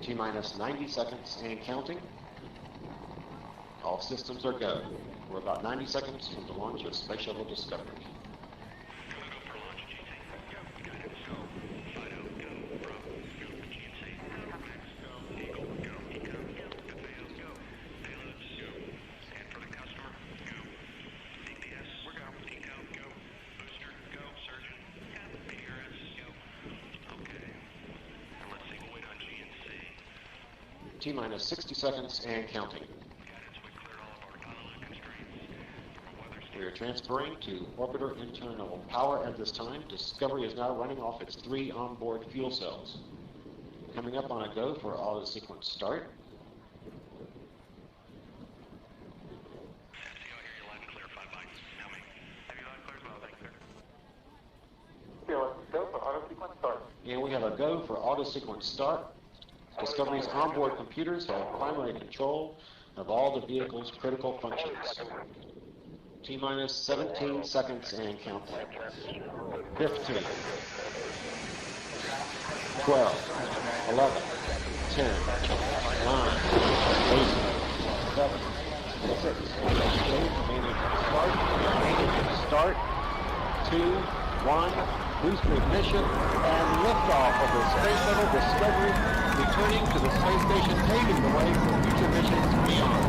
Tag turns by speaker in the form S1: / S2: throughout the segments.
S1: T-minus 90 seconds and counting. All systems are go. We're about 90 seconds from the launch of Space Shuttle Discovery. T-minus 60 seconds and counting. We are transferring to orbiter internal power at this time. Discovery is now running off its 3 onboard fuel cells. Coming up on a go for auto sequence start. And we have a go for auto sequence start. Discovery's onboard computers have primary control of all the vehicle's critical functions. T-minus 17 seconds and counting. 15, 12, 11, 10, 9, 8, 7, 6, start, 2, 1, booster ignition, and liftoff of the Space Shuttle Discovery, returning to the space station, paving the way for future missions beyond.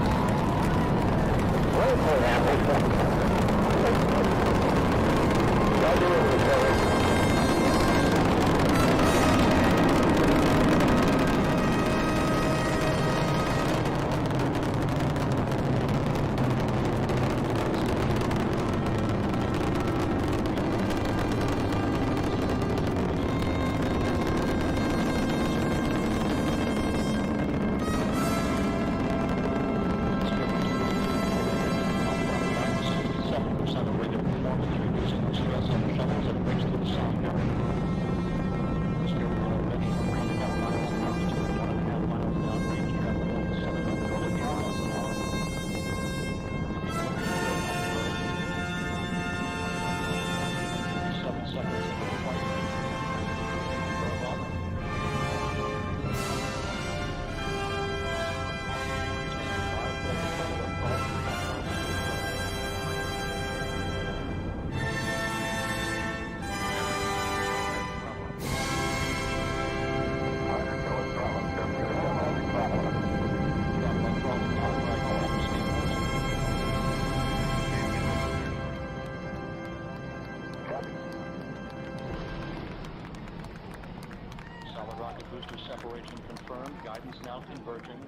S2: Separation confirmed. Guidance now converging.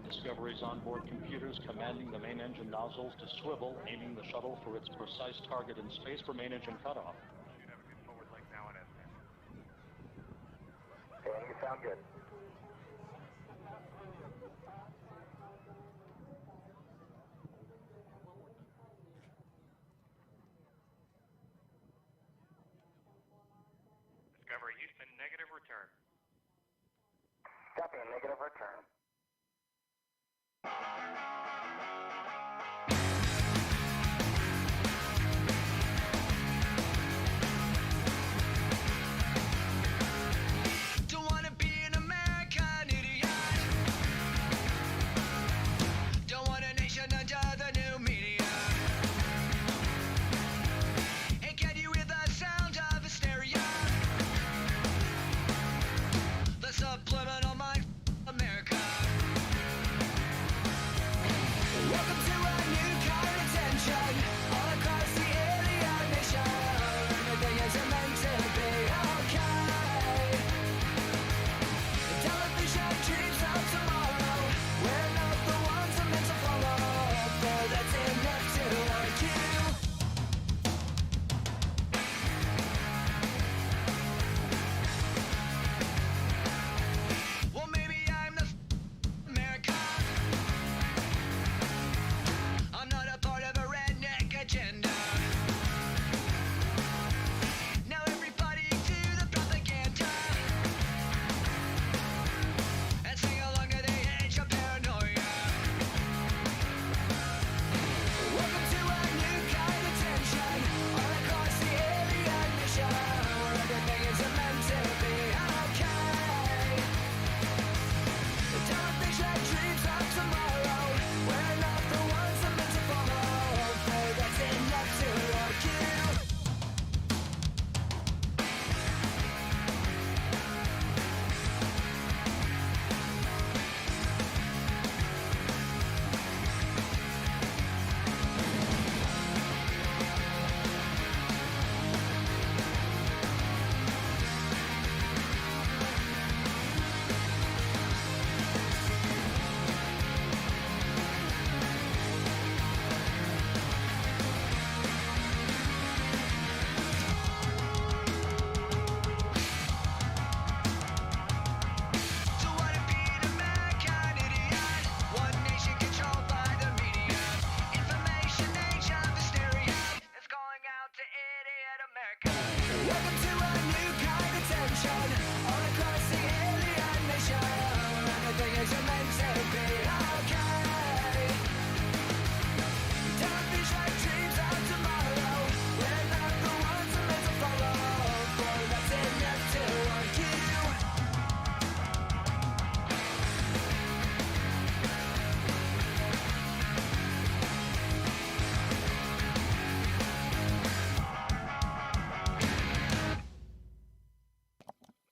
S2: Discovery's onboard computers commanding the main engine nozzles to swivel, aiming the shuttle for its precise target in space for main engine cutoff.
S3: Should have a good forward leg now and
S4: Dan, you sound good.
S3: Discovery Houston, negative return.
S4: Copy, a negative return.
S5: Don't wanna be in a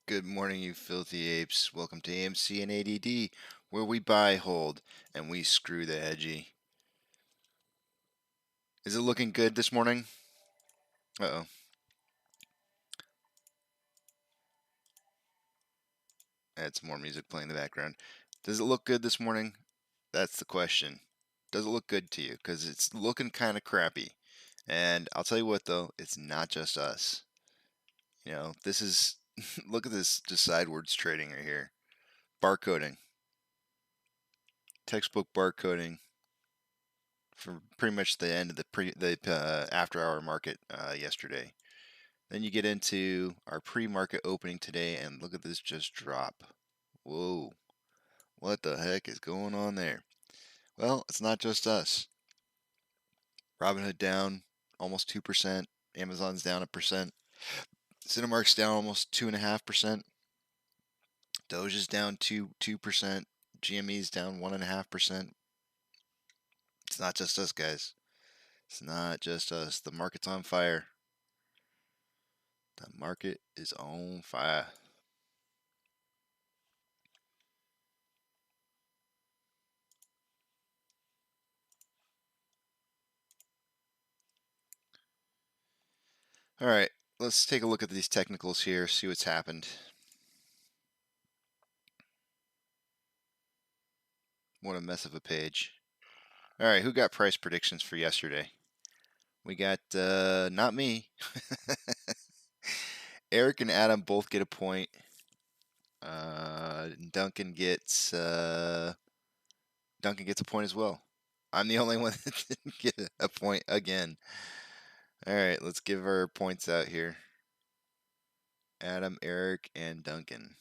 S5: Good morning, you filthy apes. Welcome to AMC and ADD, where we buy, hold, and we screw the hedgy. Is it looking good this morning? Uh-oh. Add some more music playing in the background. Does it look good this morning? That's the question. Does it look good to you? Because it's looking kind of crappy. And I'll tell you what, though, it's not just us. You know, this is, look at this just sidewards trading right here. Barcoding. Textbook barcoding for pretty much the end of the after-hour market yesterday. Then you get into our pre-market opening today, and look at this just drop. Whoa, what the heck is going on there? Well, it's not just us. Robinhood down almost 2%. Amazon's down 1%. Cinemark's down almost 2.5%. Doge is down 2%. GME's down 1.5%. It's not just us, guys. It's not just us. The market's on fire. The market is on fire. All right, let's take a look at these technicals here, see what's happened. What a mess of a page. All right, who got price predictions for yesterday? We got, not me. Eric and Adam both get a point. Duncan gets a point as well. I'm the only one that didn't get a point again. All right, let's give our points out here. Adam, Eric, and Duncan.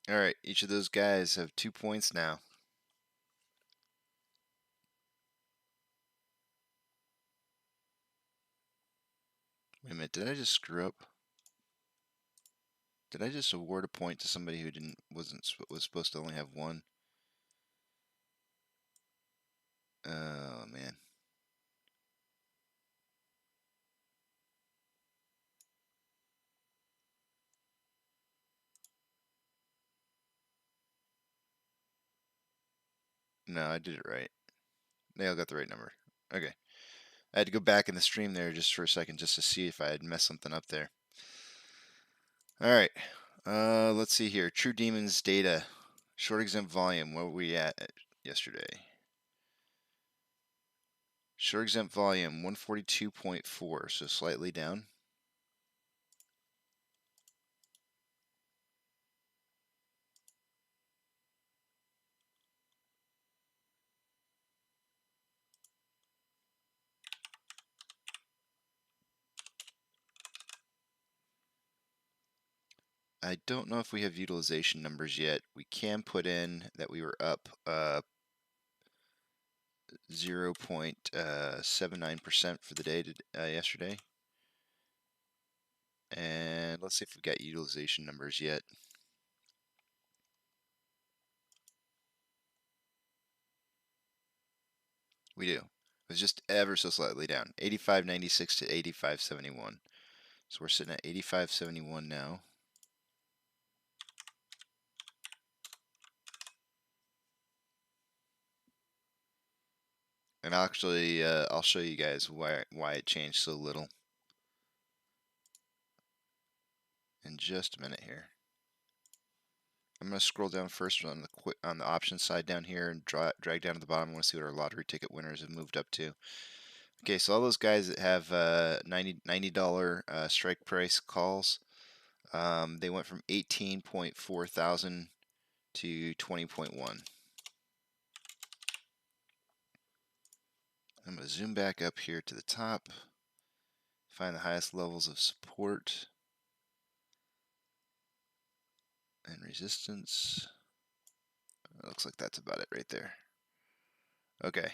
S5: All right, each of those guys have 2 points now. Wait a minute, did I just screw up? Did I just award a point to somebody who was supposed to only have one? Oh man. No, I did it right. They all got the right number. Okay. I had to go back in the stream there just for a second just to see if I had messed something up there. All right. Let's see here. True Demons data. Short exempt volume. What were we at yesterday? Short exempt volume 142.4, so slightly down. I don't know if we have utilization numbers yet. We can put in that we were up 0.79% for the day yesterday. And let's see if we've got utilization numbers yet. We do. It was just ever so slightly down. 85.96 to 85.71. So we're sitting at 85.71 now. And actually, I'll show you guys why it changed so little in just a minute here. I'm going to scroll down first on the options side down here and drag down to the bottom. I want to see what our lottery ticket winners have moved up to. Okay, so all those guys that have $90 strike price calls, they went from 18.4 thousand to 20.1. I'm going to zoom back up here to the top, find the highest levels of support and resistance. It looks like that's about it right there. Okay.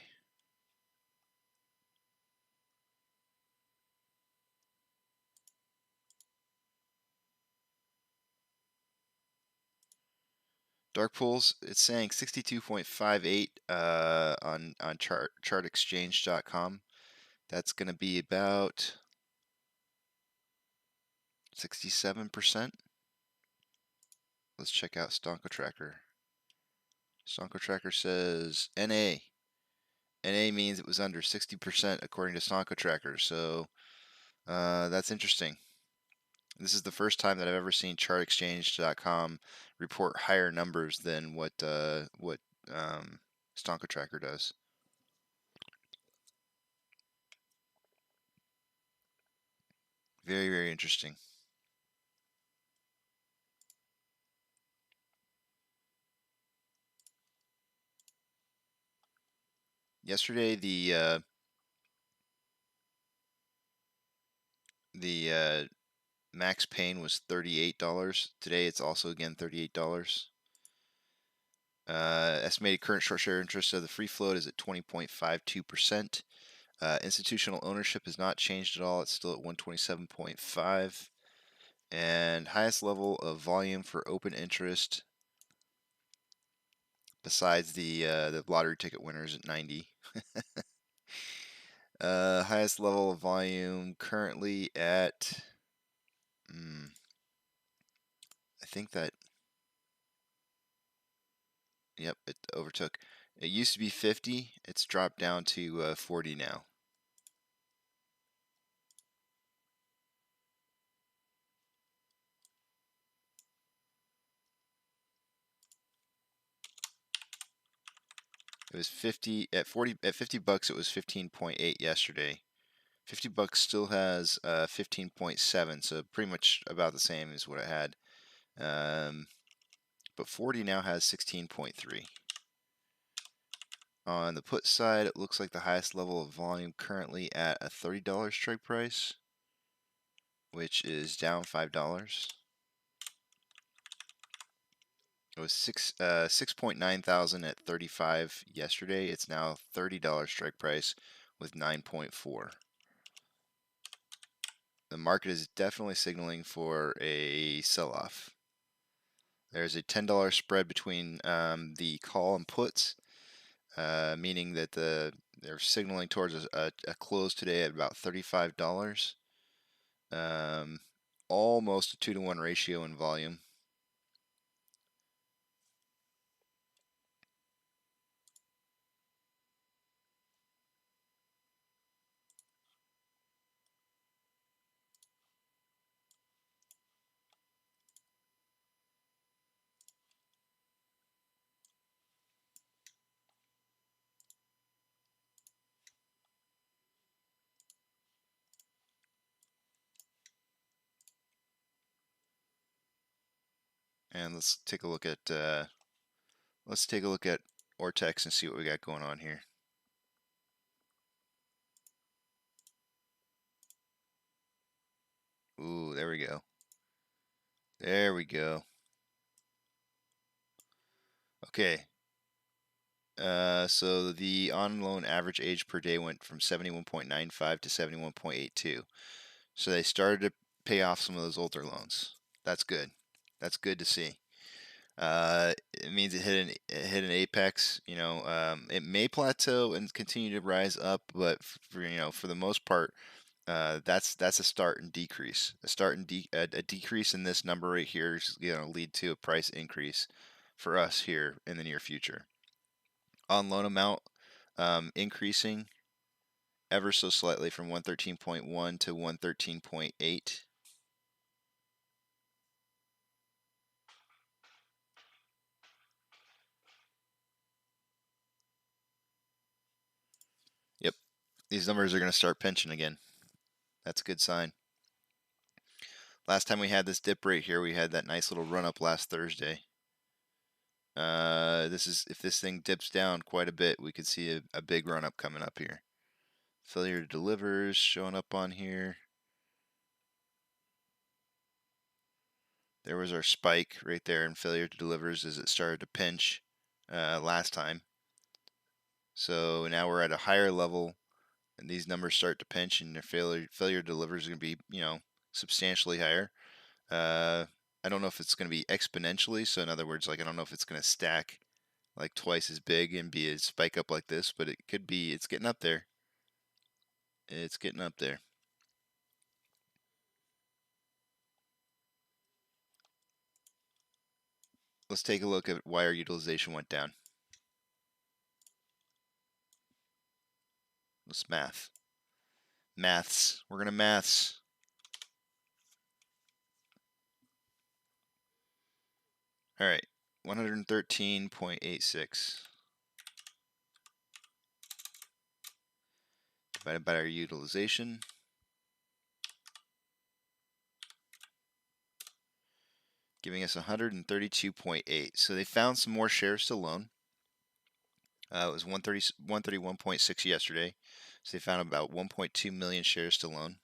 S5: Dark pools, it's saying 62.58 on chartexchange.com. That's going to be about 67%. Let's check out Stonko Tracker. Stonko Tracker says NA. NA means it was under 60% according to Stonko Tracker. So that's interesting. This is the first time that I've ever seen chartexchange.com report higher numbers than what Stonko Tracker does. Very, very interesting. Yesterday, the max pain was $38. Today, it's also again $38. Estimated current short share interest of the free float is at 20.52%. Institutional ownership has not changed at all. It's still at 127.5. And highest level of volume for open interest, besides the lottery ticket winners at 90. Highest level of volume currently at, I think that, yep, it overtook. It used to be 50. It's dropped down to 40 now. It was 50 at 50 bucks. It was 15.8 yesterday. 50 bucks still has 15.7, so pretty much about the same as what it had. But 40 now has 16.3. On the put side, it looks like the highest level of volume currently at a $30 strike price, which is down $5. It was 6.9 thousand at 35 yesterday. It's now $30 strike price with 9.4. The market is definitely signaling for a sell-off. There's a $10 spread between the call and puts, meaning that they're signaling towards a close today at about $35. Almost a 2-to-1 ratio in volume. And let's take a look at Ortex and see what we got going on here. Ooh, there we go. There we go. Okay. So the on-loan average age per day went from 71.95 to 71.82. So they started to pay off some of those older loans. That's good. That's good to see. It means it hit an apex. You know, it may plateau and continue to rise up, but for the most part, that's a start and decrease. A decrease in this number right here is going to lead to a price increase for us here in the near future. On loan amount increasing ever so slightly from 113.1 to 113.8. Yep, these numbers are going to start pinching again. That's a good sign. Last time we had this dip right here, we had that nice little run up last Thursday. If this thing dips down quite a bit, we could see a big run up coming up here. Failure to delivers showing up on here. There was our spike right there in failure to delivers as it started to pinch last time. So now we're at a higher level, and these numbers start to pinch, and their failure delivers are going to be, substantially higher. I don't know if it's going to be exponentially. So in other words, like I don't know if it's going to stack like twice as big and be a spike up like this, but it could be. It's getting up there. It's getting up there. Let's take a look at why our utilization went down. Let's math. Maths. We're gonna maths. All right, 113.86 divided by our utilization. Giving us 132.8. So they found some more shares to loan. It was 131.6 yesterday. So they found about 1.2 million shares to loan.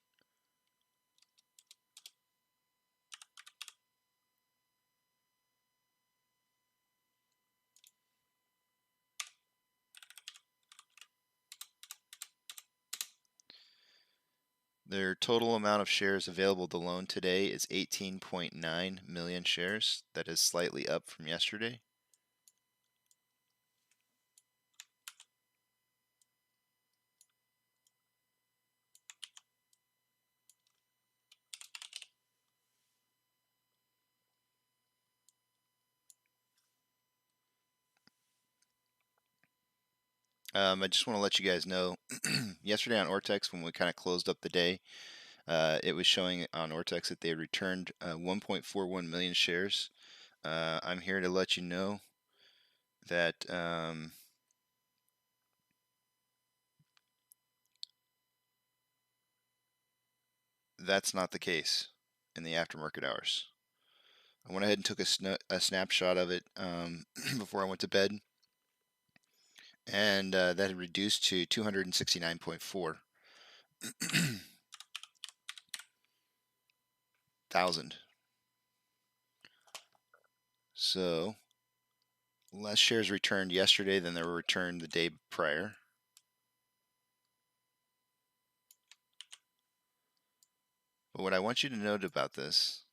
S5: Their total amount of shares available to loan today is 18.9 million shares. That is slightly up from yesterday. I just want to let you guys know, yesterday on Ortex, when we kind of closed up the day, it was showing on Ortex that they had returned 1.41 million shares. I'm here to let you know that that's not the case in the aftermarket hours. I went ahead and took a snapshot of it before I went to bed, and that had reduced to 269.4 thousand. So less shares returned yesterday than there were returned the day prior. But what I want you to note about this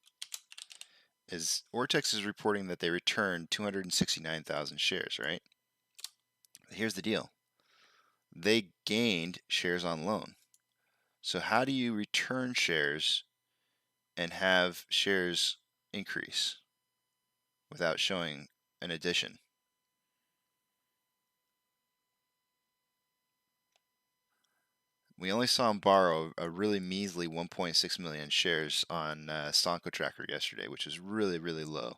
S5: is Ortex is reporting that they returned 269,000 shares, right? Here's the deal. They gained shares on loan. So how do you return shares and have shares increase without showing an addition? We only saw them borrow a really measly 1.6 million shares on Stonko Tracker yesterday, which is really, really low.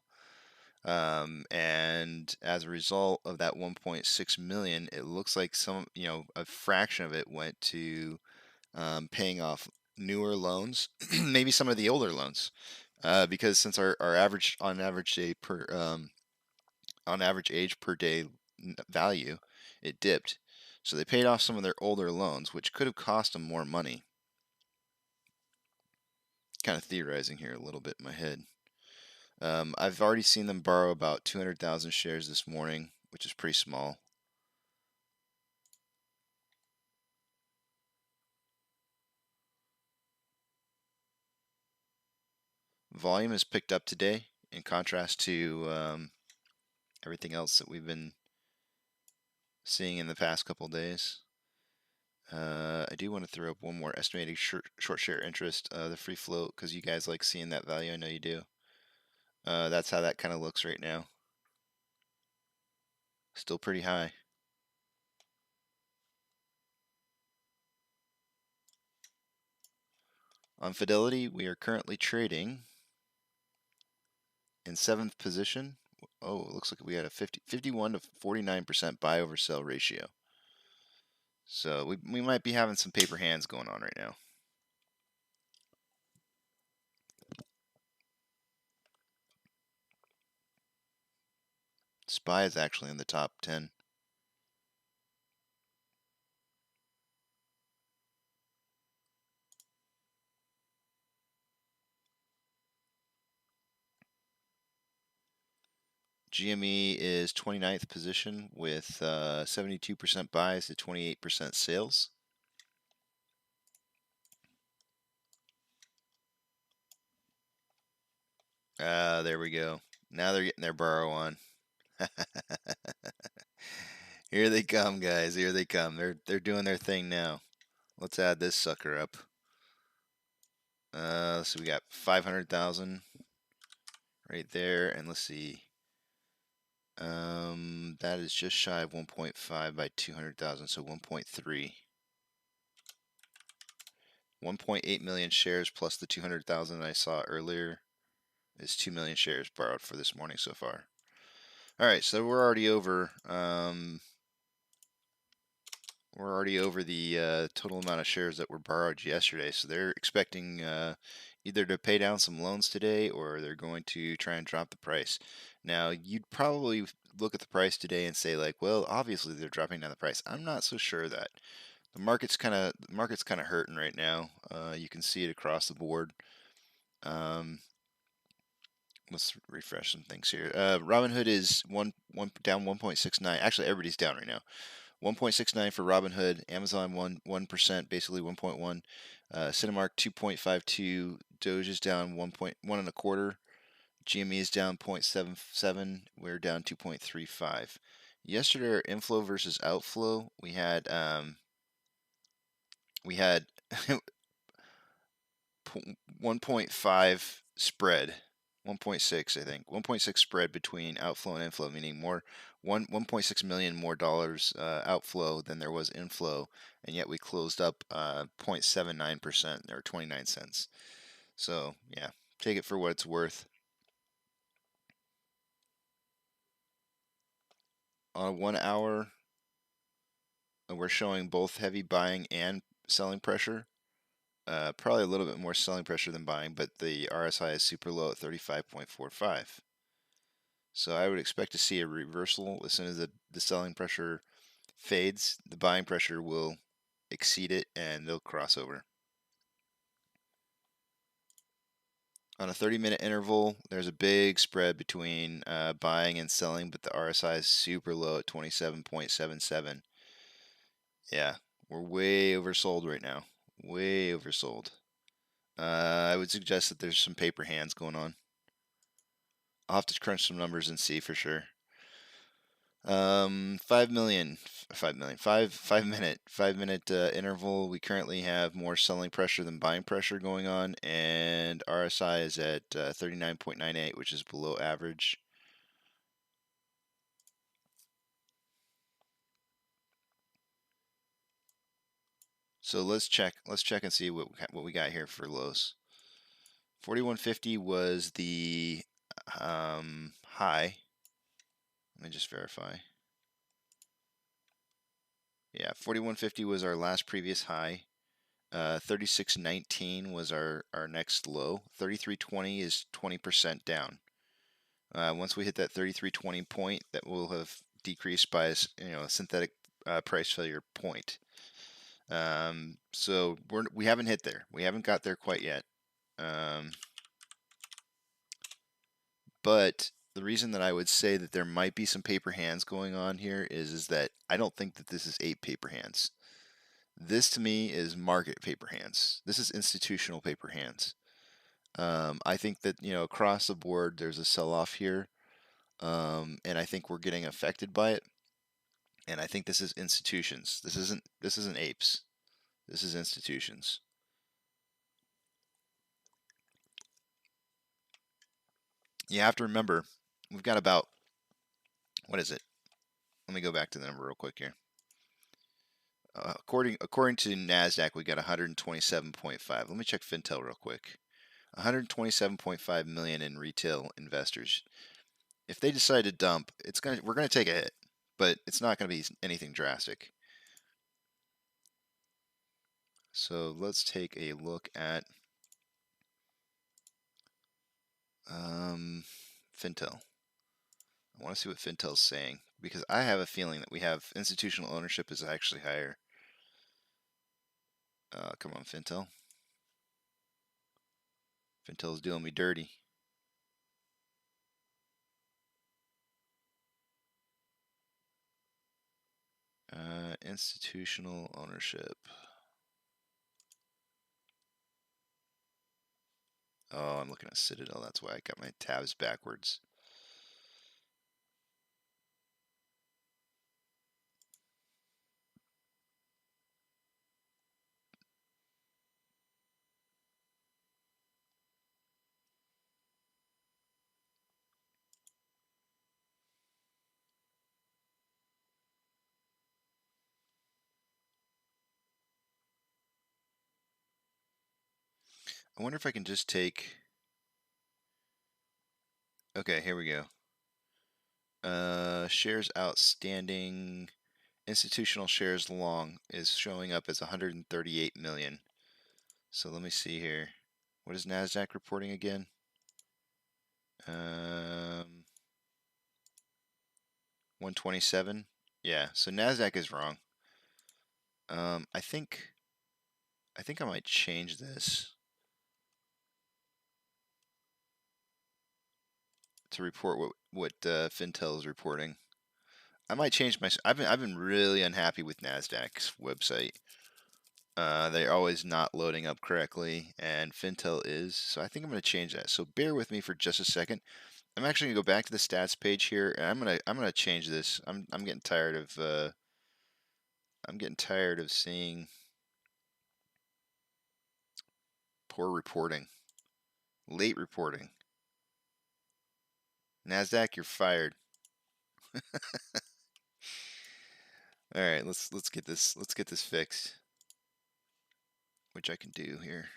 S5: And as a result of that 1.6 million, it looks like a fraction of it went to paying off newer loans, maybe some of the older loans, because since our average on average age per day value, it dipped. So they paid off some of their older loans, which could have cost them more money. Kind of theorizing here a little bit in my head. I've already seen them borrow about 200,000 shares this morning, which is pretty small. Volume has picked up today in contrast to everything else that we've been seeing in the past couple days. I do want to throw up one more estimated short share interest, the free float, because you guys like seeing that value. I know you do. That's how that kind of looks right now. Still pretty high. On Fidelity, we are currently trading in 7th position. Oh, it looks like we had a 51 to 49% buy over sell ratio. So we might be having some paper hands going on right now. SPY is actually in the top 10. GME is 29th position with 72% buys to 28% sales. There we go. Now they're getting their borrow on. Here they come, guys. Here they come. They're doing their thing now. Let's add this sucker up. So we got 500,000 right there, and let's see. That is just shy of 1.5 by 200,000, so 1.3. 1.8 million shares plus the 200,000 I saw earlier is 2 million shares borrowed for this morning so far. All right, so we're already over. We're already over the total amount of shares that were borrowed yesterday. So they're expecting either to pay down some loans today, or they're going to try and drop the price. Now, you'd probably look at the price today and say, like, well, obviously they're dropping down the price. I'm not so sure that. The market's kind of hurting right now. You can see it across the board. Let's refresh some things here. Robinhood is down 1.69. Actually, everybody's down right now. 1.69 for Robinhood. Amazon 1%, basically 1.1. Cinemark 2.52. Doge is down 1.125. GME is down 0.77. We're down 2.35. Yesterday, our inflow versus outflow, we had 1.5 spread, 1.6 I think, 1.6 spread between outflow and inflow, meaning 1.6 million more dollars outflow than there was inflow, and yet we closed up 0.79% or 29 cents. So yeah, take it for what it's worth. On 1 hour, we're showing both heavy buying and selling pressure. Probably a little bit more selling pressure than buying, but the RSI is super low at 35.45. So I would expect to see a reversal as soon as the selling pressure fades. The buying pressure will exceed it, and they'll cross over. On a 30-minute interval, there's a big spread between buying and selling, but the RSI is super low at 27.77. Yeah, we're way oversold right now. Way oversold. I would suggest that there's some paper hands going on. I'll have to crunch some numbers and see for sure. 5 minute interval. We currently have more selling pressure than buying pressure going on, and RSI is at 39.98, which is below average. So let's check and see what we got here for lows. 4150 was the high. Let me just verify. Yeah, 4150 was our last previous high. 3619 was our next low. 3320 is 20% down. Once we hit that 3320 point, that will have decreased by a synthetic price failure point. So we haven't hit there. We haven't got there quite yet. But the reason that I would say that there might be some paper hands going on here is that I don't think that this is Ape paper hands. This to me is market paper hands. This is institutional paper hands. I think that across the board there's a sell-off here, and I think we're getting affected by it. And I think this is institutions. This isn't apes. This is institutions. You have to remember, we've got about, what is it? Let me go back to the number real quick here. According to NASDAQ, we got 127.5. Let me check Fintel real quick. 127.5 million in retail investors. If they decide to dump, we're gonna take a hit, but it's not gonna be anything drastic. So let's take a look at Fintel. I want to see what Fintel's saying, because I have a feeling that we have institutional ownership is actually higher. Come on, Fintel. Fintel's doing me dirty. Institutional ownership. Oh, I'm looking at Citadel. That's why I got my tabs backwards. I wonder if I can just take... Okay, here we go. Shares outstanding, institutional shares long is showing up as 138 million. So let me see here. What is NASDAQ reporting again? 127. Yeah, so NASDAQ is wrong. I think I might change this to report what Fintel is reporting. I might change my. I've been really unhappy with NASDAQ's website. They're always not loading up correctly, and Fintel is. So I think I'm going to change that. So bear with me for just a second. I'm actually going to go back to the stats page here, and I'm gonna change this. I'm getting tired of seeing poor reporting, late reporting. NASDAQ, you're fired. All right, let's get this fixed, which I can do here.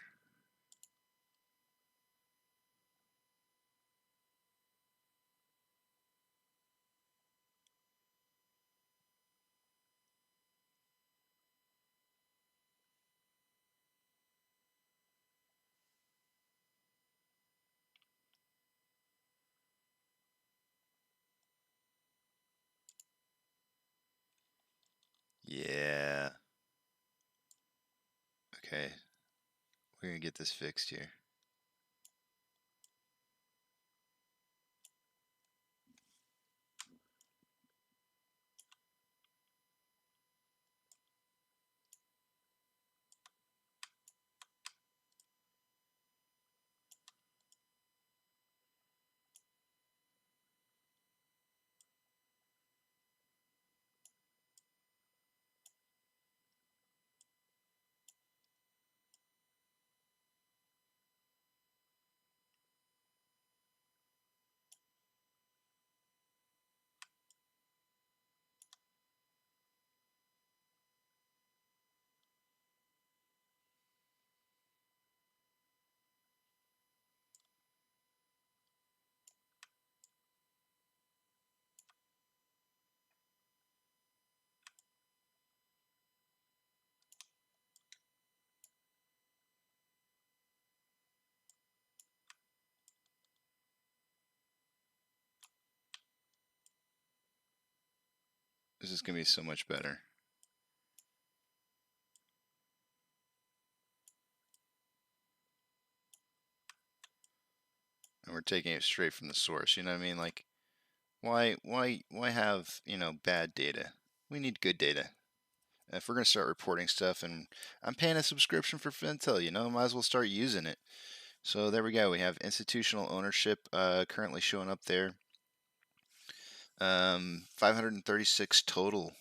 S5: Yeah. Okay. We're gonna get this fixed here. This is gonna be so much better. And we're taking it straight from the source. You know what I mean? Like, why have, bad data? We need good data. And if we're gonna start reporting stuff, and I'm paying a subscription for Fintel, might as well start using it. So there we go. We have institutional ownership currently showing up there. 536 total.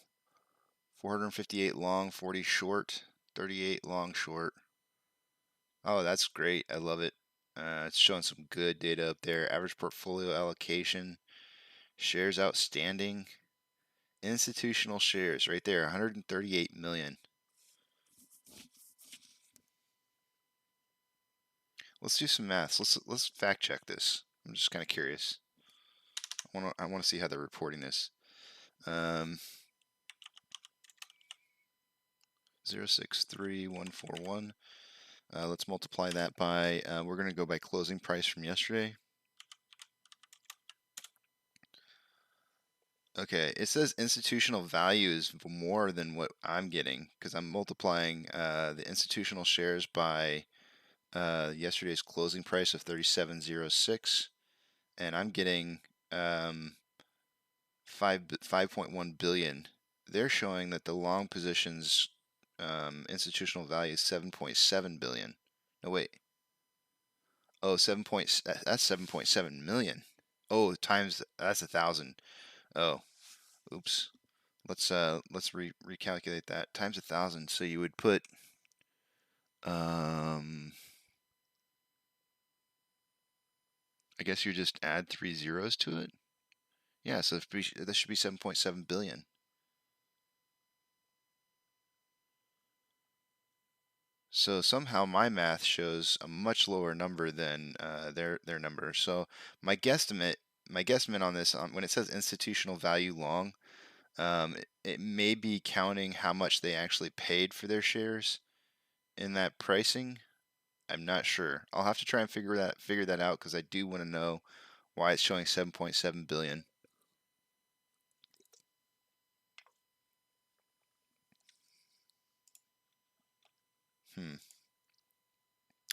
S5: 458 long, 40 short, 38 long short. Oh, that's great. I love it. It's showing some good data up there. Average portfolio allocation, shares outstanding, institutional shares right there, 138 million. Let's do some math. Let's fact check this. I'm just kind of curious. I want to see how they're reporting this. 063141. Let's multiply that by. We're going to go by closing price from yesterday. Okay, it says institutional value is more than what I'm getting because I'm multiplying the institutional shares by yesterday's closing price of 37.06, and I'm getting 5.1 billion they're showing that the long positions institutional value is 7.7 billion. No, wait. Oh, that's 7.7 million. Oh, times that's 1,000. Oh, oops. Let's recalculate that times 1,000. So you would put I guess you just add 3 zeros to it. Yeah, so this should be 7.7 billion. So somehow my math shows a much lower number than their number. So my guesstimate on this, when it says institutional value long, it may be counting how much they actually paid for their shares in that pricing. I'm not sure. I'll have to try and figure that out because I do want to know why it's showing 7.7 billion.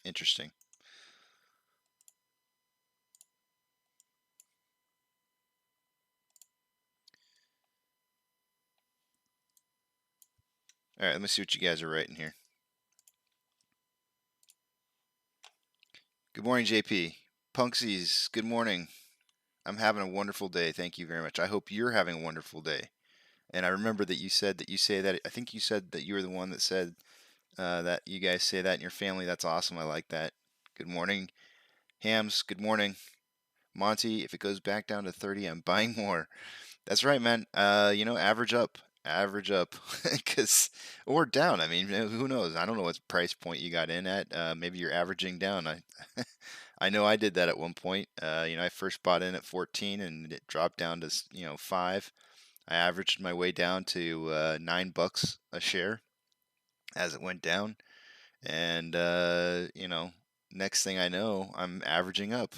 S5: Interesting. All right, let me see what you guys are writing here. Good morning, JP. Punksies, good morning. I'm having a wonderful day. Thank you very much. I hope you're having a wonderful day. And I remember that you said that you say that. I think you said that you were the one that said that you guys say that in your family. That's awesome. I like that. Good morning, Hams. Good morning, Monty. If it goes back down to 30, I'm buying more. That's right, man. Average up, because or down. I mean, who knows? I don't know what price point you got in at. Maybe you're averaging down. I know I did that at one point. I first bought in at 14 and it dropped down to 5. I averaged my way down to $9 a share as it went down, and next thing I know, I'm averaging up.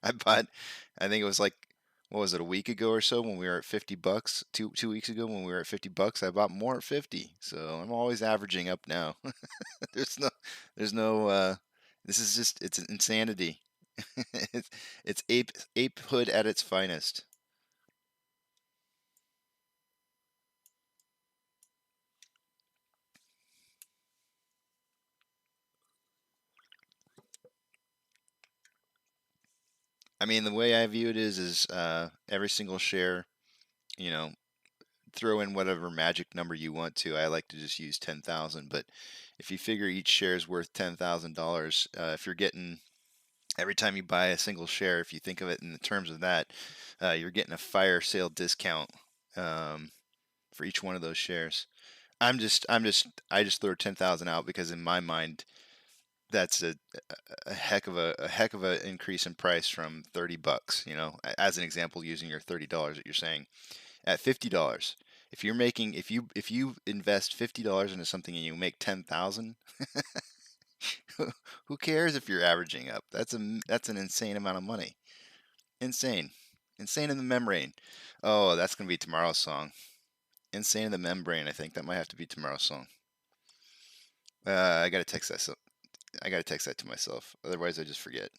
S5: I bought, I think it was like, what was it, a week ago or so when we were at $50. Two weeks ago when we were at $50, I bought more at 50. So I'm always averaging up now. there's no, there's no. This is just it's insanity. it's ape hood at its finest. I mean, the way I view it is every single share, you know, throw in whatever magic number you want to. I like to just use 10,000, but if you figure each share is worth $10,000, if you're getting every time you buy a single share, if you think of it in the terms of that, you're getting a fire sale discount for each one of those shares. I just throw 10,000 out because in my mind, that's a heck of a increase in price from $30. As an example, using your $30 that you're saying at $50. If you invest $50 into something and you make 10,000, who cares if you're averaging up? That's an insane amount of money. Insane in the membrane. Oh, that's gonna be tomorrow's song. Insane in the membrane. I think that might have to be tomorrow's song. I gotta text that. So I gotta text that to myself. Otherwise, I just forget.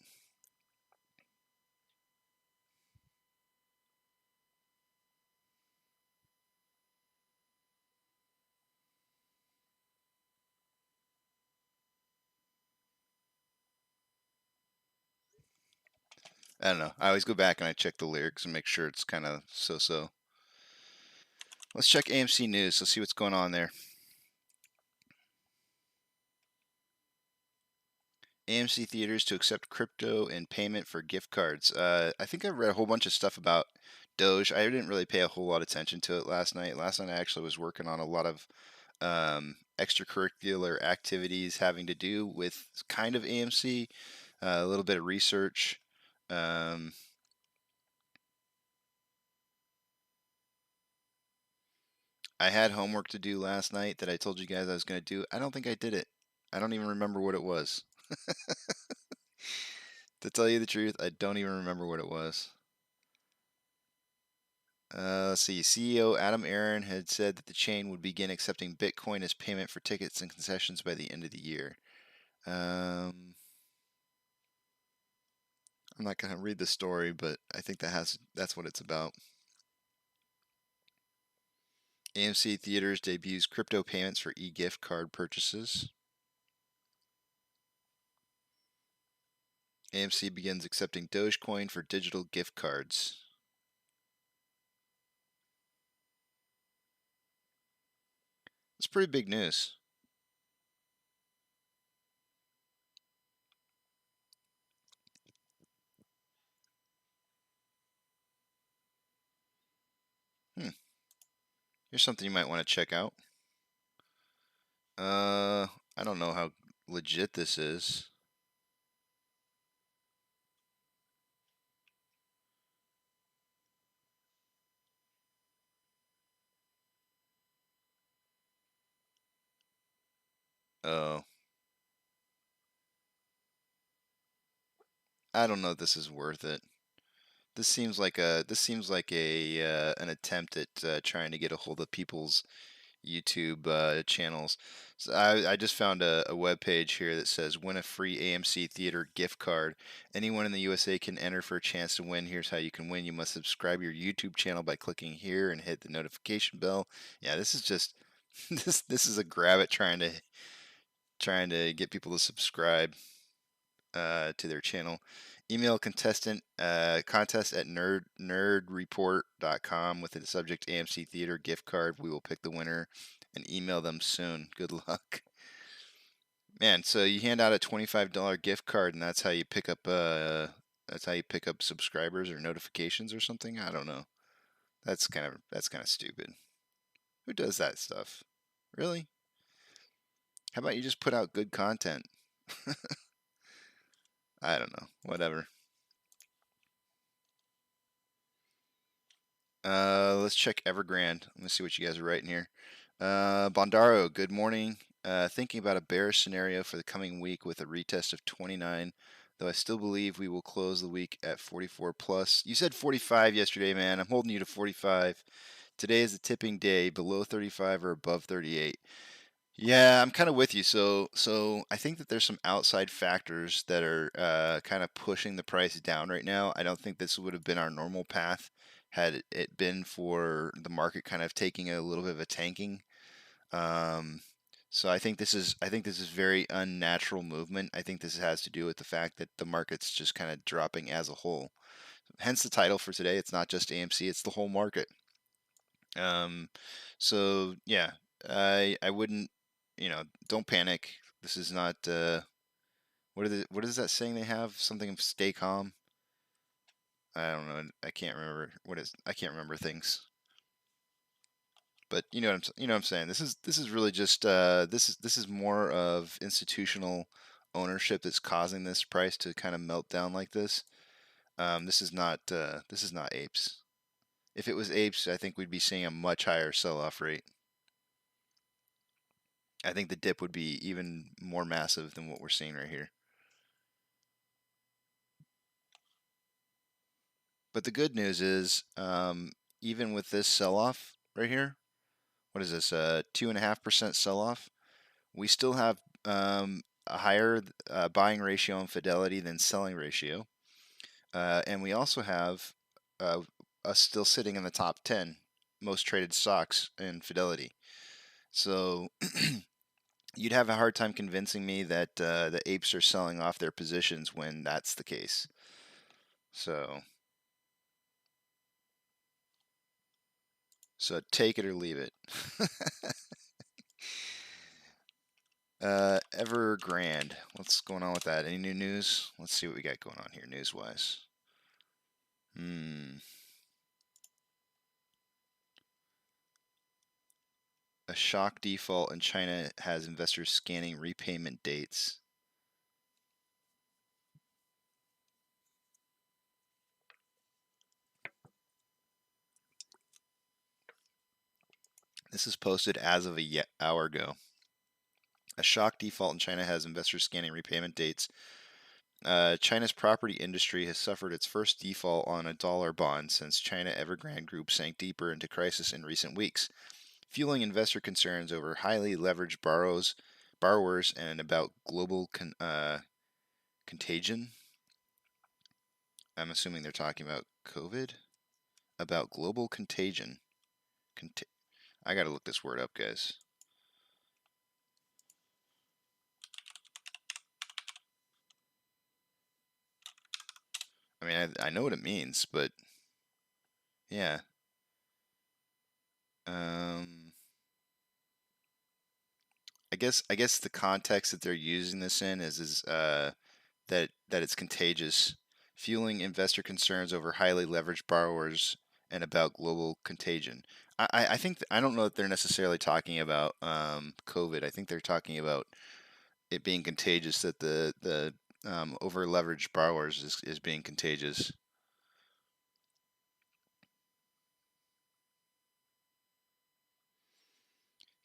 S5: I don't know. I always go back and I check the lyrics and make sure it's kind of so. Let's check AMC News. Let's see what's going on there. AMC theaters to accept crypto in payment for gift cards. I think I read a whole bunch of stuff about Doge. I didn't really pay a whole lot of attention to it last night. Last night I actually was working on a lot of extracurricular activities having to do with kind of AMC, a little bit of research. I had homework to do last night that I told you guys I was going to do. I don't think I did it. I don't even remember what it was. To tell you the truth, I don't even remember what it was. Let's see. CEO Adam Aaron had said that the chain would begin accepting Bitcoin as payment for tickets and concessions by the end of the year. I'm not going to read the story, but I think that's what it's about. AMC Theaters debuts crypto payments for e-gift card purchases. AMC begins accepting Dogecoin for digital gift cards. It's pretty big news. Here's something you might want to check out. I don't know how legit this is. Oh. I don't know if this is worth it. This seems like a an attempt at trying to get a hold of people's YouTube channels. So I just found a web page here that says win a free AMC theater gift card. Anyone in the USA can enter for a chance to win. Here's how you can win. You must subscribe your YouTube channel by clicking here and hit the notification bell. Yeah, this is just this is a grab at trying to get people to subscribe to their channel. Email contest at nerdreport.com with the subject AMC Theater gift card. We will pick the winner and email them soon. Good luck. Man, so you hand out a $25 gift card and that's how you pick up subscribers or notifications or something? I don't know. That's kind of stupid. Who does that stuff? Really? How about you just put out good content? I don't know. Whatever. Let's check Evergrande. Let me see what you guys are writing here. Bondaro, good morning. Thinking about a bearish scenario for the coming week with a retest of 29, though I still believe we will close the week at 44 plus. You said 45 yesterday, man. I'm holding you to 45. Today is a tipping day, below 35 or above 38. Yeah, I'm kind of with you. So I think that there's some outside factors that are kind of pushing the price down right now. I don't think this would have been our normal path had it been for the market kind of taking a little bit of a tanking. Um, so I think this is very unnatural movement. I think this has to do with the fact that the market's just kind of dropping as a whole. Hence the title for today. It's not just AMC; it's the whole market. Um, so yeah, I wouldn't, don't panic. This is not what is that saying they have? Something of stay calm. I don't know. I can't remember I can't remember things. But you know what I'm saying. This is really just this is more of institutional ownership that's causing this price to kind of melt down like this. This is not apes. If it was apes, I think we'd be seeing a much higher sell-off rate. I think the dip would be even more massive than what we're seeing right here. But the good news is, even with this sell-off right here, what is this? 2.5% sell-off. We still have a higher buying ratio and fidelity than selling ratio, and we also have us still sitting in the top 10 most traded stocks in fidelity. So you'd have a hard time convincing me that the apes are selling off their positions when that's the case. So take it or leave it. Evergrande. What's going on with that? Any new news? Let's see what we got going on here news-wise. A shock default in China has investors scanning repayment dates. This is posted as of a hour ago. A shock default in China has investors scanning repayment dates. China's property industry has suffered its first default on a dollar bond since China Evergrande Group sank deeper into crisis in recent weeks, fueling investor concerns over highly leveraged borrowers and about global contagion. I'm assuming they're talking about COVID. About global contagion. I gotta look this word up, guys. I mean, I know what it means, but yeah. I guess the context that they're using this in is that it's contagious, fueling investor concerns over highly leveraged borrowers and about global contagion. I think I don't know that they're necessarily talking about COVID. I think they're talking about it being contagious. That the over leveraged borrowers is being contagious.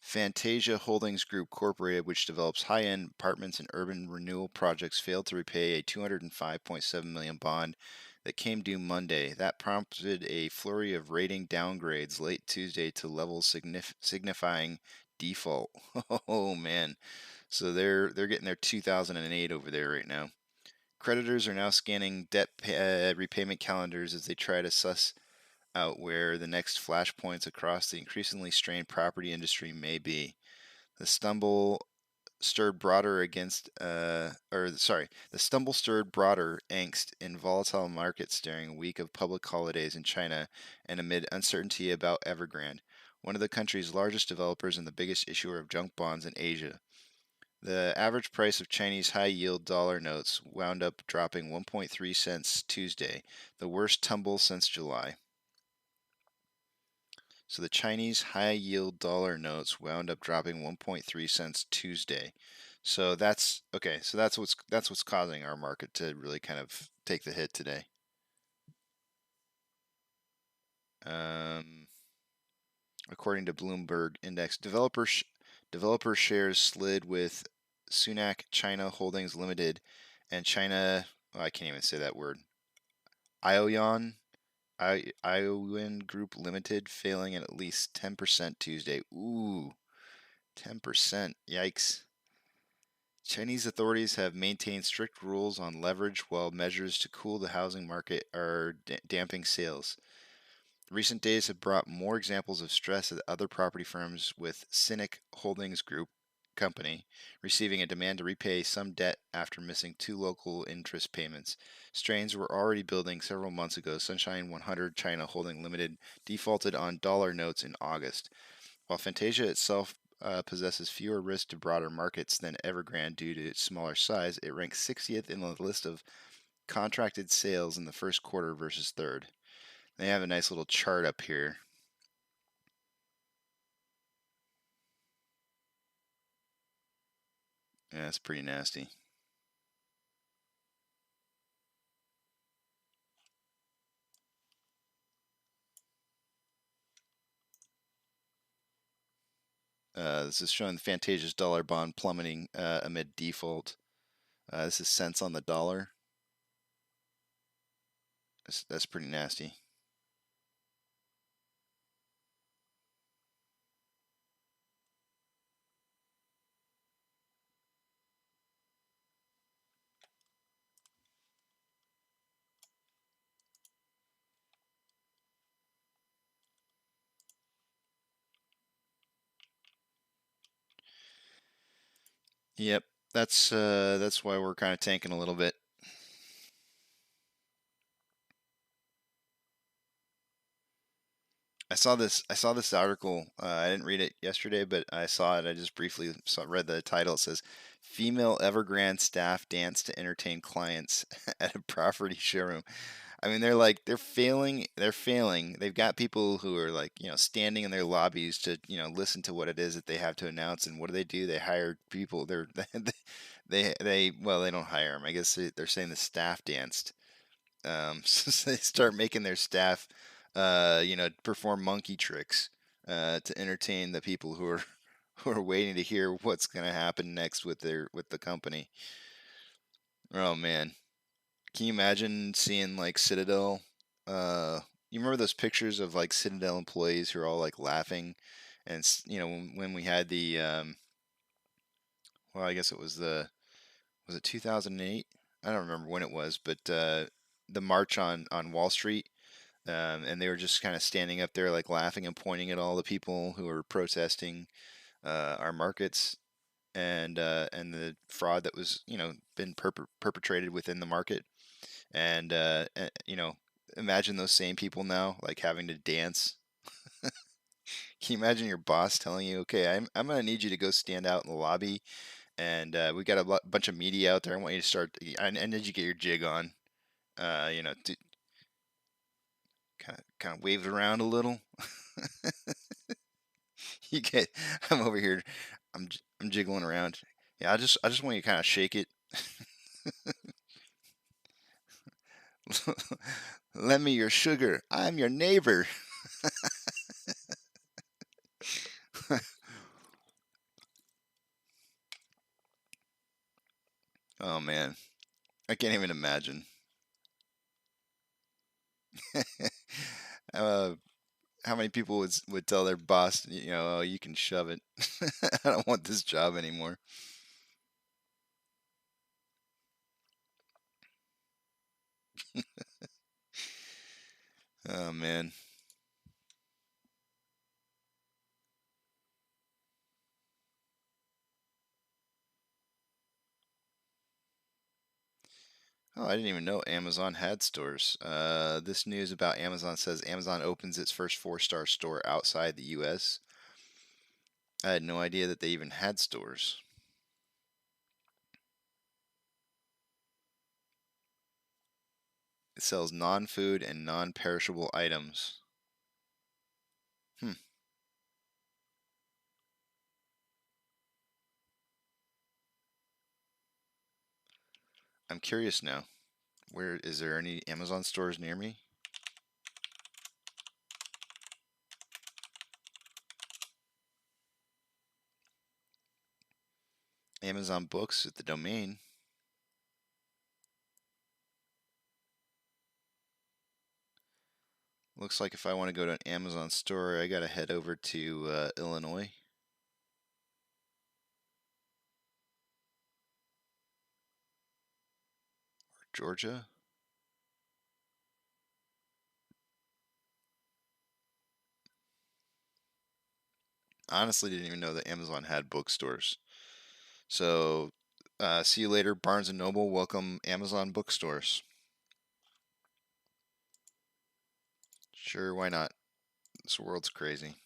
S5: Fantasia Holdings Group Corporated, which develops high-end apartments and urban renewal projects, failed to repay a $205.7 million bond that came due Monday. That prompted a flurry of rating downgrades late Tuesday to levels signifying default. Oh man, so they're getting their 2008 over there right now. Creditors are now scanning debt repayment calendars as they try to suss out where the next flashpoints across the increasingly strained property industry may be. The stumble stirred broader the stumble stirred broader angst in volatile markets during a week of public holidays in China and amid uncertainty about Evergrande, one of the country's largest developers and the biggest issuer of junk bonds in Asia. The average price of Chinese high-yield dollar notes wound up dropping 1.3 cents Tuesday, the worst tumble since July. So the Chinese high-yield dollar notes wound up dropping 1.3 cents Tuesday. So that's okay. So that's what's causing our market to really kind of take the hit today. According to Bloomberg Index, developer shares slid with Sunac China Holdings Limited and China. Oh, I can't even say that word. Ioyan Group Limited failing at least 10% Tuesday. Ooh, 10%. Yikes. Chinese authorities have maintained strict rules on leverage while measures to cool the housing market are damping sales. Recent days have brought more examples of stress at other property firms, with Cynic Holdings Group company receiving a demand to repay some debt after missing two local interest payments. Strains were already building several months ago. Sunshine 100 China Holding Limited defaulted on dollar notes in August. While Fantasia itself possesses fewer risks to broader markets than Evergrande due to its smaller size, it ranks 60th in the list of contracted sales in the first quarter versus third. They have a nice little chart up here. Yeah, it's pretty nasty. This is showing Fantasia's dollar bond plummeting amid default. This is cents on the dollar. That's pretty nasty. Yep, that's why we're kind of tanking a little bit. I saw this article. I didn't read it yesterday, but I saw it. I just briefly read the title. It says, "Female Evergrande staff dance to entertain clients at a property showroom." I mean, they're failing. They're failing. They've got people who are like, standing in their lobbies to, listen to what it is that they have to announce. And what do? They hire people. Well, they don't hire them. I guess they're saying the staff danced. So they start making their staff, perform monkey tricks, to entertain the people who are who are waiting to hear what's going to happen next with the company. Oh man, can you imagine seeing like Citadel? You remember those pictures of like Citadel employees who are all like laughing, and when we had the well, I guess it was was it 2008? I don't remember when it was, but the march on Wall Street. And they were just kind of standing up there, like laughing and pointing at all the people who were protesting our markets and the fraud that was, been perpetrated within the market. And imagine those same people now, like having to dance. Can you imagine your boss telling you, "Okay, I'm gonna need you to go stand out in the lobby, and we got a bunch of media out there. I want you to start. I need you to get your jig on. To kind of wave it around a little. You get. I'm over here. I'm jiggling around. Yeah, I just want you to kind of shake it. Lend me your sugar. I'm your neighbor." Oh man, I can't even imagine. uh, how many people would tell their boss, "Oh, you can shove it. I don't want this job anymore." Oh man. Oh, I didn't even know Amazon had stores. This news about Amazon says Amazon opens its first four-star store outside the U.S. I had no idea that they even had stores. It sells non-food and non-perishable items. Hmm. I'm curious now. Where is there any Amazon stores near me? Amazon Books at the domain. Looks like if I want to go to an Amazon store, I gotta head over to Illinois. Or Georgia. Honestly, didn't even know that Amazon had bookstores. So, see you later, Barnes and Noble. Welcome, Amazon bookstores. Sure, why not? This world's crazy.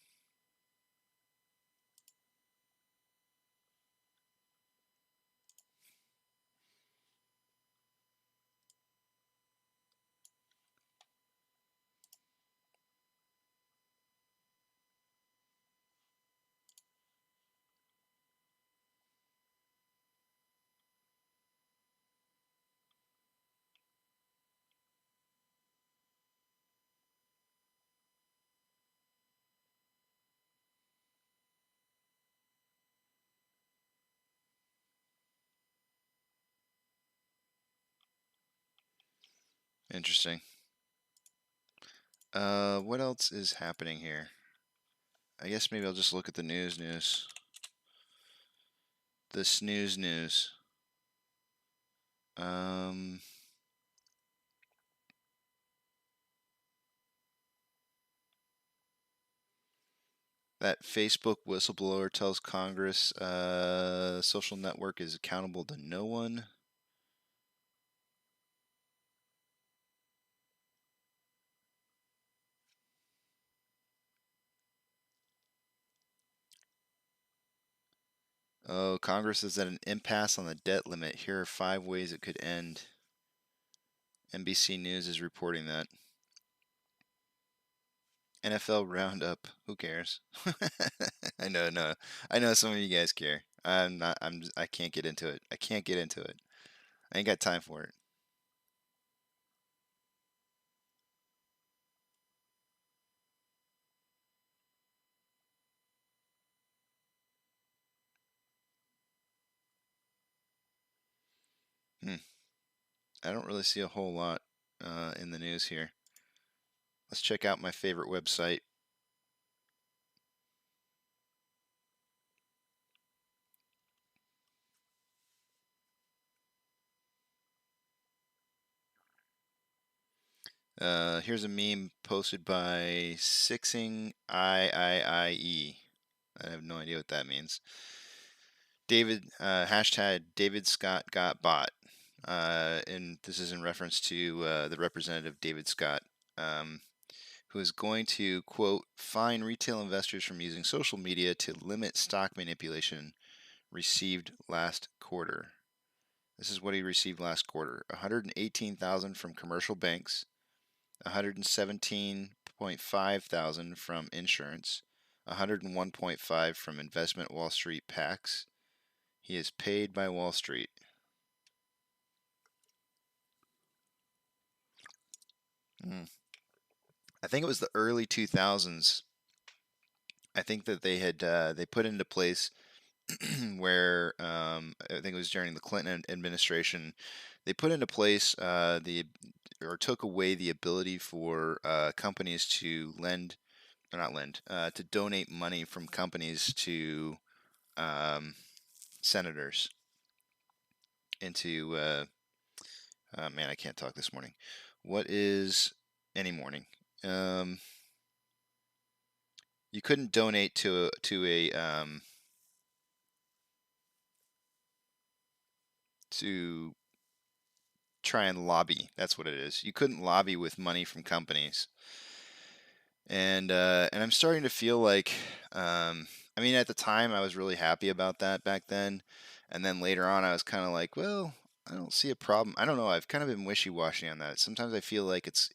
S5: Interesting. What else is happening here? I guess maybe I'll just look at the news. The snooze news. Um, that Facebook whistleblower tells Congress social network is accountable to no one. Oh, Congress is at an impasse on the debt limit. Here are 5 ways it could end. NBC News is reporting that. NFL Roundup. Who cares? I know, no. I know some of you guys care. I'm not. I can't get into it. I can't get into it. I ain't got time for it. Hmm. I don't really see a whole lot in the news here. Let's check out my favorite website. Here's a meme posted by Sixing IIIE. I have no idea what that means. Hashtag David Scott got bought. And this is in reference to the representative David Scott, who is going to, quote, fine retail investors from using social media to limit stock manipulation received last quarter. This is what he received last quarter. $118,000 from commercial banks, $117,500 from insurance, $101,500 from investment Wall Street PACs. He is paid by Wall Street. I think it was the early 2000s. I think that they put into place where I think it was during the Clinton administration. They put into place took away the ability for companies to to donate money from companies to senators into. Man, I can't talk this morning. What is any morning? You couldn't donate to try and lobby. That's what it is. You couldn't lobby with money from companies. And I'm starting to feel like, I mean, at the time I was really happy about that back then, and then later on I was kind of like, well, I don't see a problem. I don't know. I've kind of been wishy-washy on that. Sometimes I feel like it's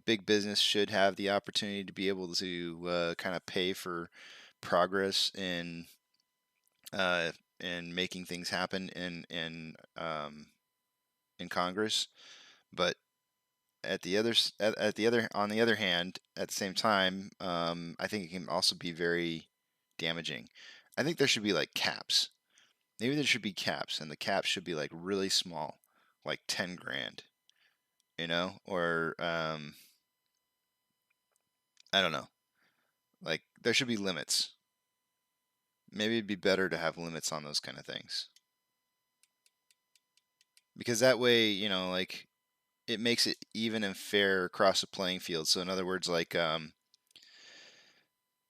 S5: big business should have the opportunity to be able to kind of pay for progress in making things happen in Congress, but on the other hand, at the same time, I think it can also be very damaging. I think there should be like caps. Maybe there should be caps, and the caps should be like really small, like 10 grand, or I don't know. Like there should be limits. Maybe it'd be better to have limits on those kind of things. Because that way, like it makes it even and fair across the playing field. So in other words, like I'm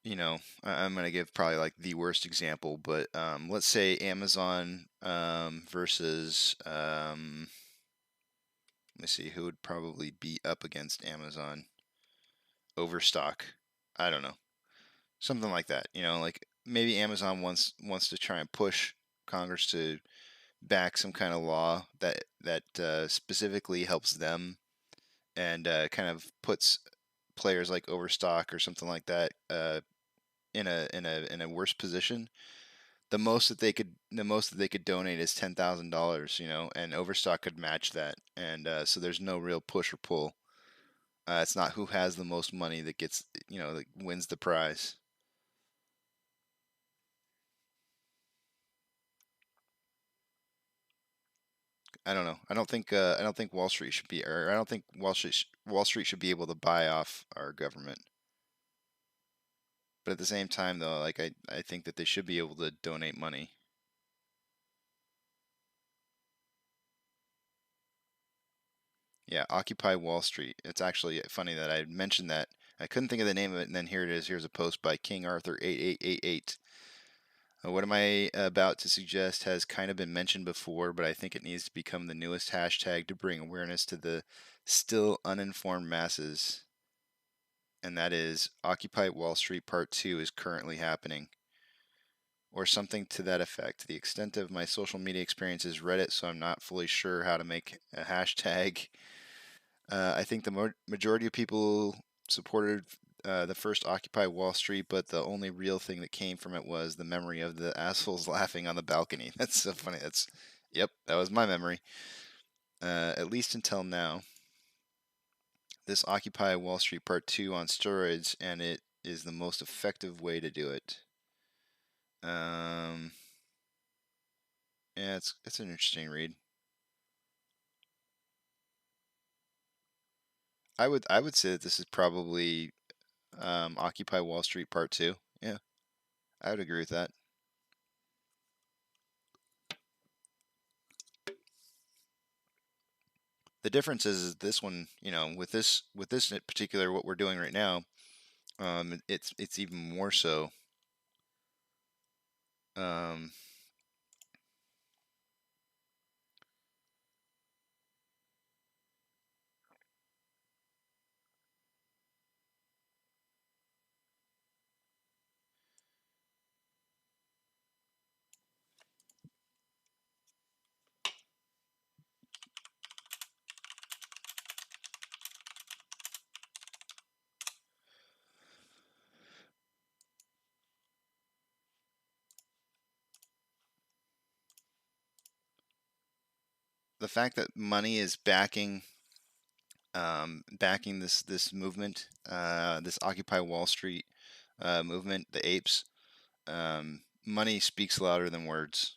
S5: going to give probably like the worst example, but let's say Amazon versus let me see who would probably be up against Amazon. Overstock. I don't know. Something like that. Like maybe Amazon wants to try and push Congress to back some kind of law that specifically helps them and kind of puts players like Overstock or something like that in a worse position. The most that they could donate is $10,000, and Overstock could match that, and so there's no real push or pull. It's not who has the most money that gets, that wins the prize. I don't know. I don't think Wall Street should be, or I don't think Wall Street should be able to buy off our government. But at the same time, though, like I think that they should be able to donate money. Yeah, Occupy Wall Street. It's actually funny that I mentioned that. I couldn't think of the name of it, and then here it is. Here's a post by King Arthur 8888. What am I about to suggest has kind of been mentioned before, but I think it needs to become the newest hashtag to bring awareness to the still uninformed masses. And that is Occupy Wall Street Part 2 is currently happening. Or something to that effect. The extent of my social media experience is Reddit, so I'm not fully sure how to make a hashtag. I think the majority of people supported the first Occupy Wall Street, but the only real thing that came from it was the memory of the assholes laughing on the balcony. That's so funny. Yep, that was my memory. At least until now. This Occupy Wall Street Part 2 on steroids, and it is the most effective way to do it. Yeah, it's an interesting read. I would say that this is probably Occupy Wall Street Part 2. Yeah, I would agree with that. The difference is this one, with this in particular, what we're doing right now, it's even more so. The fact that money is backing this movement, this Occupy Wall Street movement, the apes. Money speaks louder than words,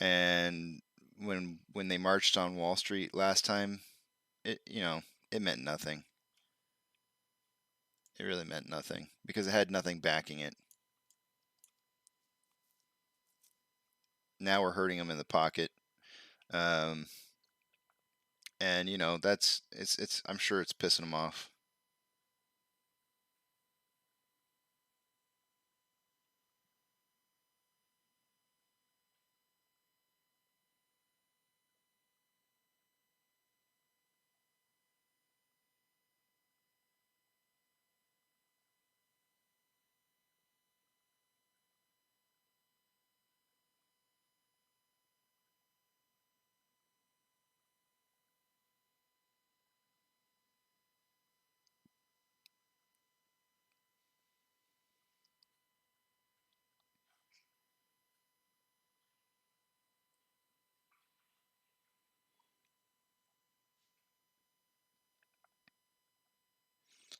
S5: And when they marched on Wall Street last time, it meant nothing. It really meant nothing because it had nothing backing it. Now we're hurting them in the pocket, and that's it's. I'm sure it's pissing them off.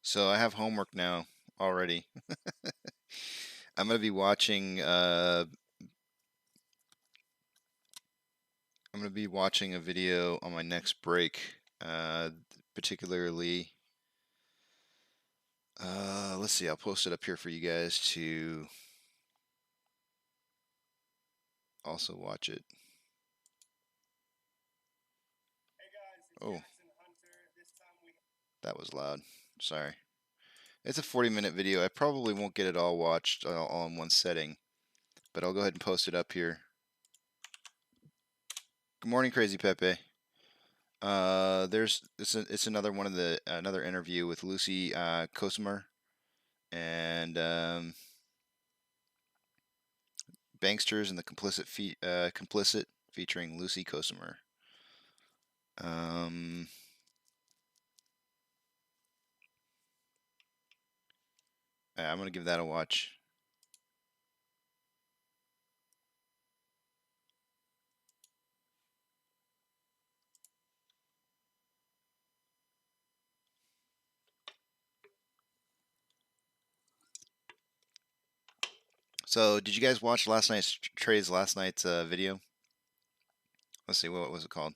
S5: So I have homework now already. I'm gonna be watching. I'm gonna be watching a video on my next break. Particularly. Let's see. I'll post it up here for you guys to also watch it. Oh, that was loud. Sorry. It's a 40-minute video. I probably won't get it all watched all in one setting, but I'll go ahead and post it up here. Good morning, Crazy Pepe. It's another one of the another interview with Lucy Kosimer and Banksters and the Complicit featuring Lucy Kosimer. I'm gonna give that a watch. So, did you guys watch last night's video? Let's see, what was it called?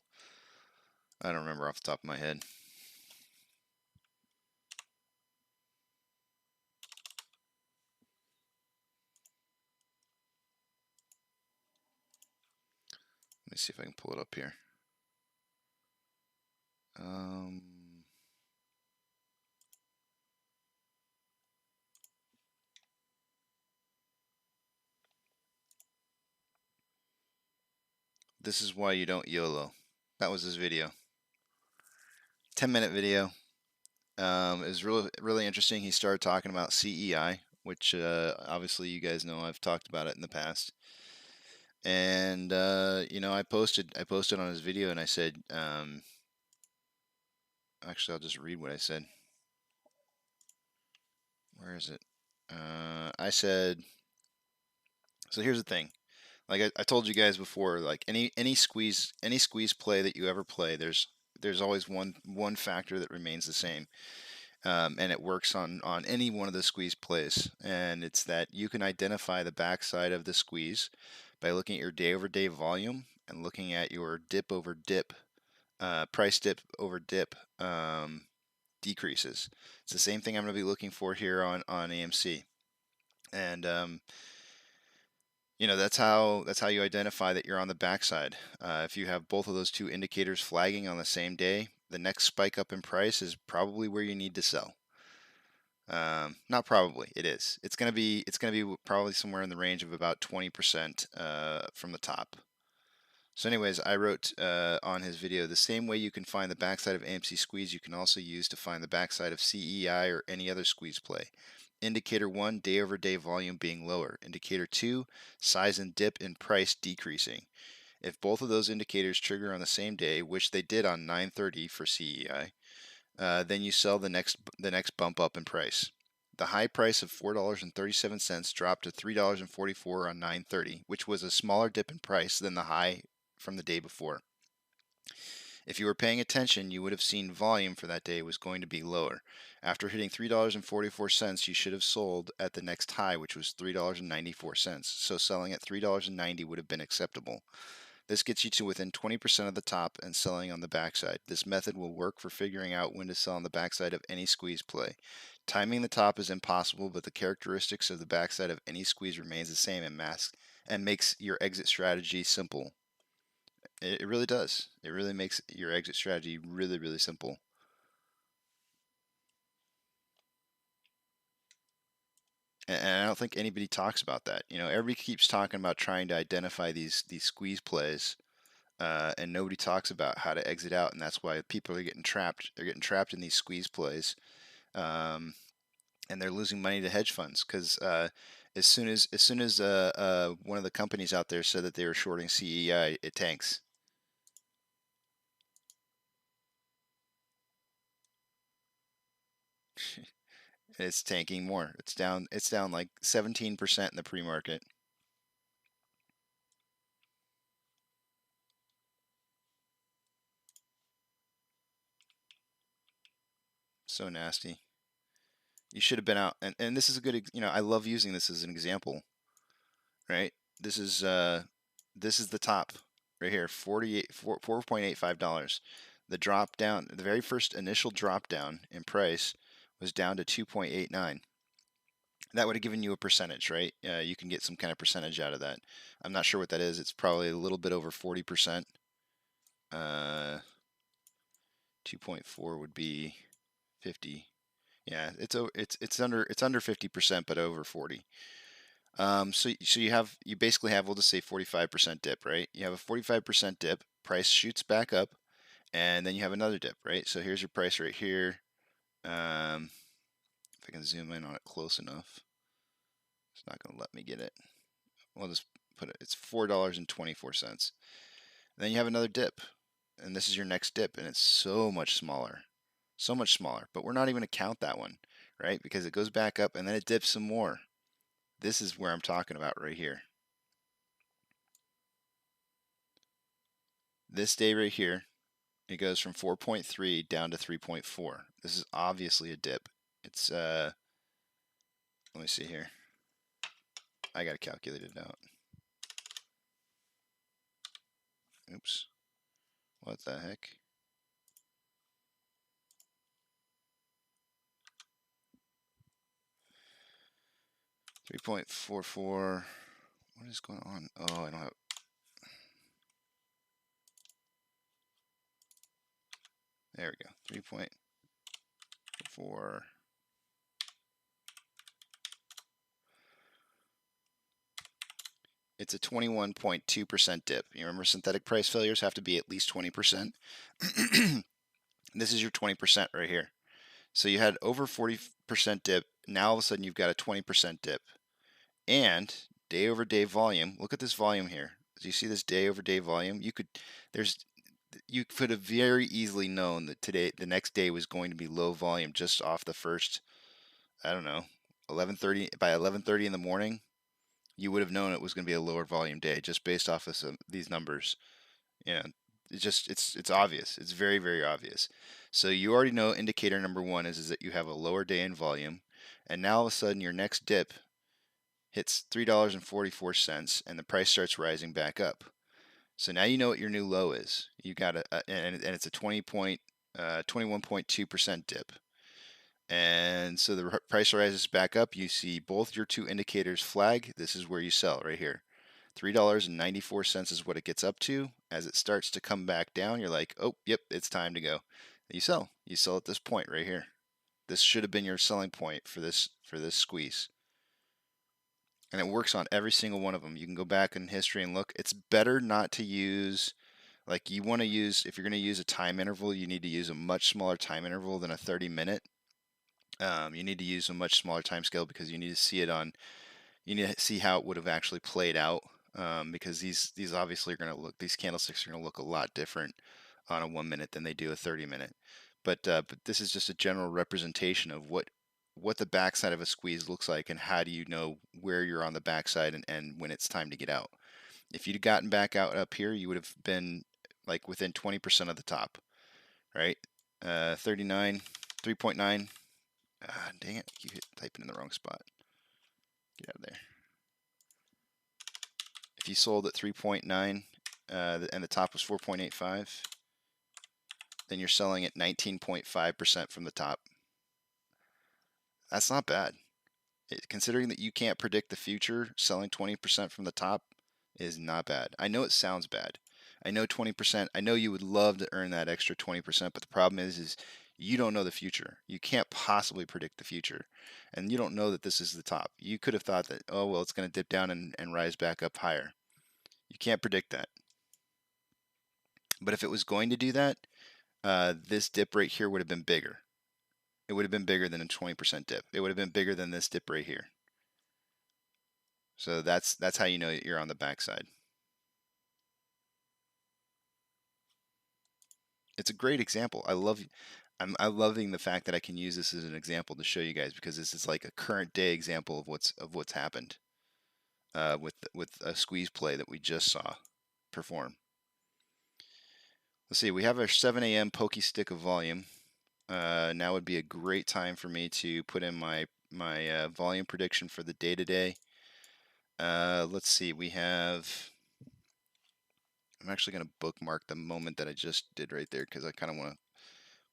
S5: I don't remember off the top of my head. Let me see if I can pull it up here. This is why you don't YOLO. That was his video. 10-minute video. It was really interesting. He started talking about CEI, which obviously you guys know I've talked about it in the past. And I posted on his video, and I said, actually, I'll just read what I said. Where is it? I said, so here's the thing. Like I told you guys before, like any squeeze play that you ever play, there's always one factor that remains the same. And it works on any one of the squeeze plays, and it's that you can identify the backside of the squeeze by looking at your day over day volume and looking at your dip over dip, price dip over dip decreases. It's the same thing I'm going to be looking for here on AMC, and That's how you identify that you're on the backside. If you have both of those two indicators flagging on the same day, the next spike up in price is probably where you need to sell. Not probably, it is. It's gonna be probably somewhere in the range of about 20% from the top. So anyways, I wrote on his video, the same way you can find the backside of AMC squeeze, you can also use to find the backside of CEI or any other squeeze play. Indicator 1, day over day volume being lower. Indicator 2, size and dip in price decreasing. If both of those indicators trigger on the same day, which they did on 9/30 for CEI, then you sell the next bump up in price. The high price of $4.37 dropped to $3.44 on 9/30, which was a smaller dip in price than the high from the day before. If you were paying attention, you would have seen volume for that day was going to be lower. After hitting $3.44, you should have sold at the next high, which was $3.94. So selling at $3.90 would have been acceptable. This gets you to within 20% of the top and selling on the backside. This method will work for figuring out when to sell on the backside of any squeeze play. Timing the top is impossible, but the characteristics of the backside of any squeeze remains the same and makes your exit strategy simple. It really does. It really makes your exit strategy really, really simple. And I don't think anybody talks about that. Everybody keeps talking about trying to identify these squeeze plays, and nobody talks about how to exit out, and that's why people are getting trapped. They're getting trapped in these squeeze plays, and they're losing money to hedge funds because as soon as one of the companies out there said that they were shorting CEI, it tanks. It's tanking more. It's down like 17% in the pre-market. So nasty. You should have been out, and this is a good, I love using this as an example, right? This is the top right here, $4.85. The drop down, the very first initial drop down in price was down to 2.89. That would have given you a percentage, right? You can get some kind of percentage out of that. I'm not sure what that is. It's probably a little bit over 40%. 2.4 would be 50. Yeah, it's under 50%, but over 40. So you basically have, we'll just say 45% dip, right? You have a 45% dip, price shoots back up, and then you have another dip, right? So here's your price right here. If I can zoom in on it close enough, it's not going to let me get it. We'll just put it. It's $4.24. Then you have another dip, and this is your next dip, and it's so much smaller. So much smaller, but we're not even going to count that one, right? Because it goes back up and then it dips some more. This is where I'm talking about right here. This day right here, it goes from 4.3 down to 3.4. This is obviously a dip. It's, let me see here. I got to calculate it out. Oops. What the heck? $3.44. What is going on? Oh, I don't have. There we go. 3.4. It's a 21.2% dip. You remember synthetic price failures have to be at least 20%. This is your 20% right here. So you had over 40% dip. Now all of a sudden you've got a 20% dip. And day over day volume, look at this volume here. Do you see this day over day volume? You could have very easily known that the next day was going to be low volume just off the first, I don't know, 11:30. By 11:30 in the morning, you would have known it was going to be a lower volume day just based off of these numbers. It's obvious. It's very, very obvious. So you already know indicator number one is that you have a lower day in volume, and now all of a sudden your next dip hits $3.44 and the price starts rising back up. So now you know what your new low is. You got and it's a 21.2% dip. And so the price rises back up. You see both your two indicators flag. This is where you sell right here. $3.94 is what it gets up to. As it starts to come back down, you're like, oh, yep, it's time to go. You sell. You sell at this point right here. This should have been your selling point for this squeeze. And it works on every single one of them. You can go back in history and look. It's better not to use, like you want to use, if you're going to use a time interval, you need to use a much smaller time interval than a 30-minute. You need to use a much smaller time scale because you need to see it on, you need to see how it would have actually played out. Because these obviously are going to look, these candlesticks are going to look a lot different on a 1 minute than they do a 30-minute. But this is just a general representation of what the backside of a squeeze looks like and how do you know where you're on the backside and when it's time to get out. If you'd gotten back out up here, you would have been like within 20% of the top, right? 39, 3.9. Dang it, you hit typing in the wrong spot. Get out of there. If you sold at 3.9 and the top was 4.85, then you're selling at 19.5% from the top. That's not bad. Considering that you can't predict the future, selling 20% from the top is not bad. I know it sounds bad. I know 20%, I know you would love to earn that extra 20%, but the problem is you don't know the future. You can't possibly predict the future. And you don't know that this is the top. You could have thought that, oh, well, it's going to dip down and rise back up higher. You can't predict that. But if it was going to do that, this dip right here would have been bigger. It would have been bigger than a 20% dip. It would have been bigger than this dip right here. So that's how you know you're on the backside. It's a great example. I'm loving the fact that I can use this as an example to show you guys because this is like a current day example of what's happened with a squeeze play that we just saw perform. Let's see. We have our 7 a.m. pokey stick of volume. Now would be a great time for me to put in my volume prediction for the day today. Let's see. We have. I'm actually going to bookmark the moment that I just did right there because I kind of want to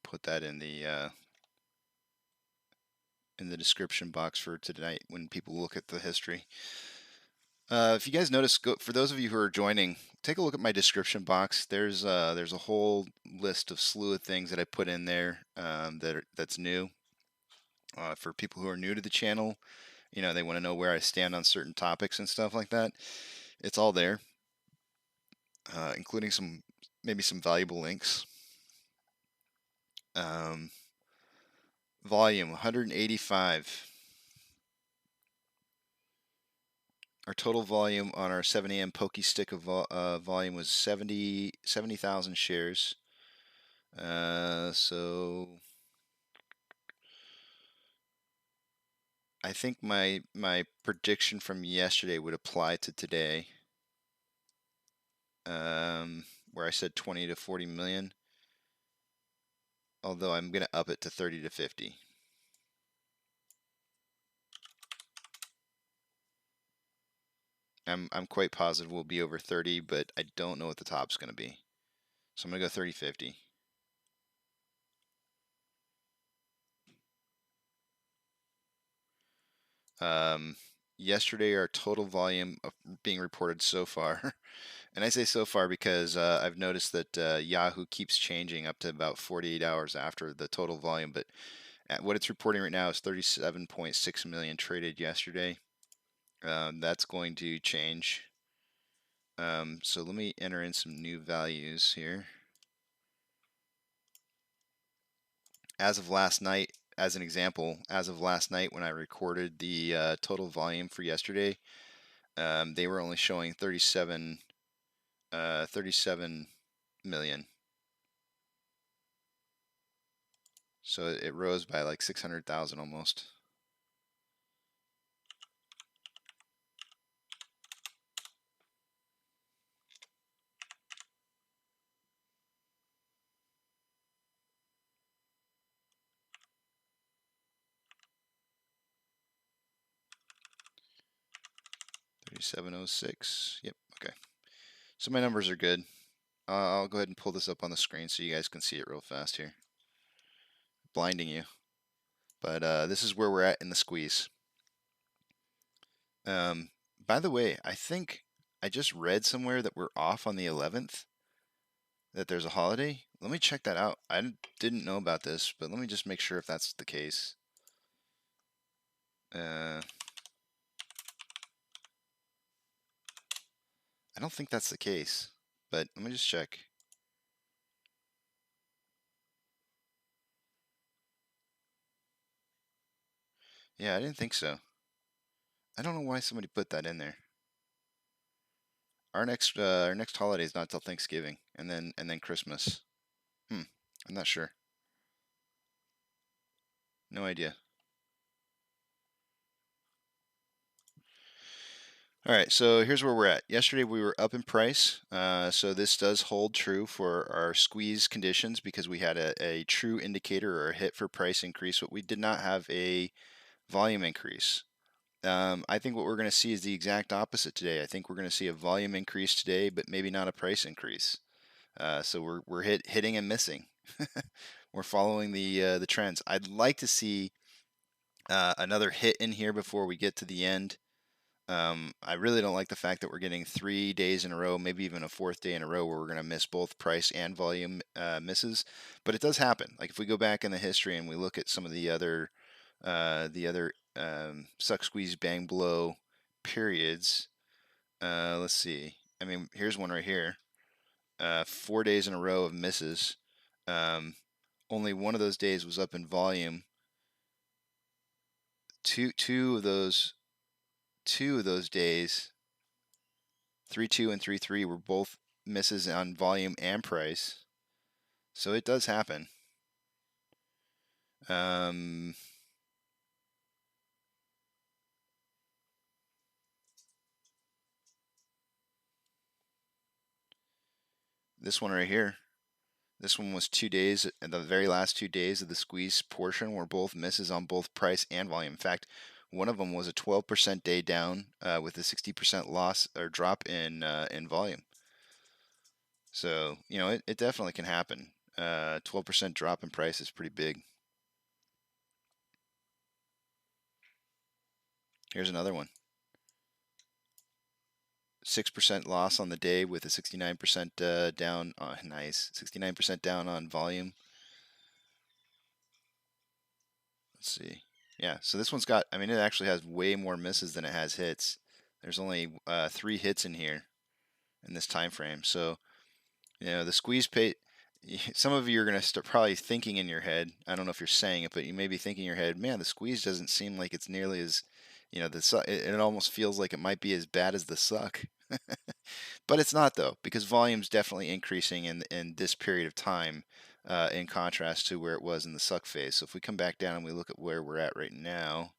S5: put that in the description box for tonight when people look at the history. If you guys notice, for those of you who are joining, take a look at my description box. There's a whole list of slew of things that I put in there that's new. For people who are new to the channel, you know, they want to know where I stand on certain topics and stuff like that. It's all there, including maybe some valuable links. Volume 185. Our total volume on our 7 a.m. pokey stick of volume was 70,000 shares. So I think my prediction from yesterday would apply to today, where I said 20 to 40 million. Although I'm going to up it to 30 to 50. I'm quite positive we'll be over 30, but I don't know what the top's going to be. So I'm going to go 30-50. Yesterday, our total volume being reported so far, and I say so far because I've noticed that Yahoo keeps changing up to about 48 hours after the total volume, but what it's reporting right now is 37.6 million traded yesterday. That's going to change. So let me enter in some new values here. As of last night, as an example, as of last night when I recorded the total volume for yesterday, they were only showing 37 million. So it rose by like 600,000 almost. $37.06. Yep. Okay. So my numbers are good. I'll go ahead and pull this up on the screen so you guys can see it real fast here. Blinding you. But this is where we're at in the squeeze. By the way, I think I just read somewhere that we're off on the 11th, that there's a holiday. Let me check that out. I didn't know about this, but let me just make sure if that's the case. I don't think that's the case, but let me just check. Yeah, I didn't think so. I don't know why somebody put that in there. Our next holiday is not till Thanksgiving, and then Christmas. I'm not sure. No idea. All right, so here's where we're at. Yesterday we were up in price, so this does hold true for our squeeze conditions because we had a true indicator or a hit for price increase, but we did not have a volume increase. I think what we're going to see is the exact opposite today. I think we're going to see a volume increase today, but maybe not a price increase. So we're hitting and missing. We're following the trends. I'd like to see another hit in here before we get to the end. I really don't like the fact that we're getting 3 days in a row, maybe even a fourth day in a row, where we're going to miss both price and volume misses. But it does happen. Like if we go back in the history and we look at some of the other suck, squeeze, bang, blow periods. Let's see. I mean, here's one right here. 4 days in a row of misses. Only one of those days was up in volume. Two of those days, 3-2 and 3-3, were both misses on volume and price. So it does happen. This one right here. This one was 2 days, and the very last 2 days of the squeeze portion were both misses on both price and volume. In fact, one of them was a 12% day down with a 60% loss or drop in volume. So, you know, it definitely can happen. 12% drop in price is pretty big. Here's another one. 6% loss on the day with a 69% down. Nice. 69% down on volume. Let's see. Yeah, so this one's got, I mean, it actually has way more misses than it has hits. There's only 3 hits in here in this time frame. So, you know, the squeeze pay, some of you are going to start probably thinking in your head, I don't know if you're saying it, but you may be thinking in your head, man, the squeeze doesn't seem like it's nearly as, you know, it almost feels like it might be as bad as the suck. But it's not, though, because volume's definitely increasing in this period of time, in contrast to where it was in the suck phase. So if we come back down and we look at where we're at right now,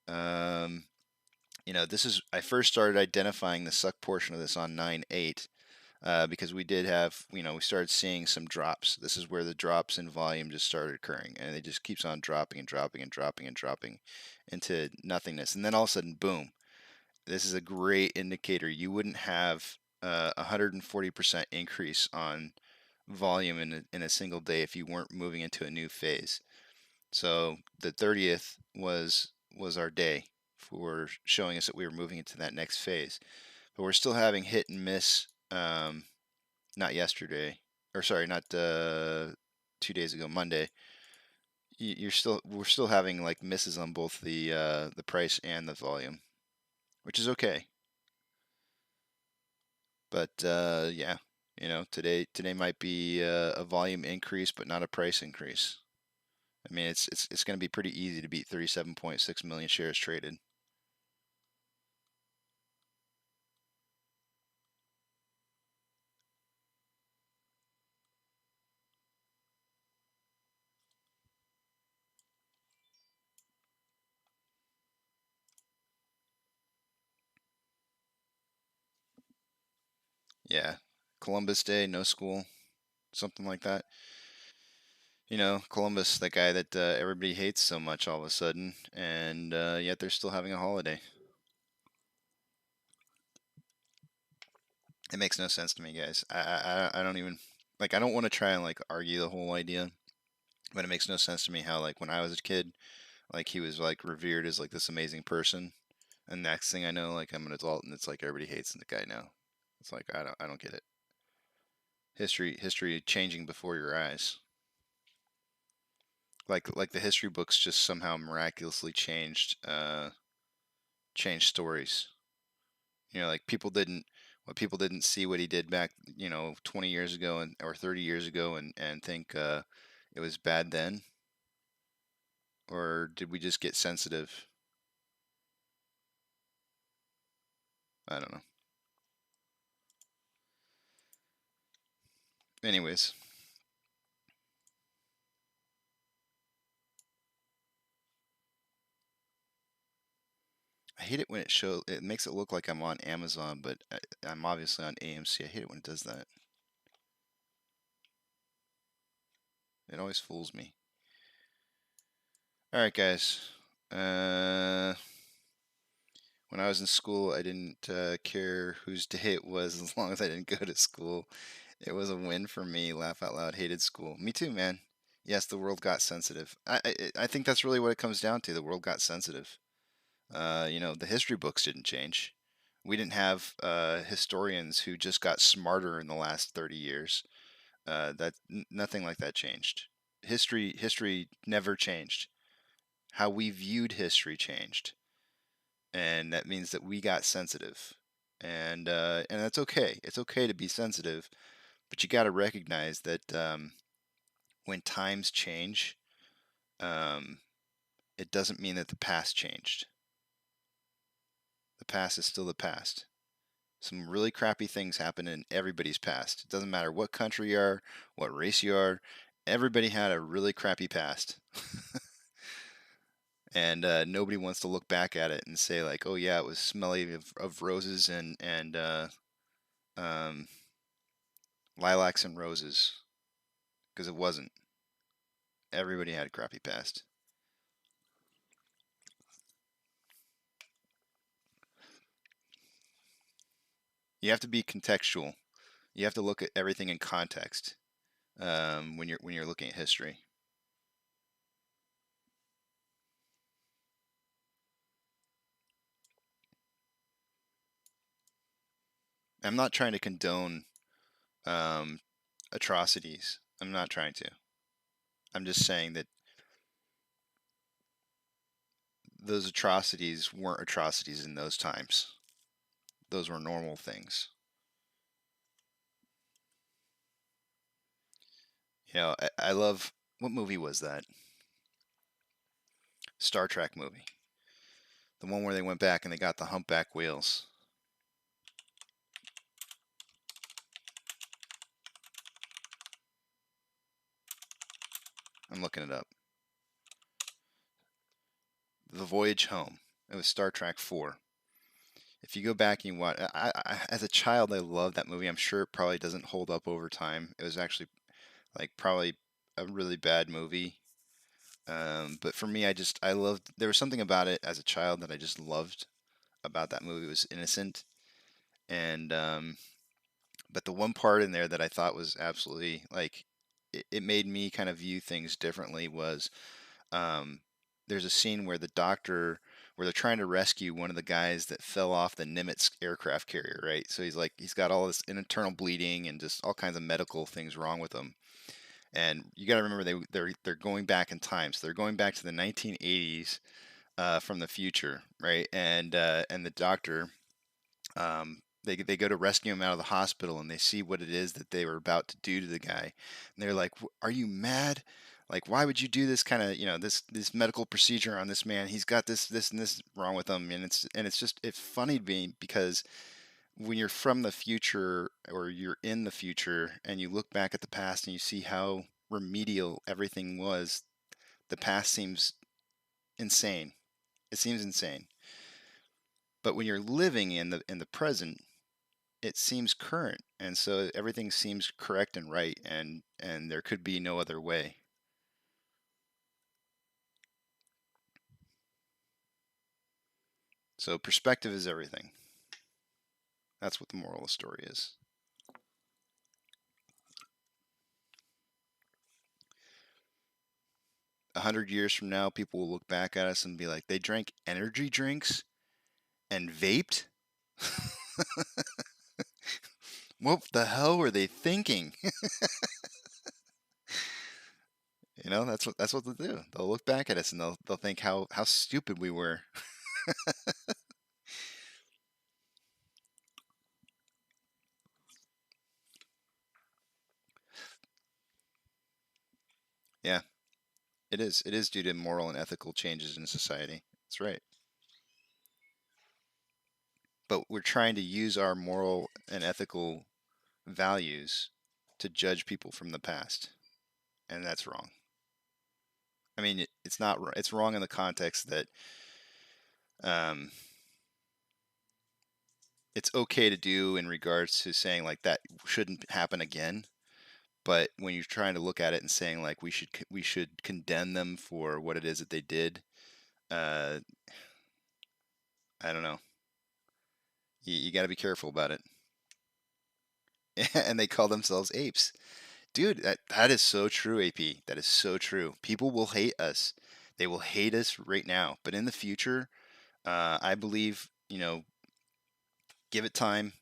S5: you know, I first started identifying the suck portion of this on 9/8, because we did have, you know, we started seeing some drops. This is where the drops in volume just started occurring, and it just keeps on dropping and dropping and dropping and dropping into nothingness. And then all of a sudden, boom. This is a great indicator. You wouldn't have a 140% increase on volume in a single day if you weren't moving into a new phase. So the 30th was our day for showing us that we were moving into that next phase. But we're still having hit and miss. Not yesterday, or sorry, not 2 days ago, Monday. We're still having like misses on both the price and the volume, which is okay. But yeah, you know, today might be a volume increase, but not a price increase. I mean, it's going to be pretty easy to beat 37.6 million shares traded. Yeah, Columbus Day, no school, something like that. You know, Columbus, that guy that everybody hates so much all of a sudden, and yet they're still having a holiday. It makes no sense to me, guys. I don't even, like, I don't want to try and like argue the whole idea, but it makes no sense to me how, like, when I was a kid, like, he was like revered as like this amazing person, And next thing I know, like I'm an adult, and it's like everybody hates the guy now. It's like I don't get it. History changing before your eyes. Like the history books just somehow miraculously changed stories. You know, like people didn't see what he did back, 20 years ago and or 30 years ago and think it was bad then, or did we just get sensitive? I don't know. Anyways, I hate it when it makes it look like I'm on Amazon, but I'm obviously on AMC. I hate it when it does that. It always fools me. All right, guys. When I was in school, I didn't care whose day it was as long as I didn't go to school. It was a win for me. Laugh out loud. Hated school. Me too, man. Yes, the world got sensitive. I think that's really what it comes down to. The world got sensitive. The history books didn't change. We didn't have historians who just got smarter in the last 30 years. Nothing like that changed. History never changed. How we viewed history changed, and that means that we got sensitive, and that's okay. It's okay to be sensitive, but you got to recognize that when times change, um, it doesn't mean that the past changed. The past is still the past. Some really crappy things happen in everybody's past. It doesn't matter what country you are, what race you are. Everybody had a really crappy past. And nobody wants to look back at it and say like, "Oh yeah, it was smelly of roses and um, lilacs and roses," because it wasn't. Everybody had a crappy past. You have to be contextual. You have to look at everything in context when you're looking at history. I'm not trying to condone um, atrocities. I'm not trying to. I'm just saying that those atrocities weren't atrocities in those times. Those were normal things. I love, what movie was that? Star Trek movie. The one where they went back and they got the humpback whales. I'm looking it up. The Voyage Home. It was Star Trek 4. If you go back and you watch, as a child, I loved that movie. I'm sure it probably doesn't hold up over time. It was actually like probably a really bad movie. But for me, I loved. There was something about it as a child that I just loved about that movie. It was innocent, and but the one part in there that I thought was absolutely like it made me kind of view things differently was um, there's a scene where where they're trying to rescue one of the guys that fell off the Nimitz aircraft carrier, right? So he's got all this internal bleeding and just all kinds of medical things wrong with him. And you got to remember they're going back in time, so they're going back to the 1980s from the future, right? And the doctor they go to rescue him out of the hospital and they see what it is that they were about to do to the guy, and they're like, "Are you mad? Like, why would you do this kind of this medical procedure on this man? He's got this and this wrong with him." And it's funny to me because when you're from the future or you're in the future and you look back at the past and you see how remedial everything was, the past seems insane. It seems insane. But when you're living in the present, it seems current, and so everything seems correct and right, and there could be no other way. So perspective is everything. That's what the moral of the story is. 100 years from now, people will look back at us and be like, they drank energy drinks and vaped? What the hell were they thinking? You know, that's what they'll do. They'll look back at us and they'll think how stupid we were. Yeah, it is. It is due to moral and ethical changes in society. That's right. But we're trying to use our moral and ethical values to judge people from the past, and that's wrong. I mean, it's not. It's wrong in the context that um, it's okay to do in regards to saying like that shouldn't happen again. But when you're trying to look at it and saying like we should condemn them for what it is that they did, uh, I don't know. You got to be careful about it. And they call themselves apes. Dude, that is so true, AP. That is so true. People will hate us. They will hate us right now. But in the future, I believe, give it time.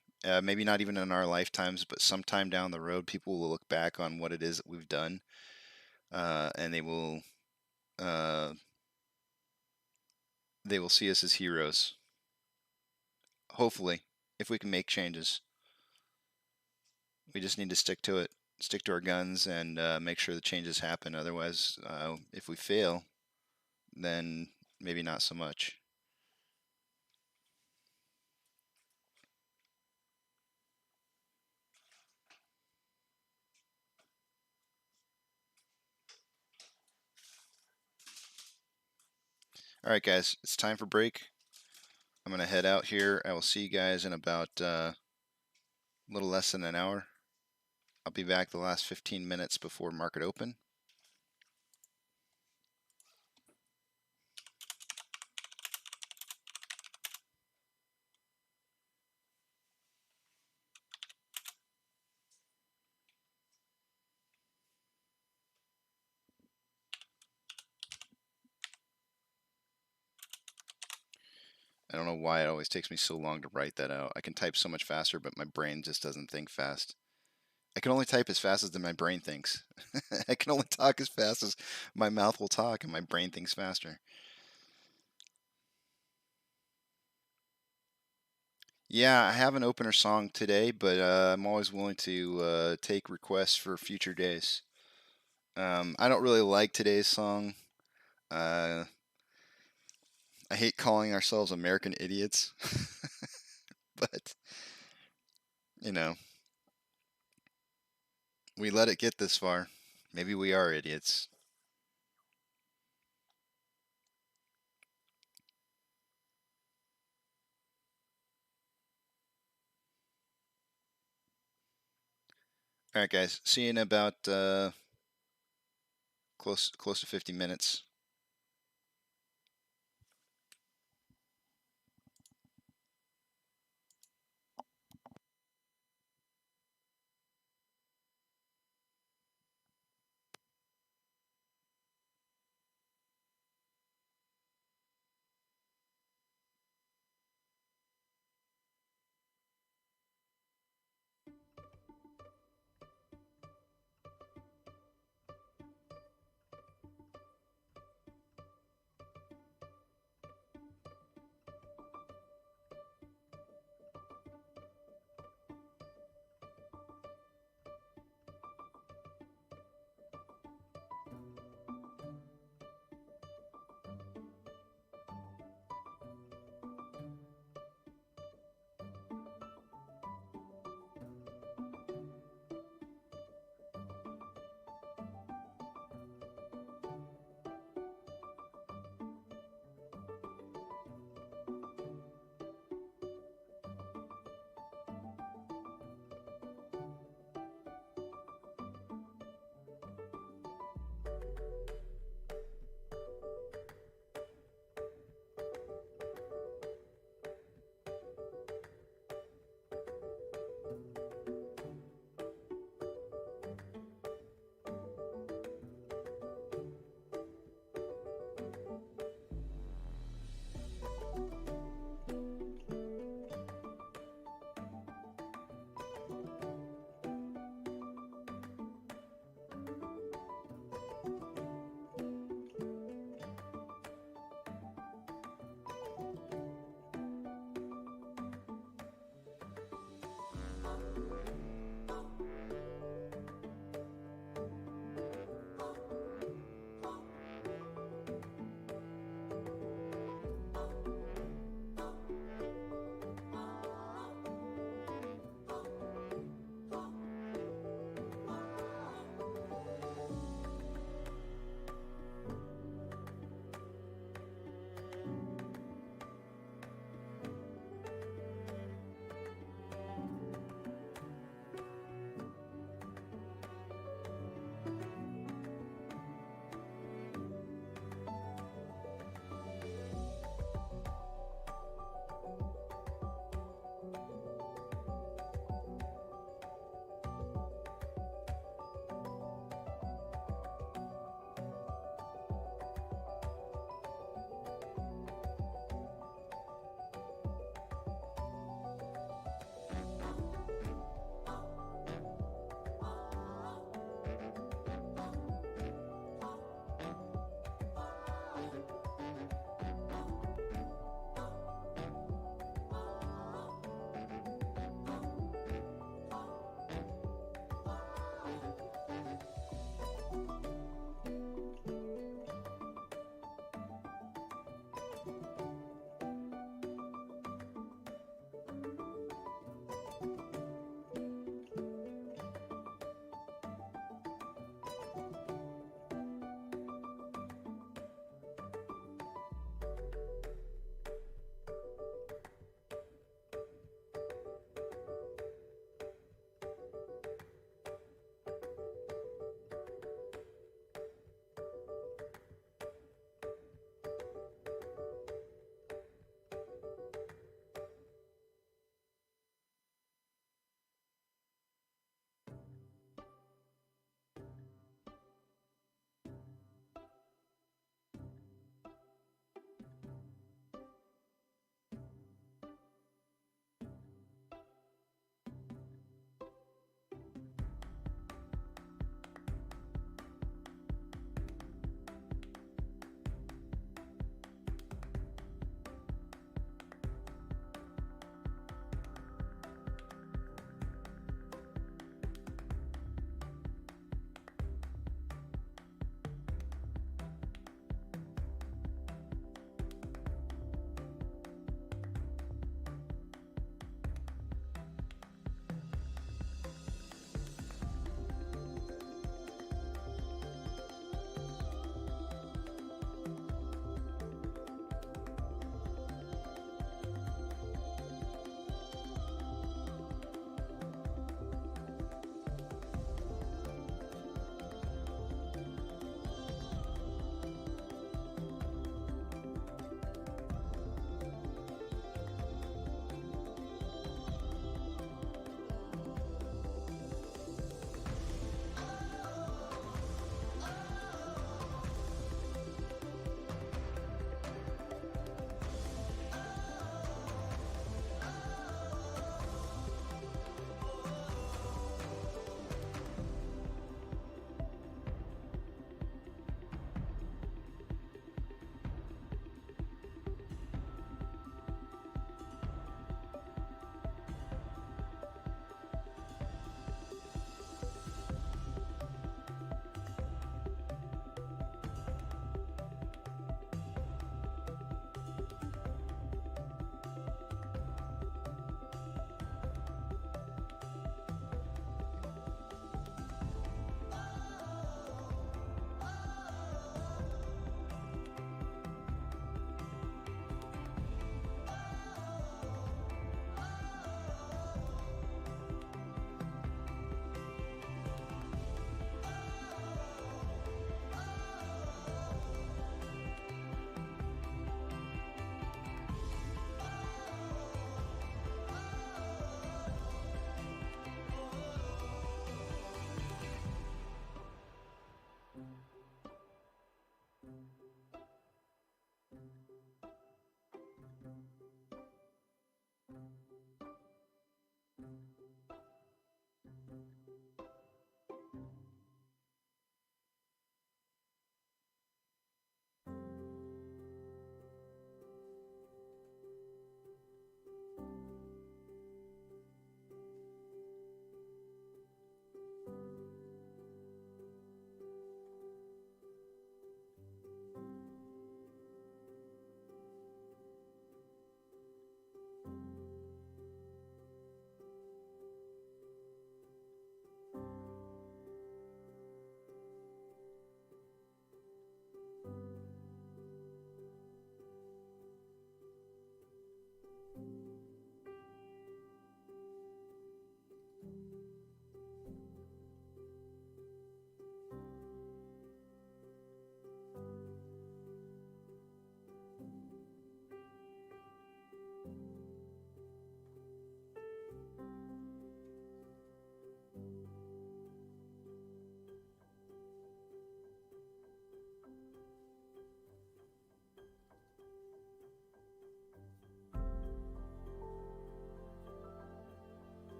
S5: Maybe not even in our lifetimes, but sometime down the road, people will look back on what it is that we've done, and uh, they will see us as heroes. Hopefully, if we can make changes, we just need to stick to it, stick to our guns, and make sure the changes happen. Otherwise, if we fail, then maybe not so much. All right, guys, it's time for break. I'm going to head out here. I will see you guys in about a little less than an hour. I'll be back the last 15 minutes before market open. I don't know why it always takes me so long to write that out. I can type so much faster, but my brain just doesn't think fast. I can only type as fast as my brain thinks. I can only talk as fast as my mouth will talk, and my brain thinks faster. Yeah, I have an opener song today, but I'm always willing to take requests for future days. I don't really like today's song. Uh, I hate calling ourselves American idiots, but you know, we let it get this far. Maybe we are idiots. All right, guys. See you in about close to 50 minutes.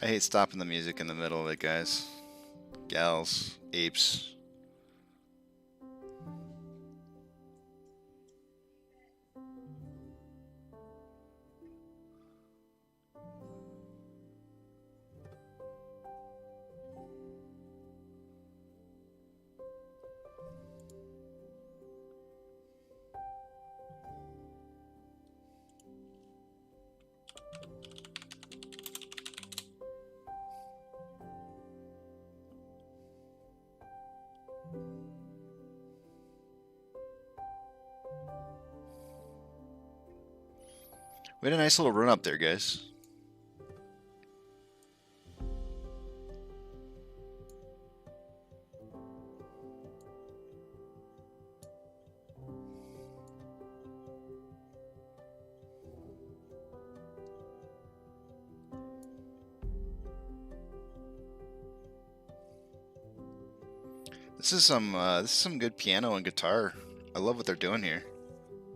S5: I hate stopping the music in the middle of it, guys. Gals, apes. We had a nice little run up there, guys. This is some good piano and guitar. I love what they're doing here.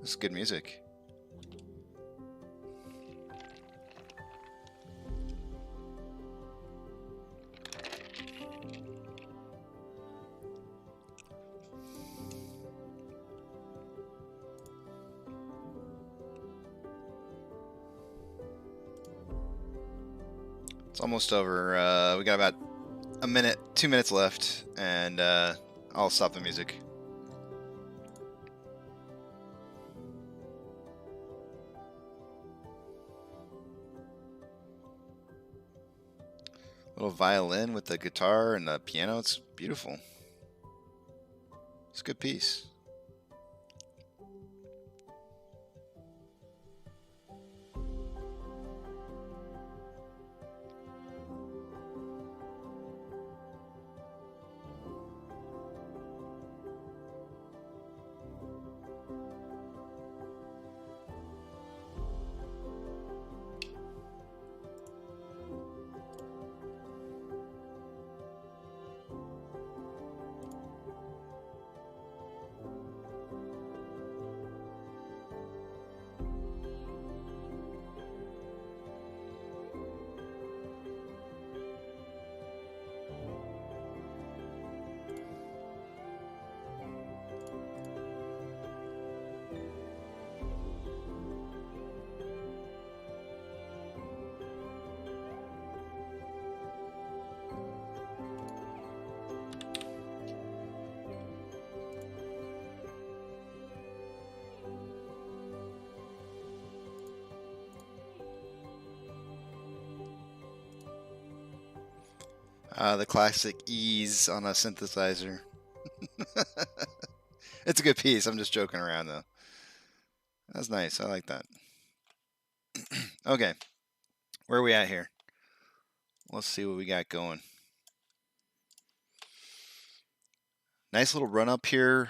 S5: This is good music. It's almost over. We got about a minute, 2 minutes left, and I'll stop the music. Little violin with the guitar and the piano. It's beautiful. It's a good piece. The classic ease on a synthesizer. It's a good piece. I'm just joking around though. That's nice. I like that. Okay, where are we at here? Let's see what we got going. Nice little run up here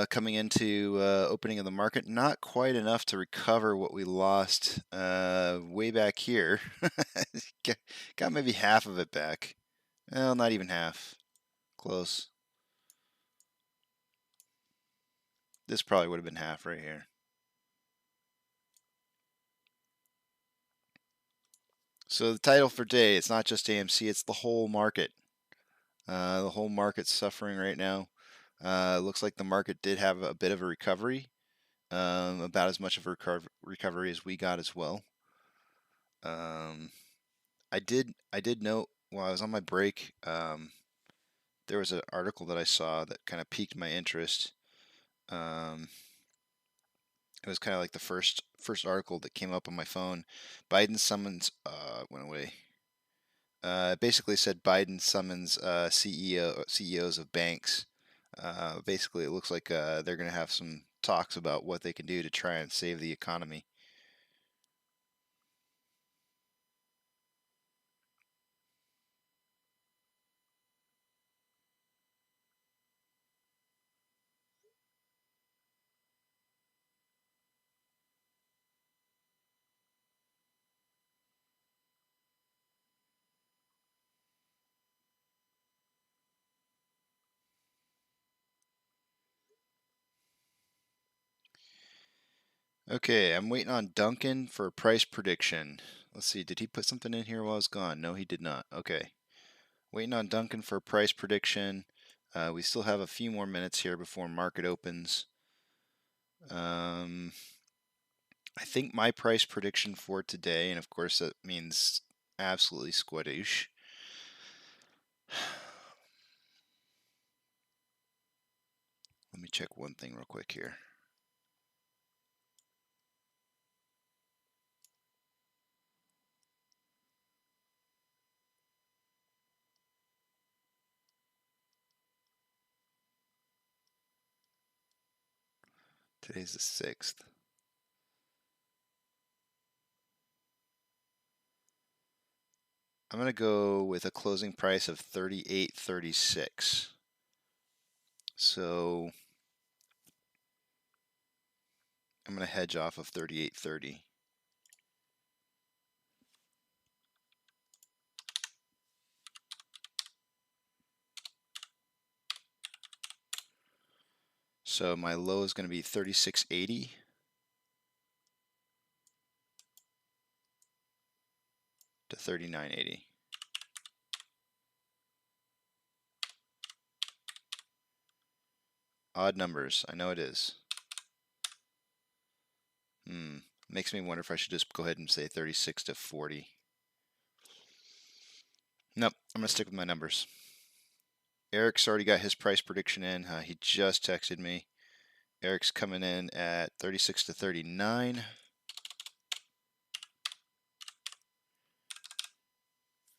S5: coming into opening of the market. Not quite enough to recover what we lost way back here. Got maybe half of it back. Well, not even half. Close. This probably would have been half right here. So the title for today, it's not just AMC, it's the whole market. The whole market's suffering right now. Looks like the market did have a bit of a recovery, about as much of a recovery as we got as well. I did note while I was on my break, there was an article that I saw that kind of piqued my interest. It was kind of like the first article that came up on my phone. Biden summons went away. Basically said Biden summons CEOs of banks. Basically, it looks like they're going to have some talks about what they can do to try and save the economy. Okay, I'm waiting on Duncan for a price prediction. Let's see, did he put something in here while I was gone? No, he did not. Okay. Waiting on Duncan for a price prediction. We still have a few more minutes here before market opens. I think my price prediction for today, and of course that means absolutely squadoosh. Let me check one thing real quick here. Today's the 6th. I'm going to go with a closing price of 38.36. So I'm going to hedge off of 38.30. So my low is going to be 36.80. To 39.80. Odd numbers, I know it is. Makes me wonder if I should just go ahead and say 36 to 40. Nope, I'm going to stick with my numbers. Eric's already got his price prediction in. He just texted me. Eric's coming in at 36 to 39.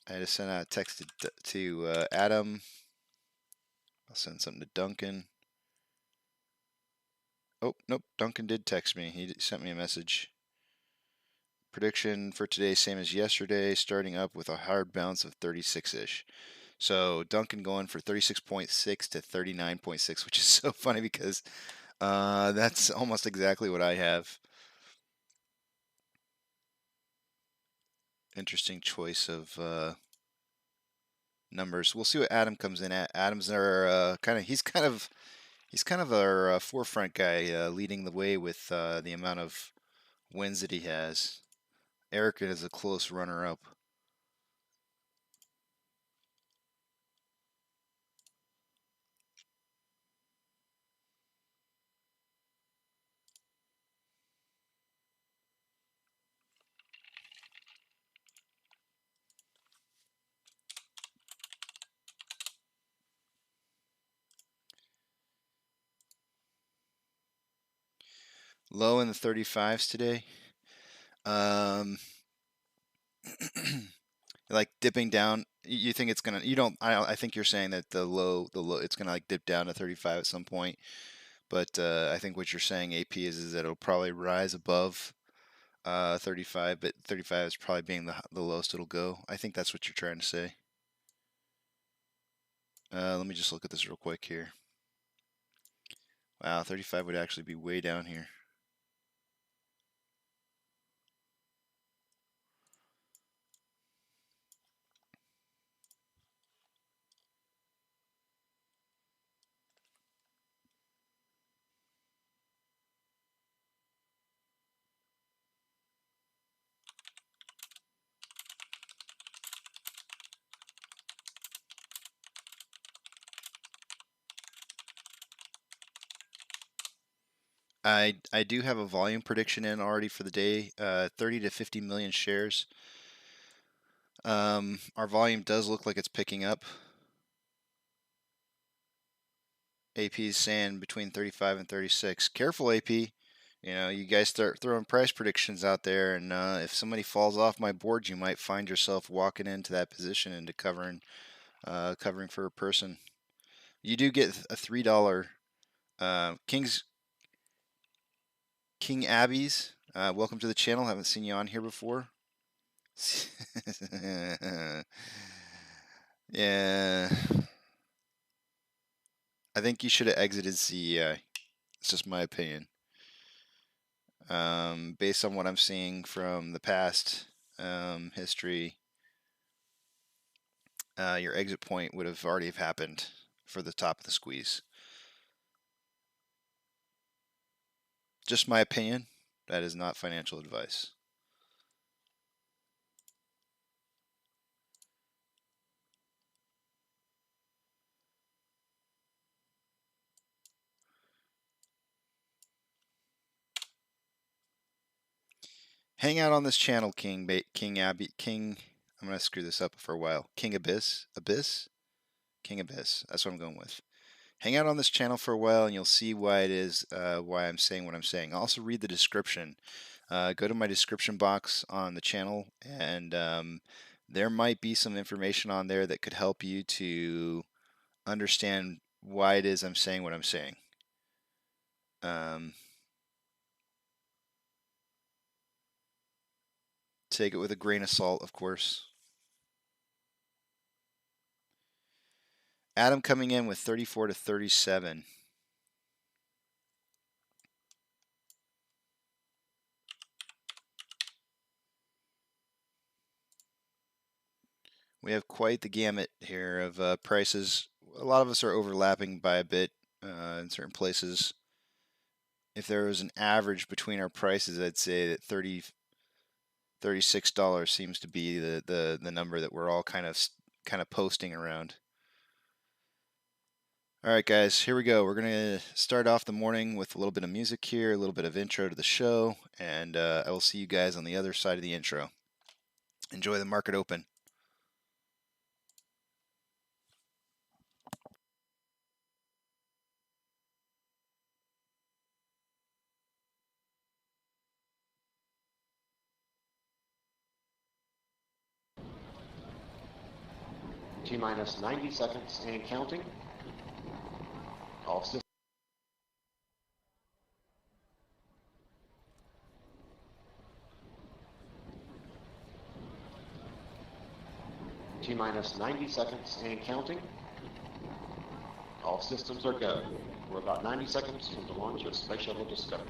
S5: I had to send out a text to Adam. I'll send something to Duncan. Oh, nope, Duncan did text me. He sent me a message. Prediction for today, same as yesterday, starting up with a hard bounce of 36-ish. So Duncan going for 36.6 to 39.6, which is so funny because that's almost exactly what I have. Interesting choice of numbers. We'll see what Adam comes in at. Adam's our he's kind of our forefront guy, leading the way with the amount of wins that he has. Eric is a close runner-up. Low in the 35s today. Like dipping down You think it's gonna? You don't. I think you're saying that the low, it's gonna like dip down to 35 at some point. But I think what you're saying, AP, is that it'll probably rise above 35, but 35 is probably being the lowest it'll go. I think that's what you're trying to say. Let me just look at this real quick here. Wow, 35 would actually be way down here. I do have a volume prediction in already for the day, 30 to 50 million shares. Our volume does look like it's picking up. AP is saying between 35 and 36. Careful, AP. You know, you guys start throwing price predictions out there, and if somebody falls off my board, you might find yourself walking into that position into covering for a person. You do get a $3 King Abby's. Welcome to the channel. Haven't seen you on here before. Yeah. I think you should have exited CEI. It's just my opinion. Based on what I'm seeing from the past history, your exit point would have already happened for the top of the squeeze. Just my opinion. That is not financial advice. Hang out on this channel, King Abby, King. I'm gonna screw this up for a while. King Abyss, King Abyss. That's what I'm going with. Hang out on this channel for a while, and you'll see why it is why I'm saying what I'm saying. Also, read the description. Go to my description box on the channel, and there might be some information on there that could help you to understand why it is I'm saying what I'm saying. Take it with a grain of salt, of course. Adam coming in with 34 to 37. We have quite the gamut here of prices. A lot of us are overlapping by a bit in certain places. If there was an average between our prices, I'd say that $36 seems to be the number that we're all kind of posting around. All right, guys, here we go. We're going to start off the morning with a little bit of music here, a little bit of intro to the show, and I will see you guys on the other side of the intro. Enjoy the market open.
S1: T-minus 90 seconds and counting. All systems. T-minus 90 seconds and counting. All systems are go. We're about 90 seconds from the launch of Space Shuttle Discovery.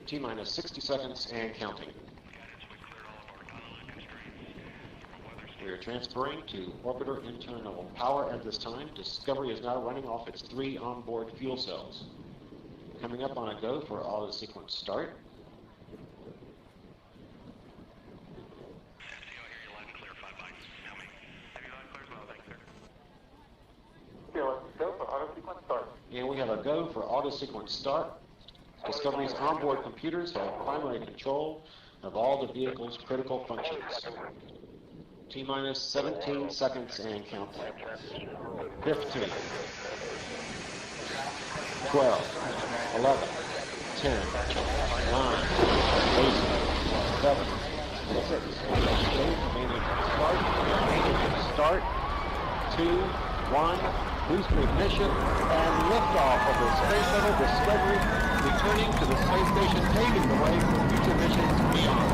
S1: T-minus 60 seconds and counting. We are transferring to orbiter internal power at this time. Discovery is now running off its 3 onboard fuel cells. Coming up on a go for auto sequence start.
S4: Go for auto sequence start.
S1: And we have a go for auto sequence start. Discovery's onboard computers have primary control of all the vehicle's critical functions. T-minus 17 seconds and counting. 15, 12, 11, 10, 9, 8, 7, 6, start, 2, 1, boost ignition, and liftoff of the Space Shuttle Discovery, returning to the space station, paving the way for future missions beyond.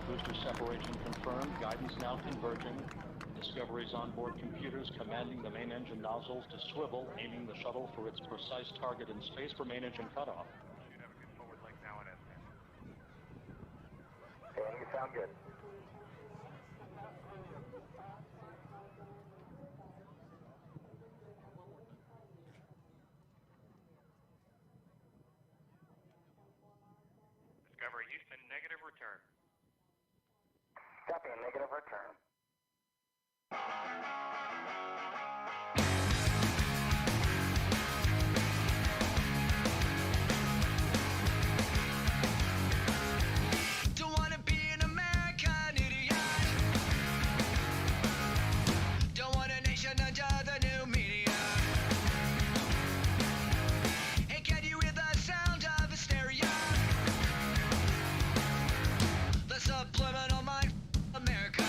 S2: Booster separation confirmed. Guidance now converging. Discovery's onboard computers commanding the main engine nozzles to swivel, aiming the shuttle for its precise target in space for main engine cutoff.
S3: Should have a good forward leg now at estimate.
S4: Dan, you sound good.
S3: Discovery Houston, negative return.
S4: Copy, a negative return.
S6: Don't wanna be an American idiot. Don't want a nation under the new media. Hey, can you hear the sound of hysteria? The subliminal mind, America.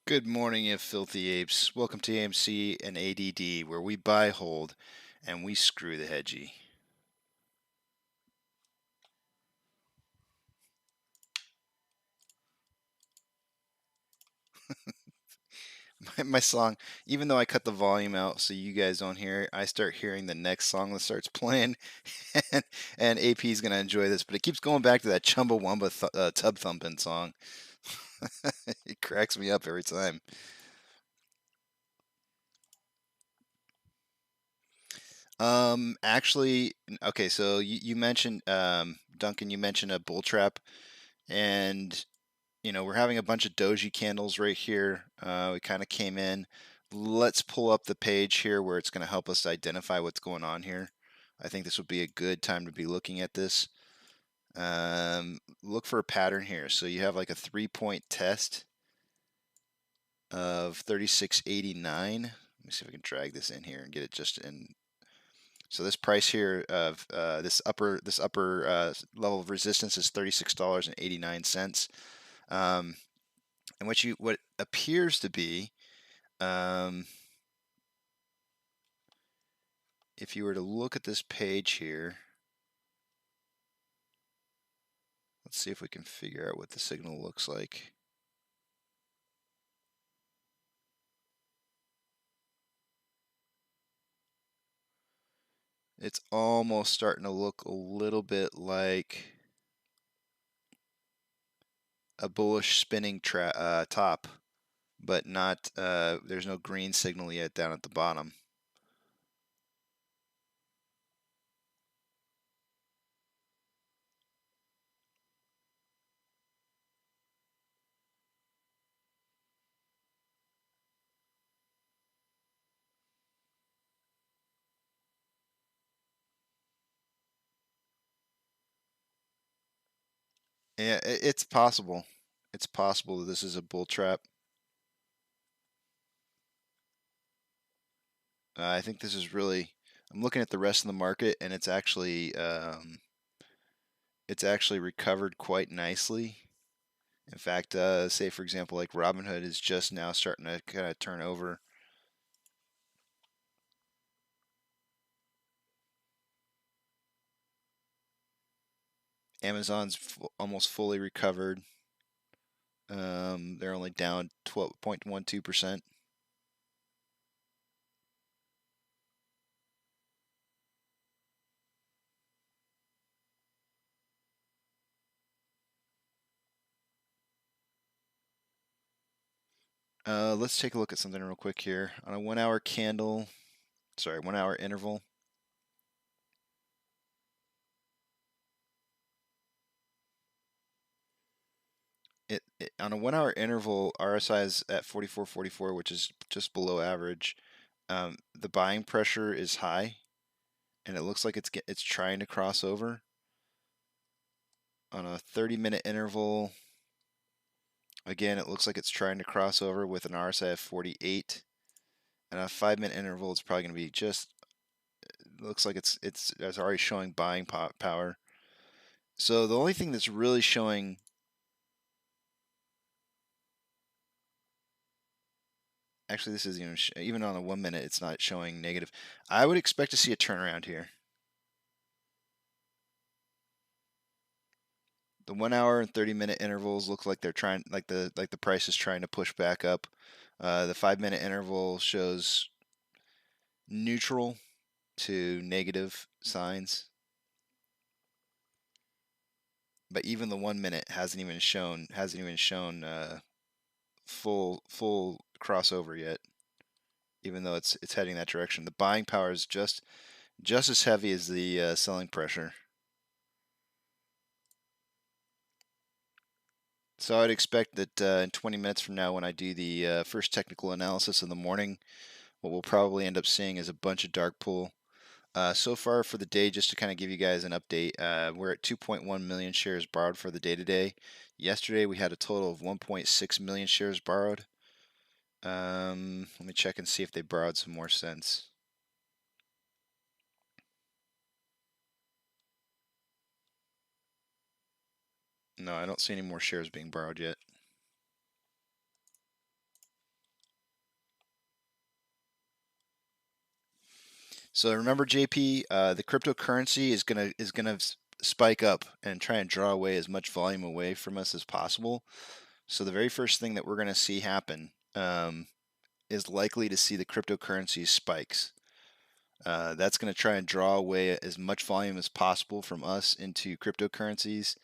S5: Good morning, you filthy apes. Welcome to AMC and ADD, where we buy, hold, and we screw the hedgy. My song, even though I cut the volume out so you guys don't hear it, I start hearing the next song that starts playing, and AP's gonna enjoy this, but it keeps going back to that Chumbawamba tub thumping song. It cracks me up every time. Actually, okay, so you mentioned, Duncan, you mentioned a bull trap, and we're having a bunch of doji candles right here. We kind of came in. Let's pull up the page here where it's going to help us identify what's going on here. I think this would be a good time to be looking at this. Look for a pattern here. So you have like a 3-point test of 36.89. Let me see if I can drag this in here and get it just in. So this price here of this upper level of resistance is $36.89. And what appears to be, if you were to look at this page here, let's see if we can figure out what the signal looks like. It's almost starting to look a little bit like a bullish spinning top, but not. There's no green signal yet down at the bottom. Yeah, it's possible. It's possible that this is a bull trap. I think this is really. I'm looking at the rest of the market, and it's actually recovered quite nicely. In fact, say for example, like Robinhood is just now starting to kind of turn over. Amazon's almost fully recovered. They're only down 12.12%. Let's take a look at something real quick here. On a 1 hour candle, 1 hour interval. On a 1 hour interval, RSI is at 44.44, which is just below average. The buying pressure is high, and it looks like it's trying to cross over. On a 30-minute interval, again, it looks like it's trying to cross over with an RSI of 48. And on a 5-minute interval, it's probably going to be just. It looks like it's already showing buying power. So the only thing that's really showing. Actually, this is even on a 1 minute, it's not showing negative. I would expect to see a turnaround here. The 1 hour and 30-minute intervals look like they're trying, like the price is trying to push back up. The 5-minute interval shows neutral to negative signs, but even the 1 minute hasn't even shown full crossover yet. Even though it's heading that direction, the buying power is just as heavy as the selling pressure. So I'd expect that in 20 minutes from now, when I do the first technical analysis in the morning, what we'll probably end up seeing is a bunch of dark pool. So far for the day, just to kind of give you guys an update, we're at 2.1 million shares borrowed for the day today. Yesterday we had a total of 1.6 million shares borrowed. Let me check and see if they borrowed some more cents. No, I don't see any more shares being borrowed yet. So remember, JP, the cryptocurrency is gonna spike up and try and draw away as much volume away from us as possible. So the very first thing that we're gonna see happen is likely to see the cryptocurrency spikes. That's going to try and draw away as much volume as possible from us into cryptocurrencies.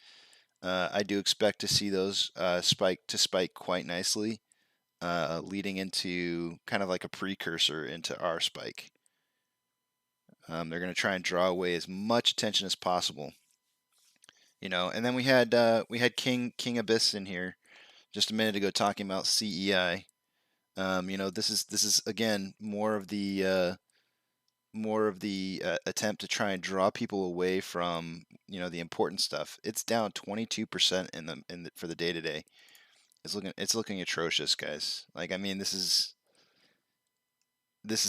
S5: I do expect to see those spike quite nicely, leading into kind of like a precursor into our spike. They're going to try and draw away as much attention as possible. And then we had King Abyss in here just a minute ago talking about CEI. This is again more of the attempt to try and draw people away from the important stuff. It's down 22% for the day today. It's looking atrocious, guys. Like, I mean, this is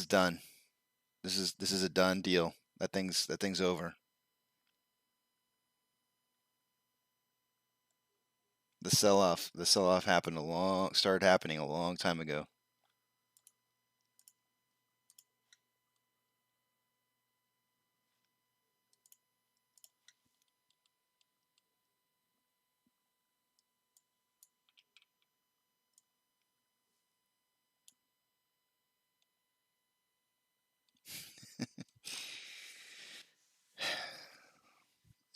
S5: done. This is a done deal. That thing's over. The sell-off started happening a long time ago.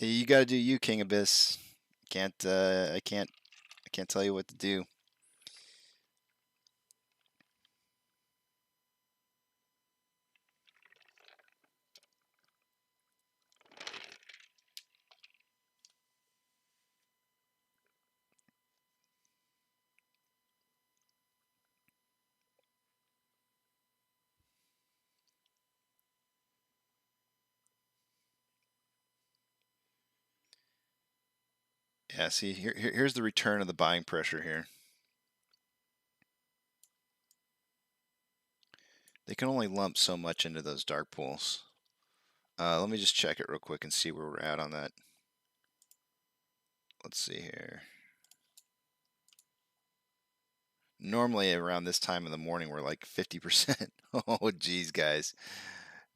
S5: You got to do you, King Abyss. I can't tell you what to do. Yeah, see, here's the return of the buying pressure here. They can only lump so much into those dark pools. Let me just check it real quick and see where we're at on that. Let's see here. Normally around this time in the morning, we're like 50%. Oh, geez, guys.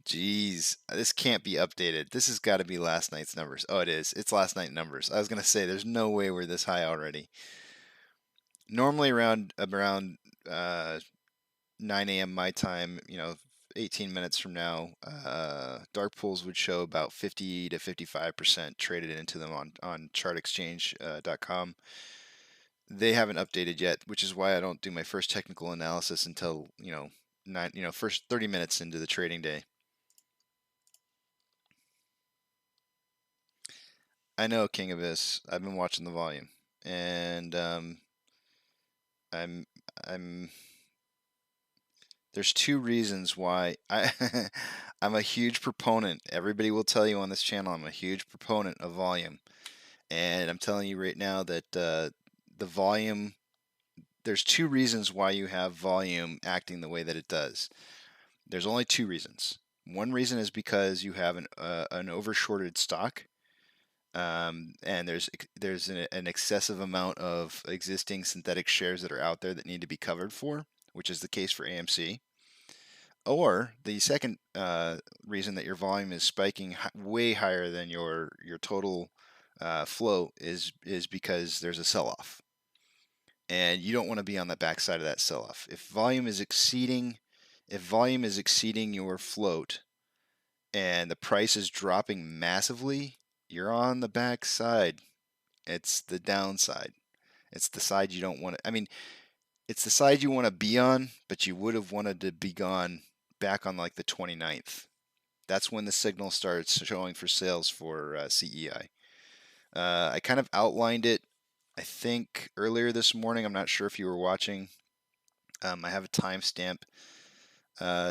S5: Jeez, this can't be updated. This has got to be last night's numbers. Oh, it is. It's last night numbers. I was going to say, there's no way we're this high already. Normally around 9 a.m. my time, 18 minutes from now, dark pools would show about 50 to 55% traded into them on chartexchange.com. They haven't updated yet, which is why I don't do my first technical analysis until first 30 minutes into the trading day. I know, King Abyss. I've been watching the volume, and I'm there's two reasons why I'm a huge proponent. Everybody will tell you on this channel I'm a huge proponent of volume, and I'm telling you right now that the volume. There's two reasons why you have volume acting the way that it does. There's only two reasons. One reason is because you have an overshorted stock. And there's an excessive amount of existing synthetic shares that are out there that need to be covered for, which is the case for AMC. Or the second reason that your volume is spiking way higher than your total flow is because there's a sell-off, and you don't want to be on the backside of that sell-off. If volume is exceeding your float, and the price is dropping massively, you're on the back side. It's the downside. It's the side you don't want to. I mean, it's the side you want to be on, but you would have wanted to be gone back on like the 29th. That's when the signal starts showing for sales for CEI. I kind of outlined it, I think, earlier this morning. I'm not sure if you were watching. I have a timestamp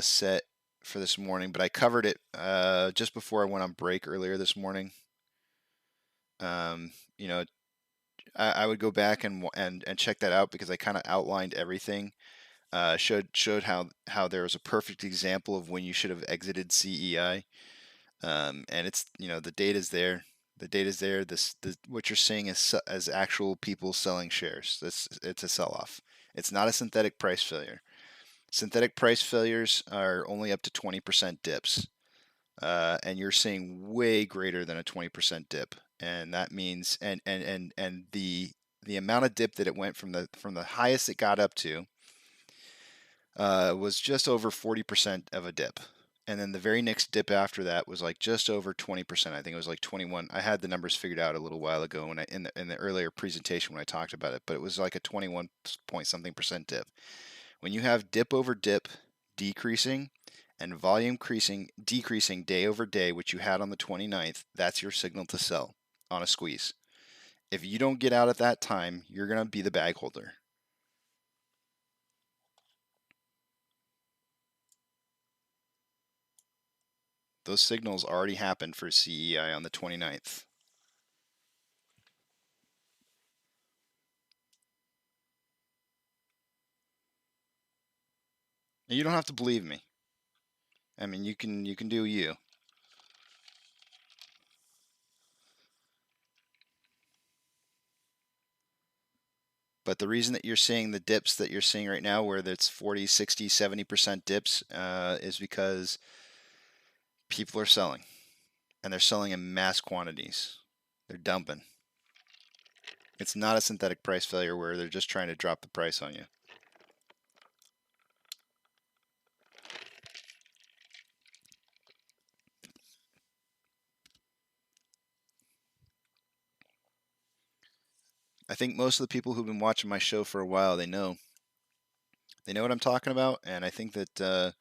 S5: set for this morning, but I covered it just before I went on break earlier this morning. I would go back and check that out because I kind of outlined everything. Showed how there was a perfect example of when you should have exited CEI, and it's the data's there. The data's there. What you're seeing is as actual people selling shares. It's a sell-off. It's not a synthetic price failure. Synthetic price failures are only up to 20% dips. and you're seeing way greater than a 20% dip, and that means and the amount of dip that it went from the highest it got up to was just over 40% of a dip. And then the very next dip after that was like just over 20%. I think it was like 21. I had the numbers figured out a little while ago when in the earlier presentation when I talked about it, but it was like a 21 point something percent dip. When you have dip over dip decreasing and volume decreasing day over day, which you had on the 29th, that's your signal to sell on a squeeze. If you don't get out at that time, you're going to be the bag holder. Those signals already happened for CEI on the 29th. And you don't have to believe me. I mean, you can do you. But the reason that you're seeing the dips that you're seeing right now, where it's 40, 60, 70% dips, is because people are selling. And they're selling in mass quantities. They're dumping. It's not a synthetic price failure where they're just trying to drop the price on you. I think most of the people who've been watching my show for a while, they know what I'm talking about, and I think that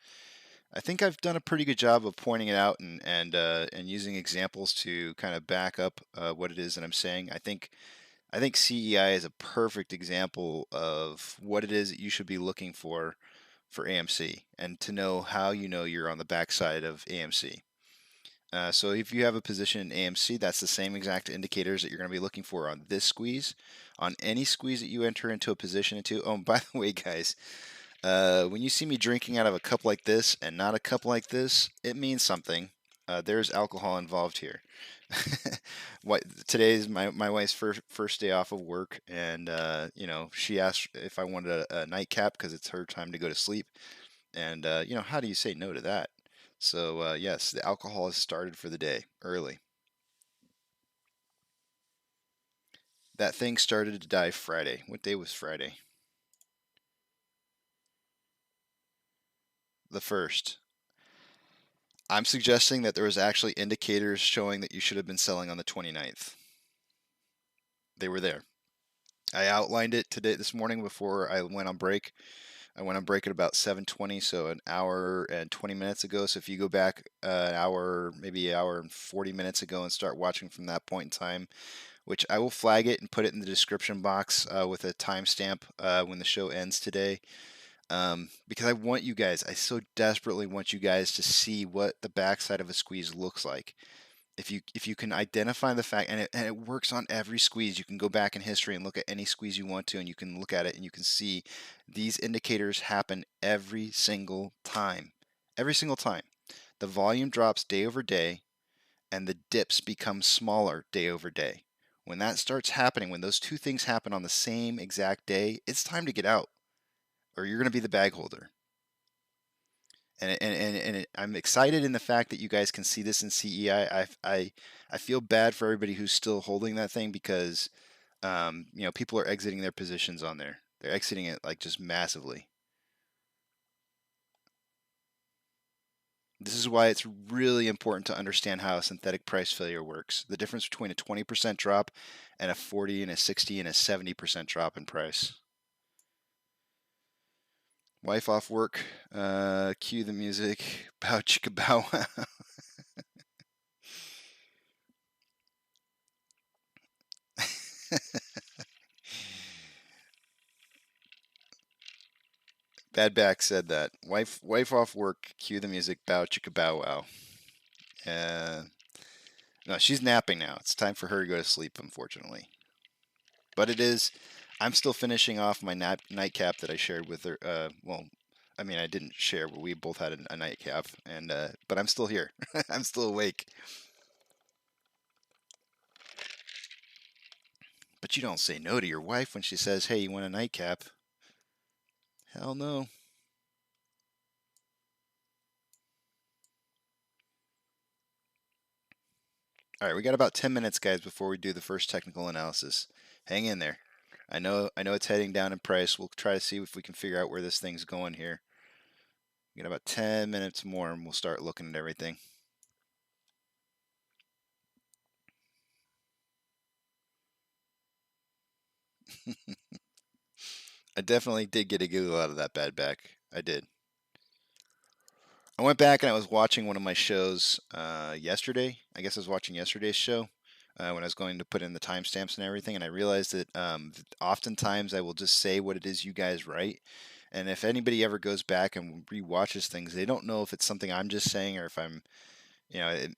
S5: I've done a pretty good job of pointing it out and using examples to kind of back up what it is that I'm saying. I think CEI is a perfect example of what it is that you should be looking for AMC, and to know how you know you're on the backside of AMC. So if you have a position in AMC, that's the same exact indicators that you're going to be looking for on this squeeze, on any squeeze that you enter into a position into. Oh, and by the way, guys, when you see me drinking out of a cup like this and not a cup like this, it means something. There's alcohol involved here. Today is my wife's first day off of work, and she asked if I wanted a nightcap because it's her time to go to sleep. And how do you say no to that? So yes, the alcohol has started for the day early. That thing started to die Friday. What day was Friday? The 1st. I'm suggesting that there was actually indicators showing that you should have been selling on the 29th. They were there. I outlined it this morning before I went on break. I went on break at about 7:20, so an hour and 20 minutes ago. So if you go back maybe an hour and 40 minutes ago and start watching from that point in time, which I will flag it and put it in the description box with a timestamp when the show ends today. Because I so desperately want you guys to see what the backside of a squeeze looks like. If you can identify the fact, and it works on every squeeze, you can go back in history and look at any squeeze you want to, and you can look at it and you can see these indicators happen every single time. Every single time. The volume drops day over day, and the dips become smaller day over day. When that starts happening, when those two things happen on the same exact day, it's time to get out, or you're going to be the bag holder. And I'm excited in the fact that you guys can see this in CEI. I feel bad for everybody who's still holding that thing because people are exiting their positions on there. They're exiting it like just massively. This is why it's really important to understand how a synthetic price failure works. The difference between a 20% drop and a 40 and a 60 and a 70% drop in price. Wife off work, cue the music, bow chicka bow wow. Bad Back said that. Wife off work, cue the music, bow chicka bow wow. No, she's napping now. It's time for her to go to sleep, unfortunately. But I'm still finishing off my nightcap that I shared with her. I didn't share, but we both had a nightcap, but I'm still here. I'm still awake. But you don't say no to your wife when she says, "Hey, you want a nightcap?" Hell no. All right, we got about 10 minutes, guys, before we do the first technical analysis. Hang in there. I know it's heading down in price. We'll try to see if we can figure out where this thing's going here. We got about 10 minutes more, and we'll start looking at everything. I definitely did get a giggle out of that bad back. I did. I went back and I was watching one of my shows yesterday. I guess I was watching yesterday's show when I was going to put in the timestamps and everything, and I realized that oftentimes I will just say what it is you guys write. And if anybody ever goes back and rewatches things, they don't know if it's something I'm just saying or if I'm,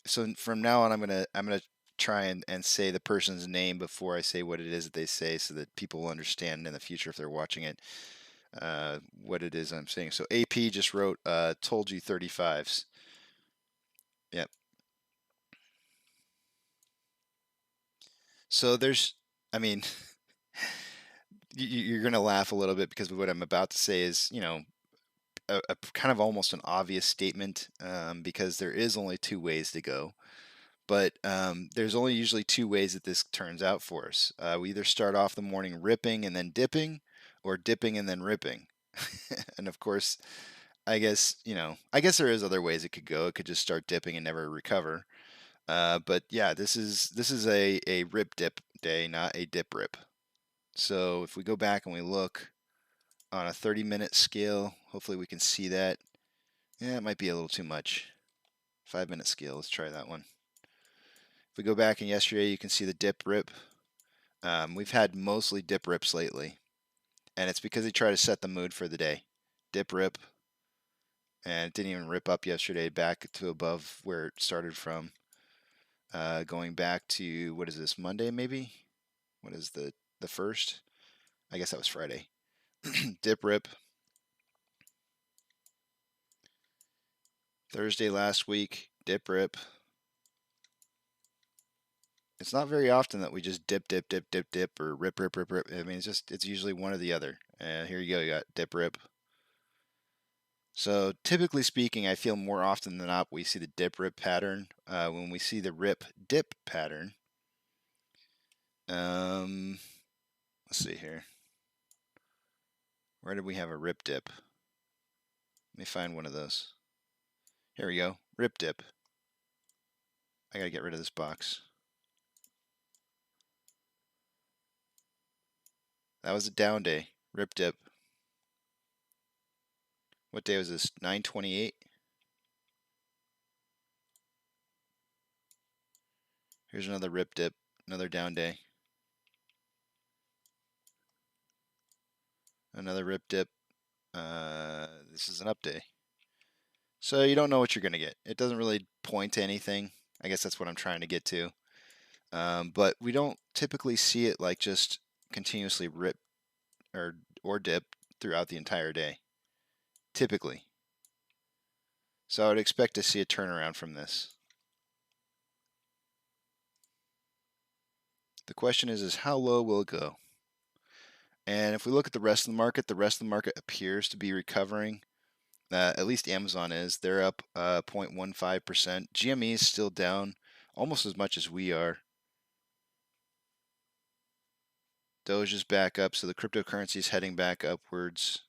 S5: so from now on, I'm gonna try and say the person's name before I say what it is that they say, so that people will understand in the future if they're watching it what it is I'm saying. So AP just wrote, told you 35s. Yep. So there's, I mean, you're going to laugh a little bit because what I'm about to say is, a kind of almost an obvious statement because there is only two ways to go. But there's only usually two ways that this turns out for us. We either start off the morning ripping and then dipping, or dipping and then ripping. And of course, I guess there is other ways it could go. It could just start dipping and never recover. But yeah, this is a rip dip day, not a dip rip. So if we go back and we look on a 30-minute scale, hopefully we can see that. Yeah, it might be a little too much. 5-minute scale, let's try that one. If we go back in yesterday, you can see the dip rip. We've had mostly dip rips lately, and it's because they try to set the mood for the day. Dip rip, and it didn't even rip up yesterday back to above where it started from. Going back to, what is this, Monday maybe? What is the first? I guess that was Friday. Dip rip. Thursday last week, dip rip. It's not very often that we just dip, dip, dip, dip, dip, or rip, rip, rip, rip. I mean, it's usually one or the other. And here you go, you got dip, rip. So typically speaking, I feel more often than not we see the dip, rip pattern. When we see the rip, dip pattern, let's see here. Where did we have a rip dip? Let me find one of those. Here we go, rip dip. I gotta get rid of this box. That was a down day, rip dip. What day was this? 9/28. Here's another rip dip, another down day. Another rip dip. This is an up day. So you don't know what you're going to get. It doesn't really point to anything. I guess that's what I'm trying to get to. But we don't typically see it like just continuously rip or dip throughout the entire day. Typically. So I would expect to see a turnaround from this. The question is how low will it go? And if we look at the rest of the market appears to be recovering. At least Amazon is. They're up 0.15%. GME is still down almost as much as we are. Doge is back up, so the cryptocurrency is heading back upwards.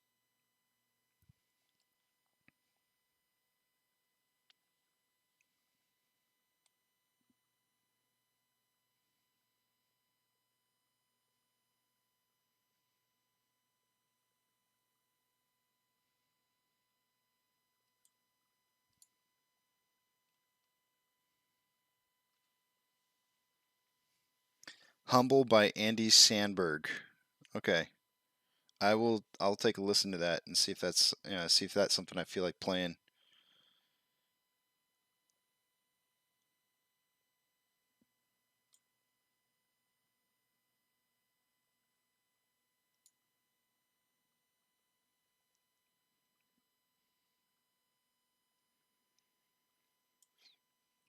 S5: Humble by Andy Sandberg. Okay. I'll take a listen to that and see if that's something I feel like playing.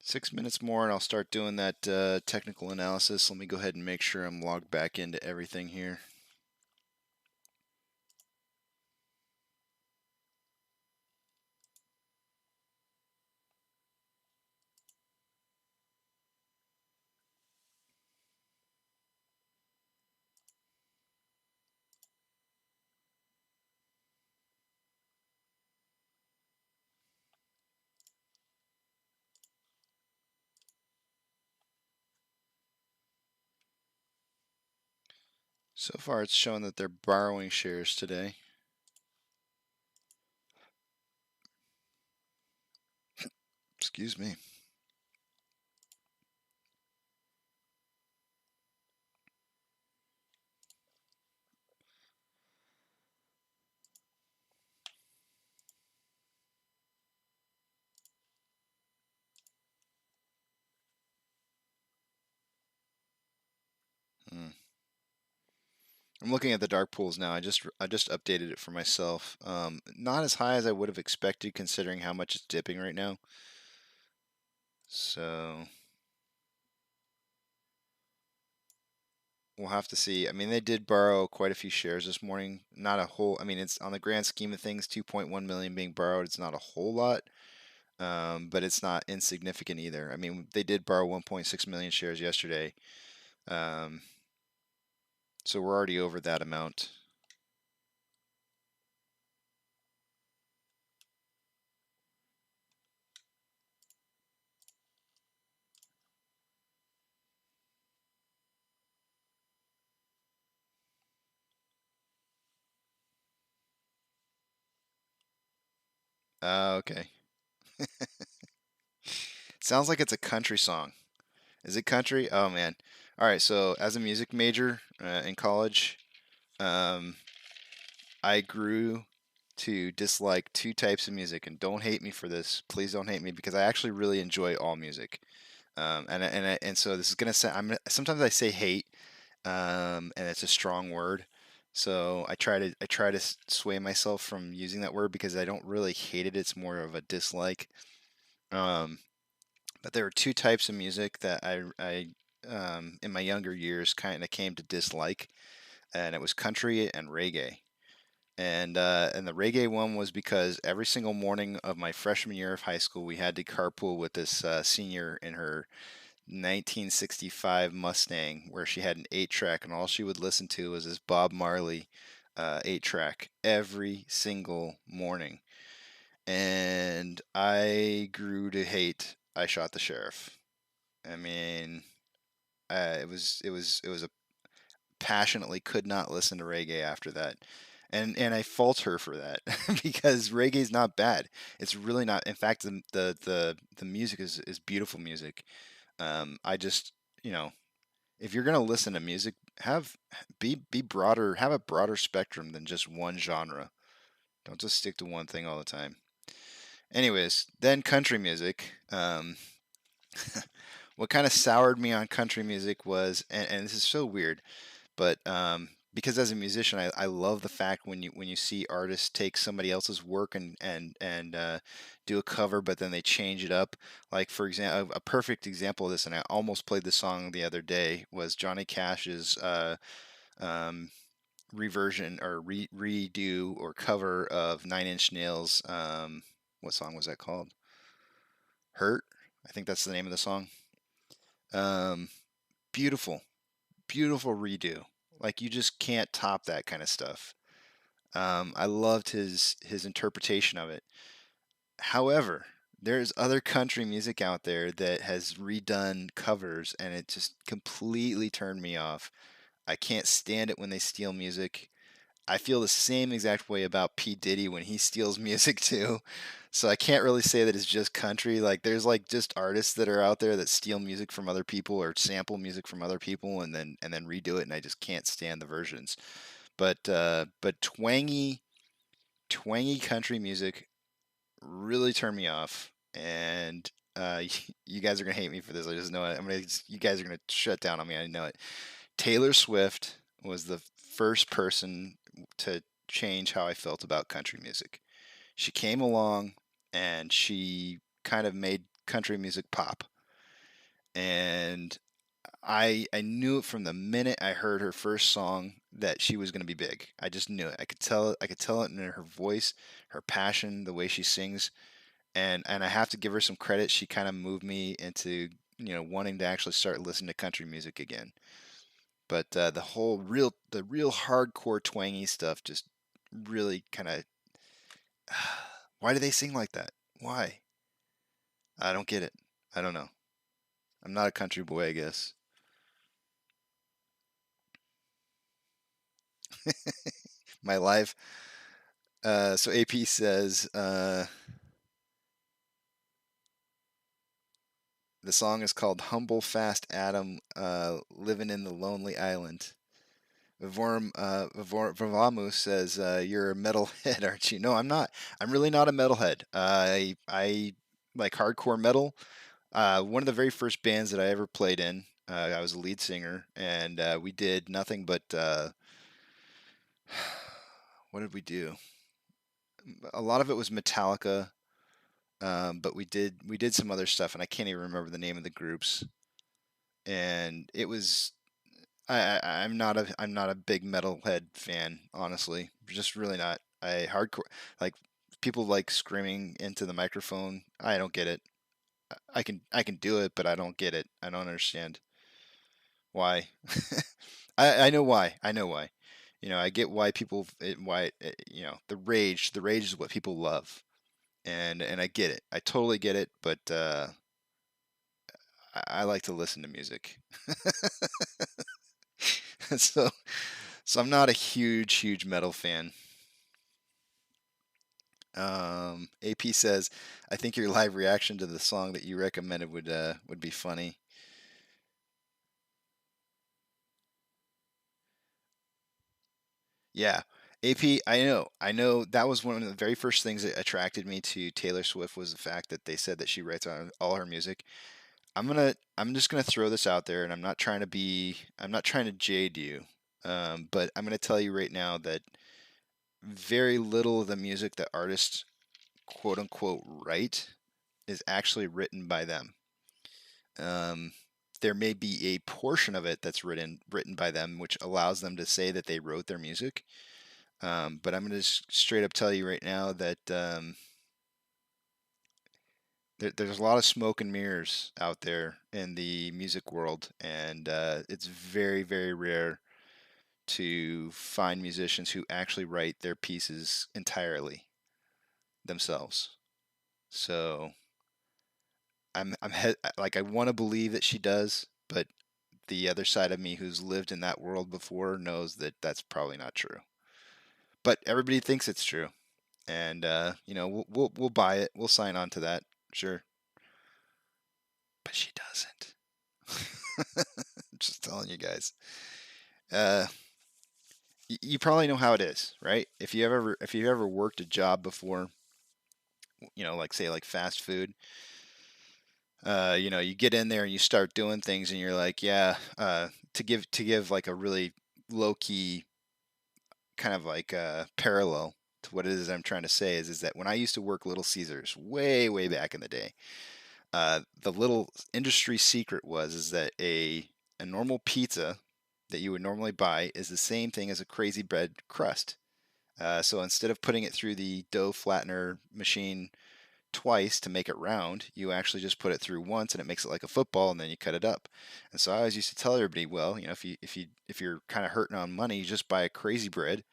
S5: Six minutes more and I'll start doing that technical analysis. Let me go ahead and make sure I'm logged back into everything here. So far, it's showing that they're borrowing shares today. Excuse me. Hmm. I'm looking at the dark pools now. I just updated it for myself. Not as high as I would have expected considering how much it's dipping right now. So we'll have to see. I mean, they did borrow quite a few shares this morning. Not a whole. I mean, it's on the grand scheme of things, 2.1 million being borrowed. It's not a whole lot, but it's not insignificant either. I mean, they did borrow 1.6 million shares yesterday, um, so we're already over that amount. Okay. Sounds like it's a country song. Is it country? Oh man. All right. So as a music major in college, um, I grew to dislike two types of music, and don't hate me for this. Please don't hate me because I actually really enjoy all music. And so this is gonna say sometimes I say hate, and it's a strong word. So I try to sway myself from using that word because I don't really hate it. It's more of a dislike. Um, but there are two types of music that I in my younger years kind of came to dislike, and it was country and reggae. And the reggae one was because every single morning of my freshman year of high school, we had to carpool with this senior in her 1965 Mustang, where she had an 8-track, and all she would listen to was this Bob Marley 8-track every single morning. And I grew to hate I Shot the Sheriff. I mean, it was a passionately could not listen to reggae after that. And I fault her for that because reggae is not bad. It's really not. In fact, the music is beautiful music. I just, you know, if you're gonna listen to music, be broader, have a broader spectrum than just one genre. Don't just stick to one thing all the time. Anyways, then country music. What kind of soured me on country music was, and this is so weird, but because as a musician, I love the fact when you see artists take somebody else's work and do a cover, but then they change it up. Like for example, a perfect example of this, and I almost played this song the other day, was Johnny Cash's um, reversion or redo or cover of Nine Inch Nails. What song was that called? Hurt. I think that's the name of the song. Um, beautiful, beautiful redo. Like you just can't top that kind of stuff. I loved his interpretation of it. However, there's other country music out there that has redone covers, and it just completely turned me off. I can't stand it when they steal music. I feel the same exact way about P. Diddy when he steals music too. So I can't really say that it's just country. Like there's like just artists that are out there that steal music from other people or sample music from other people and then redo it, and I just can't stand the versions. But twangy country music really turned me off, and you guys are gonna hate me for this. I just know it. You guys are gonna shut down on me. I know it. Taylor Swift was the first person to change how I felt about country music. She came along and she kind of made country music pop. And I knew it from the minute I heard her first song that she was going to be big. I just knew it. I could tell it. I could tell it in her voice, her passion, the way she sings. And I have to give her some credit. She kind of moved me into, wanting to actually start listening to country music again. But the real hardcore twangy stuff just really kind of. Why do they sing like that? Why? I don't get it. I don't know. I'm not a country boy, I guess. My live. So AP says the song is called "Humble Fast Adam, Living in the Lonely Island." Vavamu says you're a metalhead, aren't you? No, I'm not. I'm really not a metalhead. I like hardcore metal. One of the very first bands that I ever played in, I was a lead singer, and we did nothing but what did we do? A lot of it was Metallica, but we did some other stuff, and I can't even remember the name of the groups. And it was I'm not a big metalhead fan, honestly. Just really not. I hardcore like people like screaming into the microphone. I don't get it. I can do it, but I don't get it. I don't understand why. I know why. I know why. I get why the rage is what people love, and I get it. I totally get it, but I like to listen to music. so so I'm not a huge metal fan. AP says, I think your live reaction to the song that you recommended would be funny. Yeah. AP, I know that was one of the very first things that attracted me to Taylor Swift was the fact that they said that she writes on all her music. I'm just gonna throw this out there, and I'm not trying to jade you, but I'm gonna tell you right now that very little of the music that artists quote unquote write is actually written by them. Um, there may be a portion of it that's written by them, which allows them to say that they wrote their music. But I'm gonna just straight up tell you right now that there's a lot of smoke and mirrors out there in the music world, and it's very rare to find musicians who actually write their pieces entirely themselves. So like I want to believe that she does, but the other side of me who's lived in that world before knows that that's probably not true. But everybody thinks it's true, and we'll buy it. We'll sign on to that, sure. But she doesn't. Just telling you guys. Uh, you probably know how it is, right? If you ever worked a job before, like say like fast food, you get in there and you start doing things, and you're like, yeah, to give like a really low key kind of like parallel to what it is I'm trying to say is that when I used to work Little Caesars way back in the day, the little industry secret is that a normal pizza that you would normally buy is the same thing as a crazy bread crust. So instead of putting it through the dough flattener machine twice to make it round, you actually just put it through once and it makes it like a football, and then you cut it up. And so I always used to tell everybody, well, if you're kind of hurting on money, you just buy a crazy bread,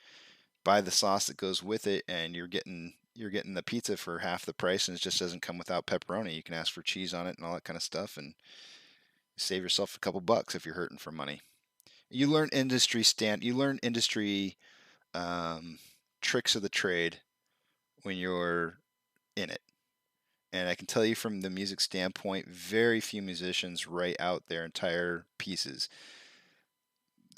S5: buy the sauce that goes with it, and you're getting the pizza for half the price, and it just doesn't come without pepperoni. You can ask for cheese on it and all that kind of stuff, and save yourself a couple bucks if you're hurting for money. You learn industry um, tricks of the trade when you're in it. And I can tell you from the music standpoint, very few musicians write out their entire pieces.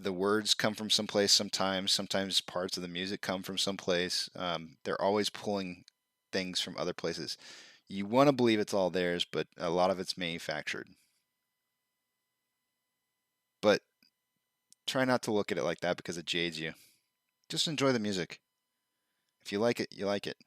S5: The words come from someplace sometimes. Sometimes parts of the music come from someplace. They're always pulling things from other places. You want to believe it's all theirs, but a lot of it's manufactured. But try not to look at it like that because it jades you. Just enjoy the music. If you like it, you like it.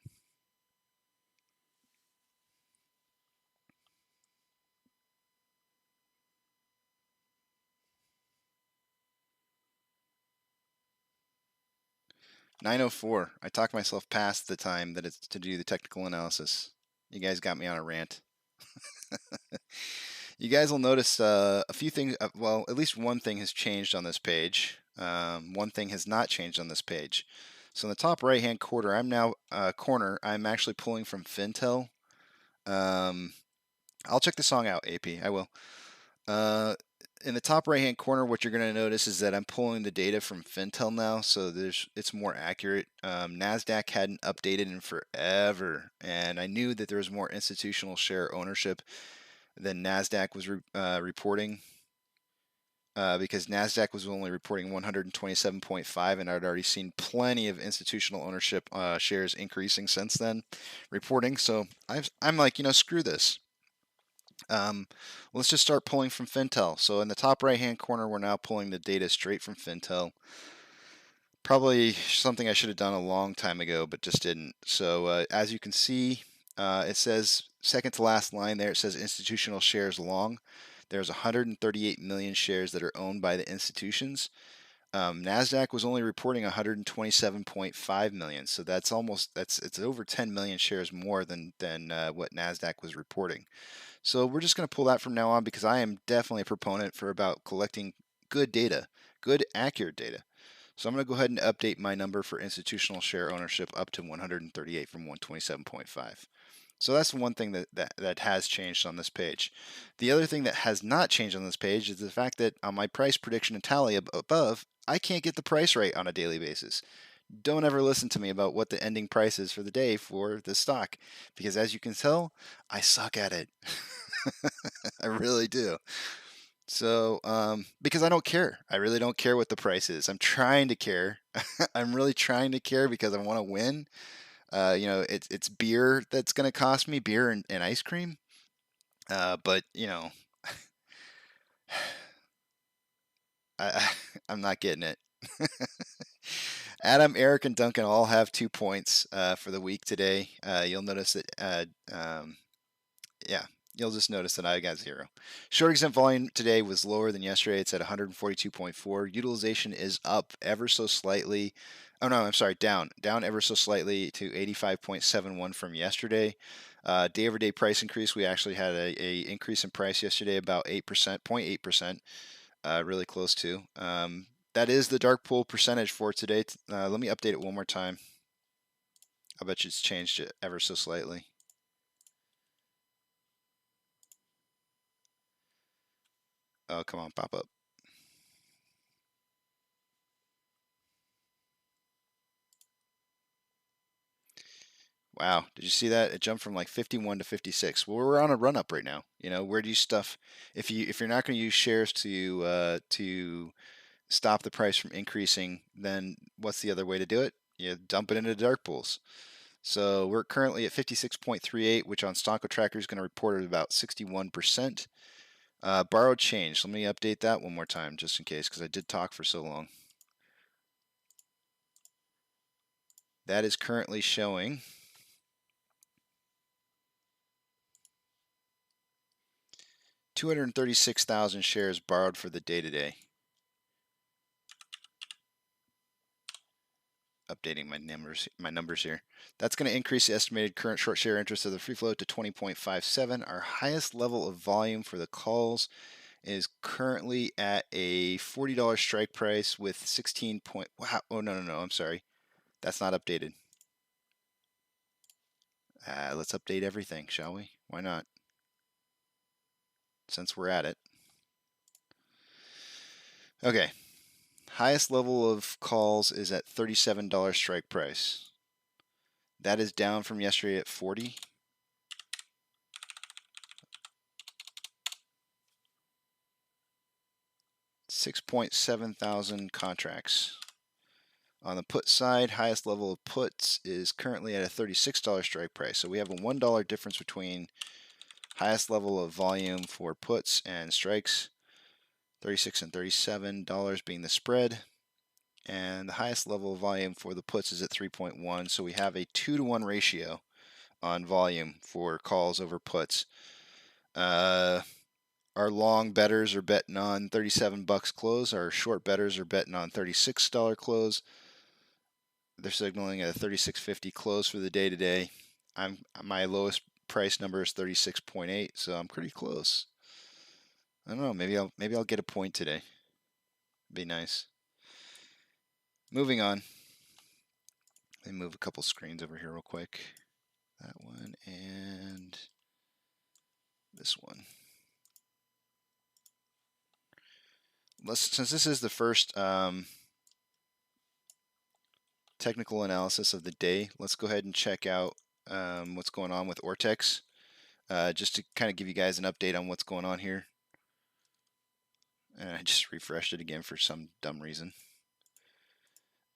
S5: "9:04. I talked myself past the time that it's to do the technical analysis. You guys got me on a rant. You guys will notice a few things. Well, at least one thing has changed on this page. One thing has not changed on this page. So in the top right-hand corner, I'm actually pulling from Fintel. I'll check the song out, AP. I will. in the top right hand corner, what you're going to notice is that I'm pulling the data from Fintel now, so it's more accurate. NASDAQ hadn't updated in forever, and I knew that there was more institutional share ownership than NASDAQ was reporting, because NASDAQ was only reporting 127.5, and I'd already seen plenty of institutional ownership shares increasing since then reporting. So I'm like, screw this. Let's just start pulling from Fintel. So in the top right hand corner, we're now pulling the data straight from Fintel. Probably something I should have done a long time ago, but just didn't. So as you can see, it says second to last line there, it says institutional shares long. There's 138 million shares that are owned by the institutions. NASDAQ was only reporting 127.5 million, so it's over 10 million shares more than what NASDAQ was reporting. So we're just going to pull that from now on, because I am definitely a proponent for about collecting good data, good accurate data. So I'm going to go ahead and update my number for institutional share ownership up to 138 from 127.5. So that's the one thing that has changed on this page. The other thing that has not changed on this page is the fact that on my price prediction and tally above, I can't get the price right on a daily basis. Don't ever listen to me about what the ending price is for the day for the stock, because as you can tell, I suck at it. I really do. So, because I don't care. I really don't care what the price is. I'm trying to care. I'm really trying to care because I want to win. It's beer that's going to cost me, beer and ice cream. But I'm not getting it. Adam, Eric, and Duncan all have 2 points for the week today. You'll notice that, you'll just notice that I got 0. Short exempt volume today was lower than yesterday. It's at 142.4. Utilization is up ever so slightly. Oh no, I'm sorry, down ever so slightly to 85.71 from yesterday. Day-over-day price increase. We actually had a increase in price yesterday, about 8%, 0.8%, really close to. That is the dark pool percentage for today. Let me update it one more time. I bet you it's changed it ever so slightly. Oh, come on, pop up. Wow, did you see that? It jumped from like 51 to 56. Well, we're on a run up right now. Where do you stuff if you're not going to use shares to stop the price from increasing, then what's the other way to do it? You dump it into dark pools. So we're currently at 56.38, which on Stocko Tracker is going to report at about 61%. Borrowed change. Let me update that one more time just in case, because I did talk for so long. That is currently showing 236,000 shares borrowed for the day today. Updating my numbers here. That's going to increase the estimated current short share interest of the free float to 20.57. Our highest level of volume for the calls is currently at a $40 strike price with 16 point. Wow. Oh no, I'm sorry. That's not updated. Let's update everything, shall we? Why not? Since we're at it. Okay. Highest level of calls is at $37 strike price. That is down from yesterday at 40. $6.7 thousand contracts. On the put side, highest level of puts is currently at a $36 strike price. So we have a $1 difference between highest level of volume for puts and strikes, $36 and $37 being the spread. And the highest level of volume for the puts is at 3.1. So we have a 2-to-1 ratio on volume for calls over puts. Our long bettors are betting on $37 close. Our short bettors are betting on $36 close. They're signaling at a $36.50 close for the day today. My lowest price number is 36.8, so I'm pretty close. I don't know. Maybe I'll get a point today. Be nice. Moving on. Let me move a couple screens over here real quick. That one and this one. since this is the first technical analysis of the day, let's go ahead and check out what's going on with Ortex, just to kind of give you guys an update on what's going on here. And I just refreshed it again for some dumb reason.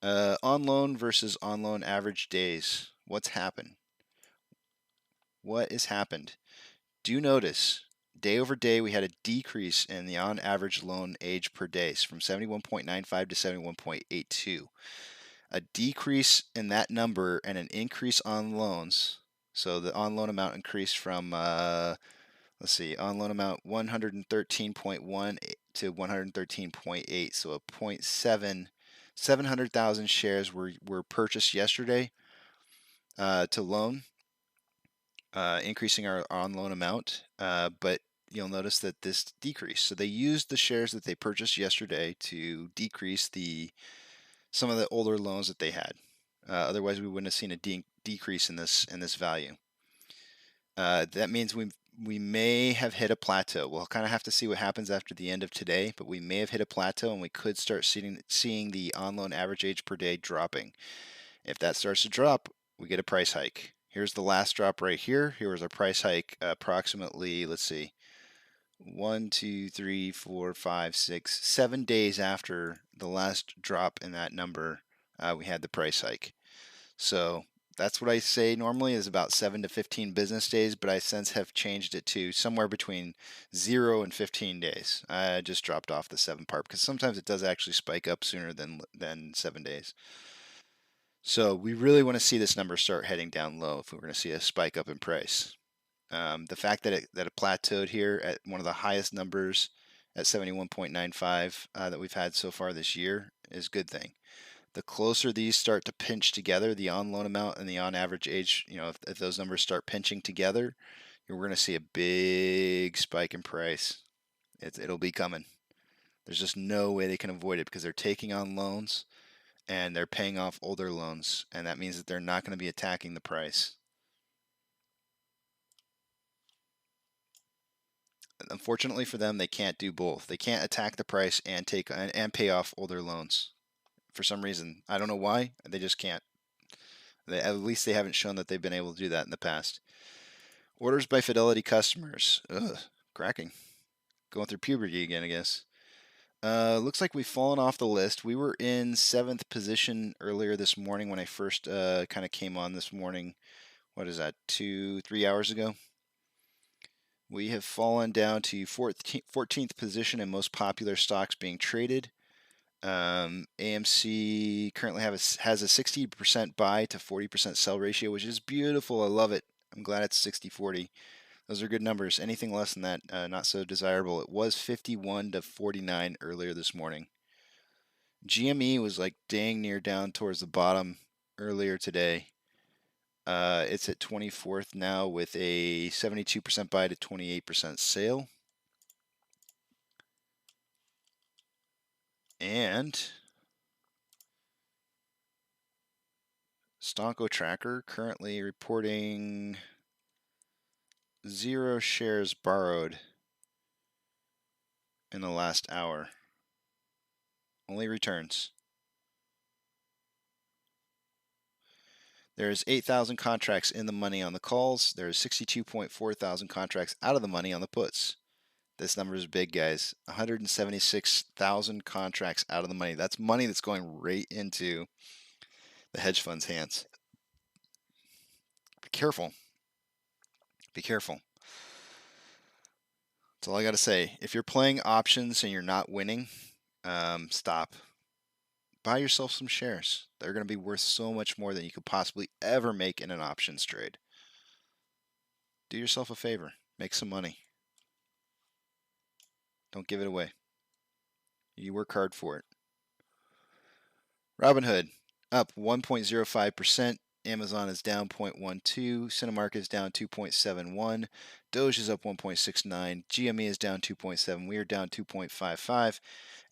S5: On loan versus on loan average days. What's happened? What has happened? Do you notice day over day we had a decrease in the on average loan age per day from 71.95 to 71.82. A decrease in that number and an increase on loans. So the on loan amount increased from let's see, on loan amount 113.1 to 113.8, so a 0.7, 700,000 shares were purchased yesterday to loan, increasing our on loan amount, but you'll notice that this decreased. So they used the shares that they purchased yesterday to decrease some of the older loans that they had. Otherwise, we wouldn't have seen a decrease in this value. That means we may have hit a plateau. We'll kind of have to see what happens after the end of today, but we may have hit a plateau and we could start seeing the on loan average age per day dropping. If that starts to drop, we get a price hike. Here's the last drop right here. Here was our price hike approximately, let's see, 1, 2, 3, 4, 5, 6, 7 days after the last drop in that number, we had the price hike. So that's what I say normally is about 7 to 15 business days, but I since have changed it to somewhere between 0 and 15 days. I just dropped off the 7 part because sometimes it does actually spike up sooner than 7 days. So we really want to see this number start heading down low if we're going to see a spike up in price. The fact that it plateaued here at one of the highest numbers at 71.95 that we've had so far this year is a good thing. The closer these start to pinch together, the on loan amount and the on average age, if those numbers start pinching together, we're going to see a big spike in price. It'll be coming. There's just no way they can avoid it because they're taking on loans and they're paying off older loans, and that means that they're not going to be attacking the price. Unfortunately for them, they can't do both. They can't attack the price and pay off older loans. For some reason, I don't know why, they just can't. At least they haven't shown that they've been able to do that in the past. Orders by Fidelity customers. Ugh, cracking. Going through puberty again, I guess. Looks like we've fallen off the list. We were in 7th position earlier this morning when I first kind of came on this morning. What is that, 2-3 hours ago? We have fallen down to 14th position in most popular stocks being traded. AMC currently has a 60% buy to 40% sell ratio, which is beautiful. I love it. I'm glad it's 60-40. Those are good numbers. Anything less than that, not so desirable. It was 51 to 49 earlier this morning. GME was like dang near down towards the bottom earlier today. It's at 24th now with a 72% buy to 28% sale. And Stonko Tracker currently reporting 0 shares borrowed in the last hour. Only returns. There's 8,000 contracts in the money on the calls. There's 62.4 thousand contracts out of the money on the puts. This number is big, guys. 176,000 contracts out of the money. That's money that's going right into the hedge fund's hands. Be careful. Be careful. That's all I got to say. If you're playing options and you're not winning, stop. Buy yourself some shares. They're going to be worth so much more than you could possibly ever make in an options trade. Do yourself a favor. Make some money. Don't give it away. You work hard for it. Robinhood up 1.05%. Amazon is down 0.12. Cinemark is down 2.71. Doge is up 1.69. GME is down 2.7. We are down 2.55.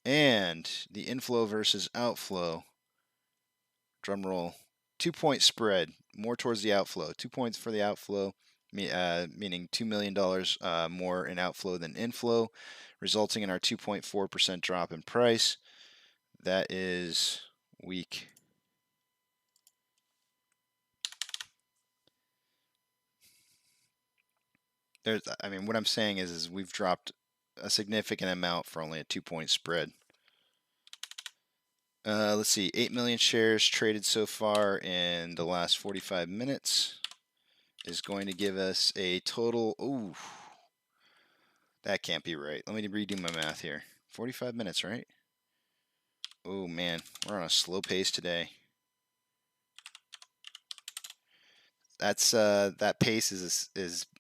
S5: And the inflow versus outflow, drum roll, 2-point spread, more towards the outflow. 2 points for the outflow, meaning $2 million more in outflow than inflow, resulting in our 2.4% drop in price. That is weak. I mean, what I'm saying is we've dropped a significant amount for only a 2-point spread. Let's see, 8 million shares traded so far in the last 45 minutes is going to give us a total. Ooh, that can't be right. Let me redo my math here. 45 minutes, right? Oh man, we're on a slow pace today. That's that pace is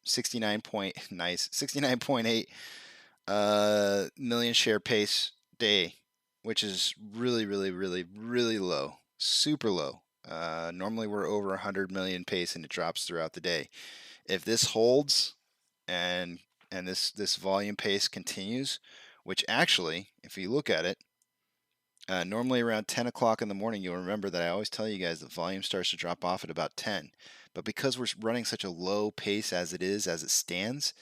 S5: 69.8 million share pace day, which is really low, super low. Normally we're over 100 million pace and it drops throughout the day. If this holds and this volume pace continues, which actually, if you look at it, normally around 10 o'clock in the morning, you'll remember that I always tell you guys that volume starts to drop off at about 10. But because we're running such a low pace as it stands,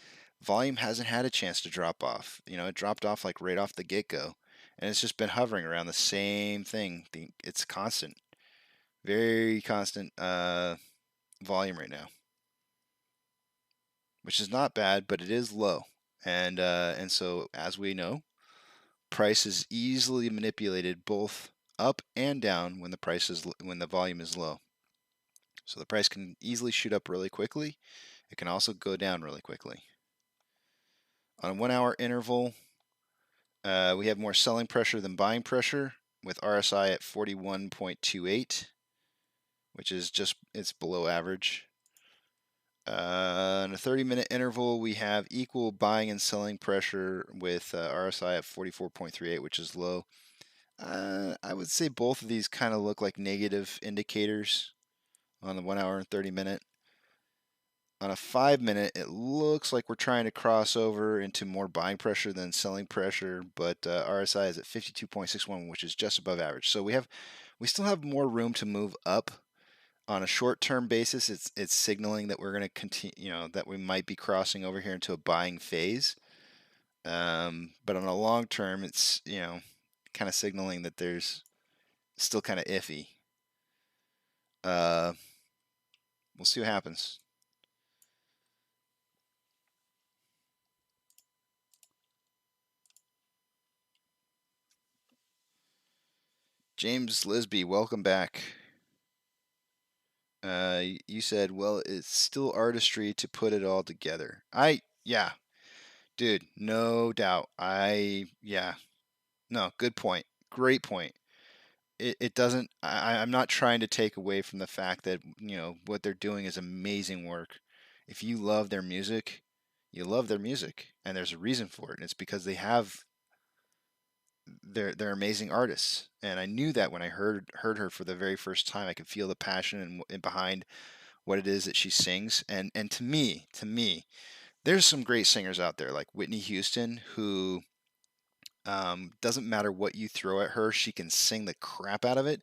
S5: volume hasn't had a chance to drop off. You know, it dropped off like right off the get-go, and it's just been hovering around the same thing. It's constant, very constant volume right now, which is not bad, but it is low. And so, as we know, price is easily manipulated both up and down when the volume is low. So the price can easily shoot up really quickly. It can also go down really quickly. On a 1 hour interval, we have more selling pressure than buying pressure, with RSI at 41.28, which is it's below average. On a 30-minute interval, we have equal buying and selling pressure with RSI at 44.38, which is low. I would say both of these kind of look like negative indicators on the 1 hour and 30-minute. On a 5-minute, it looks like we're trying to cross over into more buying pressure than selling pressure, but RSI is at 52.61, which is just above average. So we still have more room to move up. On a short-term basis, it's signaling that we're going to continue, that we might be crossing over here into a buying phase. But on a long term, it's kind of signaling that there's still kind of iffy. We'll see what happens. James Lisby, welcome back. You said, well, it's still artistry to put it all together. Yeah, dude, no doubt. No, good point. Great point. It doesn't, I'm not trying to take away from the fact that, what they're doing is amazing work. If you love their music, you love their music, and there's a reason for it, and it's because they're amazing artists. And I knew that when I heard her for the very first time. I could feel the passion and behind what it is that she sings. And to me, there's some great singers out there like Whitney Houston, who doesn't matter what you throw at her, she can sing the crap out of it.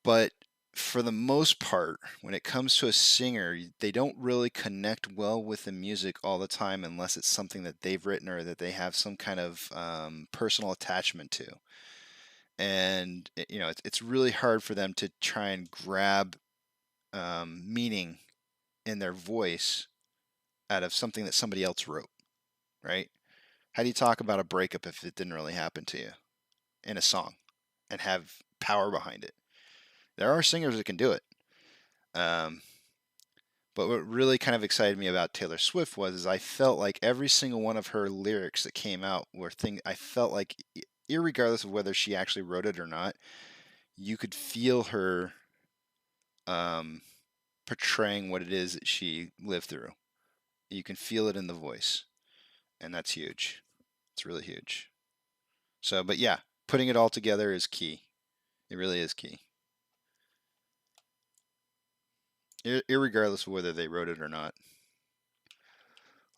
S5: But for the most part, when it comes to a singer, they don't really connect well with the music all the time unless it's something that they've written or that they have some kind of personal attachment to. And it's really hard for them to try and grab meaning in their voice out of something that somebody else wrote, right? How do you talk about a breakup if it didn't really happen to you in a song and have power behind it? There are singers that can do it. But what really kind of excited me about Taylor Swift was I felt like every single one of her lyrics that came out were things I felt like, irregardless of whether she actually wrote it or not, you could feel her portraying what it is that she lived through. You can feel it in the voice, and that's huge. It's really huge. So, but yeah, putting it all together is key. It really is key. Irregardless of whether they wrote it or not.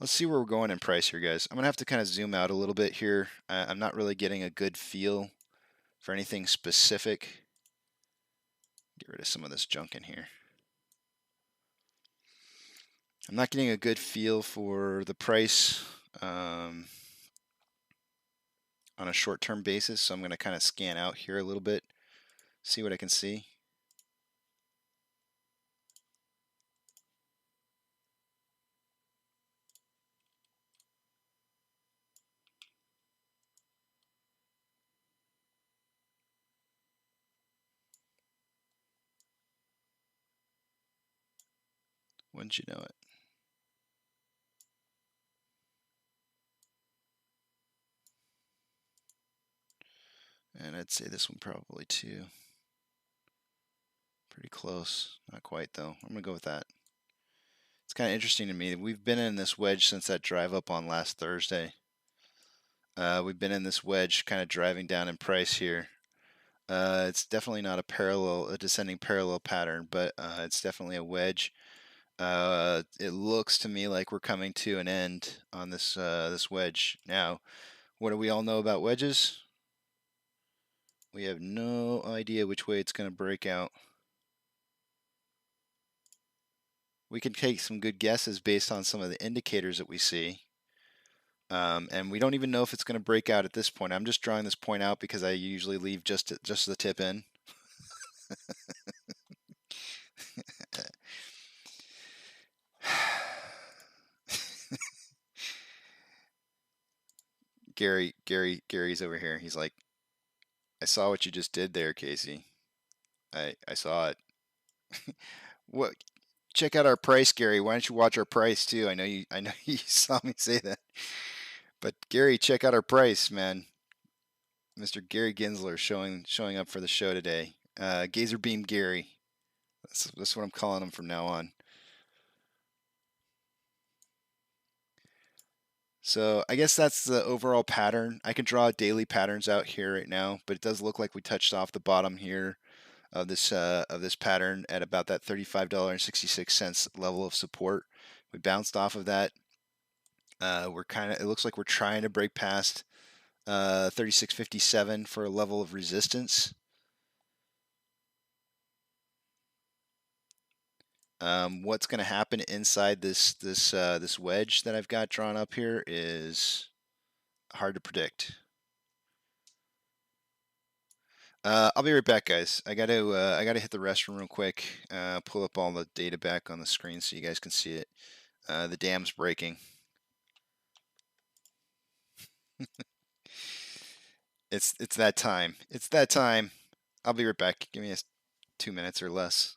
S5: Let's see where we're going in price here, guys. I'm going to have to kind of zoom out a little bit here. I'm not really getting a good feel for anything specific. Get rid of some of this junk in here. I'm not getting a good feel for the price on a short-term basis, so I'm going to kind of scan out here a little bit, see what I can see. Wouldn't you know it? And I'd say this one probably too. Pretty close. Not quite though. I'm going to go with that. It's kind of interesting to me. We've been in this wedge since that drive up on last Thursday. We've been in this wedge kind of driving down in price here. It's definitely not a descending parallel pattern, but it's definitely a wedge. It looks to me like we're coming to an end on this this wedge. Now, what do we all know about wedges? We have no idea which way it's going to break out. We can take some good guesses based on some of the indicators that we see. And we don't even know if it's going to break out at this point. I'm just drawing this point out because I usually leave just the tip in. Gary's over here. He's like, I saw what you just did there, Casey. I saw it. What? Check out our price, Gary. Why don't you watch our price too? I know you saw me say that. But Gary, check out our price, man. Mr. Gary Gensler showing up for the show today. Gazzerbeam Gary. That's what I'm calling him from now on. So I guess that's the overall pattern. I can draw daily patterns out here right now, but it does look like we touched off the bottom here of this pattern at about that $35.66 level of support. We bounced off of that. It looks like we're trying to break past 36.57 for a level of resistance. What's going to happen inside this wedge that I've got drawn up here is hard to predict. I'll be right back, guys. I gotta hit the restroom real quick. Pull up all the data back on the screen so you guys can see it. The dam's breaking. It's that time. It's that time. I'll be right back. Give me 2 minutes or less.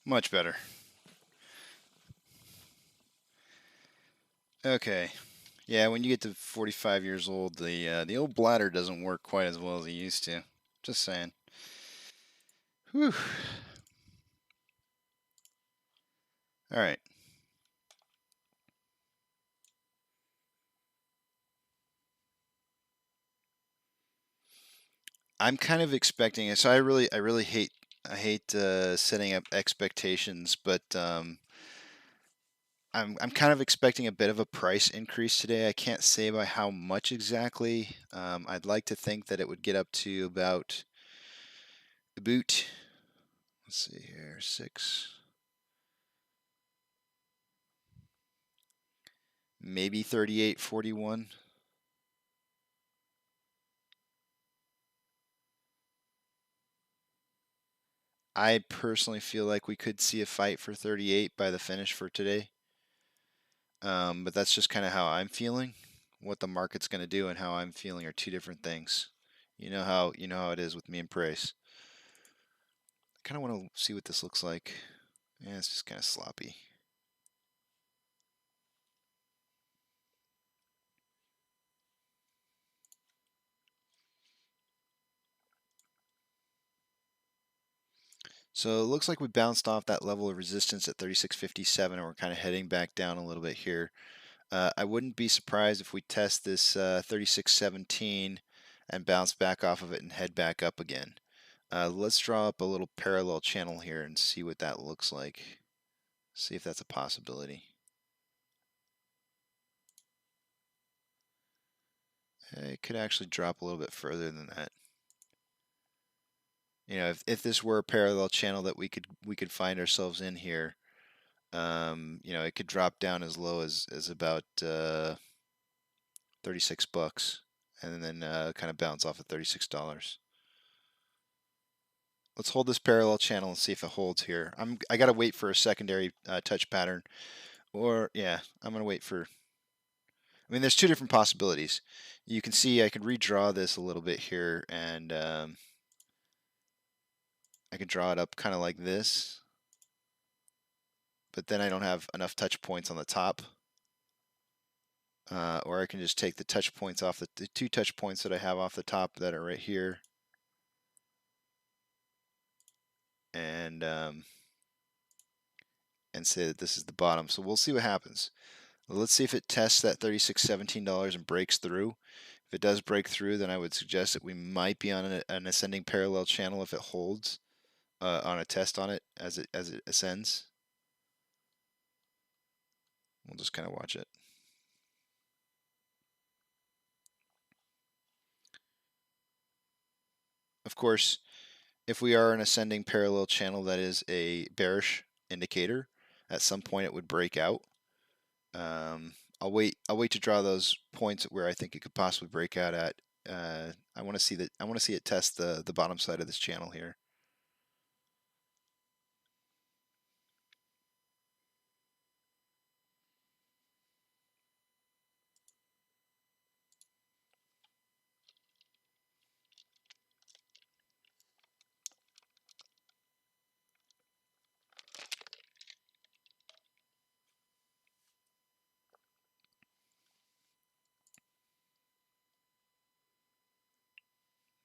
S5: Much better. Okay. Yeah, when you get to 45 years old, the old bladder doesn't work quite as well as it used to. Just saying. Whew. All right. I'm kind of expecting it. So I really hate setting up expectations, but I'm kind of expecting a bit of a price increase today. I can't say by how much exactly. I'd like to think that it would get up to about let's see here, 6. maybe 38.41. I personally feel like we could see a fight for 38 by the finish for today. But that's just kind of how I'm feeling. What the market's going to do and how I'm feeling are two different things. You know how it is with me and price. I kind of want to see what this looks like. Yeah, it's just kind of sloppy. So it looks like we bounced off that level of resistance at 36.57 and we're kind of heading back down a little bit here. I wouldn't be surprised if we test this 36.17 and bounce back off of it and head back up again. Let's draw up a little parallel channel here and see what that looks like. See if that's a possibility. It could actually drop a little bit further than that. You know, if this were a parallel channel that we could find ourselves in here, you know, it could drop down as low as about 36 bucks, and then kind of bounce off at $36. Let's hold this parallel channel and see if it holds here. I gotta wait for a secondary touch pattern, or yeah, I'm gonna wait for. I mean, there's two different possibilities. You can see I could redraw this a little bit here, and I could draw it up kind of like this, but then I don't have enough touch points on the top. Or I can just take the touch points off the two touch points that I have off the top that are right here, and say that this is the bottom. So we'll see what happens. Let's see if it tests that $36.17 and breaks through. If it does break through, then I would suggest that we might be on an ascending parallel channel if it holds on a test on it as it ascends. We'll just kind of watch it. Of course, if we are an ascending parallel channel, that is a bearish indicator. At some point, it would break out. I'll wait to draw those points where I think it could possibly break out at. I want to see that. I want to see it test the bottom side of this channel here.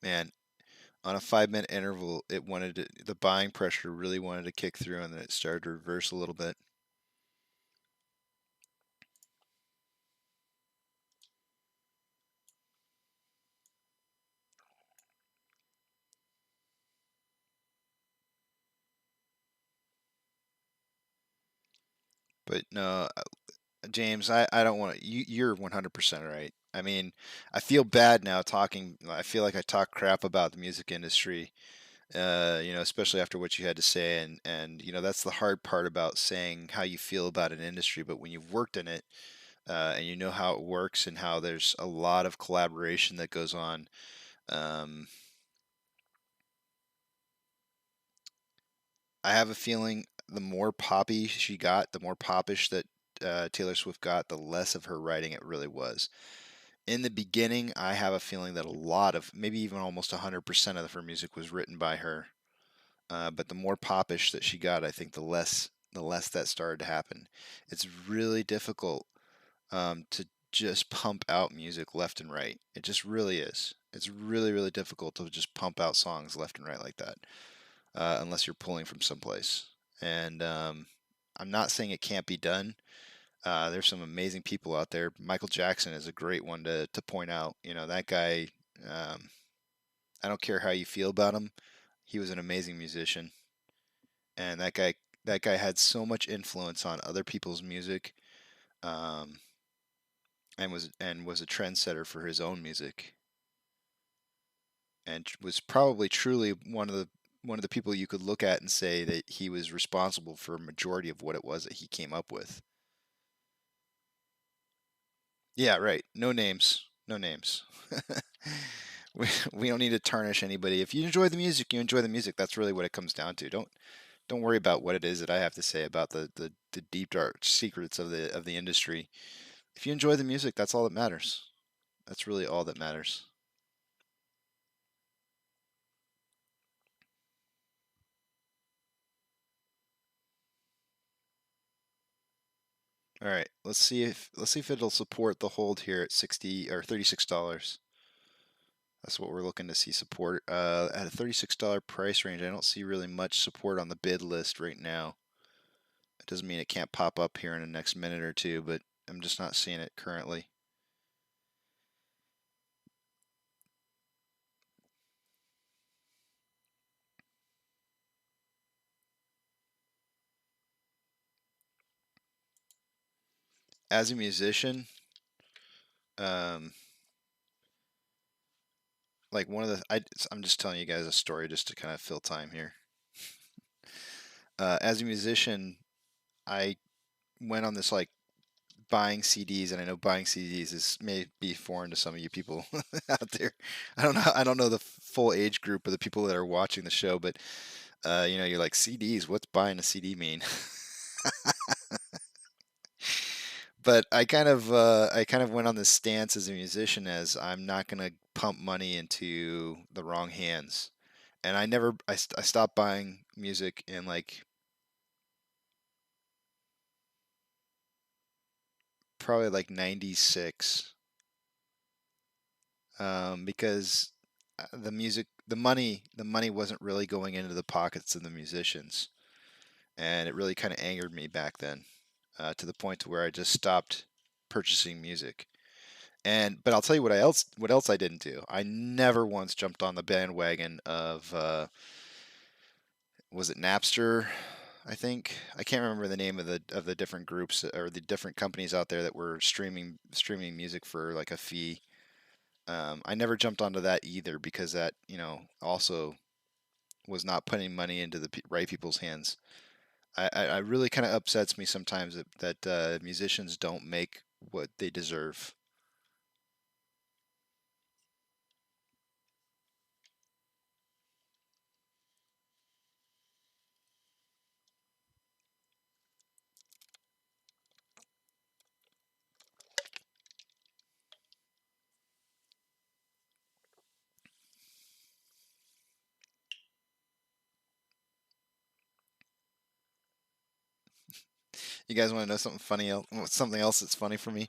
S5: Man, on a 5-minute interval, it wanted to, the buying pressure really wanted to kick through, and then it started to reverse a little bit. But no, James, I don't want to. You're 100% right. I mean, I feel bad now talking. I feel like I talk crap about the music industry. You know, especially after what you had to say, and you know that's the hard part about saying how you feel about an industry. But when you've worked in it, and you know how it works and how there's a lot of collaboration that goes on. I have a feeling the more poppy she got, the more poppish that Taylor Swift got, the less of her writing it really was. In the beginning, I have a feeling that a lot of, maybe even almost 100% of her music was written by her. But the more popish that she got, I think the less that started to happen. It's really difficult to just pump out music left and right. It just really is. It's really, really difficult to just pump out songs left and right like that, unless you're pulling from someplace. And I'm not saying it can't be done. There's some amazing people out there. Michael Jackson is a great one to point out. You know, that guy, I don't care how you feel about him, he was an amazing musician. And that guy had so much influence on other people's music, um, and was a trendsetter for his own music, and was probably truly one of the people you could look at and say that he was responsible for a majority of what it was that he came up with. Yeah, right. No names. No names. We don't need to tarnish anybody. If you enjoy the music, you enjoy the music. That's really what it comes down to. Don't worry about what it is that I have to say about the deep dark secrets of the industry. If you enjoy the music, that's all that matters. That's really all that matters. All right, let's see if it'll support the hold here at 60 or $36. That's what we're looking to see support. At a $36 price range, I don't see really much support on the bid list right now. It doesn't mean it can't pop up here in the next minute or two, but I'm just not seeing it currently. As a musician, um, like I'm just telling you guys a story just to kind of fill time here. As a musician, I went on this like buying CDs, and I know buying CDs is may be foreign to some of you people out there. I don't know the full age group of the people that are watching the show, but you know, you're like CDs. What's buying a CD mean? But I kind of went on this stance as a musician as I'm not gonna pump money into the wrong hands, and I stopped buying music in like probably like '96, because the money wasn't really going into the pockets of the musicians, and it really kind of angered me back then, to the point to where I just stopped purchasing music. But I'll tell you what else I didn't do. I never once jumped on the bandwagon of was it Napster? I think I can't remember the name of the different groups or the different companies out there that were streaming music for like a fee. I never jumped onto that either because that, you know, also was not putting money into the right people's hands. I really kind of upsets me sometimes that musicians don't make what they deserve. You guys want to know something funny? Something else that's funny for me?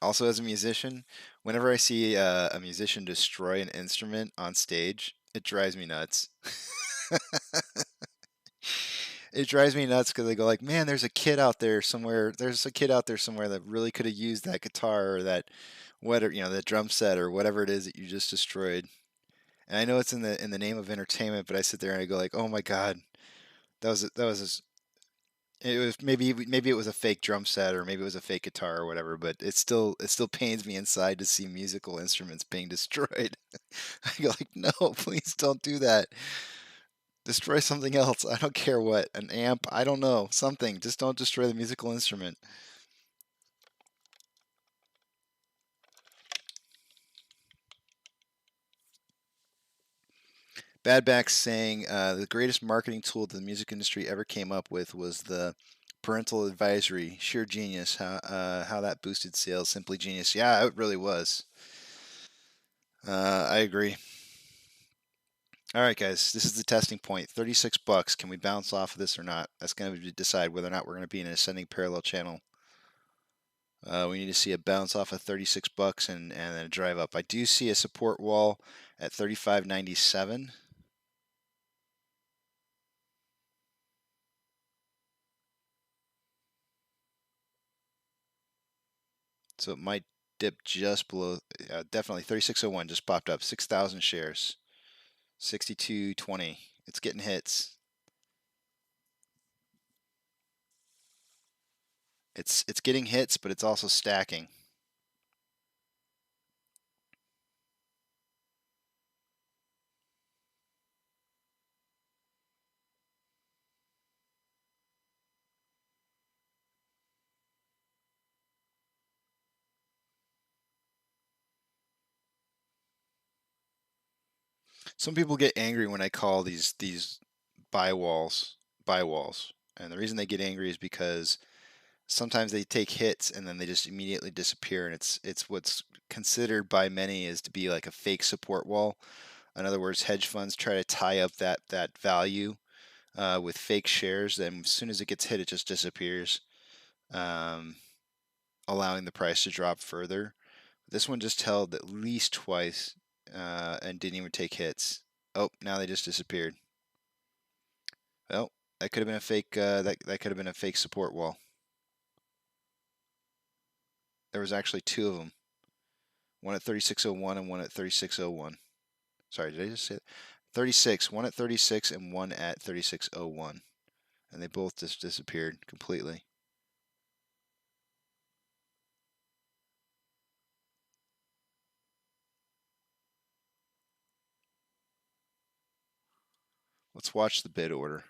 S5: Also, as a musician, whenever I see a musician destroy an instrument on stage, it drives me nuts. It drives me nuts because I go like, man, there's a kid out there somewhere. There's a kid out there somewhere that really could have used that guitar or that whatever, you know, that drum set or whatever it is that you just destroyed. And I know it's in the name of entertainment, but I sit there and I go like, oh my god, that was it was maybe it was a fake drum set or maybe it was a fake guitar or whatever, but it still pains me inside to see musical instruments being destroyed. I go like, no, please don't do that. Destroy something else. I don't care what. An amp, I don't know. Something. Just don't destroy the musical instrument. Badback's saying the greatest marketing tool that the music industry ever came up with was the parental advisory. Sheer genius. How that boosted sales. Simply genius. Yeah, it really was. I agree. All right, guys, this is the testing point. 36 bucks. Can we bounce off of this or not? That's going to decide whether or not we're going to be in an ascending parallel channel. We need to see a bounce off of 36 bucks and then a drive up. I do see a support wall at 35.97. So it might dip just below. Definitely 3601 just popped up. 6,000 shares. 62.20. It's getting hits. It's getting hits, but it's also stacking. Some people get angry when I call these buy walls, and the reason they get angry is because sometimes they take hits and then they just immediately disappear, and it's what's considered by many is to be like a fake support wall. In other words, hedge funds try to tie up that value with fake shares. Then as soon as it gets hit, it just disappears, allowing the price to drop further. This one just held at least twice and didn't even take hits. Oh, now they just disappeared. Well, that could have been a fake. That could have been a fake support wall. There was actually two of them. One at 3601 and one at 3601. Sorry, did I just say that? 36. One at 36 and one at 3601. And they both just disappeared completely. Let's watch the bid order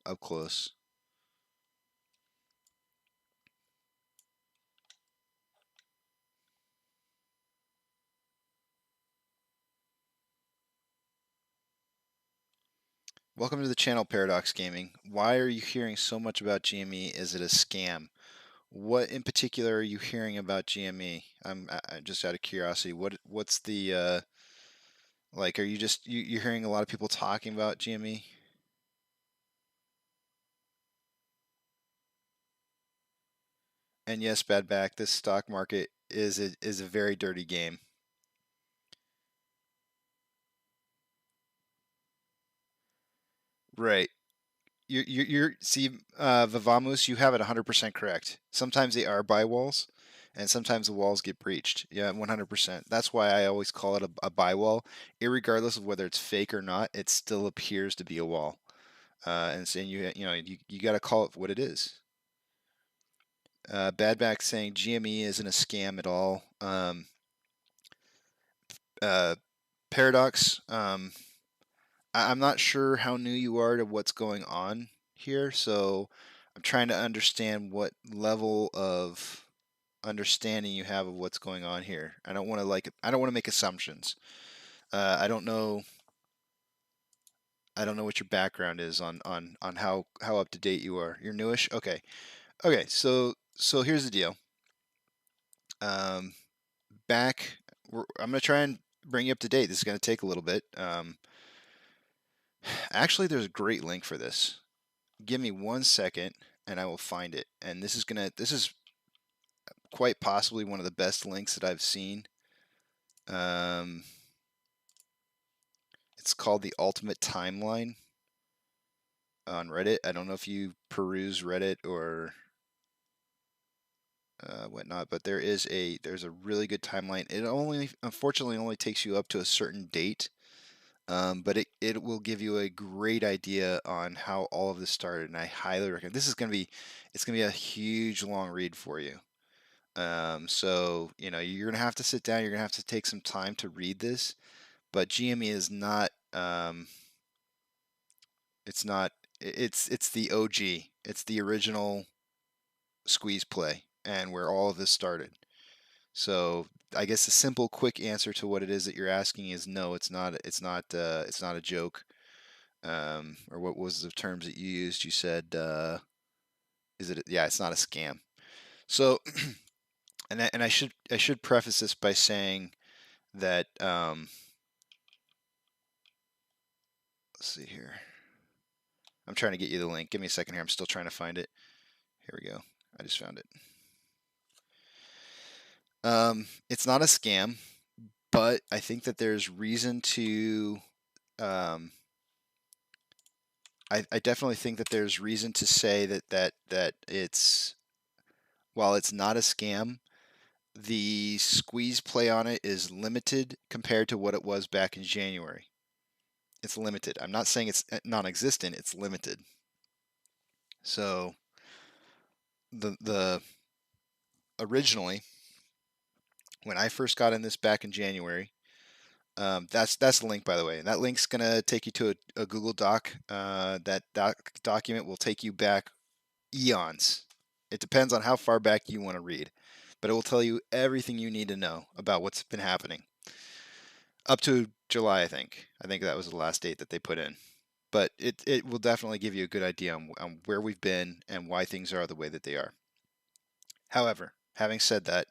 S5: up close. Welcome to the channel, Paradox Gaming. Why are you hearing so much about GME? Is it a scam? What in particular are you hearing about GME? I'm just out of curiosity. What's the like? Are you just you're hearing a lot of people talking about GME? And yes, Badback, this stock market is a very dirty game. Right. You're see, Vivamus, you have it 100% correct. Sometimes they are buy walls, and sometimes the walls get breached. Yeah, 100%. That's why I always call it a buy wall, irregardless of whether it's fake or not. It still appears to be a wall, and saying you got to call it what it is. Badback saying GME isn't a scam at all. Paradox. I'm not sure how new you are to what's going on here, so I'm trying to understand what level of understanding you have of what's going on here. I don't want to make assumptions. I don't know what your background is on how up to date you are. You're newish? Okay. Okay, so here's the deal. I'm going to try and bring you up to date. This is going to take a little bit. Actually, there's a great link for this. Give me 1 second and I will find it. And this is quite possibly one of the best links that I've seen. It's called the Ultimate Timeline on Reddit. I don't know if you peruse Reddit or whatnot, but there's a really good timeline. It unfortunately only takes you up to a certain date. But it will give you a great idea on how all of this started, and I highly recommend. It's gonna be a huge long read for you. So you're gonna have to sit down. You're gonna have to take some time to read this. But GME is not. It's not. It's the OG. It's the original squeeze play, and where all of this started. So I guess the simple, quick answer to what it is that you're asking is no. It's not. It's not a joke. Or what was the terms that you used? You said, is it? Yeah, it's not a scam. So, and I should preface this by saying that let's see here. I'm trying to get you the link. Give me a second here. I'm still trying to find it. Here we go. I just found it. It's not a scam, but I think that there's reason to. I definitely think that there's reason to say that it's, while it's not a scam, the squeeze play on it is limited compared to what it was back in January. It's limited. I'm not saying it's non-existent. It's limited. So the originally, when I first got in this back in January, that's the link, by the way. And that link's gonna take you to a Google Doc. That document will take you back eons. It depends on how far back you want to read, but it will tell you everything you need to know about what's been happening up to July, I think. I think that was the last date that they put in. But it will definitely give you a good idea on where we've been and why things are the way that they are. However, having said that,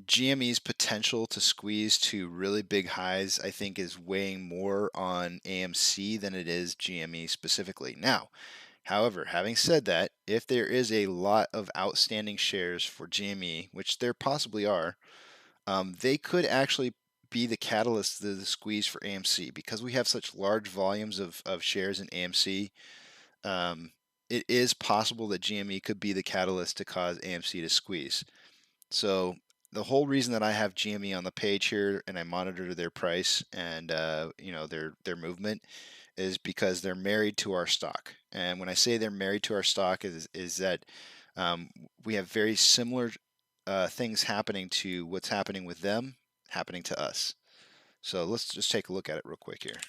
S5: GME's potential to squeeze to really big highs, I think, is weighing more on AMC than it is GME specifically. Now, however, having said that, if there is a lot of outstanding shares for GME, which there possibly are, they could actually be the catalyst to the squeeze for AMC because we have such large volumes of shares in AMC. It is possible that GME could be the catalyst to cause AMC to squeeze. So the whole reason that I have GME on the page here and I monitor their price and their movement is because they're married to our stock. And when I say they're married to our stock is that we have very similar things happening to what's happening with them happening to us. So let's just take a look at it real quick here.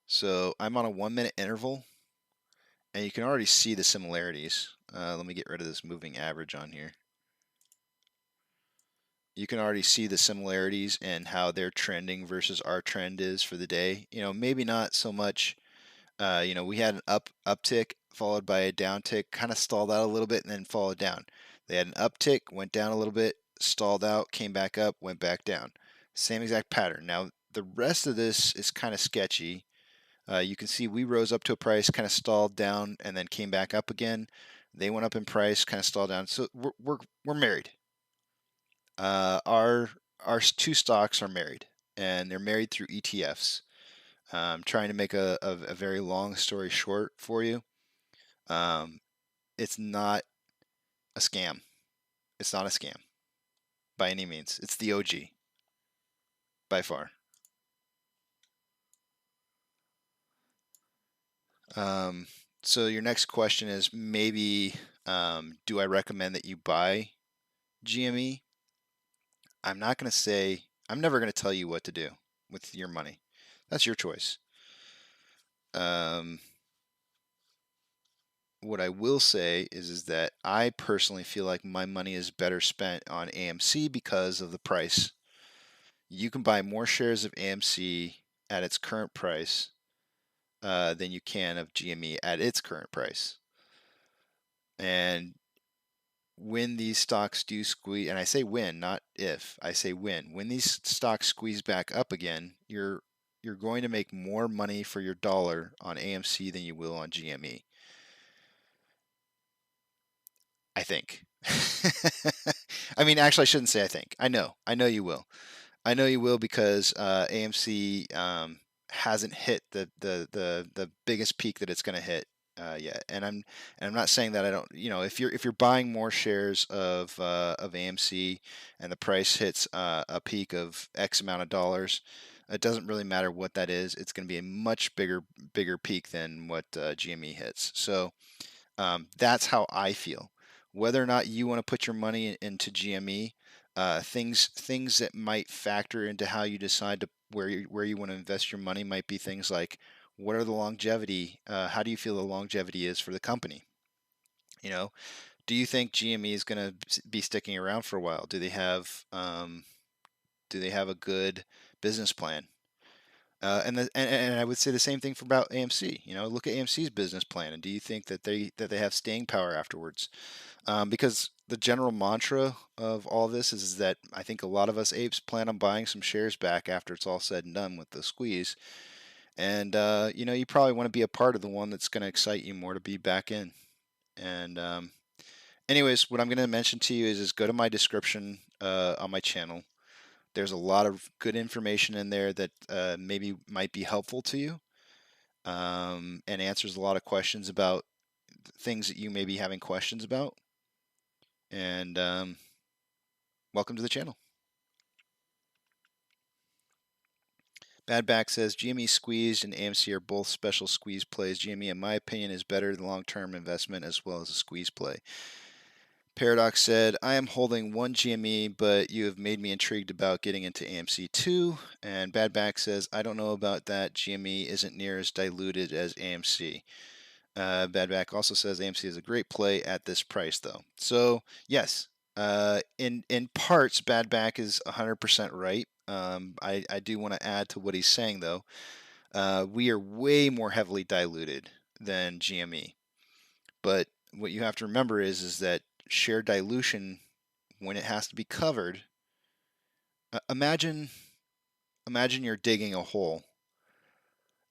S5: So I'm on a 1 minute interval and you can already see the similarities. Let me get rid of this moving average on here. You can already see the similarities and how their trending versus our trend is for the day. Maybe not so much. We had an uptick followed by a downtick, kind of stalled out a little bit and then followed down. They had an uptick, went down a little bit, stalled out, came back up, went back down. Same exact pattern. Now, the rest of this is kind of sketchy. You can see we rose up to a price, kind of stalled down, and then came back up again. They went up in price, kind of stalled down. So we're married. Our two stocks are married, and they're married through ETFs. I'm trying to make a very long story short for you. It's not a scam. It's not a scam by any means. It's the OG by far. So your next question is maybe, do I recommend that you buy GME? I'm not going to say, I'm never going to tell you what to do with your money. That's your choice. What I will say is that I personally feel like my money is better spent on AMC because of the price. You can buy more shares of AMC at its current price than you can of GME at its current price. And when these stocks do squeeze, and I say when, not if, I say when these stocks squeeze back up again, you're going to make more money for your dollar on AMC than you will on GME. I think. I mean, actually, I shouldn't say I think. I know you will. I know you will because AMC hasn't hit the biggest peak that it's going to hit yet. And I'm not saying that I don't. If you're buying more shares of AMC and the price hits a peak of X amount of dollars, it doesn't really matter what that is. It's going to be a much bigger peak than what GME hits. So that's how I feel. Whether or not you want to put your money into GME, things that might factor into how you decide to where you want to invest your money might be things like what are the longevity? How do you feel the longevity is for the company? Do you think GME is going to be sticking around for a while? Do they have a good business plan? And I would say the same thing for about AMC. Look at AMC's business plan, and do you think that they have staying power afterwards? Because the general mantra of all this is that I think a lot of us apes plan on buying some shares back after it's all said and done with the squeeze. And you probably want to be a part of the one that's going to excite you more to be back in. And anyways, what I'm going to mention to you is go to my description on my channel. There's a lot of good information in there that maybe might be helpful to you and answers a lot of questions about things that you may be having questions about. And welcome to the channel. Badback says GME squeezed and AMC are both special squeeze plays. GME, in my opinion, is better than long-term investment as well as a squeeze play. Paradox said, I am holding one GME, but you have made me intrigued about getting into AMC too. And Badback says, I don't know about that. GME isn't near as diluted as AMC. Badback also says AMC is a great play at this price, though. So yes, in parts, Badback is 100% right. I do want to add to what he's saying, though. We are way more heavily diluted than GME, but what you have to remember is that share dilution, when it has to be covered, imagine you're digging a hole.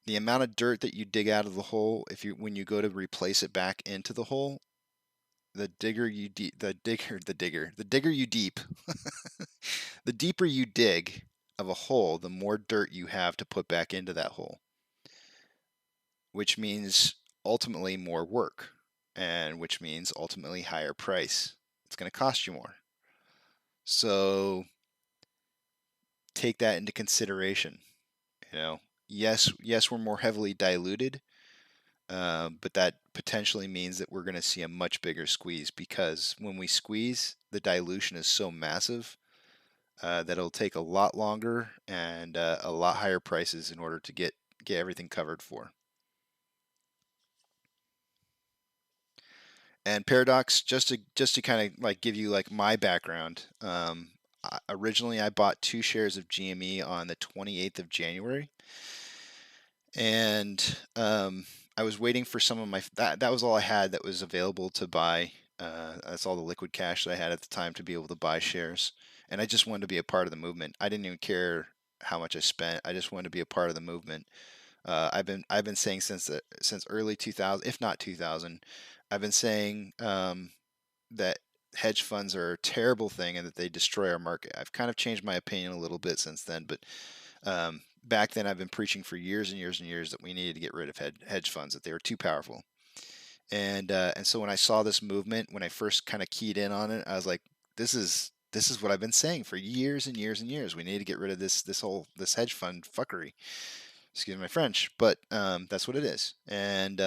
S5: The amount of dirt that you dig out of the hole, when you go to replace it back into the hole, the deeper you deep, the deeper you dig of a hole, the more dirt you have to put back into that hole, which means ultimately more work, and which means ultimately higher price. It's going to cost you more. So take that into consideration. Yes, we're more heavily diluted, but that potentially means that we're going to see a much bigger squeeze, because when we squeeze, the dilution is so massive that it'll take a lot longer and a lot higher prices in order to get everything covered for. And Paradox, just to kind of like give you like my background. Originally, I bought 2 shares of GME on the 28th of January, and I was waiting for some of my that was all I had that was available to buy. That's all the liquid cash that I had at the time to be able to buy shares, and I just wanted to be a part of the movement. I didn't even care how much I spent. I just wanted to be a part of the movement. I've been saying since early 2000, if not 2000, I've been saying that hedge funds are a terrible thing and that they destroy our market. I've kind of changed my opinion a little bit since then, but back then I've been preaching for years and years and years that we needed to get rid of hedge funds, that they were too powerful. And so when I saw this movement, when I first kind of keyed in on it, I was like, this is what I've been saying for years and years and years. We need to get rid of this hedge fund fuckery. Excuse my French, but that's what it is. And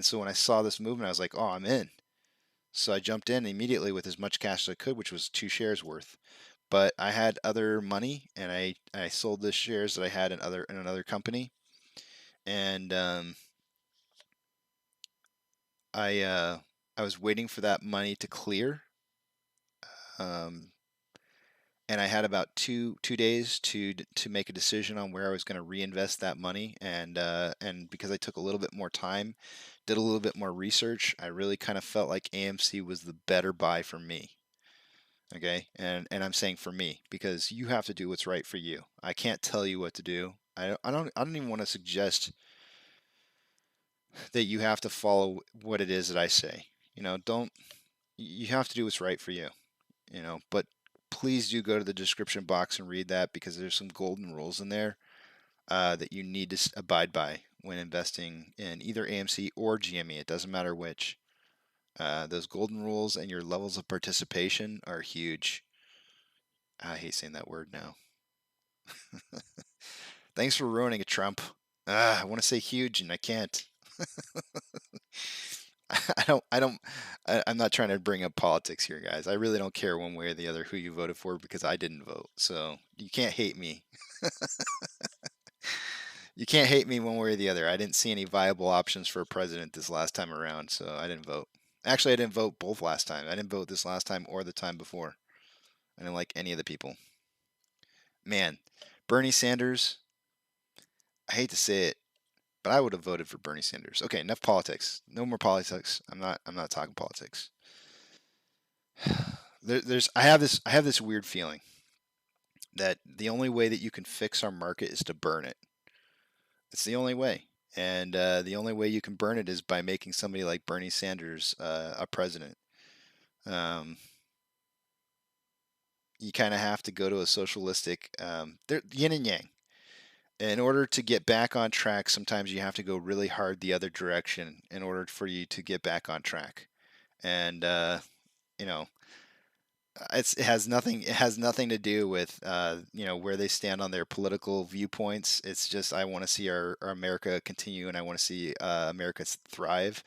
S5: so when I saw this movement, I was like, oh, I'm in. So I jumped in immediately with as much cash as I could, which was 2 shares worth. But I had other money, and I sold the shares that I had in another company, and I was waiting for that money to clear, and I had about two days to make a decision on where I was going to reinvest that money, and because I took a little bit more time, did a little bit more research, I really kind of felt like AMC was the better buy for me. Okay, and I'm saying for me, because you have to do what's right for you. I can't tell you what to do. I don't even want to suggest that you have to follow what it is that I say. You have to do what's right for you. But please do go to the description box and read that, because there's some golden rules in there that you need to abide by when investing in either AMC or GME. It doesn't matter which. Those golden rules and your levels of participation are huge. I hate saying that word now. Thanks for ruining it, Trump. I want to say huge and I can't. I'm not trying to bring up politics here, guys. I really don't care one way or the other who you voted for, because I didn't vote. So you can't hate me. You can't hate me one way or the other. I didn't see any viable options for a president this last time around, so I didn't vote. Actually, I didn't vote both last time. I didn't vote this last time or the time before. I didn't like any of the people. Man, Bernie Sanders, I hate to say it, but I would have voted for Bernie Sanders. Okay, enough politics. No more politics. I'm not talking politics. I have this weird feeling that the only way that you can fix our market is to burn it. It's the only way. And the only way you can burn it is by making somebody like Bernie Sanders a president. You kind of have to go to a socialistic, yin and yang. In order to get back on track, sometimes you have to go really hard the other direction in order for you to get back on track. And it has nothing to do with where they stand on their political viewpoints. It's just, I want to see our America continue, and I want to see America thrive,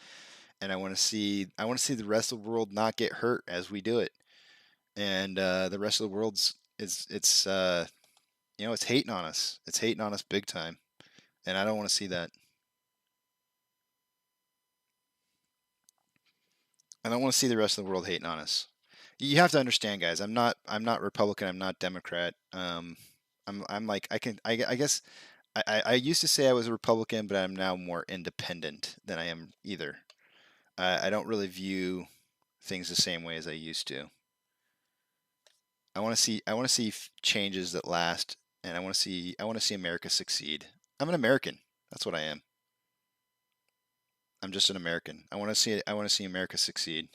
S5: and I want to see the rest of the world not get hurt as we do it. And the rest of the world's it's hating on us. It's hating on us big time, and I don't want to see that. I don't want to see the rest of the world hating on us. You have to understand, guys. I'm not Republican. I'm not Democrat. I'm like I guess I used to say I was a Republican, but I'm now more independent than I am either. I don't really view things the same way as I used to. I want to see changes that last, and I want to see America succeed. I'm an American. That's what I am. I'm just an American. I want to see America succeed,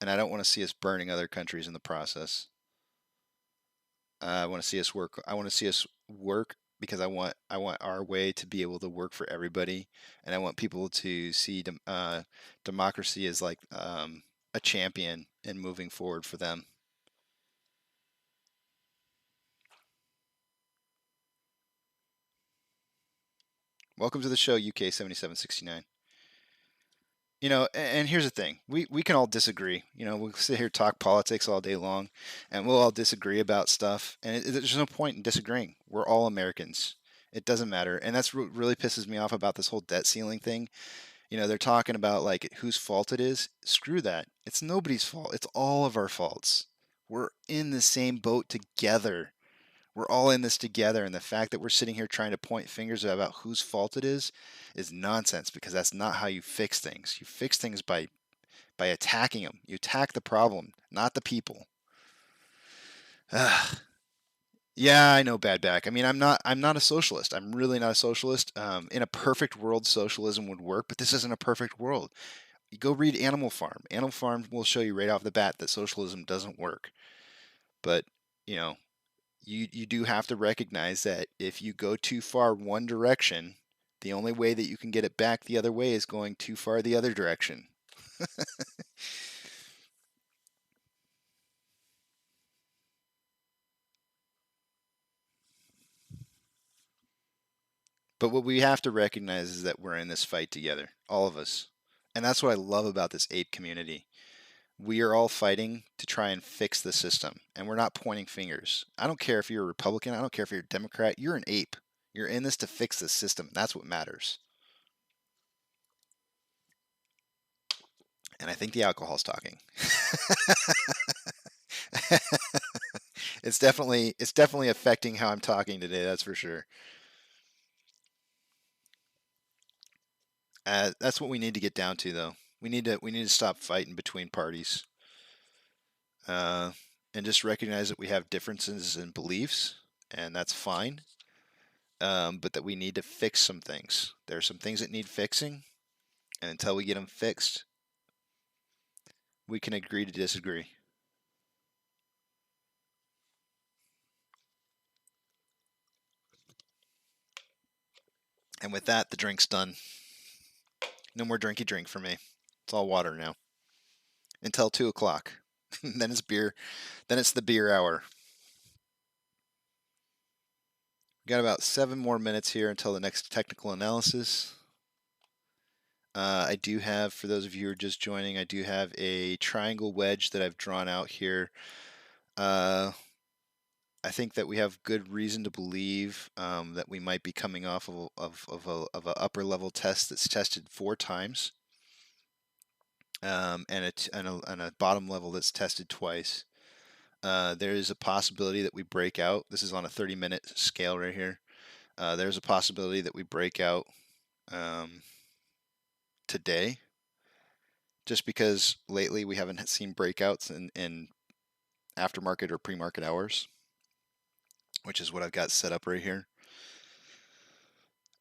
S5: and I don't want to see us burning other countries in the process. I want to see us work. I want to see us work because I want our way to be able to work for everybody, and I want people to see democracy as like a champion and moving forward for them. Welcome to the show, UK 7769. You know, and here's the thing: we can all disagree. You know, we'll sit here talk politics all day long, and we'll all disagree about stuff. And there's no point in disagreeing. We're all Americans. It doesn't matter, and that's what really pisses me off about this whole debt ceiling thing. You know, they're talking about like whose fault it is. Screw that. It's nobody's fault. It's all of our faults. We're in the same boat together. We're all in this together, and the fact that we're sitting here trying to point fingers about whose fault it is nonsense, because that's not how you fix things. You fix things by attacking them. You attack the problem, not the people. Yeah, I know, bad back. I mean, I'm not a socialist. I'm really not a socialist. In a perfect world, socialism would work, but this isn't a perfect world. You go read Animal Farm. Animal Farm will show you right off the bat that socialism doesn't work. But you know, you do have to recognize that if you go too far one direction, the only way that you can get it back the other way is going too far the other direction. But what we have to recognize is that we're in this fight together, all of us. And that's what I love about this ape community. We are all fighting to try and fix the system, and we're not pointing fingers. I don't care if you're a Republican, I don't care if you're a Democrat, you're an ape. You're in this to fix the system. That's what matters. And I think the alcohol's talking. It's definitely affecting how I'm talking today, that's for sure. That's what we need to get down to, though. We need to stop fighting between parties, and just recognize that we have differences in beliefs, and that's fine. But that we need to fix some things. There are some things that need fixing, and until we get them fixed, we can agree to disagree. And with that, the drink's done. No more drinky drink for me. It's all water now. Until 2 o'clock. Then it's beer. Then it's the beer hour. We got about 7 more minutes here until the next technical analysis. I do have, for those of you who are just joining, I do have a triangle wedge that I've drawn out here. I think that we have good reason to believe that we might be coming off of an upper level test that's tested 4 times, and a bottom level that's tested twice. There is a possibility that we break out. This is on a 30-minute scale right here. There's a possibility that we break out today, just because lately we haven't seen breakouts in aftermarket or pre-market hours, which is what I've got set up right here.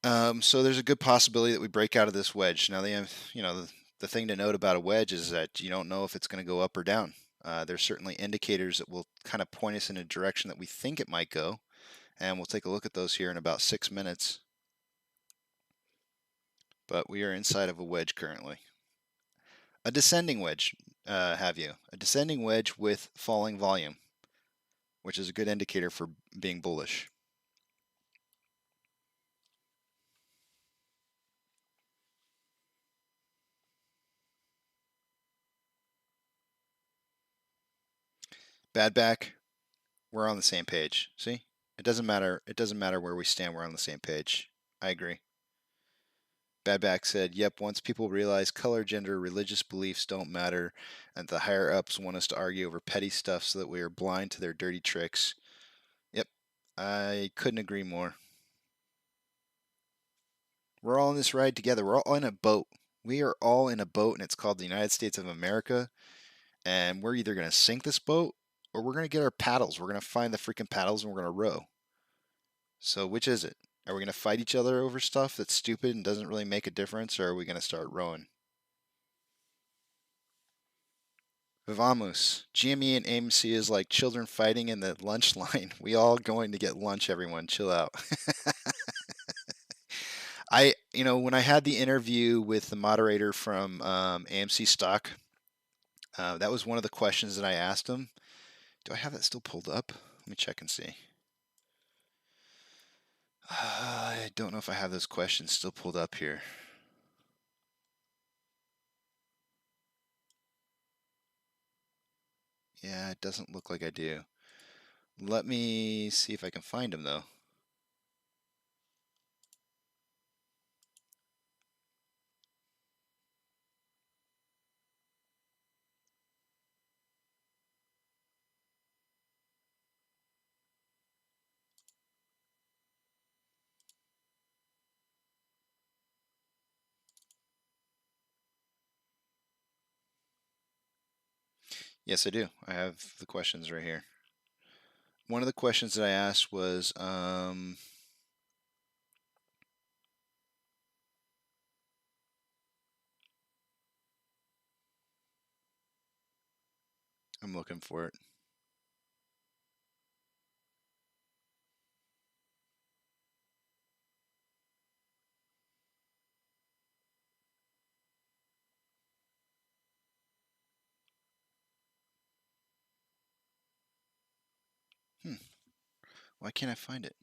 S5: So there's a good possibility that we break out of this wedge. Now, the thing to note about a wedge is that you don't know if it's going to go up or down. There's certainly indicators that will kind of point us in a direction that we think it might go, and we'll take a look at those here in about 6 minutes. But we are inside of a wedge currently. A descending wedge, a descending wedge with falling volume, which is a good indicator for being bullish. Bad back, we're on the same page. See? It doesn't matter where we stand, we're on the same page. I agree. Badback said, yep, once people realize color, gender, religious beliefs don't matter, and the higher ups want us to argue over petty stuff so that we are blind to their dirty tricks. Yep, I couldn't agree more. We're all in this ride together. We're all in a boat. We are all in a boat, and it's called the United States of America. And we're either going to sink this boat or we're going to get our paddles. We're going to find the freaking paddles and we're going to row. So, which is it? Are we going to fight each other over stuff that's stupid and doesn't really make a difference, or are we going to start rowing? Vamos. GME and AMC is like children fighting in the lunch line. We all going to get lunch, everyone. Chill out. When I had the interview with the moderator from AMC Stock, that was one of the questions that I asked him. Do I have that still pulled up? Let me check and see. I don't know if I have those questions still pulled up here. Yeah, it doesn't look like I do. Let me see if I can find them, though. Yes, I do. I have the questions right here. One of the questions that I asked was, I'm looking for it. Why can't I find it?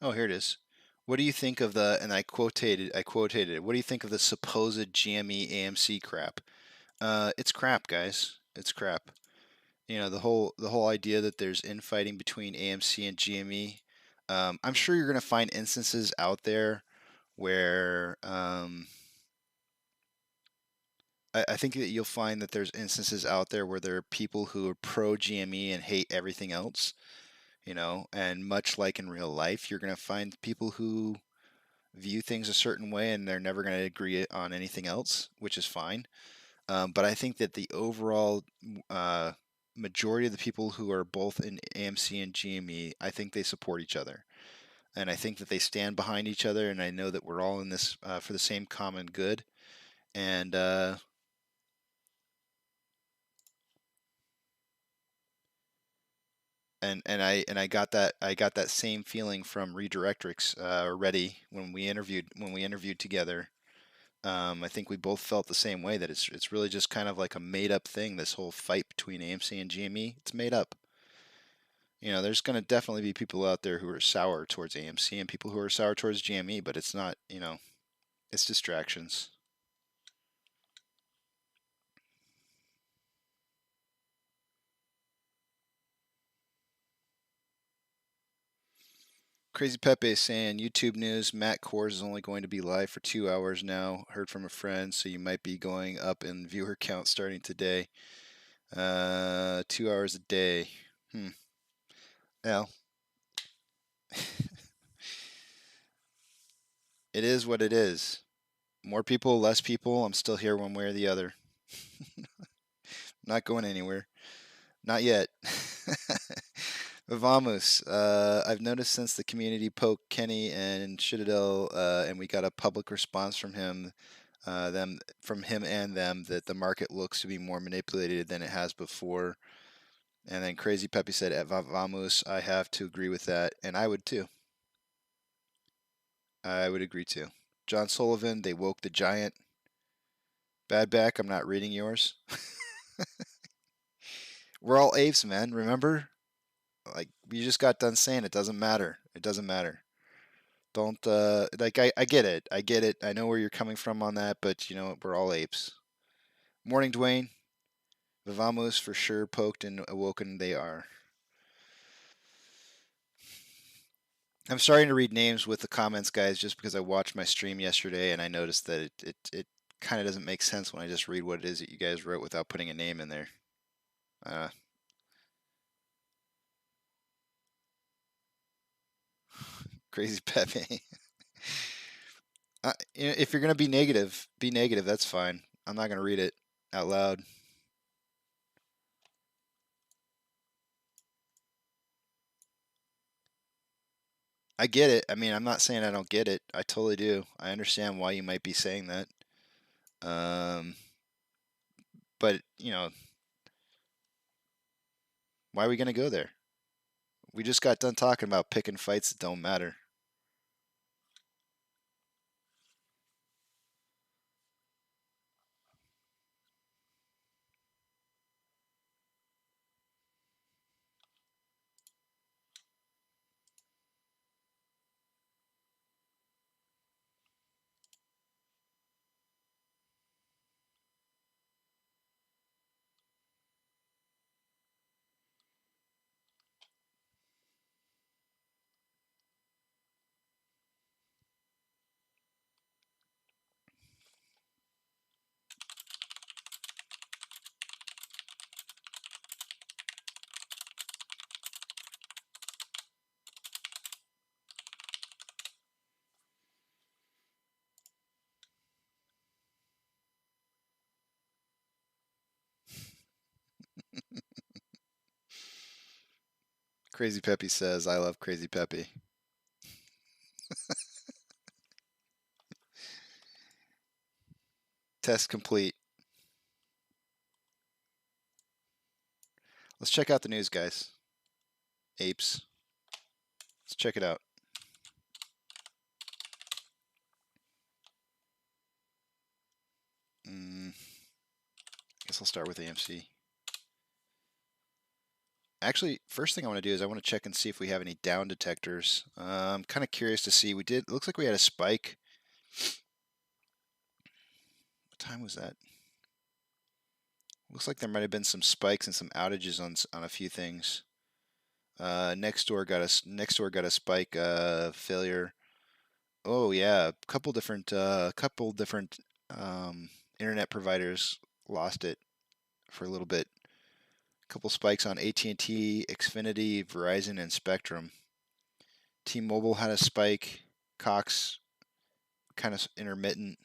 S5: Oh, here it is. What do you think of the, and I quoted it, what do you think of the supposed GME AMC crap? It's crap, guys. It's crap. The whole idea that there's infighting between AMC and GME. I'm sure you're going to find instances out there where I think that you'll find that there's instances out there where there are people who are pro GME and hate everything else, and much like in real life, you're going to find people who view things a certain way and they're never going to agree on anything else, which is fine. But I think that the overall majority of the people who are both in AMC and GME, I think they support each other. And I think that they stand behind each other, and I know that we're all in this for the same common good. And I got that same feeling from Redirectrix already when we interviewed together. I think we both felt the same way, that it's really just kind of like a made up thing. This whole fight between AMC and GME, it's made up. There's going to definitely be people out there who are sour towards AMC and people who are sour towards GME, but it's not, it's distractions. Crazy Pepe is saying, YouTube news, Matt Kors is only going to be live for 2 hours now. Heard from a friend, so you might be going up in viewer count starting today. 2 hours a day. Well, it is what it is. More people, less people, I'm still here one way or the other. Not going anywhere. Not yet. Vamos. I've noticed since the community poked Kenny and Citadel, and we got a public response from him, and them, that the market looks to be more manipulated than it has before. And then Crazy Peppy said, at Vamos, I have to agree with that, and I would too. I would agree too. John Sullivan, they woke the giant. Badback, I'm not reading yours. We're all apes, man. Remember? Like, you just got done saying it doesn't matter. It doesn't matter. Don't I get it. I get it. I know where you're coming from on that, but we're all apes. Morning, Dwayne. Vivamos for sure poked and awoken they are. I'm starting to read names with the comments, guys, just because I watched my stream yesterday and I noticed that it kind of doesn't make sense when I just read what it is that you guys wrote without putting a name in there. Crazy Pepe. If you're gonna be negative, that's fine. I'm not gonna read it out loud. I get it. I mean, I'm not saying I don't get it. I totally do. I understand why you might be saying that. But why are we gonna go there? We just got done talking about picking fights that don't matter. Crazy Pepe says, I love Crazy Pepe. Test complete. Let's check out the news, guys. Apes. Let's check it out. I guess I'll start with AMC. Actually, first thing I want to do is I want to check and see if we have any down detectors. I'm kind of curious to see. We did. It looks like we had a spike. What time was that? Looks like there might have been some spikes and some outages on a few things. Next door got a spike failure. Oh yeah, a couple different internet providers lost it for a little bit. A couple spikes on AT&T, Xfinity, Verizon, and Spectrum. T-Mobile had a spike. Cox, kind of intermittent.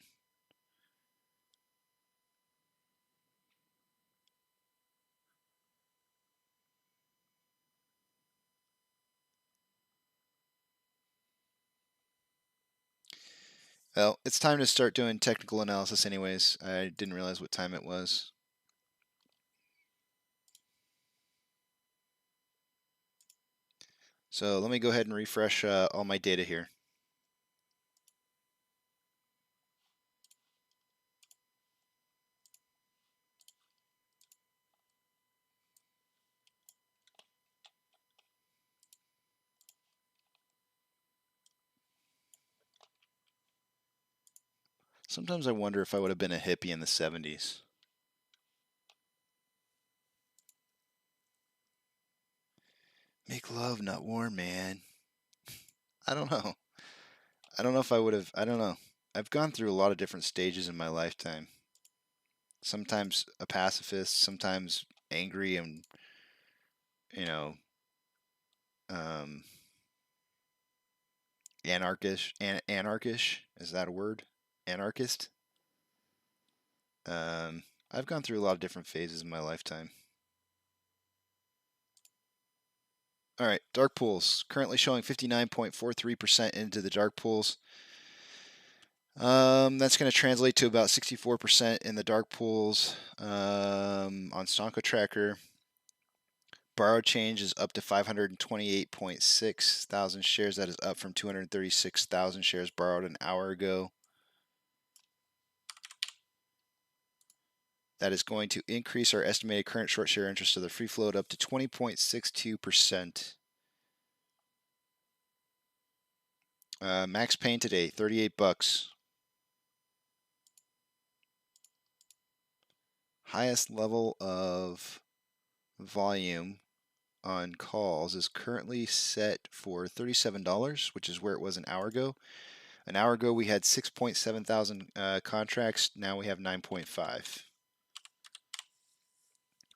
S5: Well, it's time to start doing technical analysis anyways. I didn't realize what time it was. So let me go ahead and refresh all my data here. Sometimes I wonder if I would have been a hippie in the 70s. Make love, not war, man. I don't know. I don't know if I would have. I don't know. I've gone through a lot of different stages in my lifetime. Sometimes a pacifist, sometimes angry and, anarchish. Anarchish, is that a word? Anarchist. I've gone through a lot of different phases in my lifetime. All right, dark pools currently showing 59.43% into the dark pools. That's going to translate to about 64% in the dark pools on Stonko Tracker. Borrowed change is up to 528.6 thousand shares. That is up from 236,000 shares borrowed an hour ago. That is going to increase our estimated current short share interest of the free float up to 20.62%. Max pain today, $38. highest level of volume on calls is currently set for $37, which is where it was an hour ago. An hour ago we had 6.7 thousand contracts. Now we have 9.5.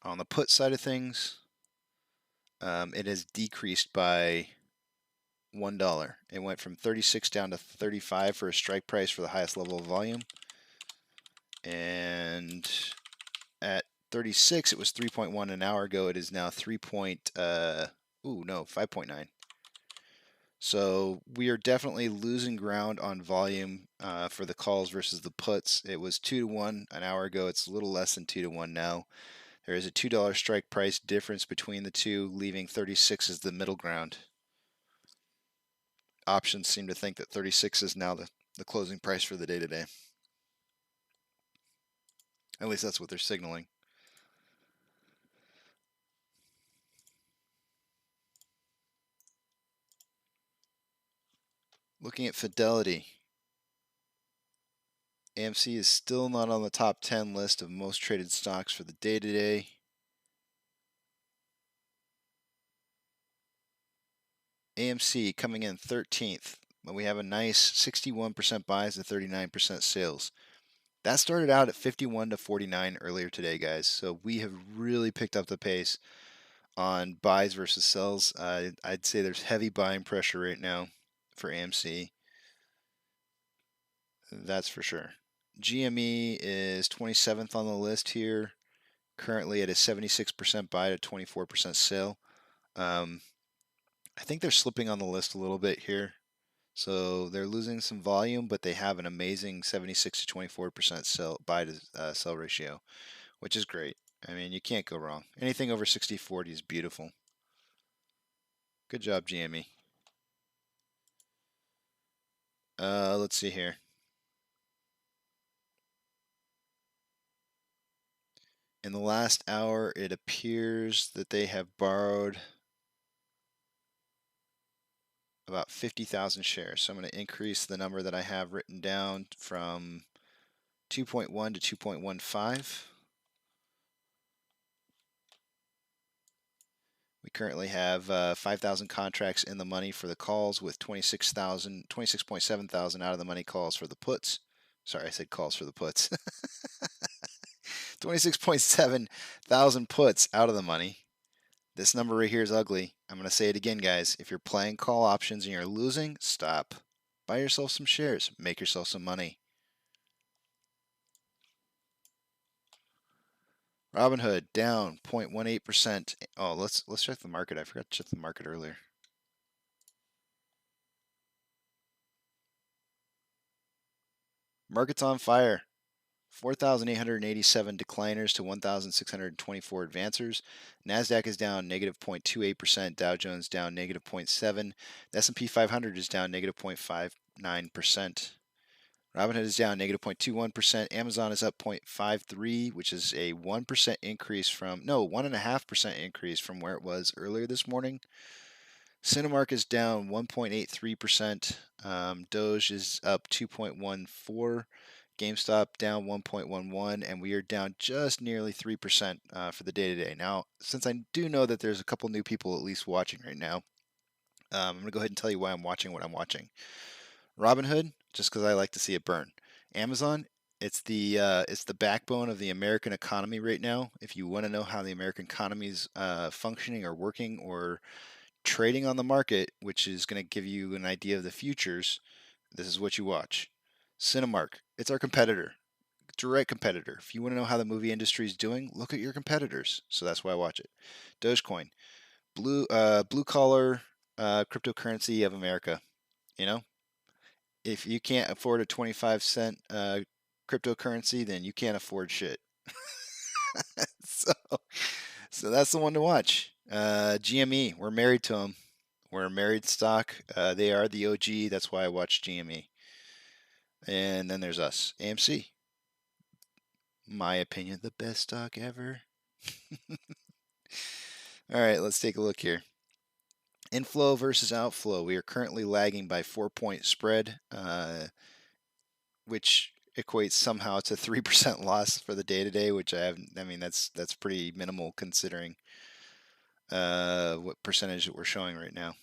S5: On the put side of things, it has decreased by $1. It went from 36 down to 35 for a strike price for the highest level of volume. And at 36, it was 3.1 an hour ago. It is now 5.9. So we are definitely losing ground on volume for the calls versus the puts. It was 2-to-1 an hour ago. It's a little less than 2-to-1 now. There is a $2 strike price difference between the two, leaving 36 as the middle ground. Options seem to think that 36 is now the closing price for the day today. At least that's what they're signaling. Looking at Fidelity, AMC is still not on the top 10 list of most traded stocks for the day today. AMC coming in 13th, but we have a nice 61% buys and 39% sales. That started out at 51 to 49 earlier today, guys. So we have really picked up the pace on buys versus sells. I'd say there's heavy buying pressure right now for AMC. That's for sure. GME is 27th on the list here, currently at a 76% buy to 24% sale. I think they're slipping on the list a little bit here. So they're losing some volume, but they have an amazing 76 to 24% sell buy to sell ratio, which is great. I mean, you can't go wrong. Anything over 60/40 is beautiful. Good job, GME. Let's see here. In the last hour, it appears that they have borrowed about 50,000 shares. So I'm going to increase the number that I have written down from 2.1 to 2.15. We currently have 5,000 contracts in the money for the calls, with 26.7 thousand out of the money calls for the puts. Sorry, I said calls for the puts. 26.7 thousand puts out of the money. This number right here is ugly. I'm going to say it again, guys. If you're playing call options and you're losing, stop. Buy yourself some shares. Make yourself some money. Robinhood down 0.18%. Oh, let's check the market. I forgot to check the market earlier. Market's on fire. 4,887 decliners to 1,624 advancers. NASDAQ is down negative 0.28%. Dow Jones down negative 0.7%. The S&P 500 is down negative 0.59%. Robinhood is down negative 0.21%. Amazon is up 0.53%, which is a 1% increase from, no, 1.5% increase from where it was earlier this morning. Cinemark is down 1.83%. Doge is up 2.14%. GameStop down 1.11%, and we are down just nearly 3% for the day today. Now, since I do know that there's a couple new people at least watching right now, I'm going to go ahead and tell you why I'm watching what I'm watching. Robinhood, just because I like to see it burn. Amazon, it's the backbone of the American economy right now. If you want to know how the American economy is functioning or working or trading on the market, which is going to give you an idea of the futures, this is what you watch. Cinemark, it's our competitor, direct competitor. If you want to know how the movie industry is doing, look at your competitors. So that's why I watch it. Dogecoin, blue collar cryptocurrency of America. You know, if you can't afford a 25-cent cryptocurrency, then you can't afford shit. So that's the one to watch. GME, we're married to them. We're a married stock. They are the OG. That's why I watch GME. And then there's us, AMC. My opinion, the best stock ever. All right, let's take a look here. Inflow versus outflow. We are currently lagging by 4-point spread, which equates somehow to 3% loss for the day today, which I mean, that's pretty minimal considering what percentage that we're showing right now.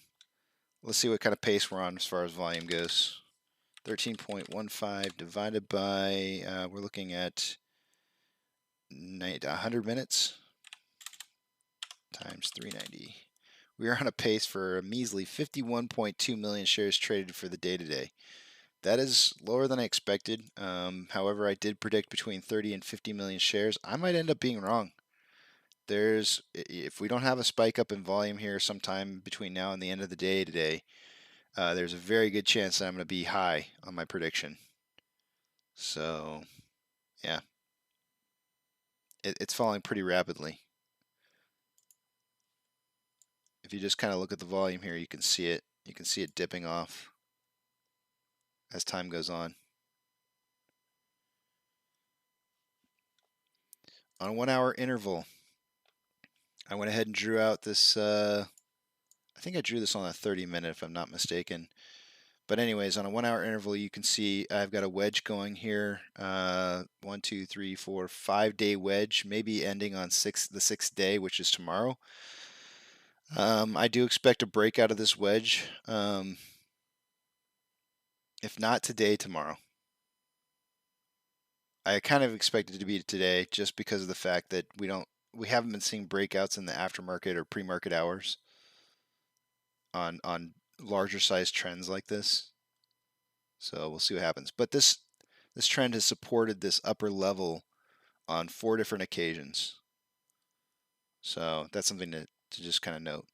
S5: Let's see what kind of pace we're on as far as volume goes. 13.15 divided by, we're looking at 100 minutes times 390. We are on a pace for a measly 51.2 million shares traded for the day today. That is lower than I expected. However, I did predict between 30 and 50 million shares. I might end up being wrong. If we don't have a spike up in volume here sometime between now and the end of the day today, there's a very good chance that I'm going to be high on my prediction. So, yeah, it's falling pretty rapidly. If you just kind of look at the volume here, you can see it. You can see it dipping off as time goes on. On a 1 hour interval, I went ahead and drew out this, I think I drew this on a 30-minute if I'm not mistaken. But anyways, on a 1 hour interval, you can see I've got a wedge going here. 1, 2, 3, 4, 5-day wedge, maybe ending on the 6th day, which is tomorrow. I do expect a break out of this wedge. If not today, tomorrow. I kind of expected it to be today just because of the fact that we haven't been seeing breakouts in the aftermarket or pre-market hours on larger size trends like this. So we'll see what happens. But this trend has supported this upper level on 4 different occasions. So that's something to just kind of note.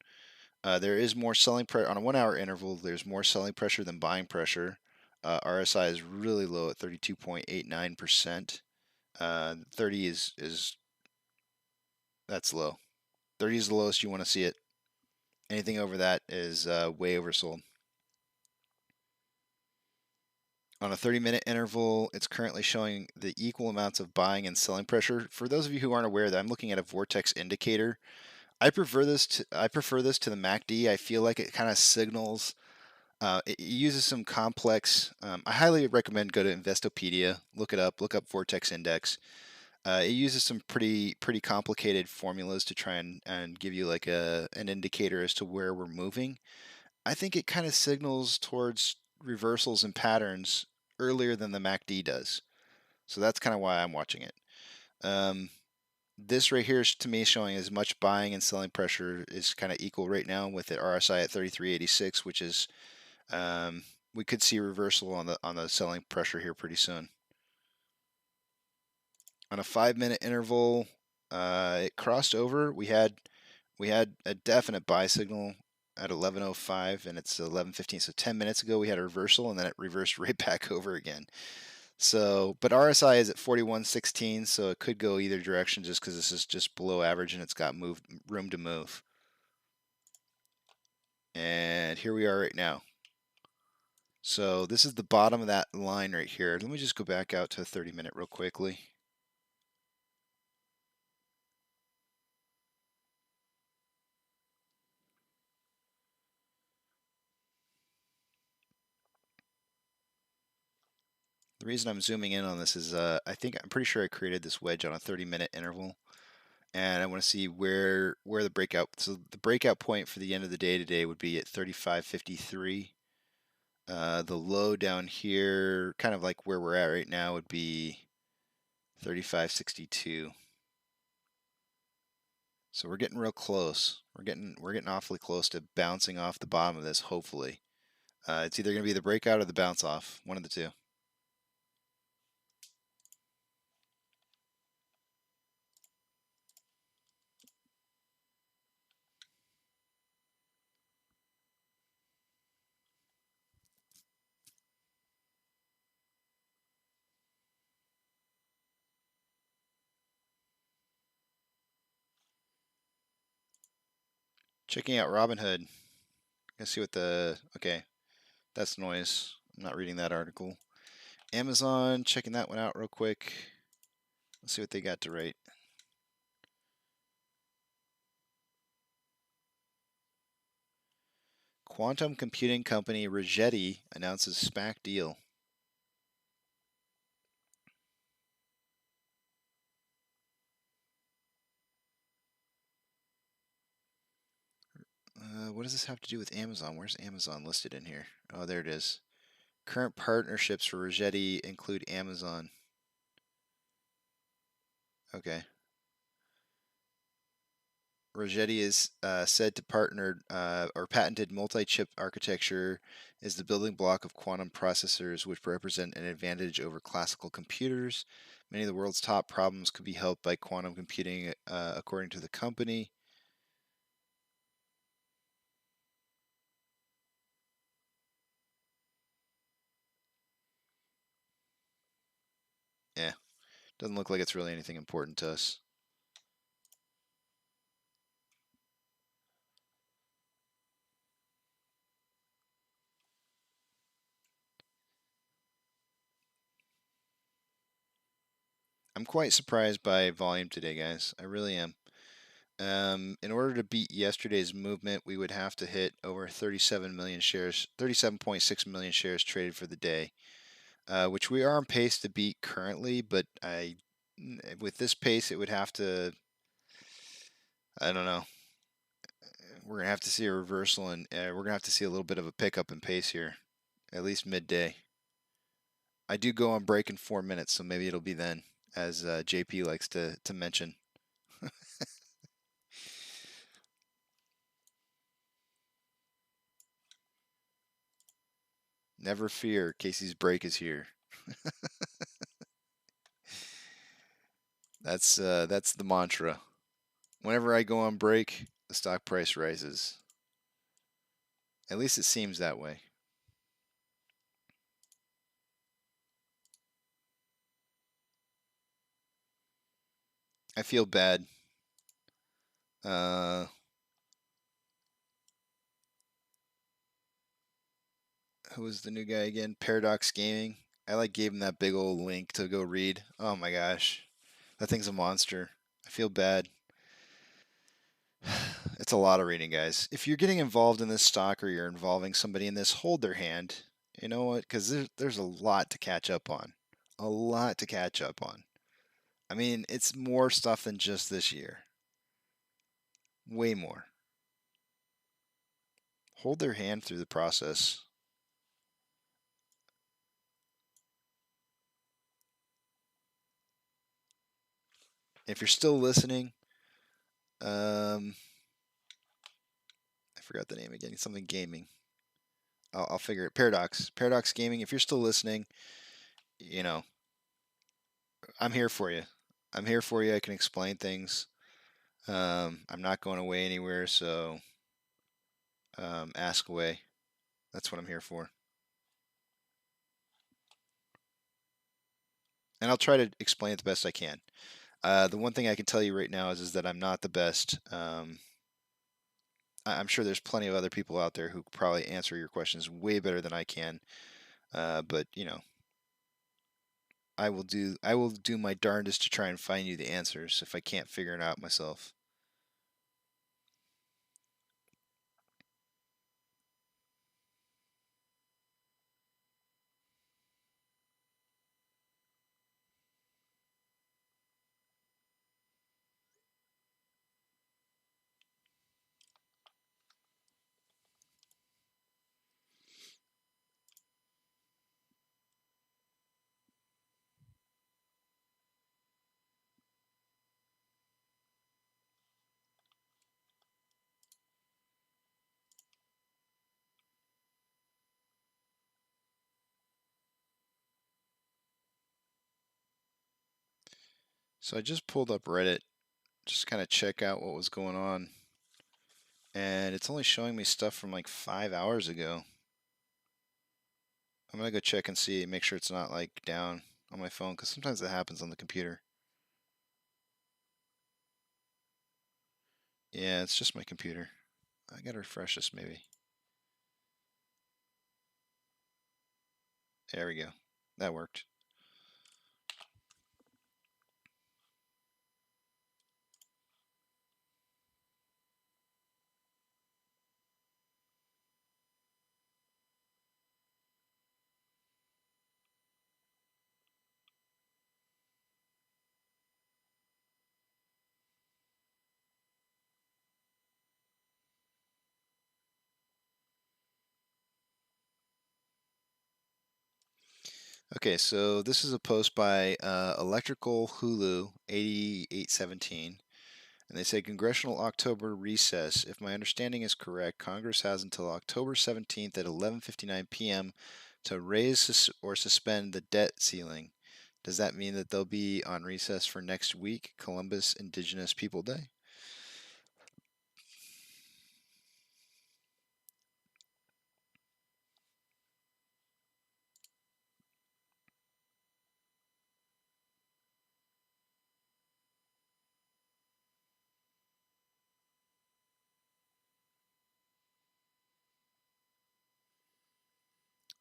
S5: There is more selling pressure on a 1 hour interval. There's more selling pressure than buying pressure. RSI is really low at 32.89%. 30 is that's low. 30 is the lowest you want to see it. Anything over that is way oversold. On a 30-minute interval, it's currently showing the equal amounts of buying and selling pressure. For those of you who aren't aware, that I'm looking at a vortex indicator. I prefer this to the MACD. I feel like it kind of signals. It uses some complex. I highly recommend go to Investopedia, look it up, look up Vortex Index. It uses some pretty complicated formulas to try and give you like an indicator as to where we're moving. I think it kind of signals towards reversals and patterns earlier than the MACD does. So that's kind of why I'm watching it. This right here is to me showing as much buying and selling pressure is kind of equal right now with the RSI at 33.86, which is we could see a reversal on the selling pressure here pretty soon. On a 5-minute interval, it crossed over. We had a definite buy signal at 11:05, and it's 11:15. So 10 minutes ago, we had a reversal, and then it reversed right back over again. So, but RSI is at 41.16, so it could go either direction just because this is just below average and it's got room to move. And here we are right now. So this is the bottom of that line right here. Let me just go back out to a 30-minute real quickly. The reason I'm zooming in on this is I'm pretty sure I created this wedge on a 30-minute interval, and I want to see where the breakout. So the breakout point for the end of the day today would be at 35.53. The low down here, kind of like where we're at right now, would be 35.62. So we're getting real close. We're getting awfully close to bouncing off the bottom of this. Hopefully, it's either going to be the breakout or the bounce off. One of the two. Checking out Robinhood. Let's see what okay, that's noise. I'm not reading that article. Amazon, checking that one out real quick. Let's see what they got to write. Quantum computing company Rigetti announces SPAC deal. What does this have to do with Amazon? Where's Amazon listed in here? Oh, there it is. Current partnerships for Rigetti include Amazon. Okay. Rigetti is said to partner or patented multi-chip architecture is the building block of quantum processors, which represent an advantage over classical computers. Many of the world's top problems could be helped by quantum computing, according to the company. Yeah, doesn't look like it's really anything important to us. I'm quite surprised by volume today, guys. I really am. In order to beat yesterday's movement, we would have to hit over 37 million shares, 37.6 million shares traded for the day, which we are on pace to beat currently. But with this pace, it would have to, I don't know. We're gonna have to see a reversal, and we're gonna have to see a little bit of a pickup in pace here, at least midday. I do go on break in 4 minutes, so maybe it'll be then, as JP likes to mention. Never fear, Casey's break is here. That's the mantra. Whenever I go on break, the stock price rises. At least it seems that way. I feel bad. Who was the new guy again? Paradox Gaming. I gave him that big old link to go read. Oh my gosh. That thing's a monster. I feel bad. It's a lot of reading, guys. If you're getting involved in this stock or you're involving somebody in this, hold their hand. You know what? Because there's a lot to catch up on. A lot to catch up on. I mean, it's more stuff than just this year. Way more. Hold their hand through the process. If you're still listening, I forgot the name again. Something gaming. I'll figure it. Paradox Gaming. If you're still listening, you know, I'm here for you. I'm here for you. I can explain things. I'm not going away anywhere, so ask away. That's what I'm here for. And I'll try to explain it the best I can. The one thing I can tell you right now is that I'm not the best. I'm sure there's plenty of other people out there who probably answer your questions way better than I can. But you know, I will do my darndest to try and find you the answers if I can't figure it out myself. So I just pulled up Reddit, just kind of check out what was going on. And it's only showing me stuff from like 5 hours ago. I'm going to go check and see, make sure it's not like down on my phone, because sometimes that happens on the computer. Yeah, it's just my computer. I got to refresh this maybe. There we go. That worked. Okay, so this is a post by Electrical Hulu 8817. And they say Congressional October recess. If my understanding is correct, Congress has until October 17th at 11:59 p.m. to raise or suspend the debt ceiling. Does that mean that they'll be on recess for next week, Columbus Indigenous People Day?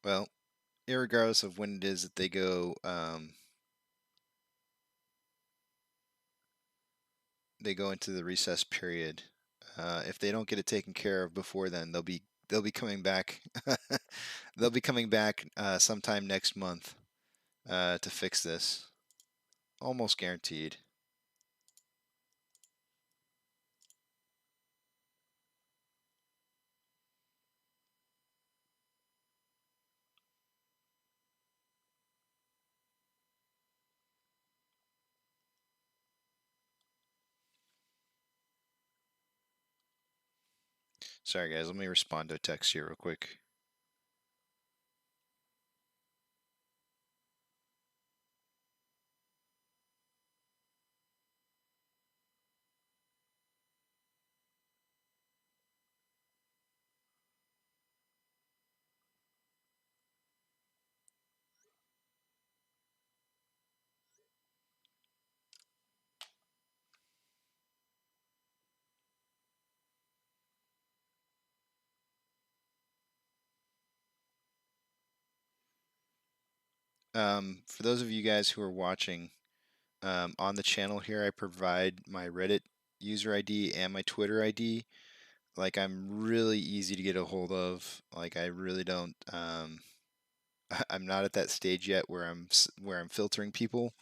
S5: Well, irregardless of when it is that they go into the recess period. If they don't get it taken care of before then, they'll be coming back. They'll be coming back sometime next month to fix this. Almost guaranteed. Sorry, guys. Let me respond to a text here real quick. For those of you guys who are watching on the channel here, I provide my Reddit user ID and my Twitter ID. Like, I'm really easy to get a hold of. Like, I really don't. I'm not at that stage yet where I'm filtering people,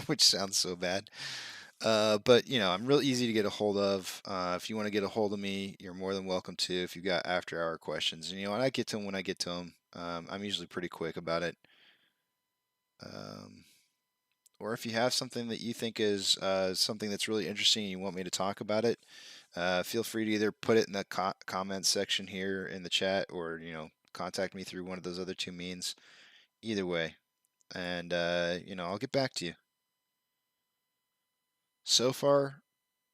S5: which sounds so bad. But I'm real easy to get a hold of. If you want to get a hold of me, you're more than welcome to. If you got after-hour questions, and I get to them when I get to them. I'm usually pretty quick about it. Or if you have something that you think is something that's really interesting and you want me to talk about it, feel free to either put it in the comments section here in the chat, or contact me through one of those other two means. Either way, and I'll get back to you. So far,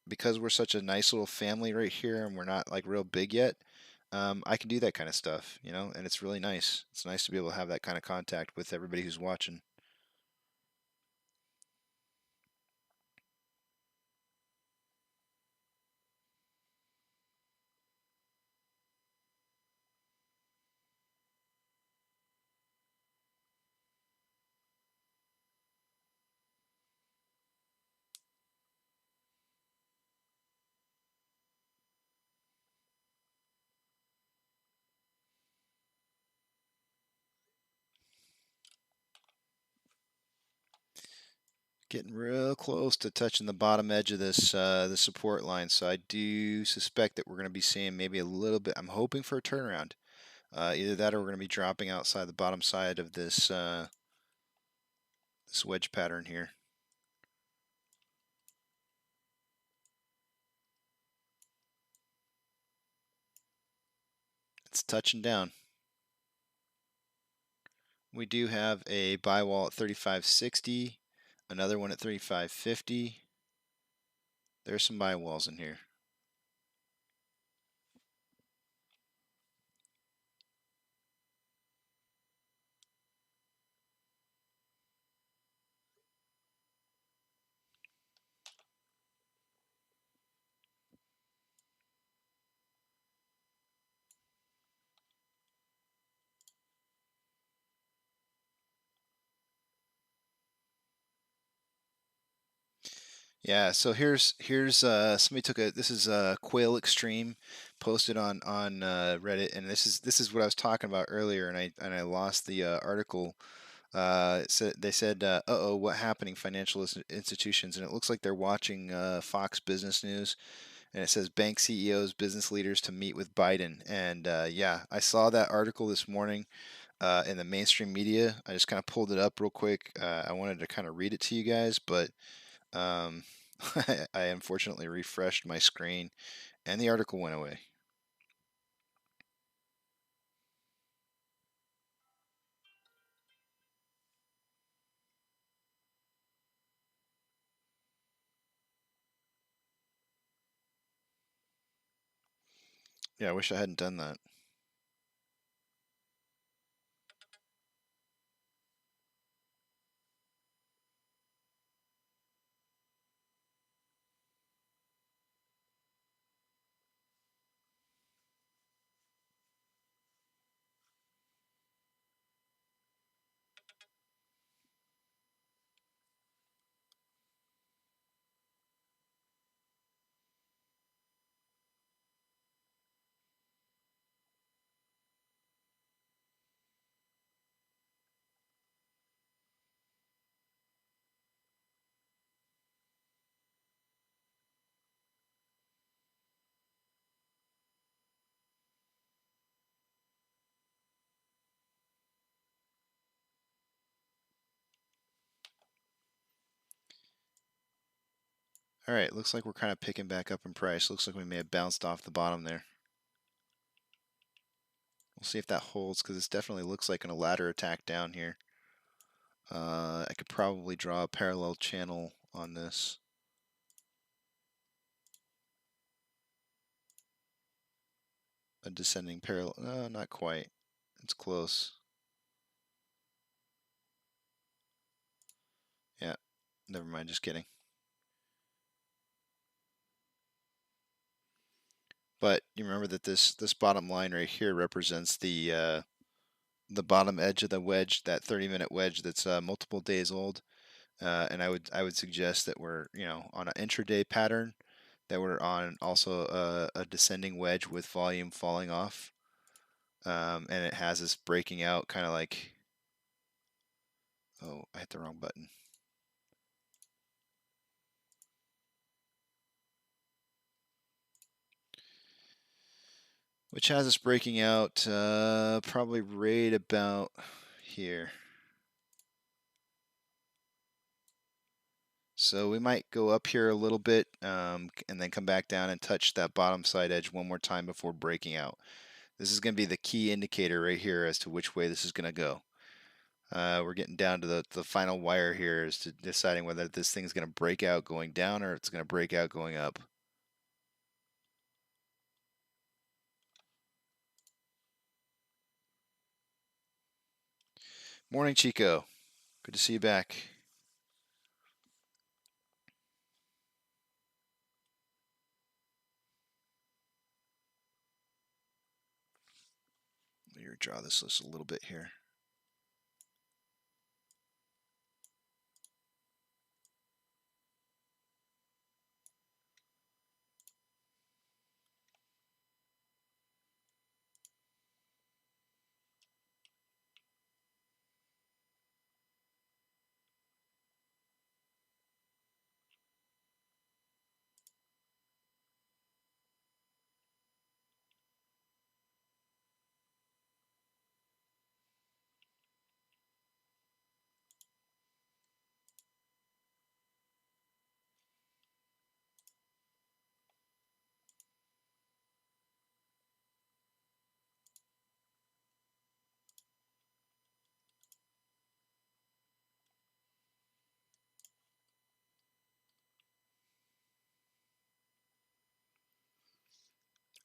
S5: because we're such a nice little family right here, and we're not like real big yet, I can do that kind of stuff, and it's really nice. It's nice to be able to have that kind of contact with everybody who's watching. Getting real close to touching the bottom edge of this the support line, so I do suspect that we're going to be seeing maybe a little bit. I'm hoping for a turnaround. Either that, or we're going to be dropping outside the bottom side of this this wedge pattern here. It's touching down. We do have a buy wall at 35.60, another one at 35.50. There's some buy walls in here. Yeah, so here's somebody took this is Quail Extreme, posted on Reddit, and this is what I was talking about earlier, and I lost the article. They said, "Uh-oh, what happening? Financial institutions," and it looks like they're watching Fox Business News, and it says bank CEOs, business leaders to meet with Biden, and yeah, I saw that article this morning. in the mainstream media. I just kind of pulled it up real quick. I wanted to kind of read it to you guys, but I unfortunately refreshed my screen and the article went away. Yeah, I wish I hadn't done that. All right, looks like we're kind of picking back up in price. Looks like we may have bounced off the bottom there. We'll see if that holds because it definitely looks like a ladder attack down here. I could probably draw a parallel channel on this. A descending parallel. No, not quite. It's close. Yeah, never mind, just kidding. But you remember that this bottom line right here represents the bottom edge of the wedge, that 30-minute wedge that's multiple days old. And I would suggest that we're on an intraday pattern, that we're on also a descending wedge with volume falling off, and it has this breaking out kind of like, oh, I hit the wrong button. Which has us breaking out probably right about here. So we might go up here a little bit and then come back down and touch that bottom side edge one more time before breaking out. This is going to be the key indicator right here as to which way this is going to go. We're getting down to the final wire here as to deciding whether this thing's going to break out going down or it's going to break out going up. Morning, Chico. Good to see you back. Let me redraw this list a little bit here.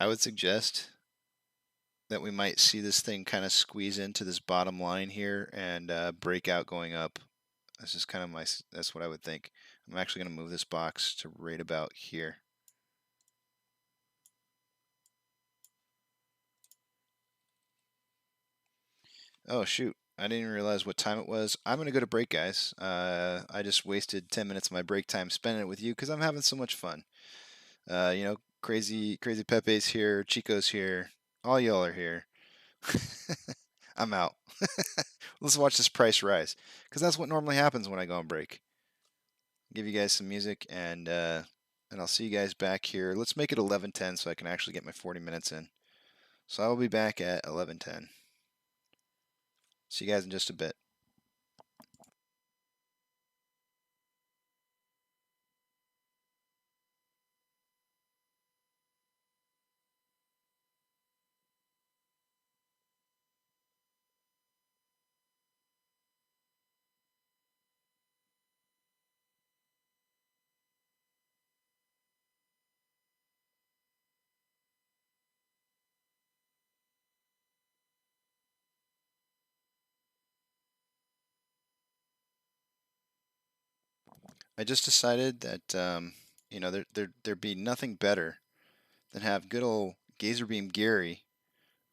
S5: I would suggest that we might see this thing kind of squeeze into this bottom line here and break out going up. That's just kind of that's what I would think. I'm actually going to move this box to right about here. Oh shoot, I didn't even realize what time it was. I'm going to go to break, guys. I just wasted 10 minutes of my break time spending it with you because I'm having so much fun. Crazy Pepe's here, Chico's here, all y'all are here. I'm out. Let's watch this price rise because that's what normally happens when I go on break. Give you guys some music and I'll see you guys back here. Let's make it 11:10 so I can actually get my 40 minutes in. So I will be back at 11:10. See you guys in just a bit. I just decided that you know there'd be nothing better than have good old Gazzerbeam Gary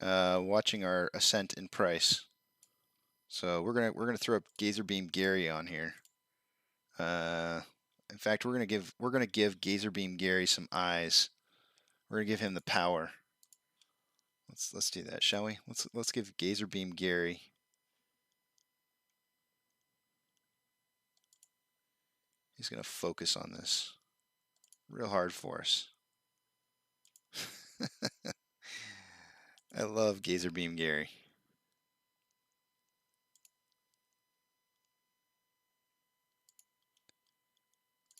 S5: watching our ascent in price. So we're gonna throw up Gazzerbeam Gary on here. In fact, we're gonna give Gazzerbeam Gary some eyes. We're gonna give him the power. Let's do that, shall we? Let's give Gazzerbeam Gary. He's gonna focus on this real hard for us. I love Gazzerbeam Gary.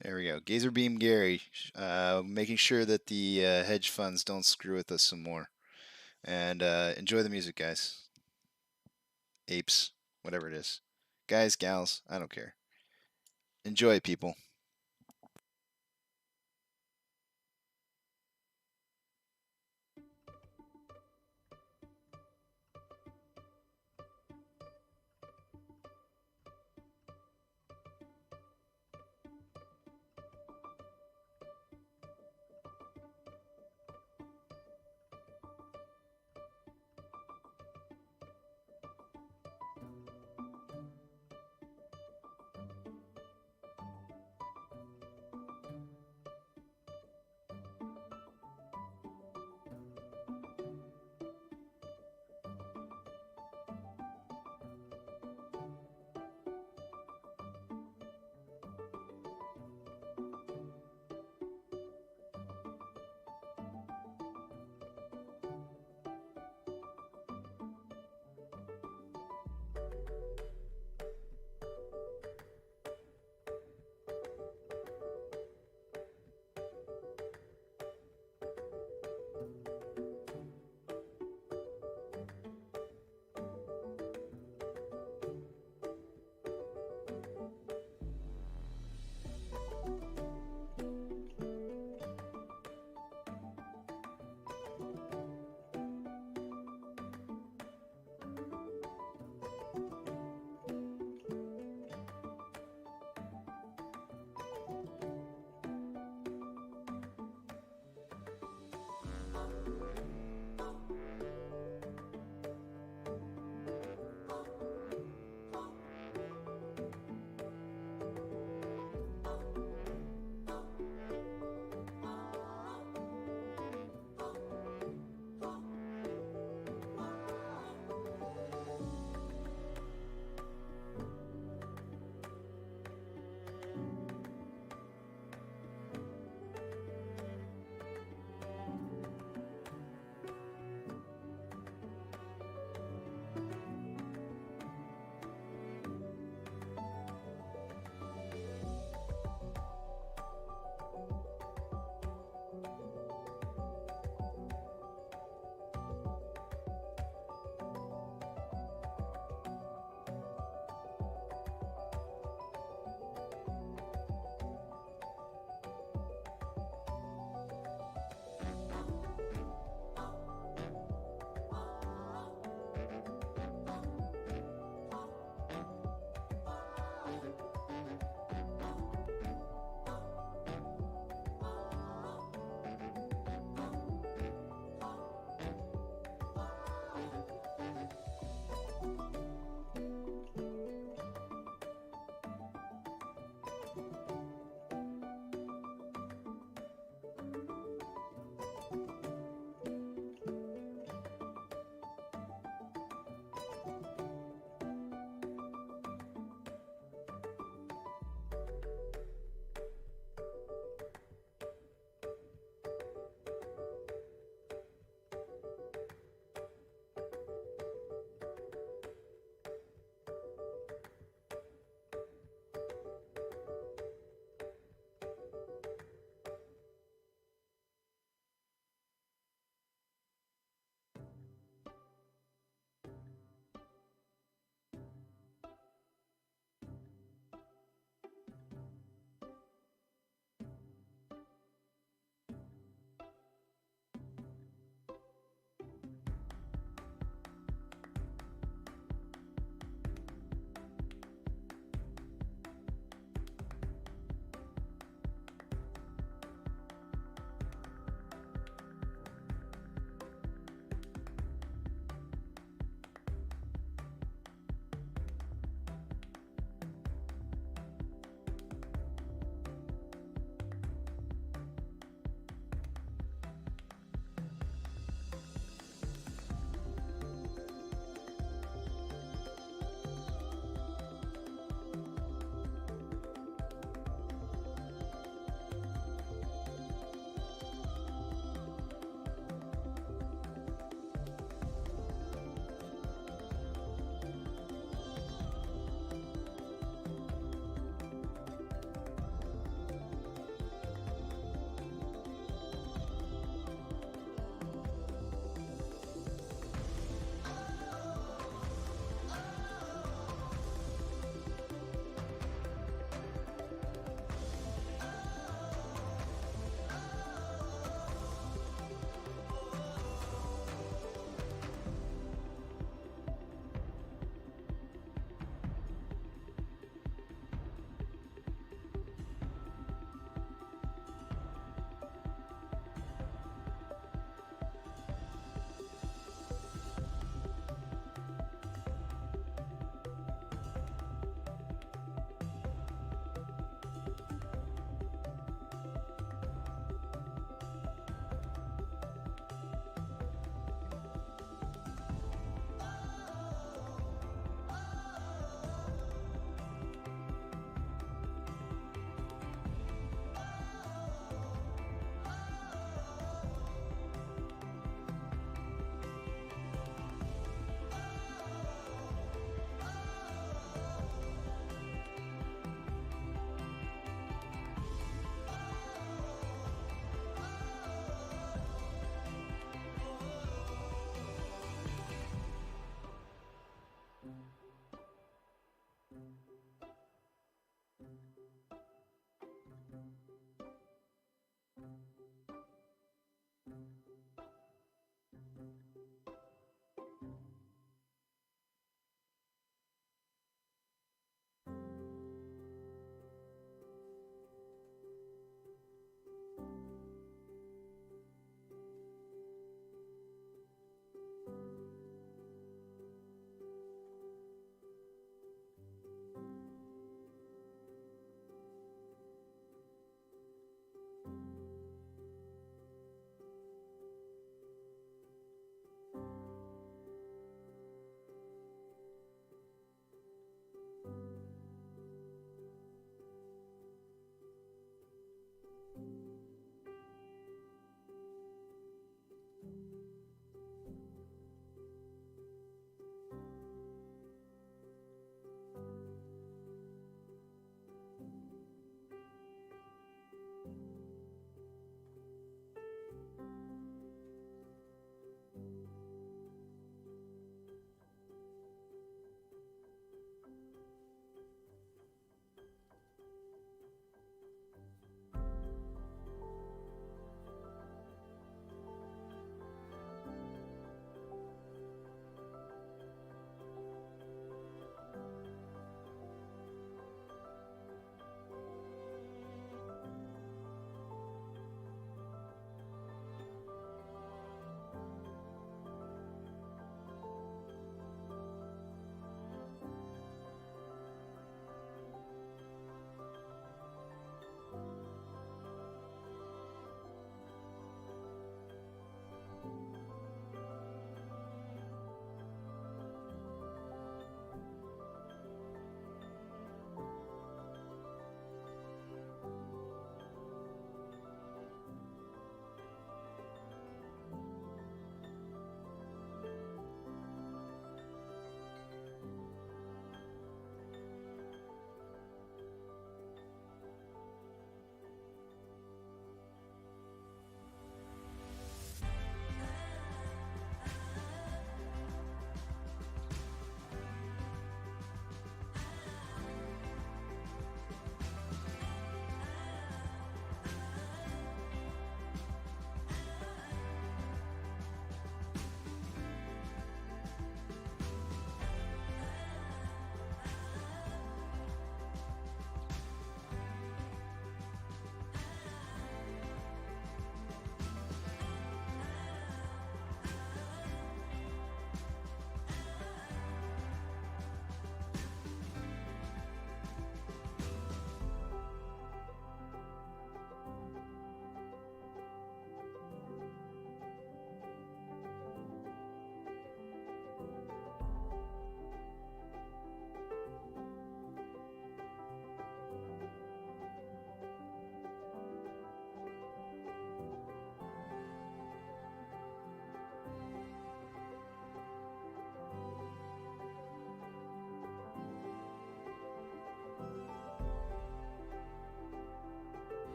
S5: There we go. Gazzerbeam Gary, making sure that the hedge funds don't screw with us some more. And enjoy the music, guys. Apes, whatever it is. Guys, gals, I don't care. Enjoy, people.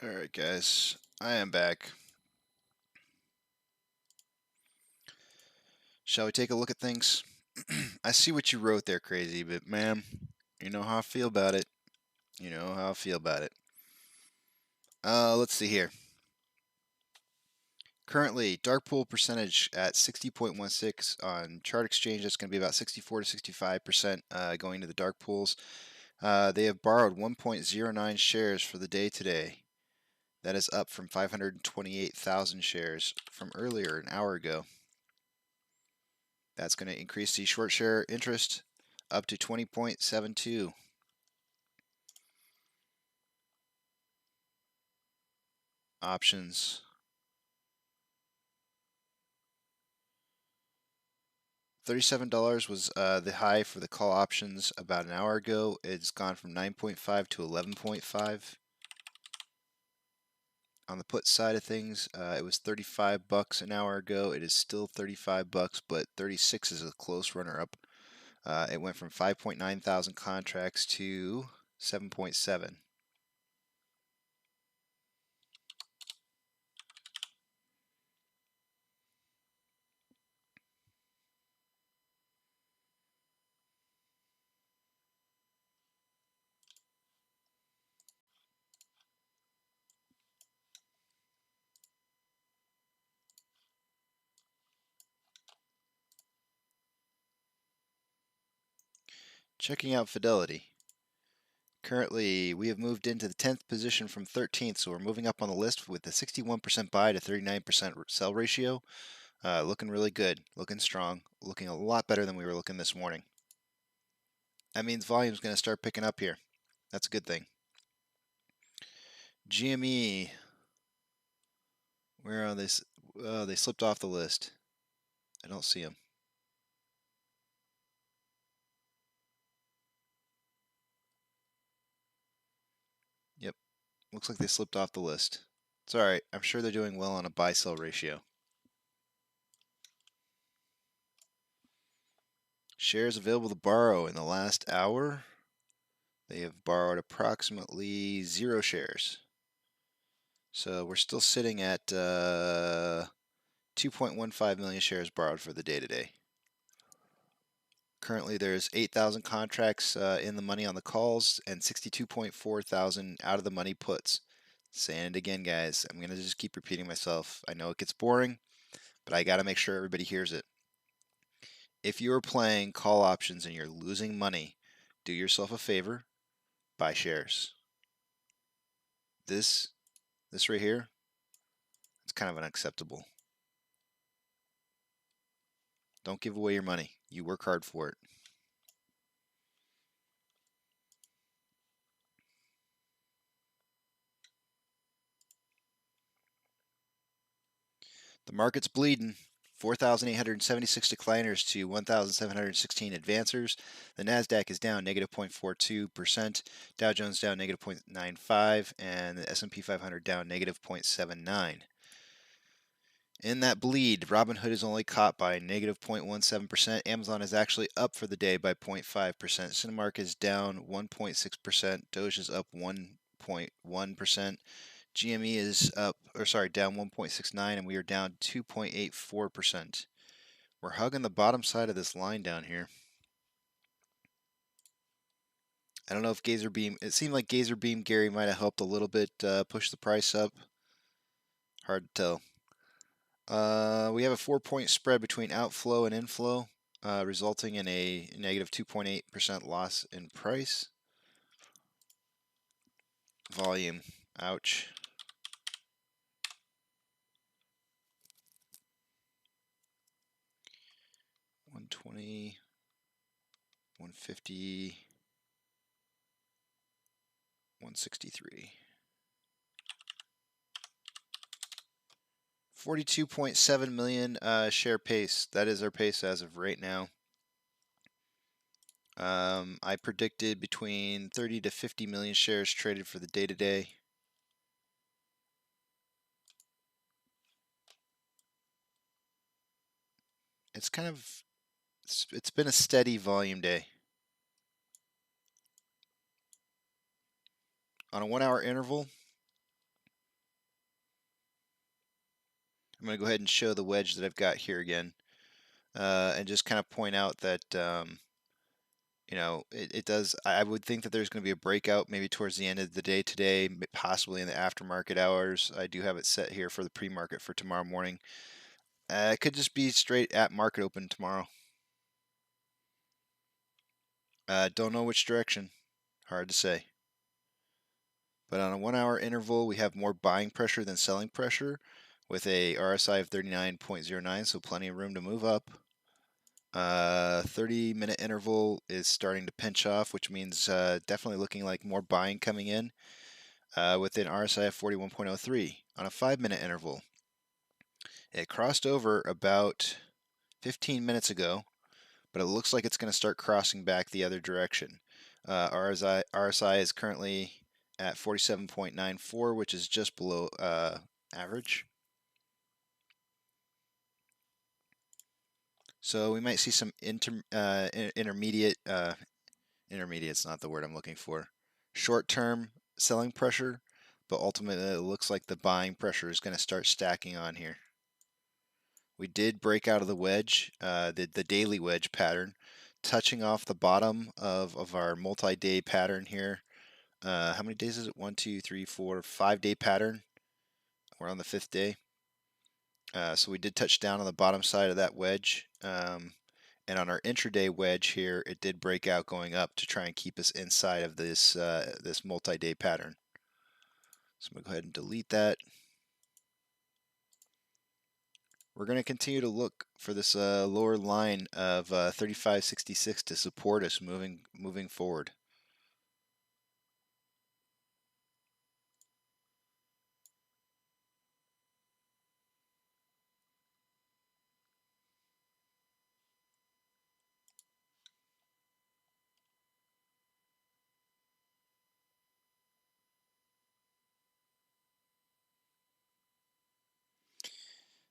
S5: Alright guys, I am back. Shall we take a look at things? I see what you wrote there, Crazy, but man, you know how I feel about it. You know how I feel about it. Let's see here. Currently, dark pool percentage at 60.16 on chart exchange. That's going to be about 64 to 65% going to the dark pools. They have borrowed 1.09 shares for the day today. That is up from 528,000 shares from earlier, an hour ago. That's going to increase the short share interest up to 20.72. Options. $37 was the high for the call options about an hour ago. It's gone from 9.5 to 11.5. On the put side of things, it was $35 an hour ago. It is still $35, but 36 is a close runner-up. It went from 5.9 thousand contracts to 7.7. Checking out Fidelity. Currently, we have moved into the 10th position from 13th, so we're moving up on the list with a 61% buy to 39% sell ratio. Looking really good, looking strong, looking a lot better than we were looking this morning. That means volume's going to start picking up here. That's a good thing. GME. Where are they? They slipped off the list. I don't see them. Yep. Looks like they slipped off the list. It's alright. I'm sure they're doing well on a buy-sell ratio. Shares available to borrow in the last hour. They have borrowed approximately 0 shares. So we're still sitting at 2.15 million shares borrowed for the day today. Currently, there's 8,000 contracts in the money on the calls and 62.4 thousand out of the money puts. Saying it again, guys. I'm going to just keep repeating myself. I know it gets boring, but I got to make sure everybody hears it. If you're playing call options and you're losing money, do yourself a favor, buy shares. This right here, it's kind of unacceptable. Don't give away your money. You work hard for it. The market's bleeding. 4,876 decliners to 1,716 advancers. The NASDAQ is down negative 0.42%. Dow Jones down negative 0.95%. And the S&P 500 down negative 0.79%. In that bleed, Robinhood is only caught by negative 0.17%. Amazon is actually up for the day by 0.5%. Cinemark is down 1.6%. Doge is up 1.1%. GME is down 1.69%, and we are down 2.84%. We're hugging the bottom side of this line down here. I don't know if Gazzerbeam, it seemed like Gazzerbeam Gary might have helped a little bit push the price up. Hard to tell. We have a 4-point spread between outflow and inflow, resulting in a negative 2.8% loss in price. Volume, ouch. 120, 150, 163. 42.7 million share pace. That is our pace as of right now. I predicted between 30 to 50 million shares traded for the day today. It's kind of, it's been a steady volume day. On a 1 hour interval, I'm going to go ahead and show the wedge that I've got here again, and just kind of point out that you know, it does. I would think that there's going to be a breakout maybe towards the end of the day today, possibly in the aftermarket hours. I do have it set here for the pre-market for tomorrow morning. It could just be straight at market open tomorrow. Don't know which direction. Hard to say. But on a 1 hour interval, we have more buying pressure than selling pressure with a RSI of 39.09, so plenty of room to move up. 30-minute interval is starting to pinch off, which means definitely looking like more buying coming in with an RSI of 41.03. On a 5-minute interval, it crossed over about 15 minutes ago, but it looks like it's going to start crossing back the other direction. RSI is currently at 47.94, which is just below average. So we might see some intermediate, intermediate's not the word I'm looking for, short-term selling pressure, but ultimately it looks like the buying pressure is going to start stacking on here. We did break out of the wedge, the daily wedge pattern, touching off the bottom of our multi-day pattern here. How many days is it? 1, 2, 3, 4, 5-day pattern. We're on the 5th day. So we did touch down on the bottom side of that wedge. And on our intraday wedge here, it did break out going up to try and keep us inside of this this multi-day pattern. So I'm going to go ahead and delete that. We're going to continue to look for this lower line of 35.66 to support us moving forward.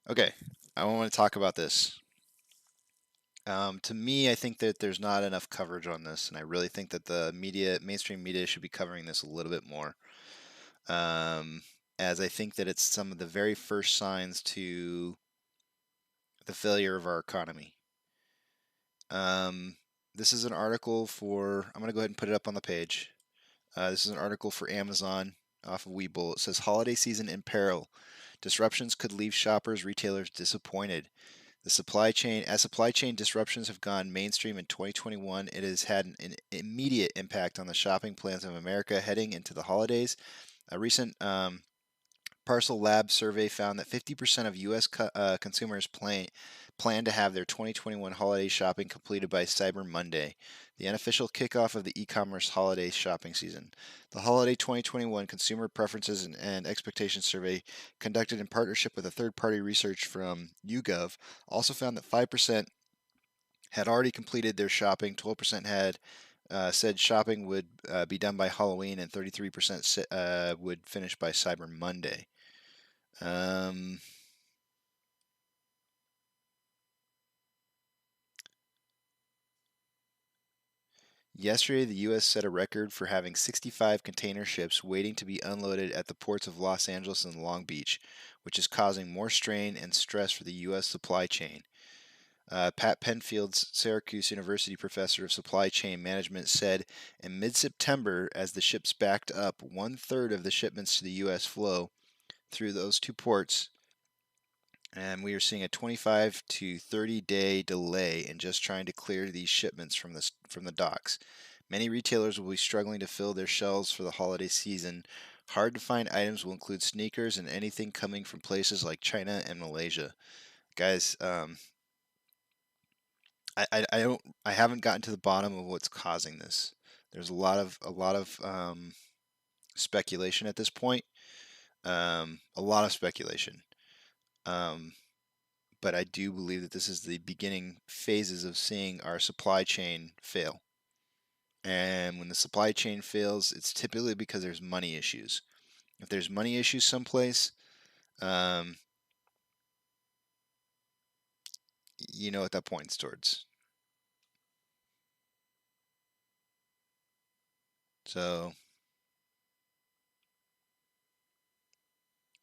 S5: Okay, I want to talk about this. To me, I think that there's not enough coverage on this, and I really think that the mainstream media should be covering this a little bit more. As I think that it's some of the very first signs to the failure of our economy. This is an article for, I'm going to go ahead and put it up on the page. This is an article for Amazon off of Webull. It says, holiday season in peril. Disruptions could leave shoppers, retailers disappointed. As supply chain disruptions have gone mainstream in 2021, it has had an immediate impact on the shopping plans of America heading into the holidays. A recent Parcel Lab survey found that 50% of U.S. consumers plan to have their 2021 holiday shopping completed by Cyber Monday, the unofficial kickoff of the e-commerce holiday shopping season. The Holiday 2021 Consumer Preferences and Expectations Survey, conducted in partnership with a third-party research from YouGov, also found that 5% had already completed their shopping, 12% had said shopping would be done by Halloween, and 33% would finish by Cyber Monday. Yesterday, the U.S. set a record for having 65 container ships waiting to be unloaded at the ports of Los Angeles and Long Beach, which is causing more strain and stress for the U.S. supply chain. Pat Penfield's Syracuse University professor of supply chain management said in mid-September, as the ships backed up, 1/3 of the shipments to the U.S. flow through those two ports, and we are seeing a 25 to 30 day delay in just trying to clear these shipments from the docks. Many retailers will be struggling to fill their shelves for the holiday season. Hard to find items will include sneakers and anything coming from places like China and Malaysia. Guys, I haven't gotten to the bottom of what's causing this. There's a lot of speculation at this point. A lot of speculation. But I do believe that this is the beginning phases of seeing our supply chain fail. And when the supply chain fails, it's typically because there's money issues. If there's money issues someplace, you know what that points towards. So,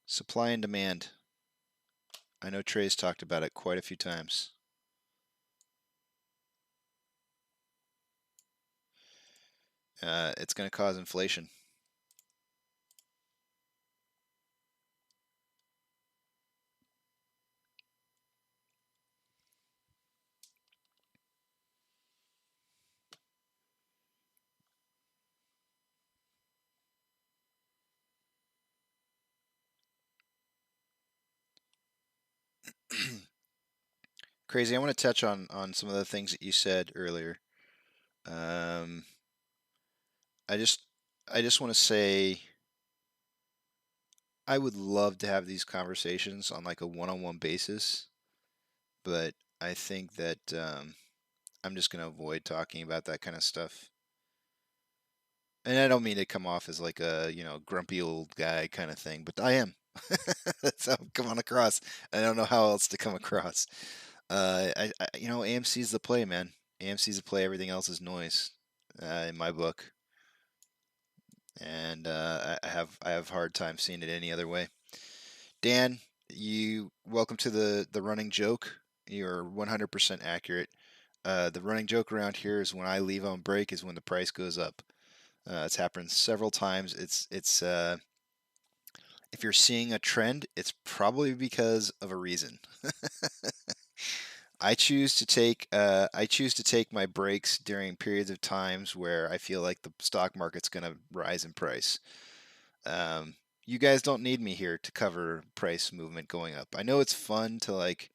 S5: supply and demand. I know Trey's talked about it quite a few times. It's going to cause inflation. Crazy. I want to touch on some of the things that you said earlier. Um, I just want to say I would love to have these conversations on like a one-on-one basis, but I think that I'm just going to avoid talking about that kind of stuff. And I don't mean to come off as like a, grumpy old guy kind of thing, but I am. That's how I'm coming across. I don't know how else to come across. AMC's the play, man. AMC's the play. Everything else is noise, in my book. And I have hard time seeing it any other way. Dan, you welcome to the running joke. You're 100% accurate. The running joke around here is when I leave on break is when the price goes up. It's happened several times. It's if you're seeing a trend, it's probably because of a reason. I choose to take my breaks during periods of times where I feel like the stock market's going to rise in price. You guys don't need me here to cover price movement going up. I know it's fun to like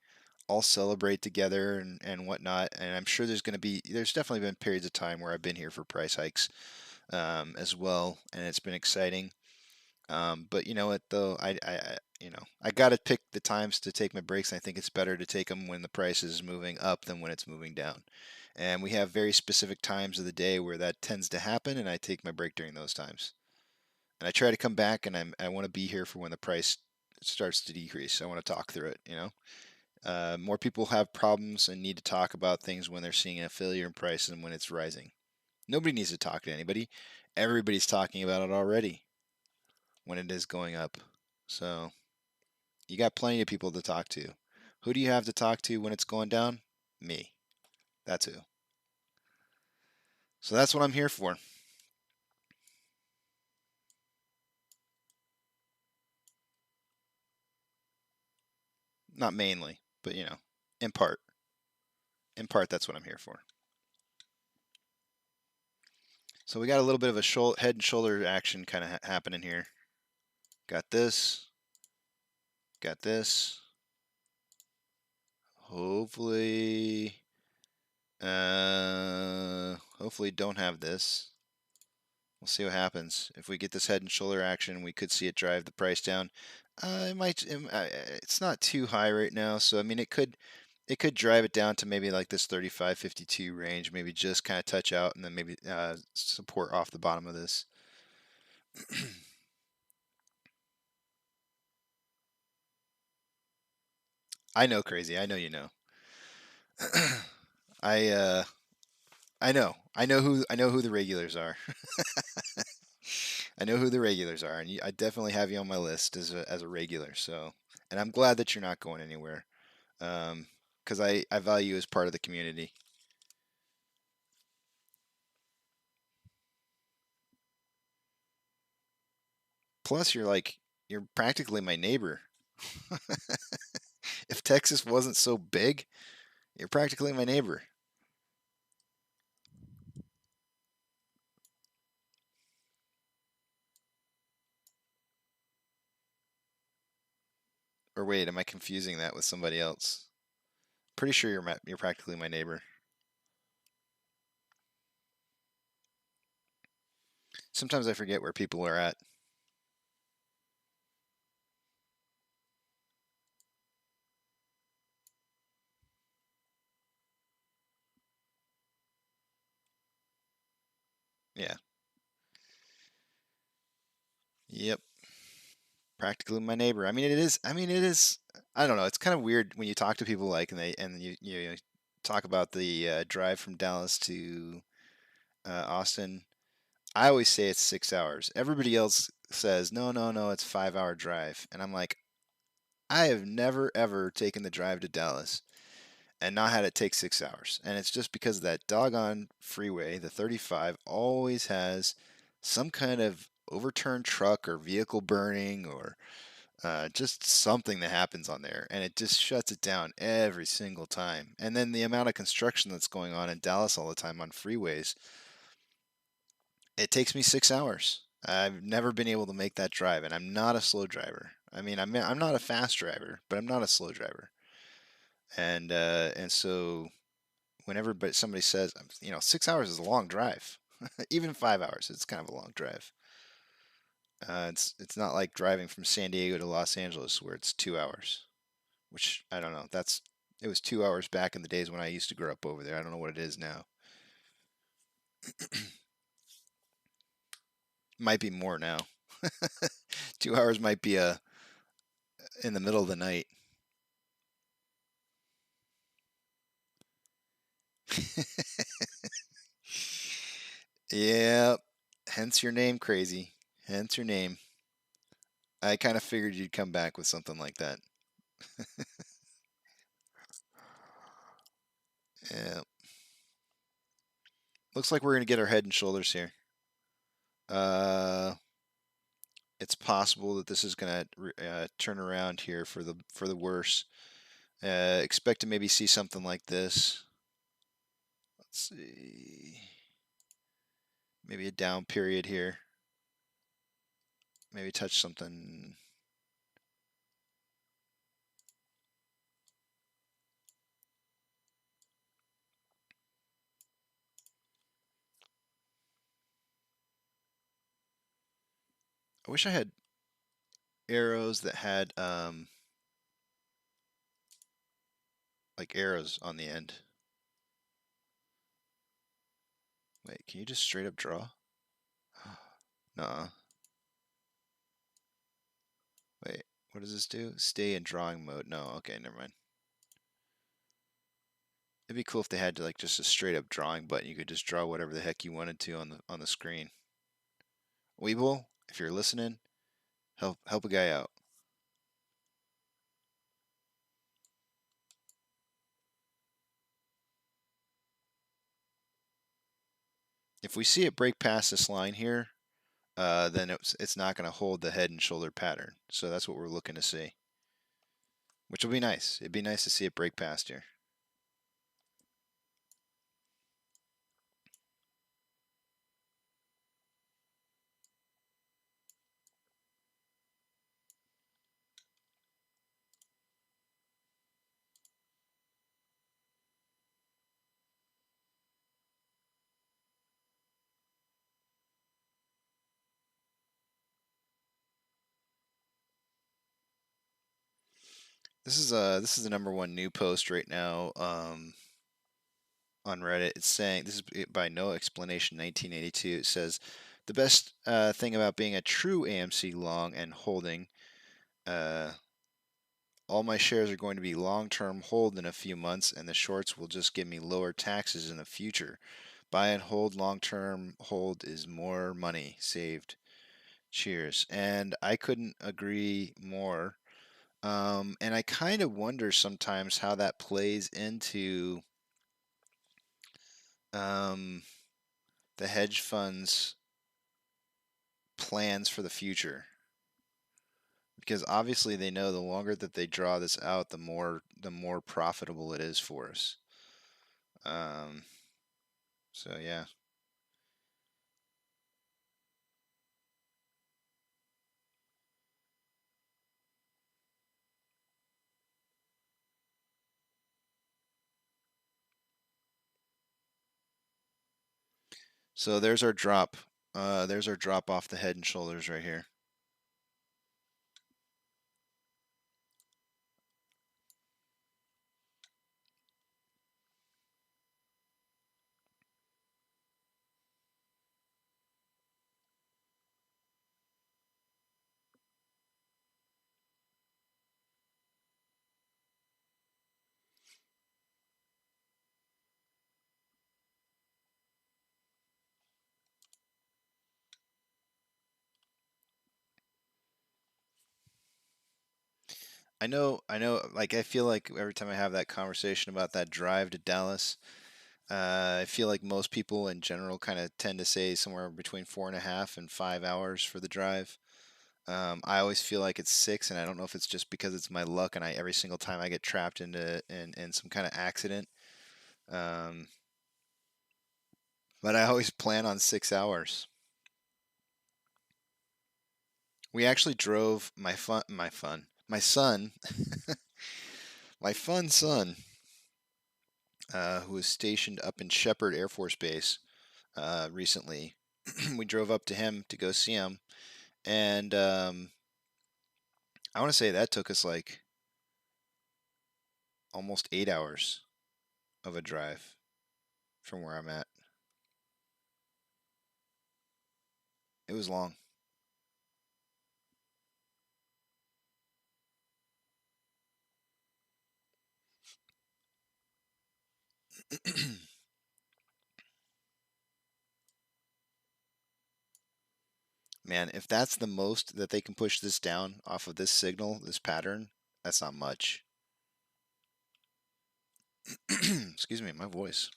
S5: all celebrate together and whatnot, and I'm sure there's definitely been periods of time where I've been here for price hikes as well, and it's been exciting. But you know what though, I gotta pick the times to take my breaks. And I think it's better to take them when the price is moving up than when it's moving down. And we have very specific times of the day where that tends to happen, and I take my break during those times. And I try to come back, and I want to be here for when the price starts to decrease. I want to talk through it. More people have problems and need to talk about things when they're seeing a failure in price than when it's rising. Nobody needs to talk to anybody. Everybody's talking about it already when it is going up. So you got plenty of people to talk to. Who do you have to talk to when it's going down? Me. That's who. So that's what I'm here for. Not mainly, but in part. In part, that's what I'm here for. So we got a little bit of a head and shoulder action kind of happening here. Got this. Got this. Hopefully don't have this. We'll see what happens. If we get this head and shoulder action, we could see it drive the price down. It's not too high right now, so I mean it could drive it down to maybe like this 35.52 range, maybe just kind of touch out, and then maybe support off the bottom of this. I know, crazy. I know you know. I know. I know who the regulars are. I know who the regulars are, and I definitely have you on my list as a regular. So, and I'm glad that you're not going anywhere, because I value you as part of the community. Plus, you're practically my neighbor. If Texas wasn't so big, you're practically my neighbor. Or wait, am I confusing that with somebody else? Pretty sure you're practically my neighbor. Sometimes I forget where people are at. Yeah. Yep. Practically my neighbor. I mean, it is. I mean, it is. I don't know. It's kind of weird when you talk to people like, and you talk about the drive from Dallas to Austin. I always say it's 6 hours. Everybody else says no, no, no. It's 5 hour drive, and I'm like, I have never ever taken the drive to Dallas and not had it take 6 hours. And it's just because that doggone freeway, the 35, always has some kind of overturned truck or vehicle burning or just something that happens on there. And it just shuts it down every single time. And then the amount of construction that's going on in Dallas all the time on freeways, it takes me 6 hours. I've never been able to make that drive, and I'm not a slow driver. I mean, I'm not a fast driver, but I'm not a slow driver. And so whenever somebody says, 6 hours is a long drive, even 5 hours, it's kind of a long drive. It's not like driving from San Diego to Los Angeles where it's 2 hours, which I don't know. It was 2 hours back in the days when I used to grow up over there. I don't know what it is now. Might be more now. 2 hours might be in the middle of the night. Yeah, hence your name, Crazy. Hence your name. I kind of figured you'd come back with something like that. Yeah. Looks like we're gonna get our head and shoulders here. It's possible that this is gonna turn around here for the worse. Expect to maybe see something like this. Let's see. Maybe a down period here. Maybe touch something. I wish I had arrows that had like arrows on the end. Wait, can you just straight up draw? Nuh-uh. Wait, what does this do? Stay in drawing mode. No, okay, never mind. It'd be cool if they had like just a straight up drawing button. You could just draw whatever the heck you wanted to on the screen. Weeble, if you're listening, help a guy out. If we see it break past this line here, then it's not going to hold the head and shoulder pattern. So that's what we're looking to see, which will be nice. It'd be nice to see it break past here. This is the number one new post right now on Reddit. It's saying, this is by No Explanation 1982. It says the best thing about being a true AMC long and holding. All my shares are going to be long-term hold in a few months, and the shorts will just give me lower taxes in the future. Buy and hold, long-term hold is more money saved. Cheers. And I couldn't agree more. And I kind of wonder sometimes how that plays into the hedge funds' plans for the future. Because obviously they know the longer that they draw this out, the more profitable it is for us. So yeah. So there's our drop. There's our drop off the head and shoulders right here. Like I feel like every time I have that conversation about that drive to Dallas, I feel like most people in general kind of tend to say somewhere between 4.5 and 5 hours for the drive. I always feel like it's 6, and I don't know if it's just because it's my luck, and every single time I get trapped in some kind of accident. Um, but I always plan on 6 hours. We actually drove my son, my fun son, who was stationed up in Shepherd Air Force Base recently. We drove up to him to go see him, and I want to say that took us like almost 8 hours of a drive from where I'm at. It was long. Man, if that's the most that they can push this down off of this signal, this pattern, that's not much. Excuse me, my voice.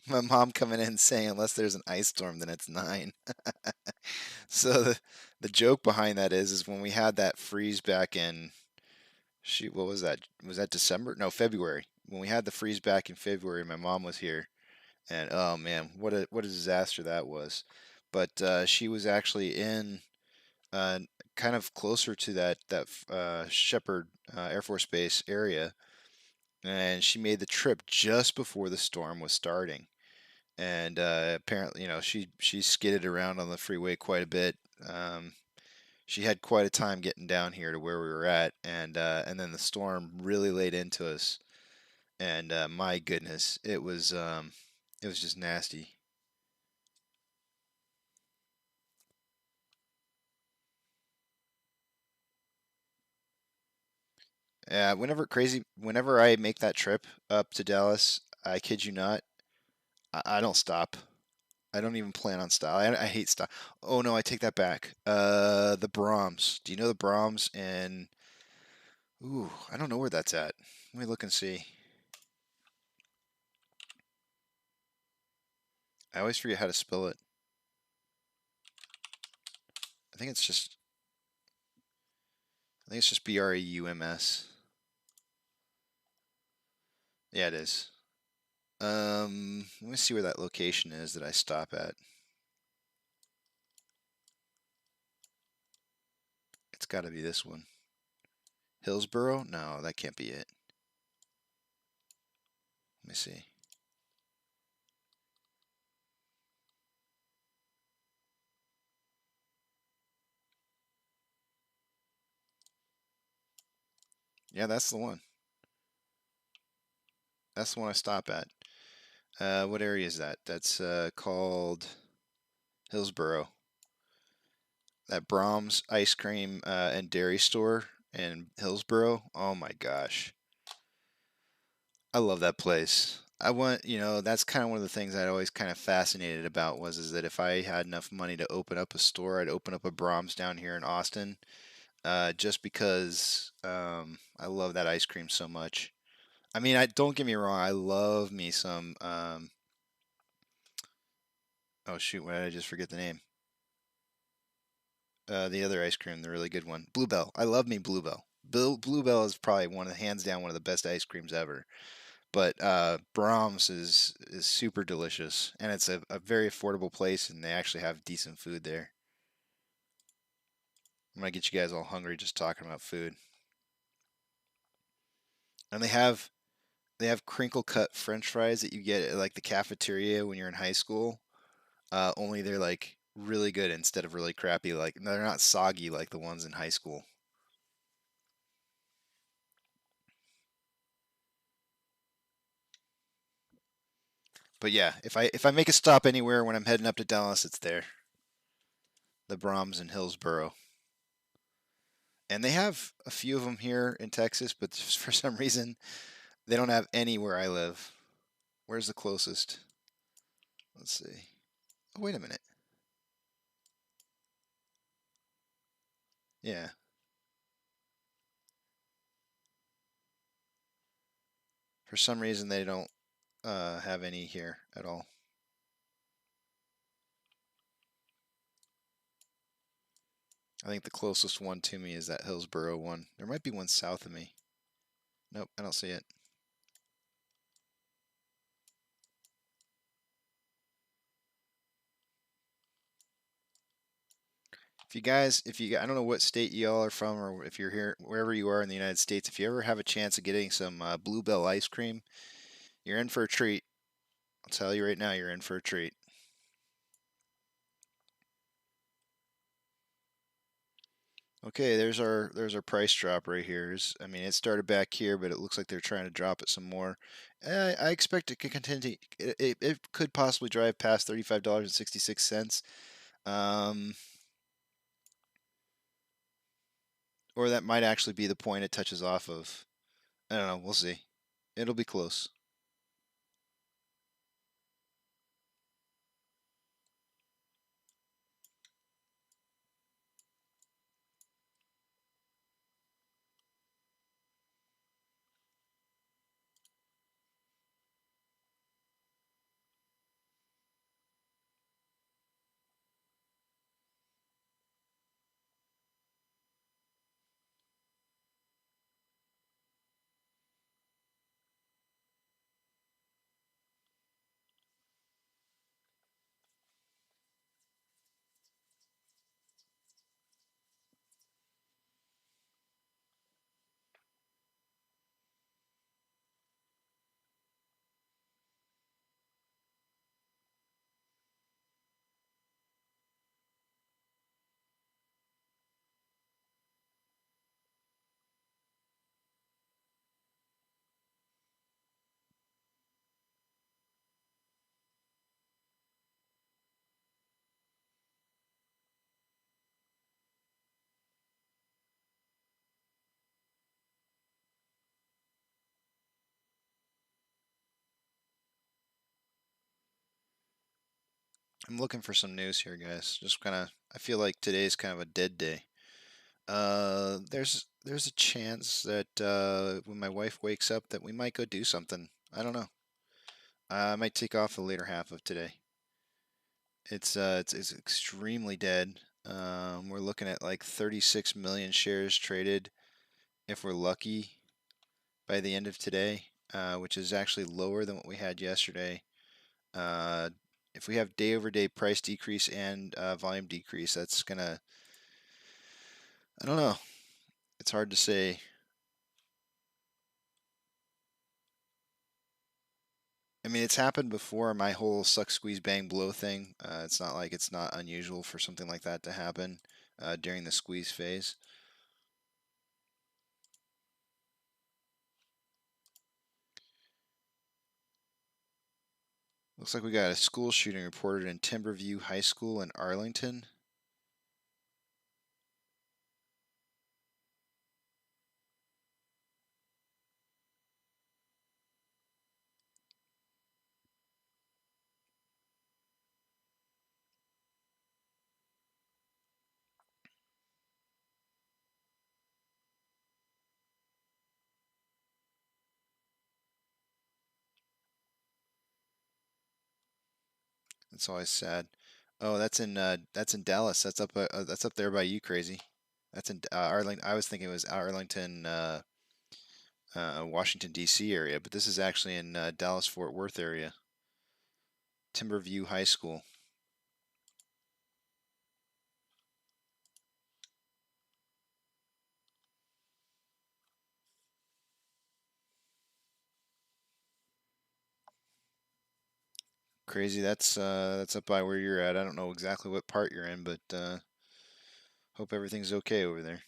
S5: My mom coming in saying, unless there's an ice storm, then it's 9. So the joke behind that is when we had that freeze back in, shoot, what was that? Was that December? No, February. When we had the freeze back in February, my mom was here, and oh man, what a disaster that was. But she was actually in uh, kind of closer to that Shepherd Air Force Base area, and she made the trip just before the storm was starting. And apparently, she skidded around on the freeway quite a bit. Um, she had quite a time getting down here to where we were at, and then the storm really laid into us. And my goodness, it was just nasty. Whenever I make that trip up to Dallas, I kid you not, I don't stop. I don't even plan on stop. I hate stop. Oh no, I take that back. The Brahms. Do you know the Brahms? And ooh, I don't know where that's at. Let me look and see. I always forget how to spell it. I think it's just I think it's just Braums. Yeah, it is. Let me see where that location is that I stop at. It's got to be this one. Hillsboro? No, that can't be it. Let me see. Yeah, that's the one. That's the one I stop at. What area is that? That's called Hillsboro. That Brahms ice cream and dairy store in Hillsboro. Oh my gosh. I love that place. That's kind of one of the things I'd always kind of fascinated about is that if I had enough money to open up a store, I'd open up a Brahms down here in Austin, just because I love that ice cream so much. I mean, I don't get me wrong, I love me some. Oh shoot, why did I just forget the name? The other ice cream, the really good one, Bluebell. I love me Bluebell. Bluebell is probably hands down, one of the best ice creams ever. But Brahms is super delicious, and it's a very affordable place, and they actually have decent food there. I'm gonna get you guys all hungry just talking about food. And they have crinkle cut French fries that you get at like the cafeteria when you're in high school. Only they're like really good instead of really crappy. Like they're not soggy like the ones in high school. But yeah, if I make a stop anywhere when I'm heading up to Dallas, it's there. The Brahms in Hillsboro. And they have a few of them here in Texas, but for some reason they don't have any where I live. Where's the closest? Let's see. Oh, wait a minute. Yeah. For some reason, they don't have any here at all. I think the closest one to me is that Hillsboro one. There might be one south of me. Nope, I don't see it. If you guys, I don't know what state y'all are from, or if you're here, wherever you are in the United States, if you ever have a chance of getting some Bluebell ice cream, you're in for a treat. I'll tell you right now, you're in for a treat. Okay, there's our price drop right here. I mean, it started back here, but it looks like they're trying to drop it some more. I expect it could continue. It could possibly drive past $35.66. Or that might actually be the point it touches off of. I don't know. We'll see. It'll be close. I'm looking for some news here, guys. Just kind of, I feel like today's kind of a dead day. There's a chance that when my wife wakes up that we might go do something. I don't know. I might take off the later half of today. It's extremely dead. We're looking at like 36 million shares traded if we're lucky by the end of today, which is actually lower than what we had yesterday. If we have day over day price decrease and volume decrease, that's gonna, I don't know. It's hard to say. I mean, it's happened before. My whole suck, squeeze, bang, blow thing. It's not like it's not unusual for something like that to happen during the squeeze phase. Looks like we got a school shooting reported in Timberview High School in Arlington. That's always sad. Oh, that's in Dallas. That's up there by you, crazy. That's in Arlington. I was thinking it was Arlington, Washington D.C. area, but this is actually in Dallas Fort Worth area. Timberview High School. Crazy. That's up by where you're at. I don't know exactly what part you're in, but hope everything's okay over there.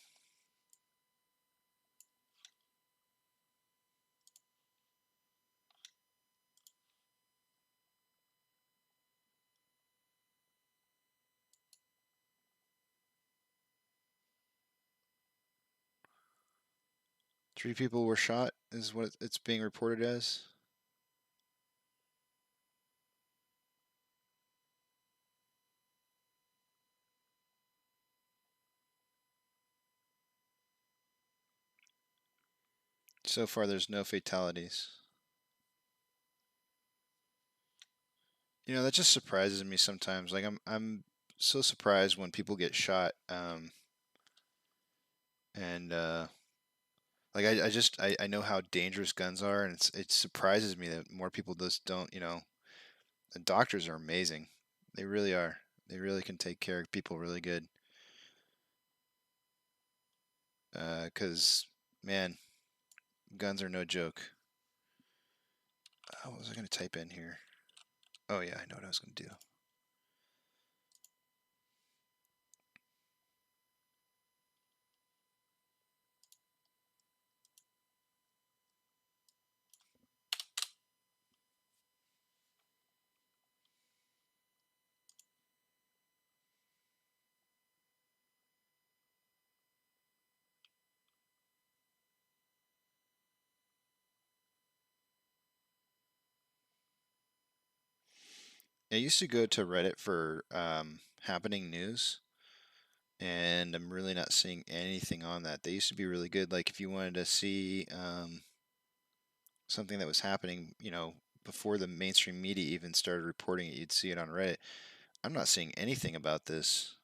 S5: Three people were shot, is what it's being reported as. So far, there's no fatalities. You know, that just surprises me sometimes. Like I'm so surprised when people get shot. And like I know how dangerous guns are, and it surprises me that more people just don't. You know, the doctors are amazing. They really are. They really can take care of people really good. 'Cause man, guns are no joke. What was I gonna type in here? Oh yeah, I know what I was gonna do. I used to go to Reddit for happening news, and I'm really not seeing anything on that. They used to be really good. Like if you wanted to see something that was happening, you know, before the mainstream media even started reporting it, you'd see it on Reddit. I'm not seeing anything about this.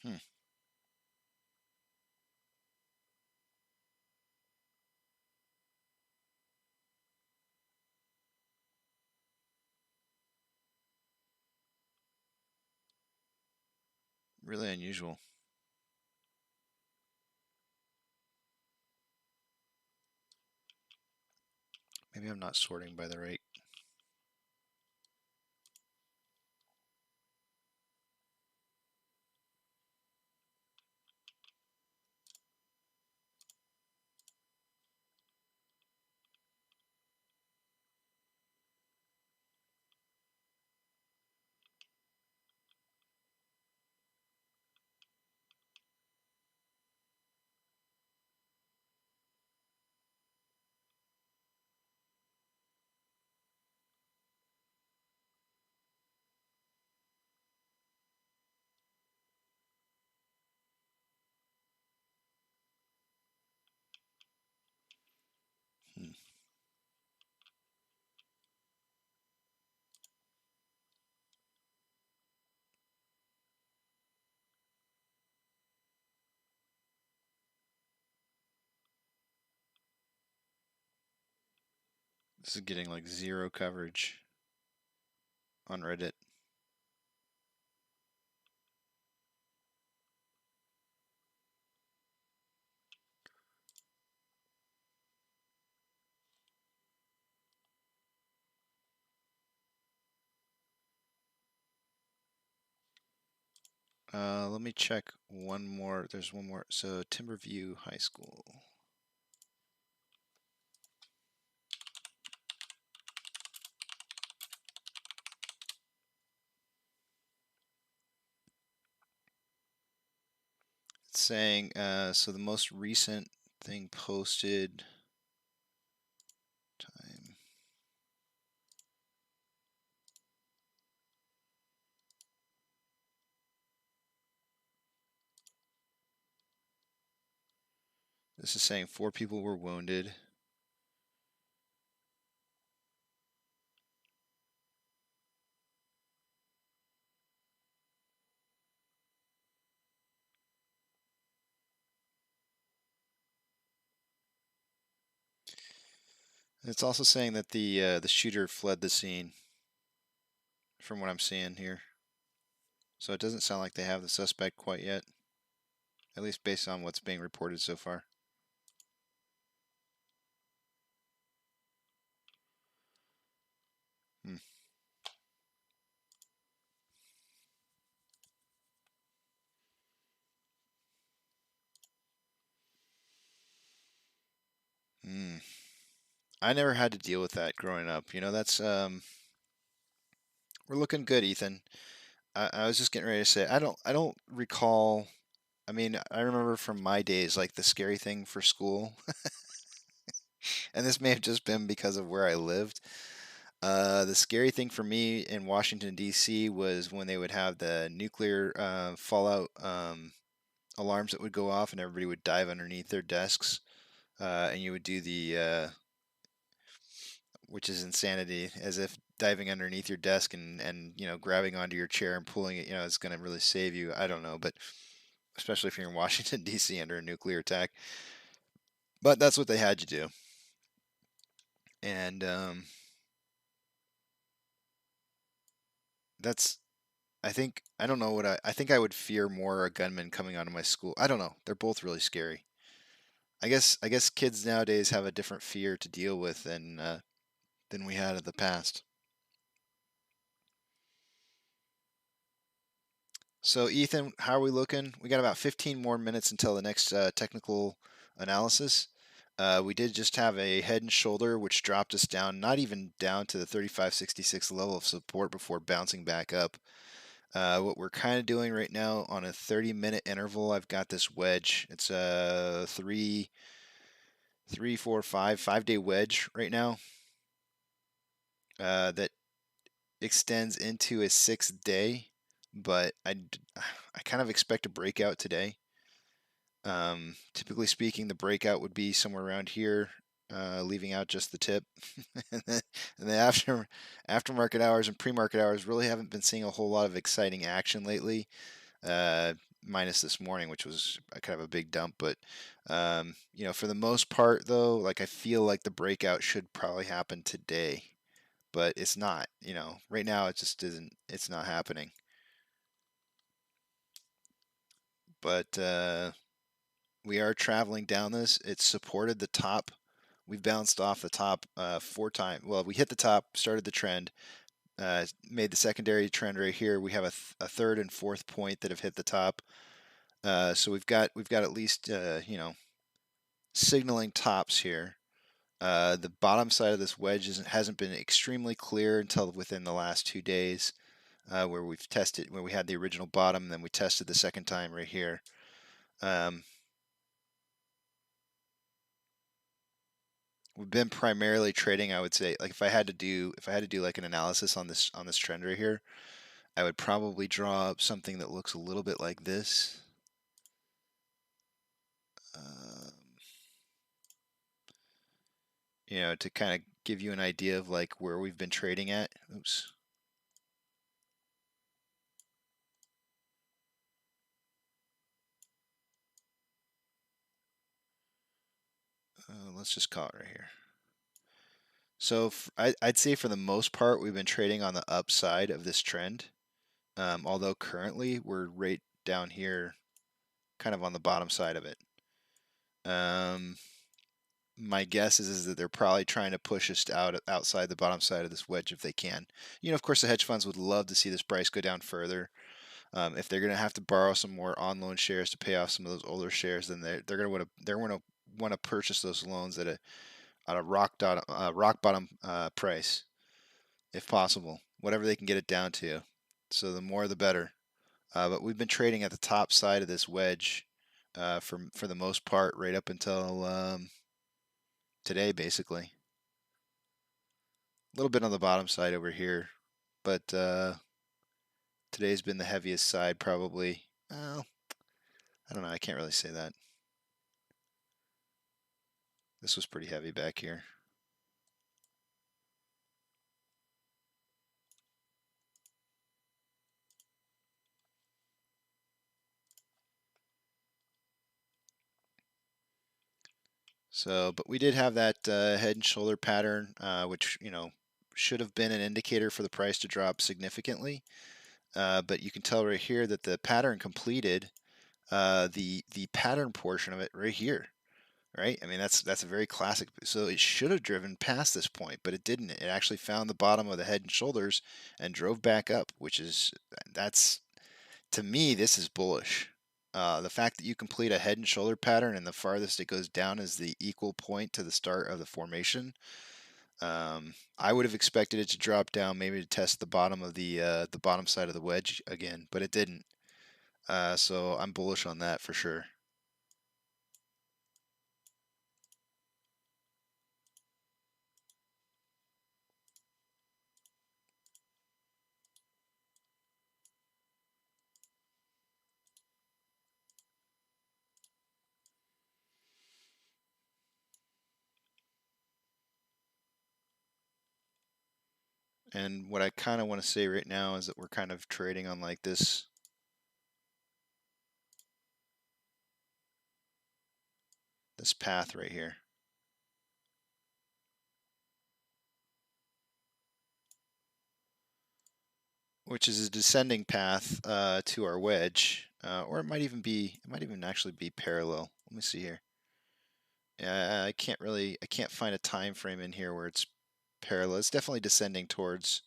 S5: Hmm. Really unusual. Maybe I'm not sorting by the right. Hmm. This is getting like zero coverage on Reddit. Let me check one more. There's one more. So Timberview High School. It's saying, so the most recent thing posted time. This is saying 4 people were wounded. It's also saying that the shooter fled the scene, from what I'm seeing here. So it doesn't sound like they have the suspect quite yet, at least based on what's being reported so far. Hmm. I never had to deal with that growing up. You know, that's we're looking good, Ethan. I was just getting ready to say I don't recall. I mean, I remember from my days like the scary thing for school, and this may have just been because of where I lived. The scary thing for me in Washington D.C. was when they would have the nuclear fallout alarms that would go off, and everybody would dive underneath their desks, and you would do the which is insanity, as if diving underneath your desk and grabbing onto your chair and pulling it, is going to really save you. I don't know, but especially if you're in Washington D.C. under a nuclear attack. But that's what they had you do, and that's. I don't know what I think I would fear more a gunman coming onto my school. I don't know. They're both really scary. I guess kids nowadays have a different fear to deal with than we had in the past. So, Ethan, how are we looking? We got about 15 more minutes until the next technical analysis. We did just have a head and shoulder, which dropped us down, not even down to the 35.66 level of support before bouncing back up. What we're kind of doing right now on a 30-minute interval, I've got this wedge. It's a 5-day wedge right now that extends into a 6th day, but I kind of expect a breakout today. Typically speaking, the breakout would be somewhere around here, leaving out just the tip. and the aftermarket hours and pre-market hours really haven't been seeing a whole lot of exciting action lately, minus this morning, which was kind of a big dump. But for the most part, though, like I feel like the breakout should probably happen today, but it's not. Right now it just isn't. It's not happening. But we are traveling down this. It's supported the top. We've bounced off the top 4 times. Well, we hit the top, started the trend, made the secondary trend right here. We have a third and fourth point that have hit the top. So we've got at least signaling tops here. The bottom side of this wedge hasn't been extremely clear until within the last 2 days, where we've tested, where we had the original bottom, and then we tested the second time right here. We've been primarily trading, I would say. Like if I had to do like an analysis on this trend right here, I would probably draw up something that looks a little bit like this. To kind of give you an idea of like where we've been trading at. Oops. Let's just call it right here. So I'd say for the most part, we've been trading on the upside of this trend. Although currently we're right down here, kind of on the bottom side of it. My guess is that they're probably trying to push us outside the bottom side of this wedge if they can. Of course, the hedge funds would love to see this price go down further. If they're going to have to borrow some more on loan shares to pay off some of those older shares, then they're going to want to purchase those loans at a rock bottom price, if possible, whatever they can get it down to. So the more the better. But we've been trading at the top side of this wedge for the most part, right up until today, basically. A little bit on the bottom side over here, but today's been the heaviest side, probably. Well, I don't know. I can't really say that. This was pretty heavy back here. So, but we did have that head and shoulder pattern, which should have been an indicator for the price to drop significantly. But you can tell right here that the pattern completed the pattern portion of it right here, right? I mean that's a very classic. So it should have driven past this point, but it didn't. It actually found the bottom of the head and shoulders and drove back up, that's to me this is bullish. The fact that you complete a head and shoulder pattern and the farthest it goes down is the equal point to the start of the formation. I would have expected it to drop down, maybe to test the bottom of the bottom side of the wedge again, but it didn't. So I'm bullish on that for sure. And what I kind of want to say right now is that we're kind of trading on like this path right here. Which is a descending path to our wedge, or it might even actually be parallel. Let me see here. I can't find a time frame in here where it's parallel. It's definitely descending towards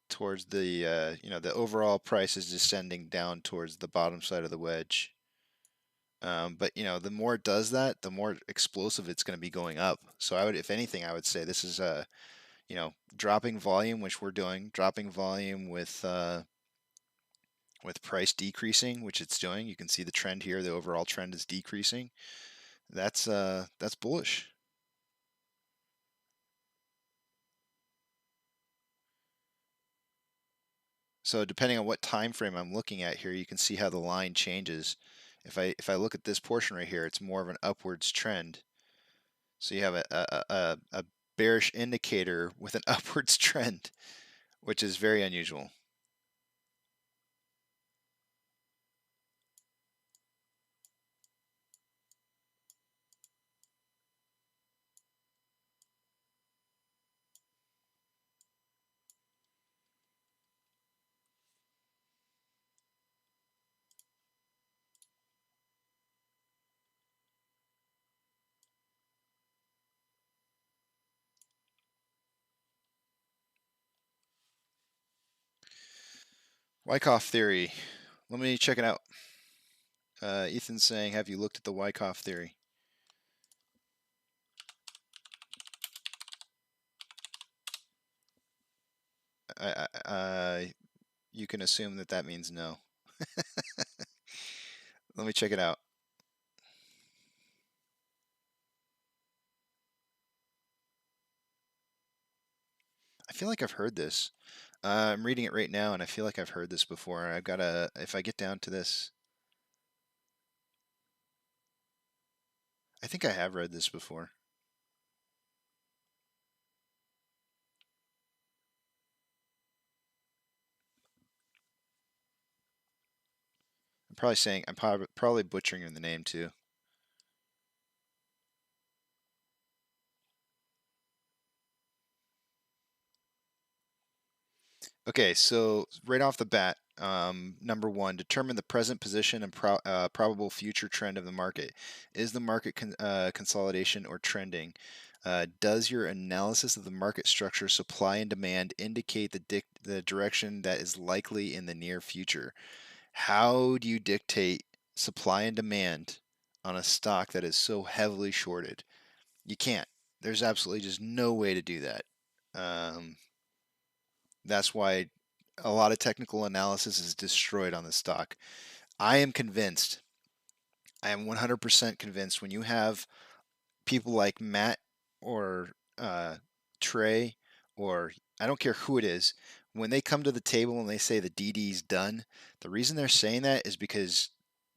S5: the the overall price is descending down towards the bottom side of the wedge. But the more it does that, the more explosive it's going to be going up. So if anything, I would say this is dropping volume, which we're doing, dropping volume with price decreasing, which it's doing. You can see the trend here. The overall trend is decreasing. That's bullish. So depending on what time frame I'm looking at here, you can see how the line changes. If I look at this portion right here, it's more of an upwards trend. So you have a bearish indicator with an upwards trend, which is very unusual. Wyckoff theory. Let me check it out. Ethan's saying, have you looked at the Wyckoff theory? You can assume that means no. Let me check it out. I feel like I've heard this. I'm reading it right now, and I feel like I've heard this before. I've got to, if I get down to this, I think I have read this before. I'm probably butchering the name too. Okay, so right off the bat, number one, determine the present position and probable future trend of the market. Is the market consolidation or trending? Does your analysis of the market structure, supply and demand, indicate the direction that is likely in the near future? How do you dictate supply and demand on a stock that is so heavily shorted? You can't. There's absolutely just no way to do that. That's why a lot of technical analysis is destroyed on the stock. I am 100% convinced when you have people like Matt or Trey, or I don't care who it is, when they come to the table and they say the DD's done, the reason they're saying that is because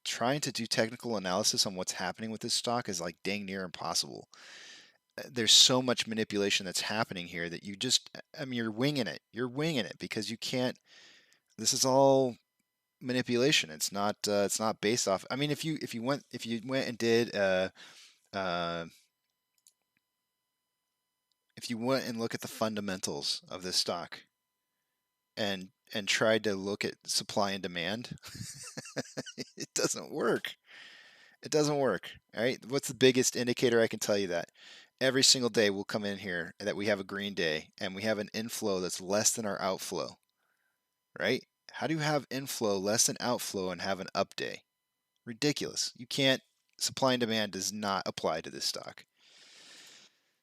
S5: trying to do technical analysis on what's happening with this stock is like dang near impossible. There's so much manipulation that's happening here that you're winging it. You're winging it because you can't. This is all manipulation. It's not based off. I mean, if you went and did if you went and look at the fundamentals of this stock and tried to look at supply and demand, it doesn't work. It doesn't work. All right. What's the biggest indicator I can tell you that? Every single day we'll come in here that we have a green day and we have an inflow that's less than our outflow, right? How do you have inflow less than outflow and have an up day? Ridiculous. You can't. Supply and demand does not apply to this stock.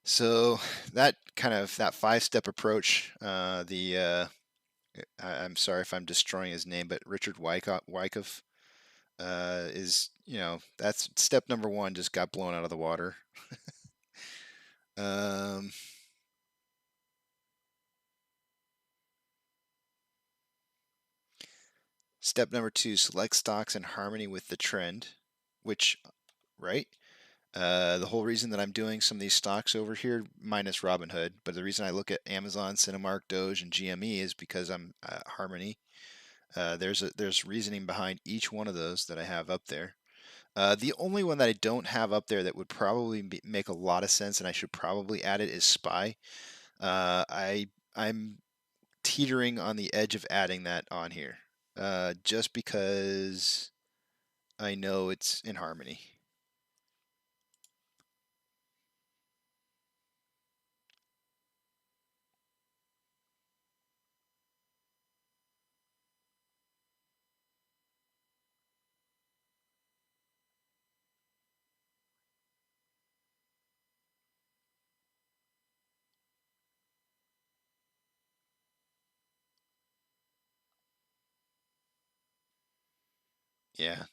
S5: So that five-step approach, I'm sorry if I'm destroying his name, but Richard Wyckoff is, that's step number one, just got blown out of the water. Step number two, select stocks in harmony with the trend, which, right? The whole reason that I'm doing some of these stocks over here, minus Robinhood, but the reason I look at Amazon, Cinemark, Doge, and GME is because I'm harmony. There's reasoning behind each one of those that I have up there. The only one that I don't have up there that would probably make a lot of sense, and I should probably add it, is SPY. I'm teetering on the edge of adding that on here, just because I know it's in harmony. Yeah.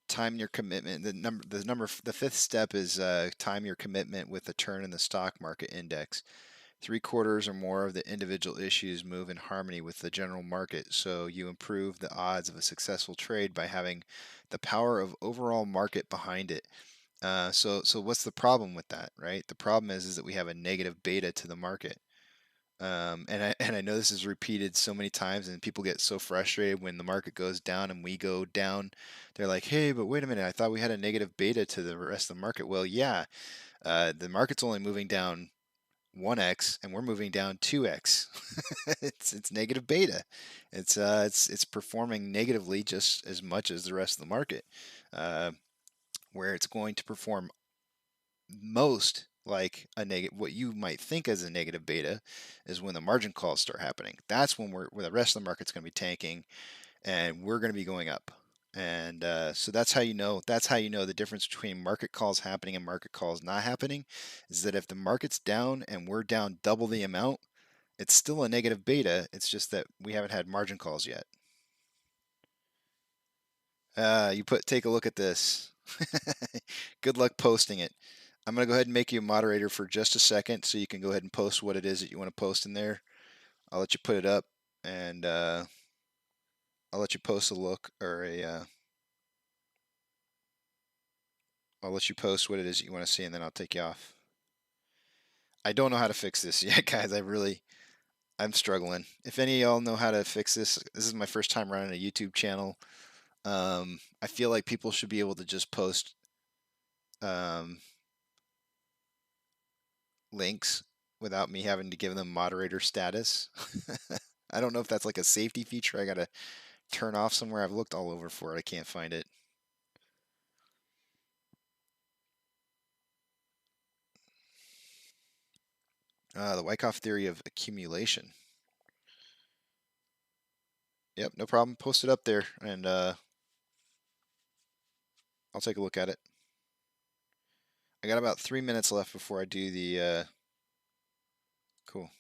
S5: Time your commitment. The fifth step is time your commitment with the turn in the stock market index. 3/4 or more of the individual issues move in harmony with the general market, so you improve the odds of a successful trade by having the power of overall market behind it. So what's the problem with that, right? The problem is that we have a negative beta to the market. And I know this is repeated so many times, and people get so frustrated when the market goes down and we go down. They're like, "Hey, but wait a minute! I thought we had a negative beta to the rest of the market." Well, yeah, the market's only moving down 1x, and we're moving down 2x. It's negative beta. It's performing negatively just as much as the rest of the market. Where it's going to perform most like a negative, what you might think as a negative beta, is when the margin calls start happening. That's when where the rest of the market's going to be tanking, and we're going to be going up. And so that's how you know. That's how you know the difference between market calls happening and market calls not happening, is that if the market's down and we're down double the amount, it's still a negative beta. It's just that we haven't had margin calls yet. Take a look at this. Good luck posting it. I'm going to go ahead and make you a moderator for just a second so you can go ahead and post what it is that you want to post in there. I'll let you put it up, and I'll let you post a look or I'll let you post what it is that you want to see, and then I'll take you off. I don't know how to fix this yet, guys. I'm struggling. If any of y'all know how to fix this, this is my first time running a YouTube channel. I feel like people should be able to just post links without me having to give them moderator status. I don't know if that's like a safety feature I gotta turn off somewhere. I've looked all over for it. I can't find it. The Wyckoff theory of accumulation. Yep, no problem. Post it up there, and I'll take a look at it. I got about 3 minutes left before I do the cool.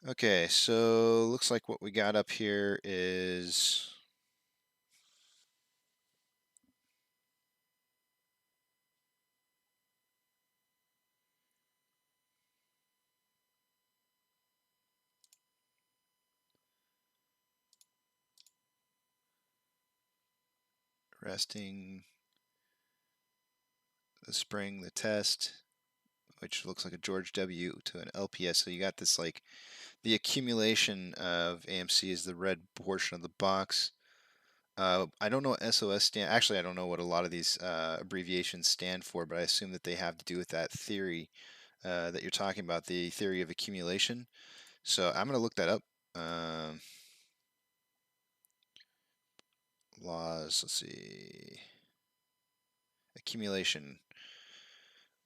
S5: Okay, so looks like what we got up here is resting, the spring, the test, which looks like a George W to an LPS. So you got this like the accumulation of AMC is the red portion of the box. I don't know what SOS stand. Actually, I don't know what a lot of these abbreviations stand for, but I assume that they have to do with that theory that you're talking about, the theory of accumulation. So I'm going to look that up. laws. Let's see. Accumulation.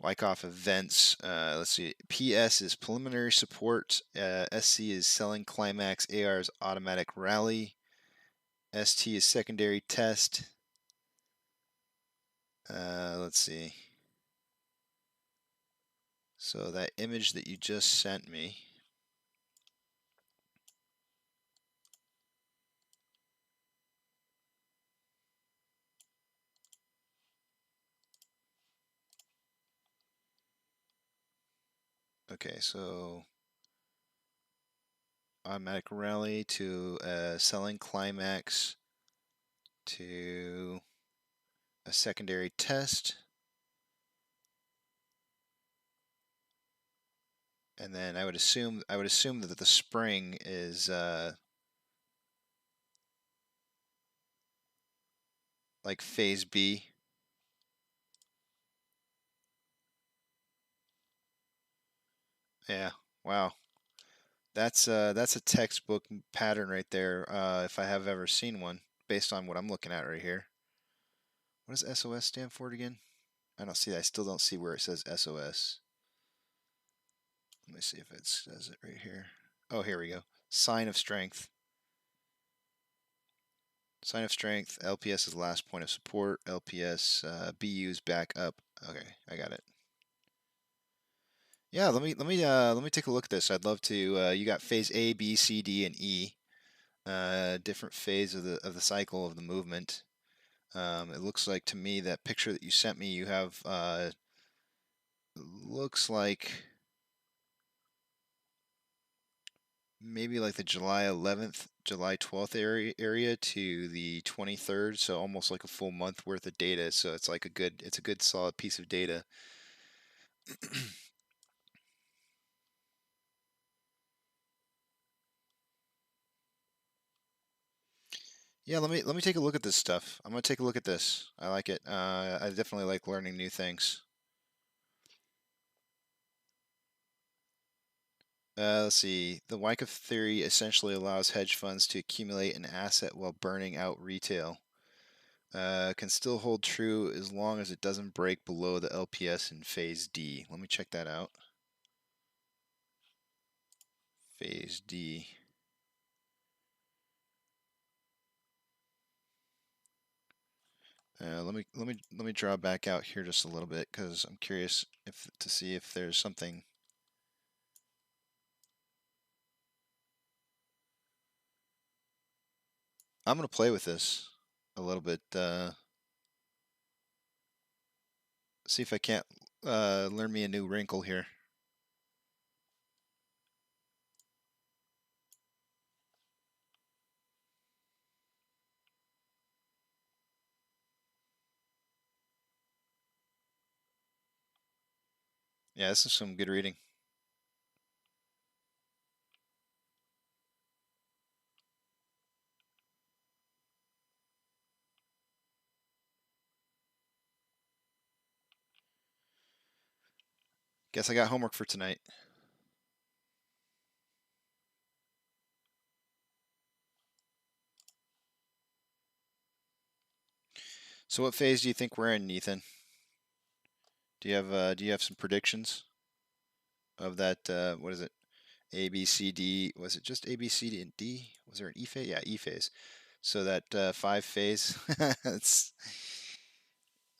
S5: Wyckoff events. Let's see. PS is preliminary support. SC is selling climax. AR is automatic rally. ST is secondary test. Let's see. So that image that you just sent me. Okay, so automatic rally to selling climax to a secondary test. And then I would assume that the spring is like phase B. Yeah, wow. That's a textbook pattern right there, if I have ever seen one, based on what I'm looking at right here. What does SOS stand for again? I don't see that. I still don't see where it says SOS. Let me see if it says it right here. Oh, here we go. Sign of strength. Sign of strength. LPS is last point of support. LPS BU's back up. Okay, I got it. Yeah, let me take a look at this. I'd love to. You got phase A, B, C, D, and E. Different phase of the cycle of the movement. It looks like to me that picture that you sent me, you have looks like maybe like the July 11th, July 12th area to the 23rd, so almost like a full month worth of data. So it's like it's a good solid piece of data. Yeah, let me take a look at this stuff. I'm gonna take a look at this. I like it. I definitely like learning new things. Let's see. The Wyckoff theory essentially allows hedge funds to accumulate an asset while burning out retail. Can still hold true as long as it doesn't break below the LPS in phase D. Let me check that out. Phase D. Let me draw back out here just a little bit because I'm curious to see if there's something. I'm gonna play with this a little bit. See if I can't learn me a new wrinkle here. Yeah, this is some good reading. Guess I got homework for tonight. So what phase do you think we're in, Ethan? Do you have some predictions of that? What is it? A, B, C, D. Was it just A, B, C, D, and D? Was there an E phase? Yeah, E phase. So that 5 phase. That's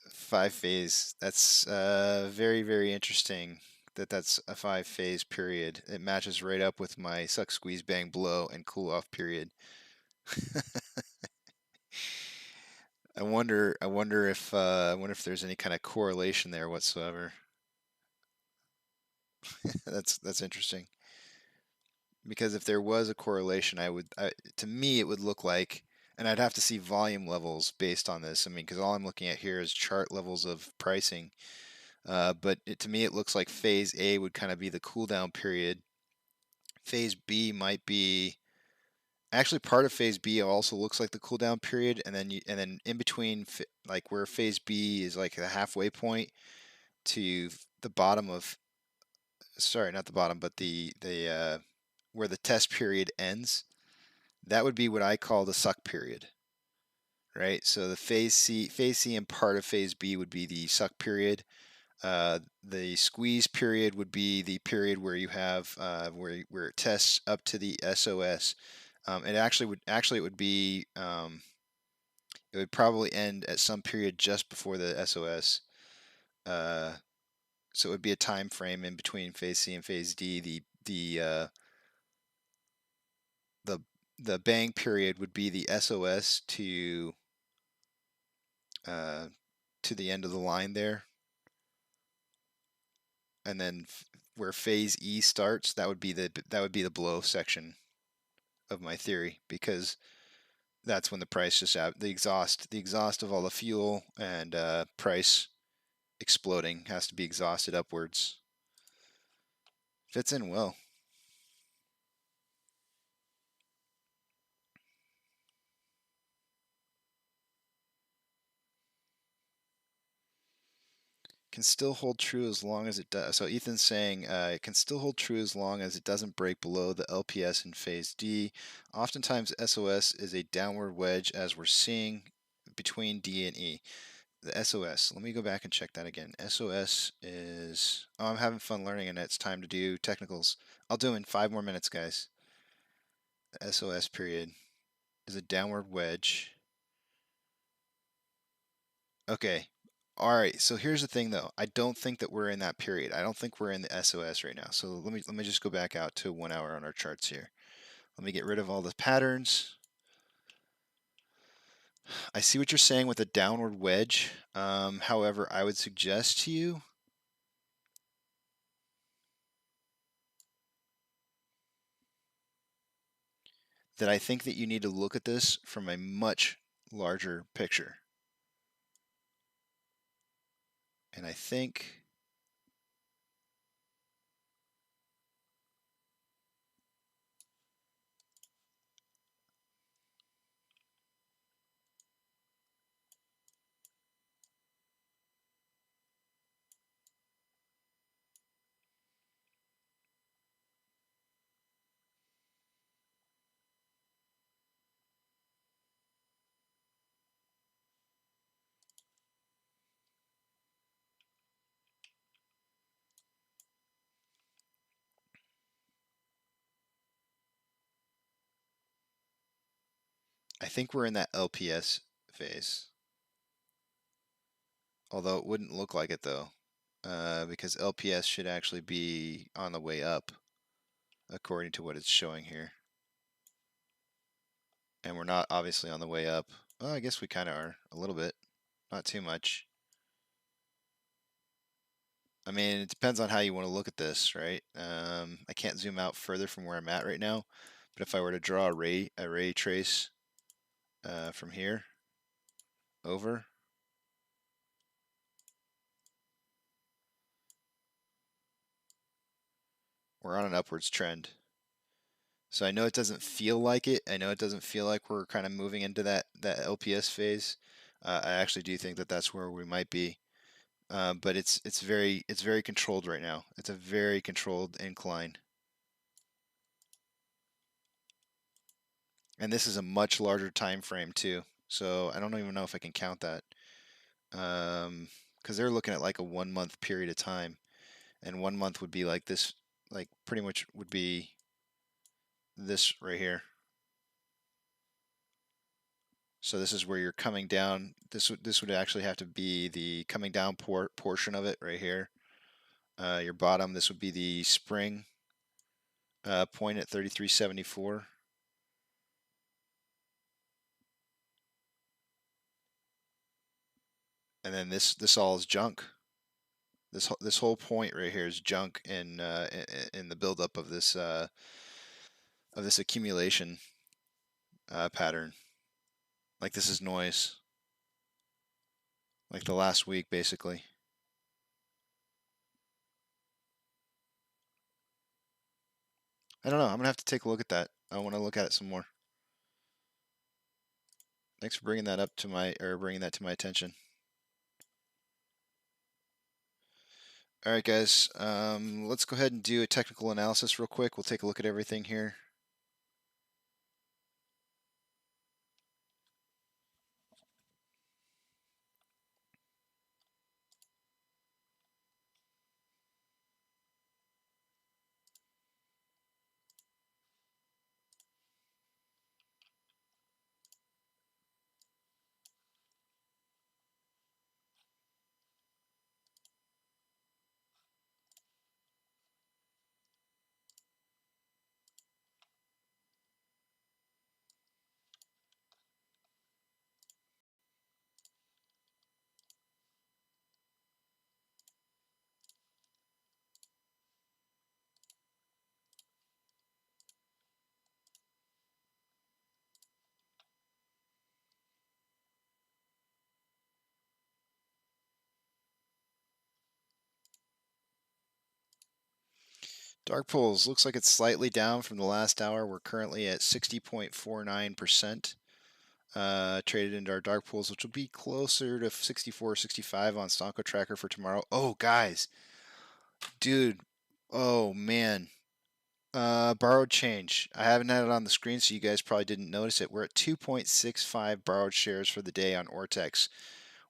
S5: 5 phase. That's very, very interesting. That's a 5 phase period. It matches right up with my suck, squeeze, bang, blow, and cool off period. I wonder if there's any kind of correlation there whatsoever. That's interesting. Because if there was a correlation, to me it would look like, and I'd have to see volume levels based on this. I mean, because all I'm looking at here is chart levels of pricing. But to me, it looks like phase A would kind of be the cool down period. Phase B might be actually part of phase B also looks like the cool down period, and then in between, like where phase B is like the halfway point to the bottom of, sorry, not the bottom, but the where the test period ends. That would be what I call the suck period. right? So the phase C and part of phase B would be the suck period. The squeeze period would be the period where you have where it tests up to the SOS. It would be it would probably end at some period just before the SOS. So it would be a time frame in between phase C and phase D. The bang period would be the SOS to the end of the line there, and then where phase E starts, that would be the blow section of my theory, because that's when the price just out the exhaust of all the fuel and price exploding has to be exhausted upwards. Fits in well. Can still hold true as long as it does. So Ethan's saying it can still hold true as long as it doesn't break below the LPS in phase D. Oftentimes SOS is a downward wedge, as we're seeing between D and E. The SOS, let me go back and check that again. SOS is, oh, I'm having fun learning and it's time to do technicals. I'll do them in 5 more minutes, guys. The SOS period is a downward wedge. Okay. All right. So here's the thing, though. I don't think that we're in that period. I don't think we're in the SOS right now. So let me just go back out to 1 hour on our charts here. Let me get rid of all the patterns. I see what you're saying with a downward wedge. However, I would suggest to you that I think that you need to look at this from a much larger picture. And I think we're in that LPS phase. Although it wouldn't look like it, though, because LPS should actually be on the way up, according to what it's showing here. And we're not obviously on the way up. Well, I guess we kind of are a little bit, not too much. I mean, it depends on how you want to look at this, right? I can't zoom out further from where I'm at right now, but if I were to draw a ray trace from here over, we're on an upwards trend. So I know it doesn't feel like it. I know it doesn't feel like we're kind of moving into that LPS phase. I actually do think that that's where we might be. But it's very controlled right now. It's a very controlled incline. And this is a much larger time frame too. So I don't even know if I can count that. Because they're looking at like a 1 month period of time. And 1 month would be like this, like pretty much would be this right here. So this is where you're coming down. This would actually have to be the coming down portion of it right here. Your bottom, this would be the spring point at 33.74. And then this all is junk. This whole point right here is junk in the buildup of this accumulation pattern. Like this is noise. Like the last week, basically. I don't know. I'm gonna have to take a look at that. I want to look at it some more. Thanks for bringing that up to bringing that to my attention. All right, guys. Let's go ahead and do a technical analysis real quick. We'll take a look at everything here. Dark pools looks like it's slightly down from the last hour. We're currently at 60.49% traded into our dark pools, which will be closer to 64, 65 on Stonko Tracker for tomorrow. Oh, guys, dude, oh man, borrowed change. I haven't had it on the screen, so you guys probably didn't notice it. We're at 2.65 borrowed shares for the day on Ortex.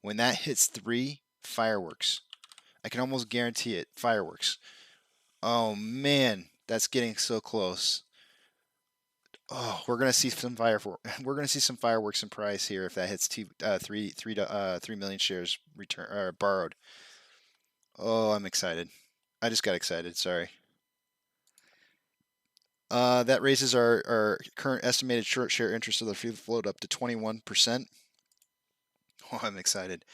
S5: When that hits 3, fireworks. I can almost guarantee it, fireworks. Oh man, that's getting so close. Oh, we're gonna see some fireworks in price here if that hits 3 million shares return or borrowed. Oh, I'm excited. I just got excited. Sorry. That raises our current estimated short share interest of the free float up to 21%. Oh, I'm excited.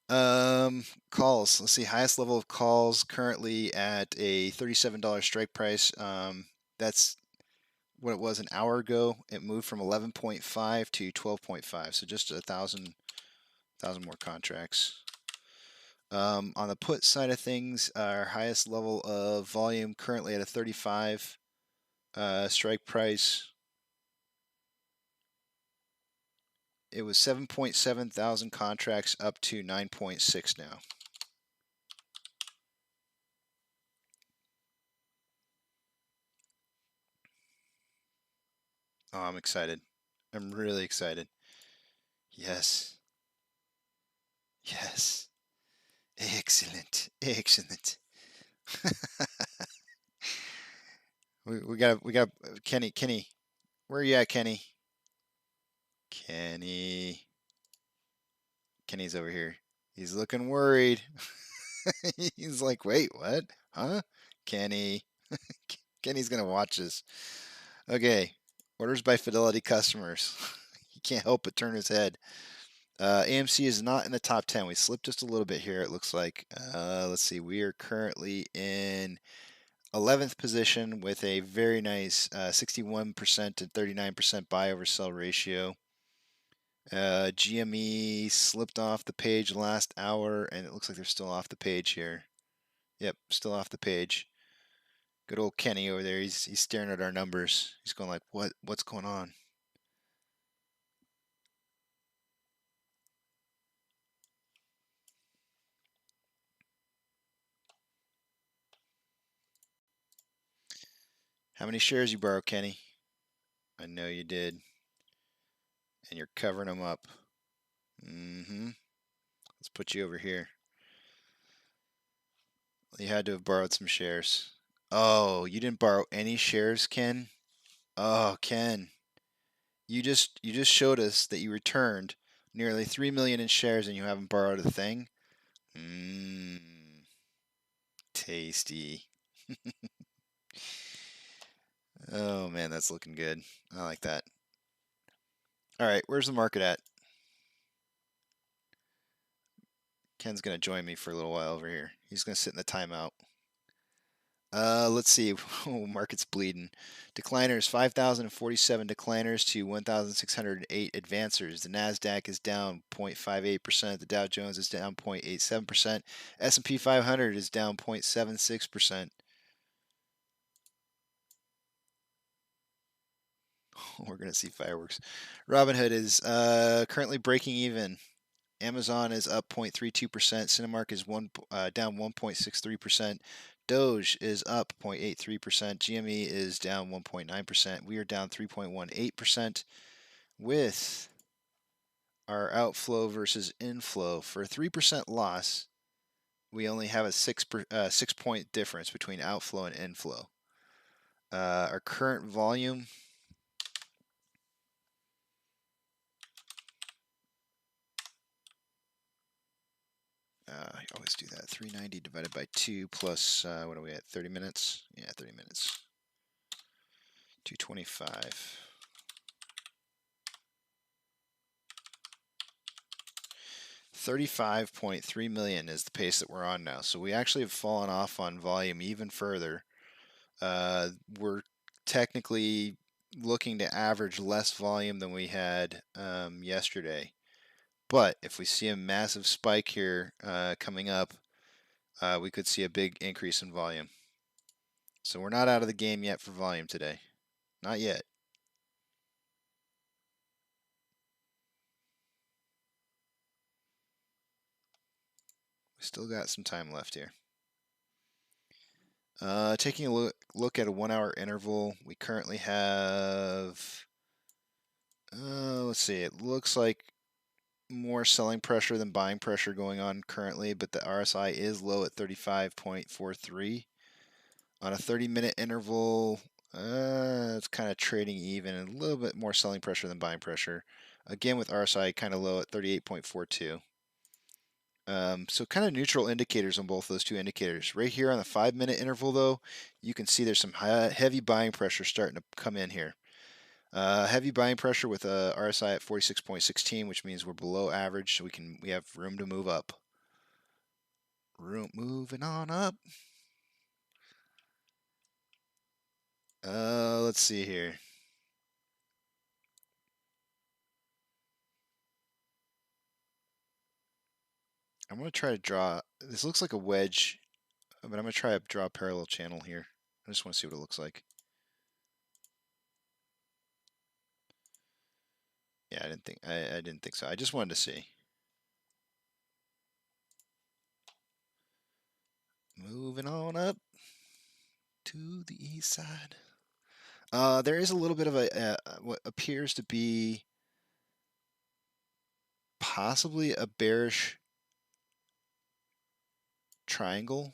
S5: Calls. Let's see. Highest level of calls currently at a $37 strike price. That's what it was an hour ago. It moved from 11.5 to 12.5, so just 1,000 more contracts. On the put side of things, our highest level of volume currently at a 35 strike price. It was 7.7 thousand contracts up to 9.6 now. Oh, I'm excited. I'm really excited. Yes. Yes. Excellent. Excellent. we got Kenny. Where are you at, Kenny? Kenny's over here. He's looking worried. He's like, wait, what? Huh? Kenny's gonna watch this. Okay. Orders by Fidelity customers. He can't help but turn his head. AMC is not in the top 10. We slipped just a little bit here, it looks like. Let's see. We are currently in 11th position with a very nice 61% and 39% buy over sell ratio. GME slipped off the page last hour, and it looks like they're still off the page here. Yep, still off the page. Good old Kenny over there. He's staring at our numbers. He's going like, what's going on? How many shares you borrow, Kenny? I know you did. And you're covering them up. Let's put you over here. You had to have borrowed some shares. Oh, you didn't borrow any shares, Ken? Oh, Ken. You just showed us that you returned nearly 3 million in shares and you haven't borrowed a thing. Tasty. Oh man, that's looking good. I like that. All right, where's the market at? Ken's gonna join me for a little while over here. He's gonna sit in the timeout. Let's see. Oh, market's bleeding. Decliners, 5,047 decliners to 1,608 advancers. The Nasdaq is down 0.58%. The Dow Jones is down 0.87%. S&P 500 is down 0.76%. We're gonna see fireworks. Robinhood is currently breaking even. Amazon is up 0.32%. Cinemark is down 1.63%. Doge is up 0.83%. GME is down 1.9%. We are down 3.18%. With our outflow versus inflow, for a 3% loss, we only have a 6-point difference between outflow and inflow. Our current volume. I always do that. 390 divided by 2 plus, what are we at, 30 minutes? Yeah, 30 minutes. 225. $35.3 million is the pace that we're on now. So we actually have fallen off on volume even further. We're technically looking to average less volume than we had yesterday. But if we see a massive spike here coming up, we could see a big increase in volume. So we're not out of the game yet for volume today. Not yet. We still got some time left here. Taking a look at a 1 hour interval, we currently have, let's see, it looks like more selling pressure than buying pressure going on currently, but the RSI is low at 35.43. On a 30-minute interval, it's kind of trading even, and a little bit more selling pressure than buying pressure. Again, with RSI kind of low at 38.42. So kind of neutral indicators on both those two indicators. Right here on the 5-minute interval, though, you can see there's some heavy buying pressure starting to come in here. Heavy buying pressure with a RSI at 46.16, which means we're below average, so we have room to move up. Moving on up. Let's see here. I'm going to try to draw, this looks like a wedge, but I'm going to try to draw a parallel channel here. I just want to see what it looks like. Yeah, I didn't think so. I just wanted to see. Moving on up to the east side. There is a little bit of what appears to be possibly a bearish triangle.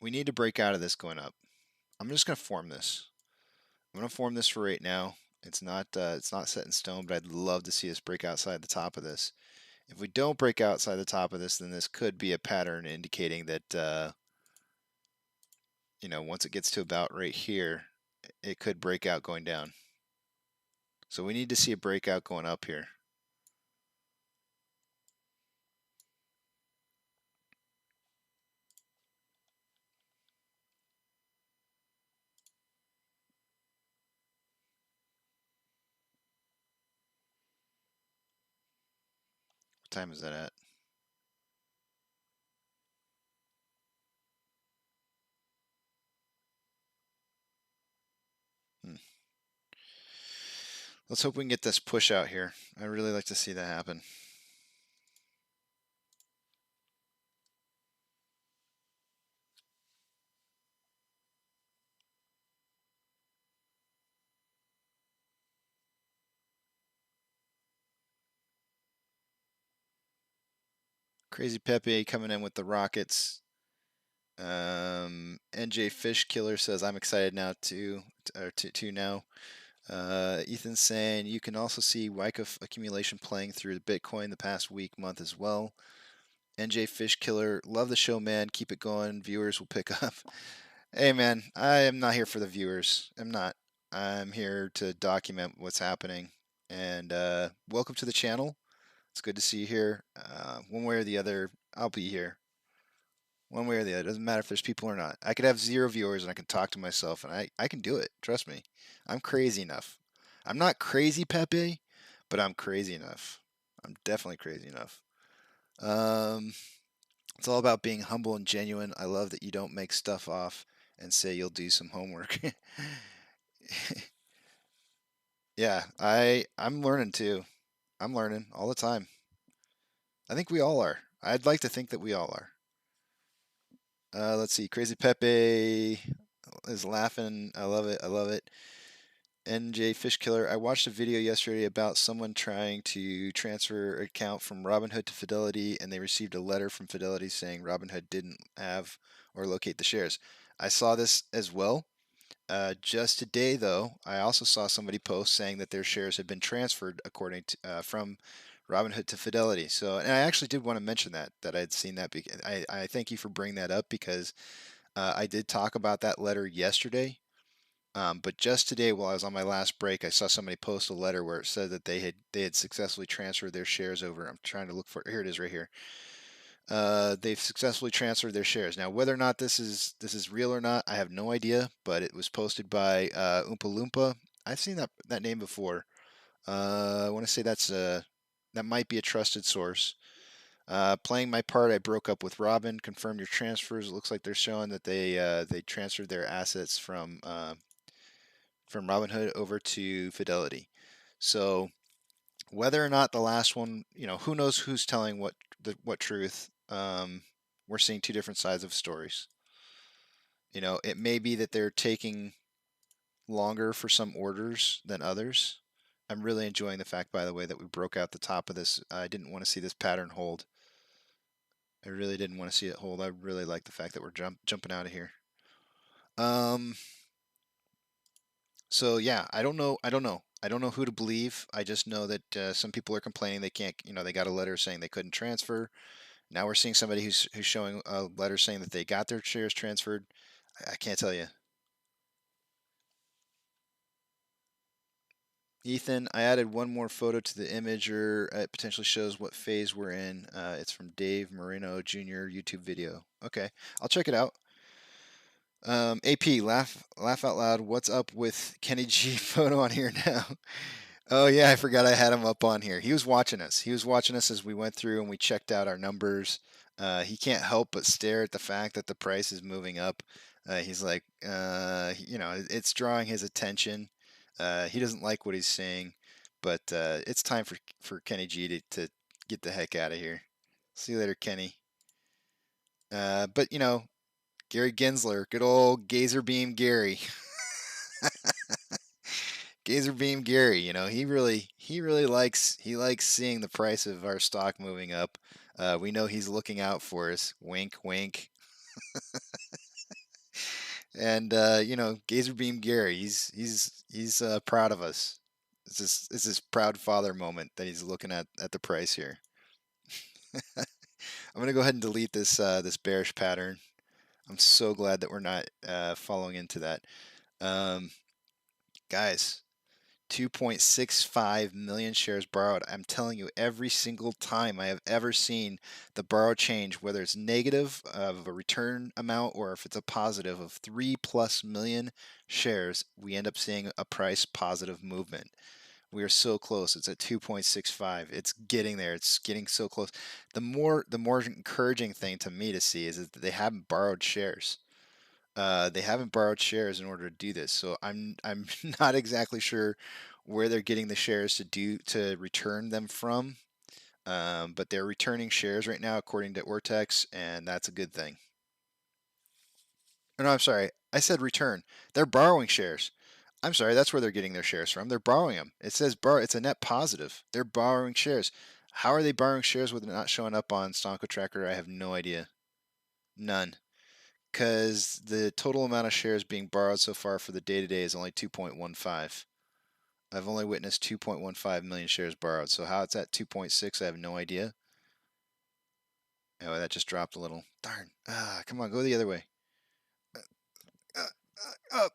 S5: We need to break out of this going up. I'm just going to form this. I'm going to form this for right now. It's not set in stone, but I'd love to see us break outside the top of this. If we don't break outside the top of this, then this could be a pattern indicating that, you know, once it gets to about right here, it could break out going down. So we need to see a breakout going up here. What time is that at? Let's hope we can get this push out here. I'd really like to see that happen. Crazy Pepe coming in with the rockets. NJ Fish Killer says, I'm excited now too, now. Ethan's saying you can also see Wyckoff accumulation playing through the Bitcoin the past week, month as well. NJ Fish Killer, love the show, man. Keep it going. Viewers will pick up. Hey, man, I am not here for the viewers. I'm not. I'm here to document what's happening. And welcome to the channel. It's good to see you here. One way or the other, I'll be here. One way or the other. Doesn't matter if there's people or not. I could have 0 viewers and I can talk to myself, and I can do it. Trust me. I'm crazy enough. I'm not crazy Pepe, but I'm crazy enough. I'm definitely crazy enough. It's all about being humble and genuine. I love that you don't make stuff off and say you'll do some homework. Yeah, I'm learning too. I'm learning all the time. I think we all are. I'd like to think that we all are. Let's see. Crazy Pepe is laughing. I love it. I love it. NJ Fish Killer. I watched a video yesterday about someone trying to transfer an account from Robinhood to Fidelity, and they received a letter from Fidelity saying Robinhood didn't have or locate the shares. I saw this as well. Just today, though, I also saw somebody post saying that their shares had been transferred according to from Robinhood to Fidelity. So, and I actually did want to mention that I'd seen that. I thank you for bringing that up because I did talk about that letter yesterday. But just today, while I was on my last break, I saw somebody post a letter where it said that they had successfully transferred their shares over. I'm trying to look for here. It is right here. They've successfully transferred their shares. Now, whether or not this is real or not, I have no idea. But it was posted by Oompa Loompa. I've seen that name before. I want to say that might be a trusted source. Playing my part, I broke up with Robin. Confirmed your transfers. It looks like they're showing that they transferred their assets from Robinhood over to Fidelity. So whether or not the last one, who knows who's telling what truth? We're seeing two different sides of stories. It may be that they're taking longer for some orders than others. I'm really enjoying the fact, by the way, that we broke out the top of this. I didn't want to see this pattern hold. I really didn't want to see it hold. I really like the fact that we're jumping out of here. So yeah, I don't know. I don't know who to believe. I just know that some people are complaining they can't. They got a letter saying they couldn't transfer. Now we're seeing somebody who's showing a letter saying that they got their shares transferred. I can't tell you. Ethan, I added one more photo to the imager. It potentially shows what phase we're in. It's from Dave Marino Jr. YouTube video. Okay, I'll check it out. AP, laugh out loud. What's up with Kenny G photo on here now? Oh yeah, I forgot I had him up on here. He was watching us. He was watching us as we went through and we checked out our numbers. He can't help but stare at the fact that the price is moving up. He's like, it's drawing his attention. He doesn't like what he's seeing, but it's time for Kenny G to get the heck out of here. See you later, Kenny. But Gary Gensler, good old Gazzerbeam Gary. Gazzerbeam Gary, he really likes seeing the price of our stock moving up. We know he's looking out for us. Wink, wink. And Gazzerbeam Gary, he's proud of us. It's this proud father moment that he's looking at the price here. I'm gonna go ahead and delete this bearish pattern. I'm so glad that we're not following into that. Guys, 2.65 million shares borrowed. I'm telling you, every single time I have ever seen the borrow change, whether it's negative of a return amount or if it's a positive of 3+ million shares, we end up seeing a price positive movement. We are so close. It's at 2.65. It's getting there. It's getting so close. The more encouraging thing to me to see is that they haven't borrowed shares. They haven't borrowed shares in order to do this, so I'm not exactly sure where they're getting the shares to return them from. But they're returning shares right now according to Ortex, and that's a good thing. Oh, no, I'm sorry. I said return. They're borrowing shares. I'm sorry. That's where they're getting their shares from. They're borrowing them. It says borrow. It's a net positive. They're borrowing shares. How are they borrowing shares with it not showing up on Stonko Tracker? I have no idea. None. Because the total amount of shares being borrowed so far for the day-to-day is only 2.15. I've only witnessed 2.15 million shares borrowed. So how it's at 2.6, I have no idea. Oh, that just dropped a little. Darn. Come on, go the other way. Up.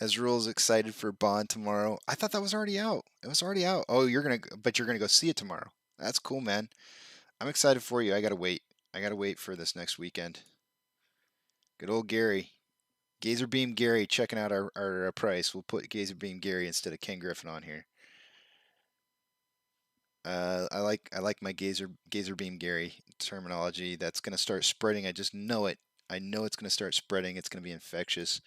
S5: Ezreal's excited for Bond tomorrow. I thought that was already out. It was already out. Oh, you're gonna go see it tomorrow. That's cool, man. I'm excited for you. I gotta wait. For this next weekend. Good old Gary. Gazzerbeam Gary checking out our price. We'll put Gazzerbeam Gary instead of King Griffin on here. I like my Gazzerbeam Gary terminology. That's gonna start spreading. I just know it. I know it's gonna start spreading. It's gonna be infectious.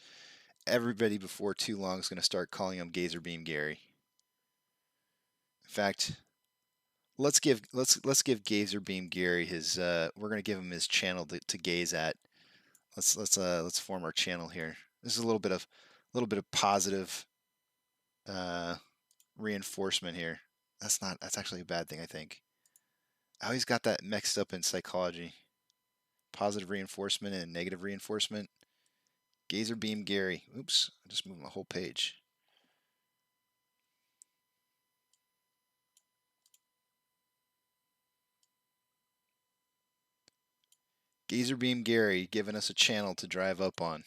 S5: Everybody before too long is gonna start calling him Gazzerbeam Gary. In fact, let's give Gazzerbeam Gary his. We're gonna give him his channel to gaze at. Let's form our channel here. This is a little bit of positive reinforcement here. That's actually a bad thing, I think. I always got that mixed up in psychology. Positive reinforcement and negative reinforcement. Gazzerbeam Gary. Oops, I just moved my whole page. Gazzerbeam Gary giving us a channel to drive up on.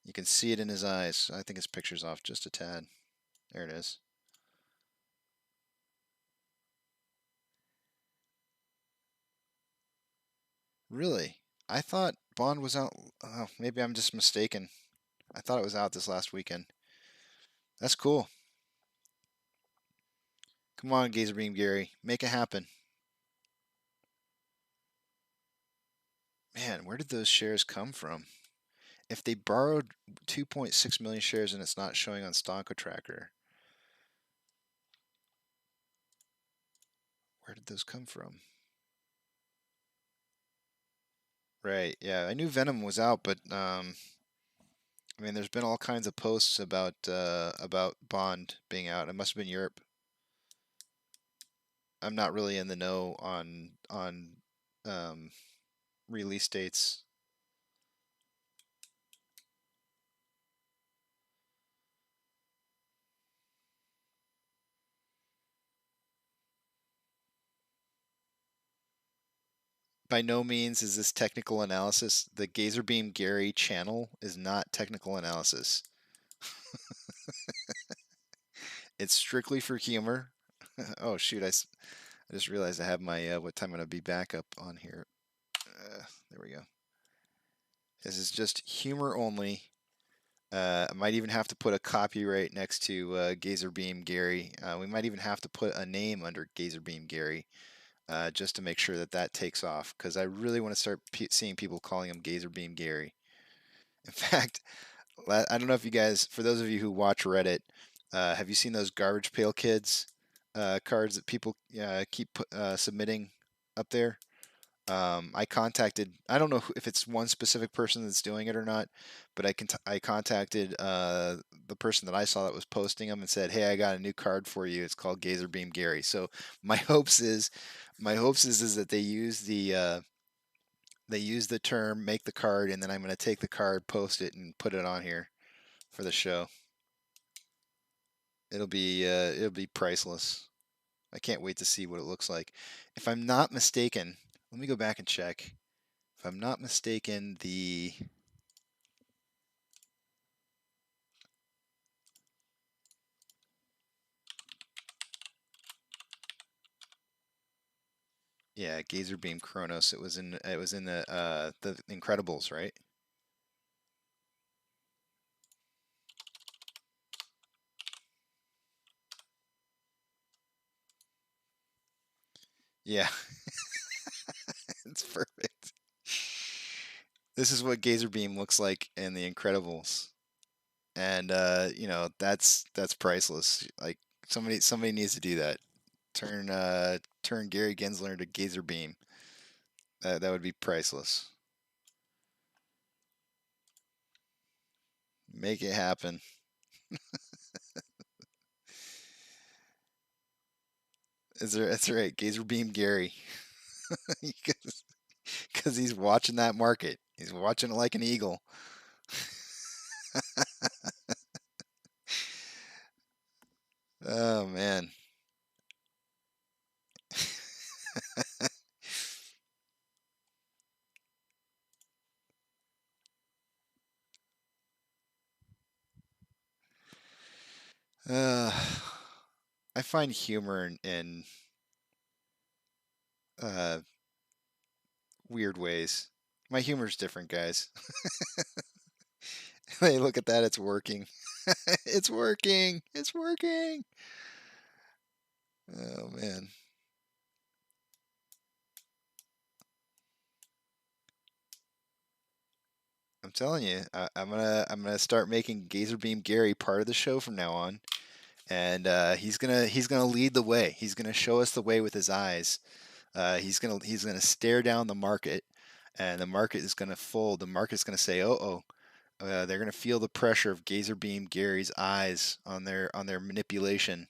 S5: You can see it in his eyes. I think his picture's off just a tad. There it is. Really? I thought Bond was out. Oh, maybe I'm just mistaken. I thought it was out this last weekend. That's cool. Come on, Gazzerbeam Gary. Make it happen. Man, where did those shares come from? If they borrowed 2.6 million shares and it's not showing on Stonko Tracker, where did those come from? Right, yeah, I knew Venom was out, but I mean, there's been all kinds of posts about Bond being out. It must have been Europe. I'm not really in the know on release dates. By no means is this technical analysis. The Gazzerbeam Gary channel is not technical analysis. It's strictly for humor. Oh shoot, I just realized I have my what time I'm gonna be back up on here. There we go. This is just humor only. I might even have to put a copyright next to Gazzerbeam Gary. We might even have to put a name under Gazzerbeam Gary just to make sure that that takes off, because I really want to start seeing people calling him Gazzerbeam Gary. In fact, I don't know if you guys, for those of you who watch Reddit, have you seen those Garbage Pail Kids cards that people keep submitting up there? I contacted, I don't know if it's one specific person that's doing it or not, but I contacted the person that I saw that was posting them and said, "Hey, I got a new card for you. It's called Gazzerbeam Gary." So my hopes is that they use the term, make the card, and then I'm going to take the card, post it, and put it on here for the show. It'll be priceless. I can't wait to see what it looks like. If I'm not mistaken, let me go back and check. If I'm not mistaken, yeah, Gazzerbeam Chronos. It was in the Incredibles, right? Yeah, it's perfect. This is what Gazzerbeam looks like in the Incredibles, and you know, that's priceless. Like somebody needs to do that. Turn Gary Gensler into Gazzerbeam. That would be priceless. Make it happen. That's right, Gazzerbeam Gary. Because he's watching that market. He's watching it like an eagle. Oh man. I find humor in uh, weird ways. My humor's different, guys. Hey, look at that. It's working. It's working. It's working. Oh man. I'm telling you, I'm gonna start making Gazzerbeam Gary part of the show from now on, and he's gonna lead the way. He's gonna show us the way with his eyes. He's gonna stare down the market, and the market is gonna fold. The market's gonna say, "Oh, oh." They're gonna feel the pressure of Gazzerbeam Gary's eyes on their manipulation,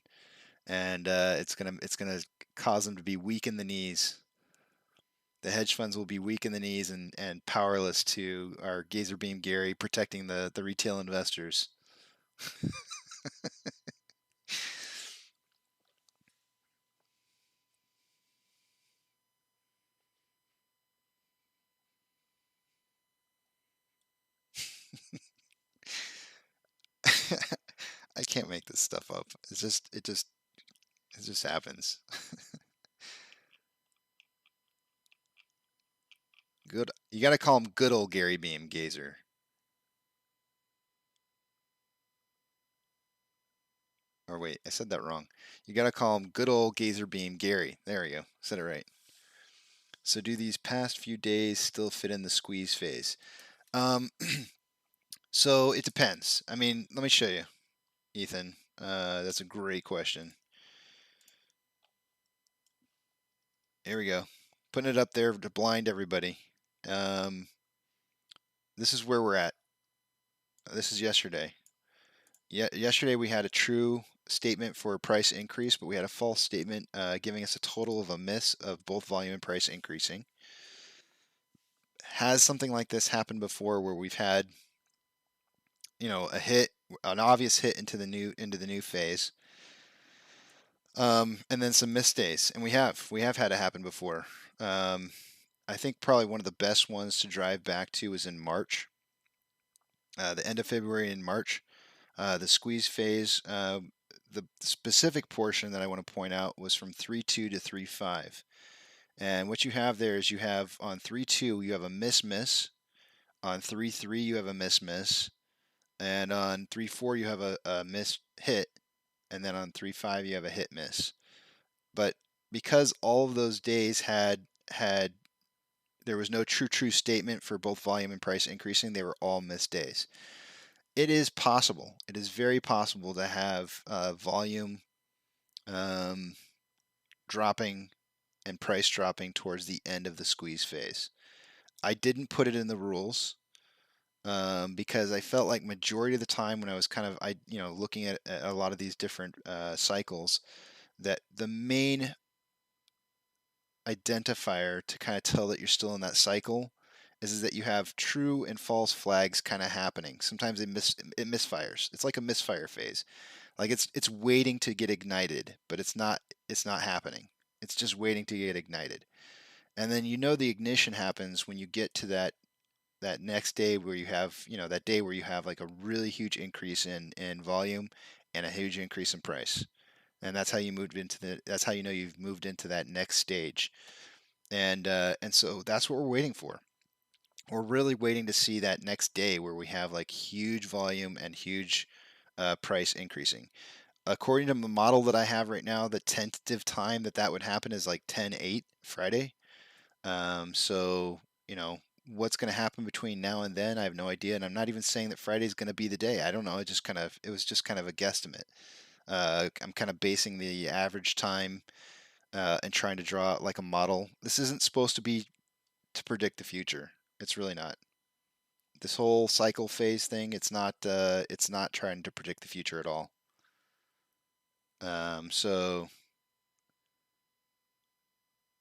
S5: and it's gonna cause them to be weak in the knees. The hedge funds will be weak in the knees and powerless to our Gazzerbeam Gary protecting the retail investors. I can't make this stuff up. It just happens. Good. You got to call him good old Gary Beam Gazer. Or wait, I said that wrong. You got to call him good old Gazzerbeam Gary. There we go. Said it right. So do these past few days still fit in the squeeze phase? So it depends. I mean, let me show you, Ethan. That's a great question. Here we go. Putting it up there to blind everybody. This is where we're at. This is yesterday. Yesterday we had a true statement for a price increase, but we had a false statement giving us a total of a miss of both volume and price increasing. Has something like this happened before where we've had, a hit, an obvious hit into the new phase, and then some missed days, and we have had it happen before. I think probably one of the best ones to drive back to was in March, the end of February and March. The squeeze phase, the specific portion that I want to point out was from 3.2 to 3.5. And what you have there is you have on 3.2, you have a miss. On 3.3, you have a miss. And on 3.4, you have a miss hit. And then on 3.5, you have a hit miss. But because all of those days there was no true statement for both volume and price increasing, they were all missed days. It is possible. It is very possible to have volume dropping and price dropping towards the end of the squeeze phase. I didn't put it in the rules because I felt like majority of the time when I was kind of looking at a lot of these different cycles, that the main identifier to kind of tell that you're still in that cycle is that you have true and false flags kind of happening. Sometimes it misfires. It's like a misfire phase. Like it's waiting to get ignited, but it's not happening. It's just waiting to get ignited. And then the ignition happens when you get to that next day where you have, that day where you have like a really huge increase in volume and a huge increase in price. And that's how you that's how you've moved into that next stage. And so that's what we're waiting for. We're really waiting to see that next day where we have like huge volume and huge price increasing. According to the model that I have right now, the tentative time that would happen is like 10/8 Friday. So, what's going to happen between now and then, I have no idea. And I'm not even saying that Friday's going to be the day. I don't know. It was just kind of a guesstimate. I'm kind of basing the average time and trying to draw like a model. This isn't supposed to be to predict the future. It's really not. This whole cycle phase thing, it's not trying to predict the future at all. So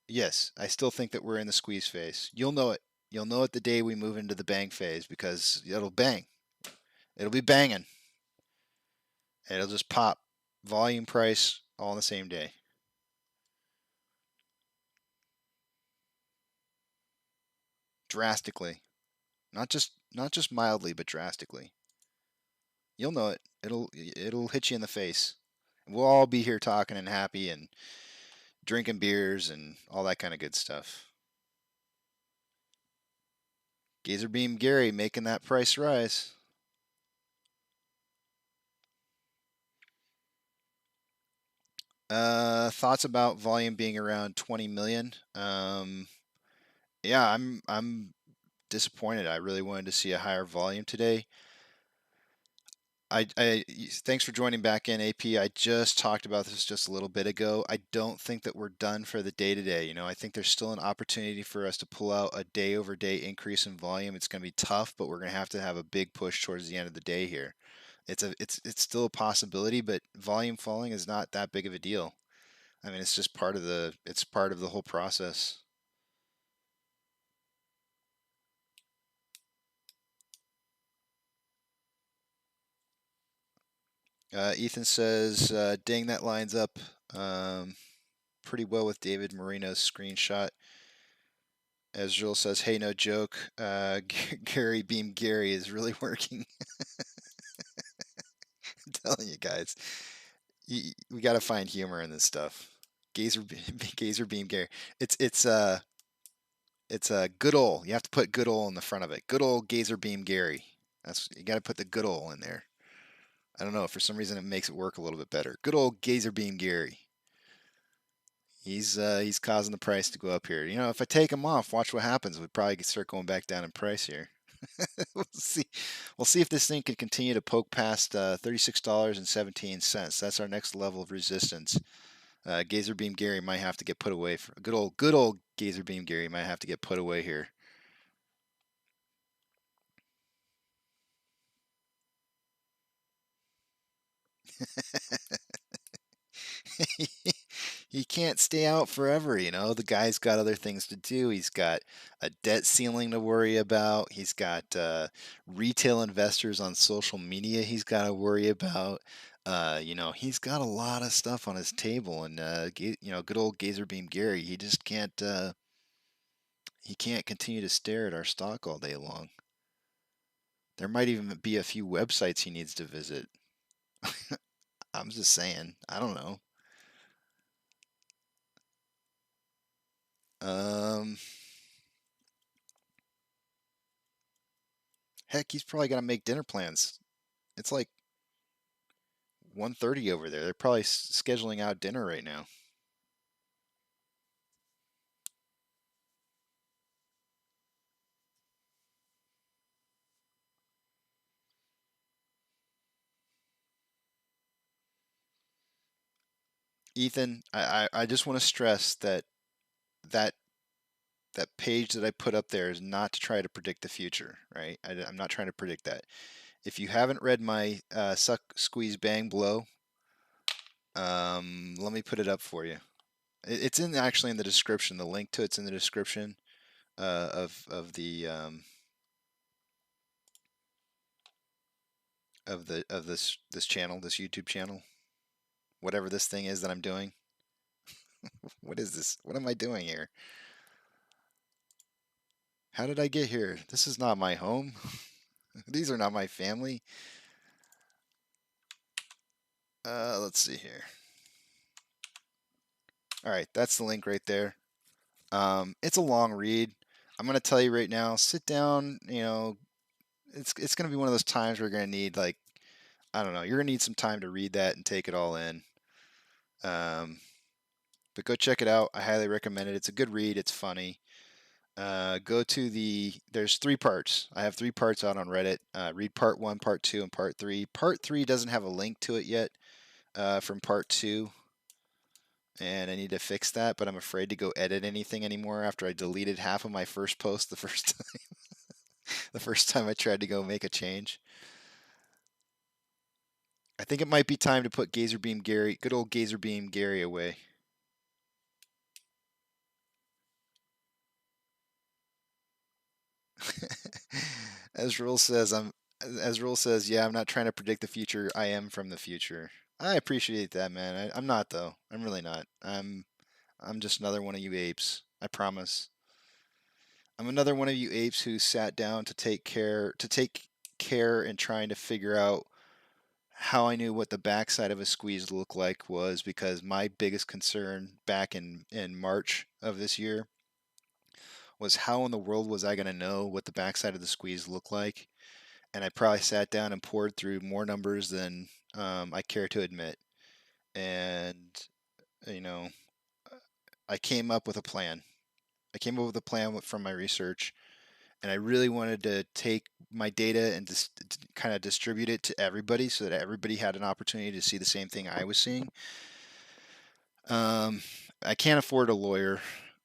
S5: yes, I still think that we're in the squeeze phase. You'll know it. You'll know it the day we move into the bang phase because it'll bang. It'll be banging. It'll just pop. Volume, price, all on the same day. Drastically. Not just mildly, but drastically. You'll know it. It'll hit you in the face. We'll all be here talking and happy and drinking beers and all that kind of good stuff. Gazzerbeam Gary making that price rise. Thoughts about volume being around 20 million. Yeah, I'm disappointed. I really wanted to see a higher volume today. Thanks for joining back in, AP. I just talked about this just a little bit ago. I don't think that we're done for the day today. I think there's still an opportunity for us to pull out a day-over-day increase in volume. It's going to be tough, but we're going to have a big push towards the end of the day here. It's still a possibility, but volume falling is not that big of a deal. I mean, it's just part of the whole process. Ethan says, dang, that lines up pretty well with David Marino's screenshot. As Joel says, hey, no joke. Gazzerbeam Gary is really working. I'm telling you guys, we got to find humor in this stuff. Gazzerbeam Gary. It's a good ol'. You have to put good ol' in the front of it. Good old Gazzerbeam Gary. You got to put the good ol' in there. I don't know. For some reason, it makes it work a little bit better. Good old Gazzerbeam Gary. He's causing the price to go up here. You know, if I take him off, watch what happens. We'd probably start going back down in price here. We'll see. We'll see if this thing can continue to poke past $36.17. That's our next level of resistance. Gazzerbeam Gary might have to get put away. Good old Gazzerbeam Gary might have to get put away here. He can't stay out forever, you know. The guy's got other things to do. He's got a debt ceiling to worry about. He's got retail investors on social media he's got to worry about. You know, he's got a lot of stuff on his table, and you know, good old Gazzerbeam Gary, he just can't. He can't continue to stare at our stock all day long. There might even be a few websites he needs to visit. I'm just saying. I don't know. Heck, he's probably got to make dinner plans. It's like 1:30 over there. They're probably scheduling out dinner right now. Ethan, I just want to stress that that page that I put up there is not to try to predict the future, right? I'm not trying to predict that. If you haven't read my Suck, Squeeze, Bang, Blow, let me put it up for you. It's actually in the description. The link to it's in the description of this channel, this YouTube channel, whatever this thing is that I'm doing. What is this? What am I doing here? How did I get here? This is not my home. These are not my family. Let's see here. All right, that's the link right there. It's a long read. I'm gonna tell you right now. Sit down. You know, it's gonna be one of those times where you're gonna need, like, I don't know. You're gonna need some time to read that and take it all in. But go check it out. I highly recommend it. It's a good read. It's funny. Go to there's 3 parts. I have 3 parts out on Reddit. Read part 1, part 2, and part 3. Part 3 doesn't have a link to it yet from part 2. And I need to fix that, but I'm afraid to go edit anything anymore after I deleted half of my first post the first time. The first time I tried to go make a change. I think it might be time to put Gazzerbeam Gary, good old Gazzerbeam Gary, away. As Rule says, yeah, I'm not trying to predict the future. I am from the future. I appreciate that, man. I'm not, though. I'm really not. I'm just another one of you apes. I promise. I'm another one of you apes who sat down to take care in trying to figure out how I knew what the backside of a squeeze looked like, was because my biggest concern back in March of this year was how in the world was I going to know what the backside of the squeeze looked like. And I probably sat down and poured through more numbers than I care to admit. And, you know, I came up with a plan. I came up with a plan from my research, and I really wanted to take my data and just kind of distribute it to everybody so that everybody had an opportunity to see the same thing I was seeing. I can't afford a lawyer,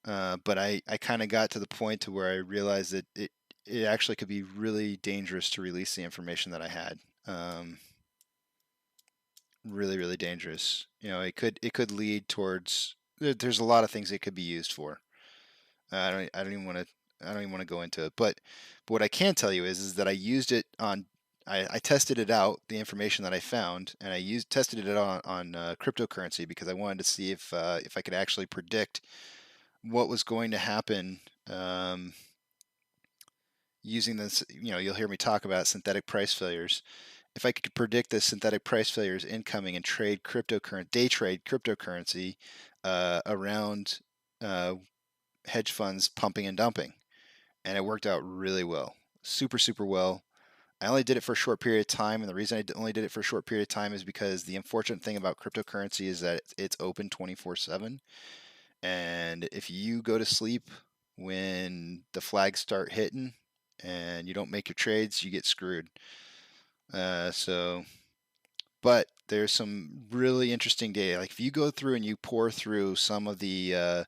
S5: but I kind of got to the point to where I realized that it actually could be really dangerous to release the information that I had. Really, really dangerous. You know, it could lead towards. There's a lot of things it could be used for. I don't even want to go into it. But what I can tell you is that I used it on. I tested it out, the information that I found, and I tested it out on cryptocurrency because I wanted to see if I could actually predict what was going to happen using this, you'll hear me talk about synthetic price failures. If I could predict the synthetic price failures incoming and day trade cryptocurrency around hedge funds pumping and dumping, and it worked out really well, super well. I only did it for a short period of time, and the reason I only did it for a short period of time is because the unfortunate thing about cryptocurrency is that it's open 24/7, and if you go to sleep when the flags start hitting and you don't make your trades, you get screwed. But there's some really interesting data. Like if you go through and you pour through some of the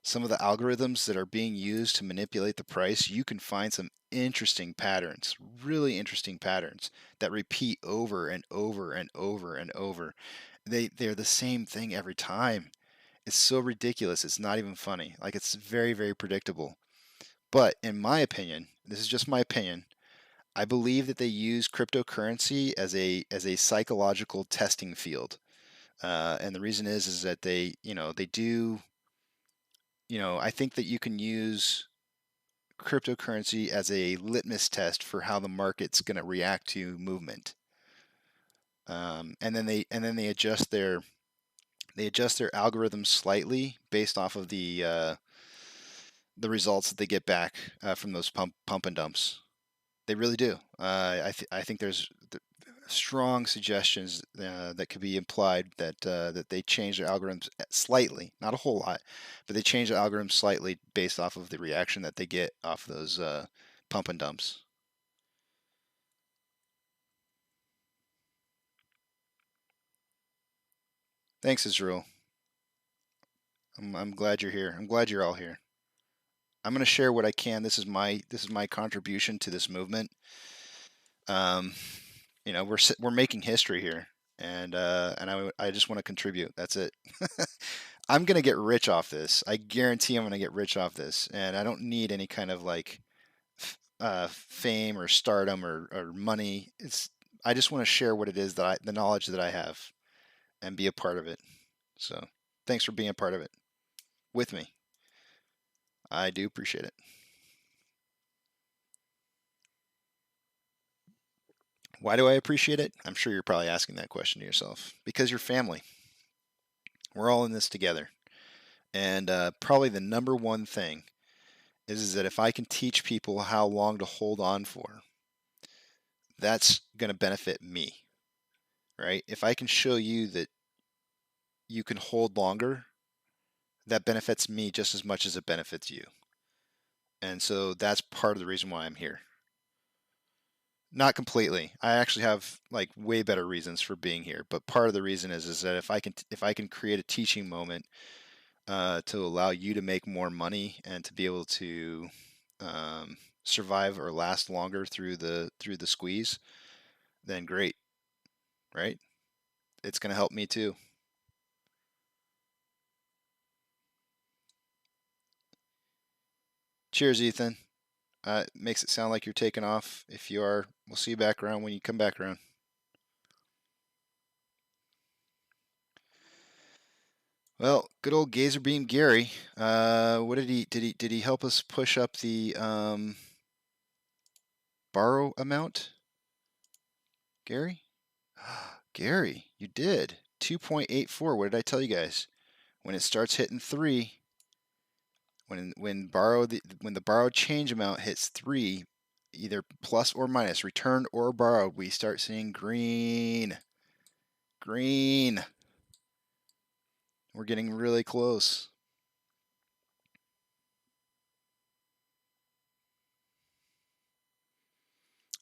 S5: algorithms that are being used to manipulate the price, you can find some interesting patterns, really interesting patterns that repeat over and over and over and over. They're the same thing every time. It's so ridiculous. It's not even funny. Like it's very, very predictable. But in my opinion, this is just my opinion, I believe that they use cryptocurrency as a psychological testing field. And the reason is that they do, I think that you can use cryptocurrency as a litmus test for how the market's going to react to movement. And then they adjust their algorithms slightly based off of the results that they get back from those pump and dumps. They really do. I think there's strong suggestions that could be implied that they change their algorithms slightly, not a whole lot, but they change the algorithms slightly based off of the reaction that they get off those pump and dumps. Thanks, Israel. I'm glad you're here. I'm glad you're all here. I'm going to share what I can. This is my contribution to this movement. We're making history here, and I just want to contribute. That's it. I'm gonna get rich off this. I guarantee I'm gonna get rich off this, and I don't need any kind of like fame or stardom or money. I just want to share what it is that the knowledge that I have, and be a part of it. So thanks for being a part of it with me. I do appreciate it. Why do I appreciate it? I'm sure you're probably asking that question to yourself. Because you're family. We're all in this together. And probably the number one thing is that if I can teach people how long to hold on for, that's going to benefit me, right? If I can show you that you can hold longer, that benefits me just as much as it benefits you. And so that's part of the reason why I'm here. Not completely. I actually have like way better reasons for being here, but part of the reason is that if I can create a teaching moment to allow you to make more money and to be able to survive or last longer through the squeeze, then great, right? It's going to help me too. Cheers, Ethan. Makes it sound like you're taking off. If you are, we'll see you back around when you come back around. Well, good old Gazzerbeam Gary. What did he help us push up the borrow amount? Gary? Gary, you did. 2.84. What did I tell you guys? When it starts hitting 3, when the borrowed change amount hits 3, either plus or minus, returned or borrowed, we start seeing green. Green. We're getting really close.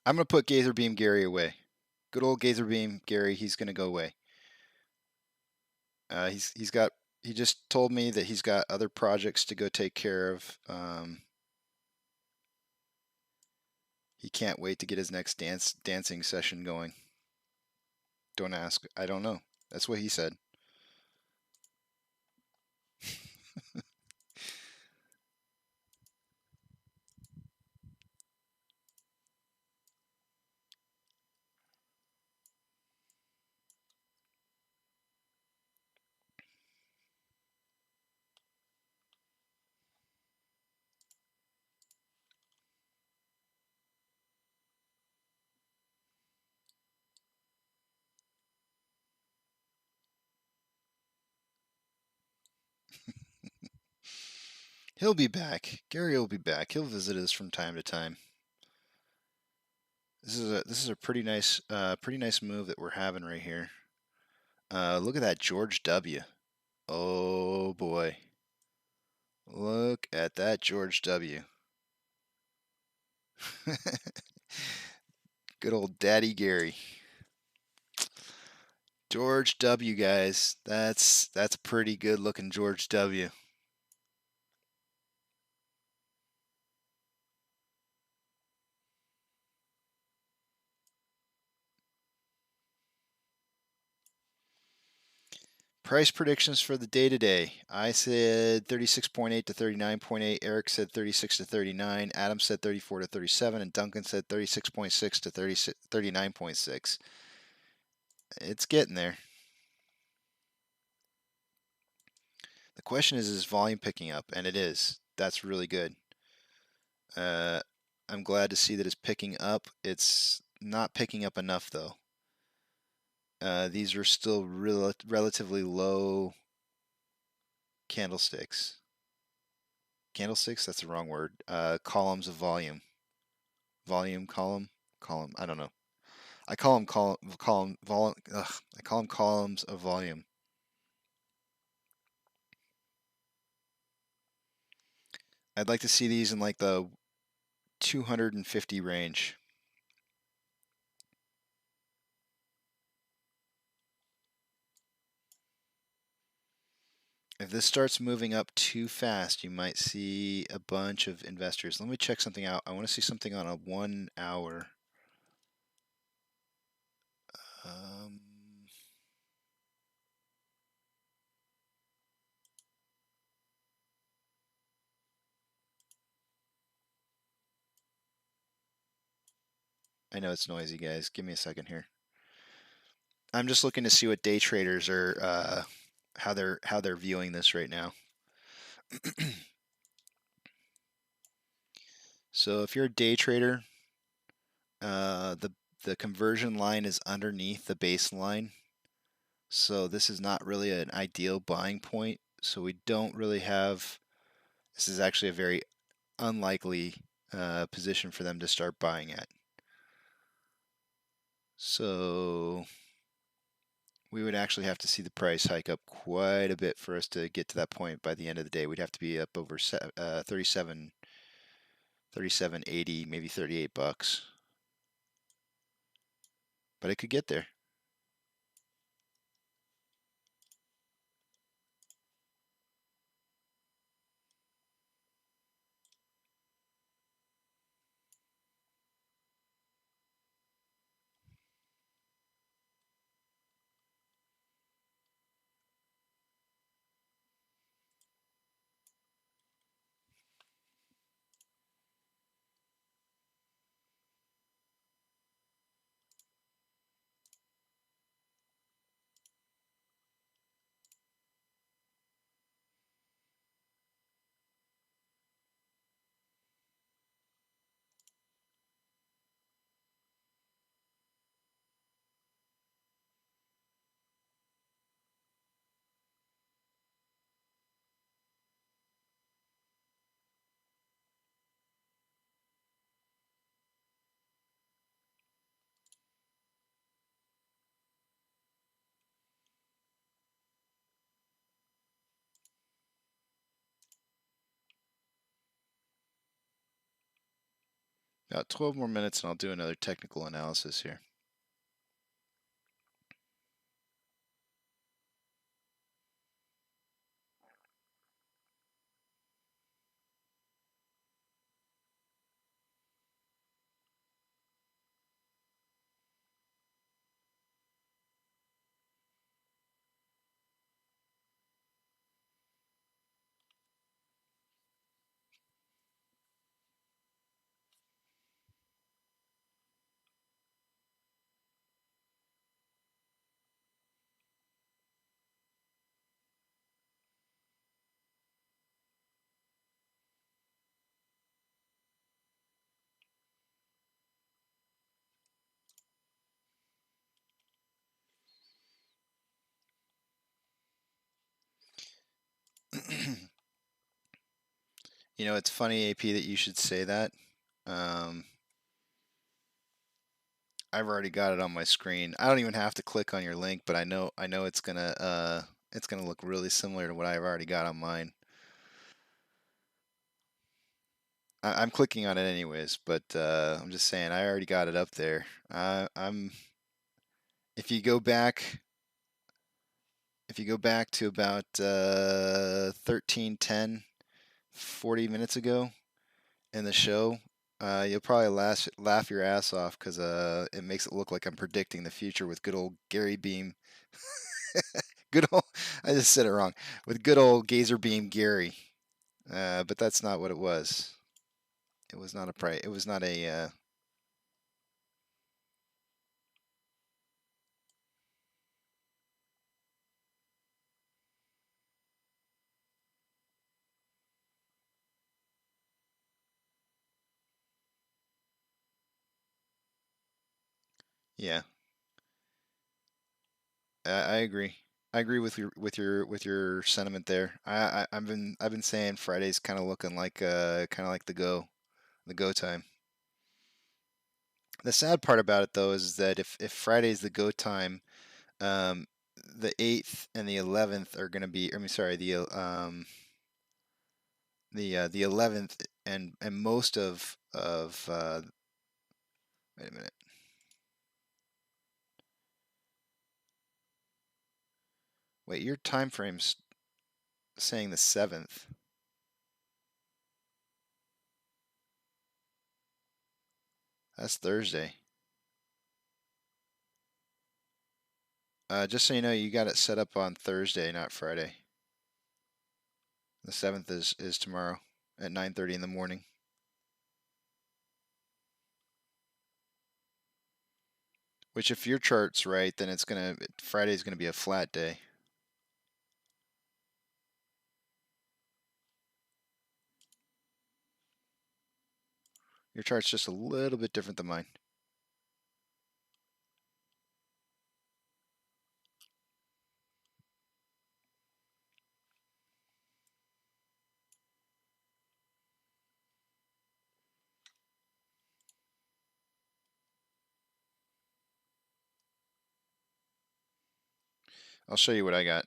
S5: I'm going to put Gazzerbeam Gary away. Good old Gazzerbeam Gary, he's going to go away. He just told me that he's got other projects to go take care of. He can't wait to get his next dancing session going. Don't ask. I don't know. That's what he said. He'll be back. Gary will be back. He'll visit us from time to time. This is a pretty nice move that we're having right here. Look at that George W. Oh boy. Look at that George W. Good old Daddy Gary. George W, guys. That's pretty good looking George W. Price predictions for the day today. I said 36.8 to 39.8. Eric said 36 to 39. Adam said 34 to 37. And Duncan said 36.6 to 39.6. It's getting there. The question is volume picking up? And it is. That's really good. I'm glad to see that it's picking up. It's not picking up enough, though. These are still relatively low candlesticks. Candlesticks? That's the wrong word. Columns of volume. Volume column? Column. I don't know. I call them I call them columns of volume. I'd like to see these in like the 250 range. If this starts moving up too fast, you might see a bunch of investors. Let me check something out. I want to see something on a 1 hour. I know it's noisy, guys. Give me a second here. I'm just looking to see what day traders are, how they're viewing this right now. So if you're a day trader, the conversion line is underneath the baseline. So this is not really an ideal buying point. So we don't really have. This is actually a very unlikely position for them to start buying at. So we would actually have to see the price hike up quite a bit for us to get to that point by the end of the day. We'd have to be up over 37.80, maybe $38. But it could get there. About 12 more minutes and I'll do another technical analysis here. You know, it's funny, AP, that you should say that. I've already got it on my screen. I don't even have to click on your link, but I know it's gonna look really similar to what I've already got on mine. I'm clicking on it anyways, but I'm just saying I already got it up there. If you go back to about 13:10, 40 minutes ago in the show, you'll probably laugh your ass off because it makes it look like I'm predicting the future with good old Gazzerbeam. Good old, I just said it wrong. With good old Gazzerbeam Gary. But that's not what it was. It was not a price. It was not a. Yeah, I agree. I agree with your sentiment there. I've been saying Friday's kind of looking like the go time. The sad part about it though is that if Friday's the go time, um, the 8th and the 11th are going to be. I mean, sorry, the 11th and most of wait a minute. Wait, your time frame's saying the 7th. That's Thursday. Just so you know, you got it set up on Thursday, not Friday. The 7th is tomorrow at 9:30 in the morning. Which, if your chart's right, then Friday's gonna be a flat day. Your chart's just a little bit different than mine. I'll show you what I got.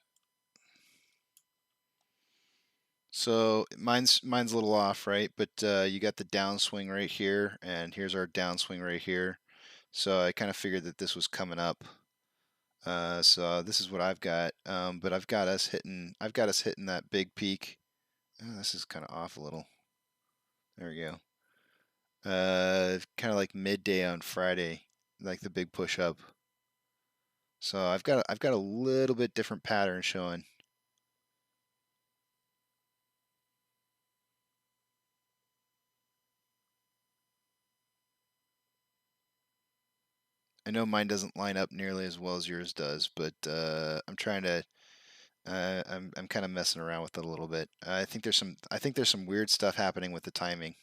S5: So mine's a little off, right? But you got the downswing right here, and here's our downswing right here. So I kind of figured that this was coming up. So this is what I've got. But I've got us hitting that big peak. Oh, this is kind of off a little. There we go. Kind of like midday on Friday, like the big push up. So I've got a little bit different pattern showing. I know mine doesn't line up nearly as well as yours does, but I'm trying to. I'm kind of messing around with it a little bit. I think there's some weird stuff happening with the timing.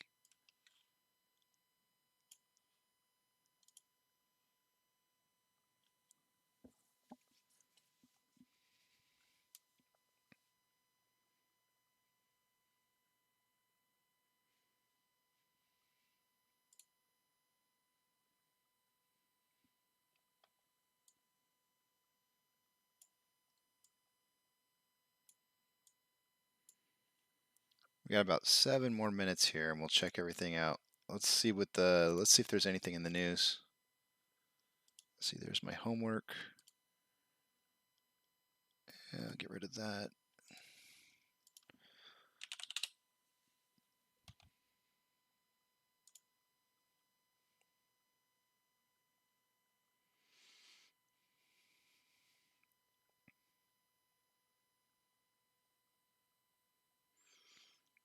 S5: We got about 7 more minutes here, and we'll check everything out. Let's see if there's anything in the news. Let's see, there's my homework. Yeah, I'll get rid of that.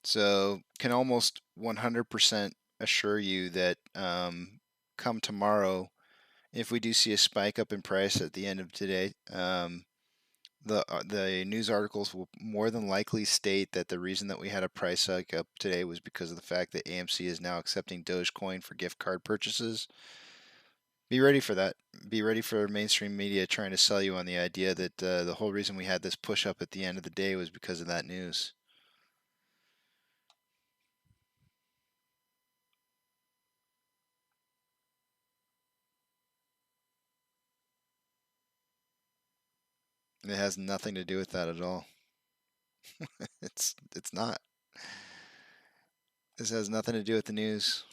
S5: So can almost 100% assure you that come tomorrow, if we do see a spike up in price at the end of today, the news articles will more than likely state that the reason that we had a price hike up today was because of the fact that AMC is now accepting Dogecoin for gift card purchases. Be ready for that. Be ready for mainstream media trying to sell you on the idea that the whole reason we had this push up at the end of the day was because of that news. It has nothing to do with that at all. It's not. This has nothing to do with the news.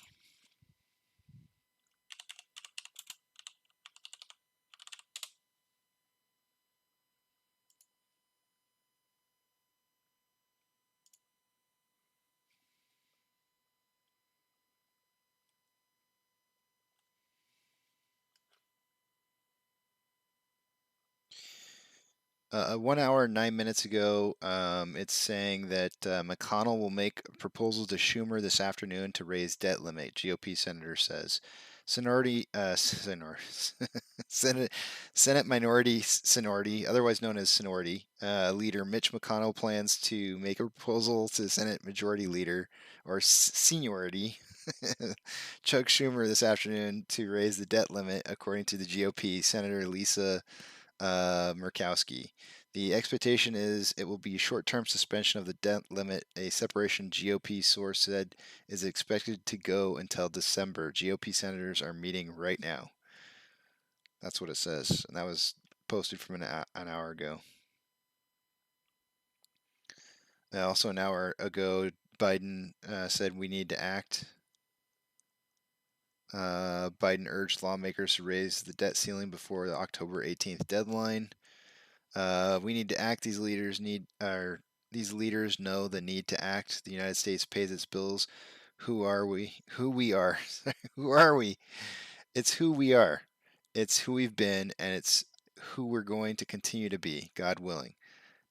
S5: One hour, 9 minutes ago, it's saying that McConnell will make a proposal to Schumer this afternoon to raise debt limit. GOP senator says. Senate Minority, otherwise known as Sonority, leader Mitch McConnell plans to make a proposal to Senate Majority Leader, or Seniority, Chuck Schumer this afternoon to raise the debt limit, according to the GOP Senator Lisa Murkowski. The expectation is it will be a short-term suspension of the debt limit. A separation GOP source said is expected to go until December. GOP senators are meeting right now. That's what it says, and that was posted from an hour ago. Also, an hour ago, Biden said we need to act. Biden urged lawmakers to raise the debt ceiling before the October 18th deadline. We need to act. These leaders know the need to act. The United States pays its bills. Who are we? Who we are? Who are we? It's who we are. It's who we've been, and it's who we're going to continue to be, God willing.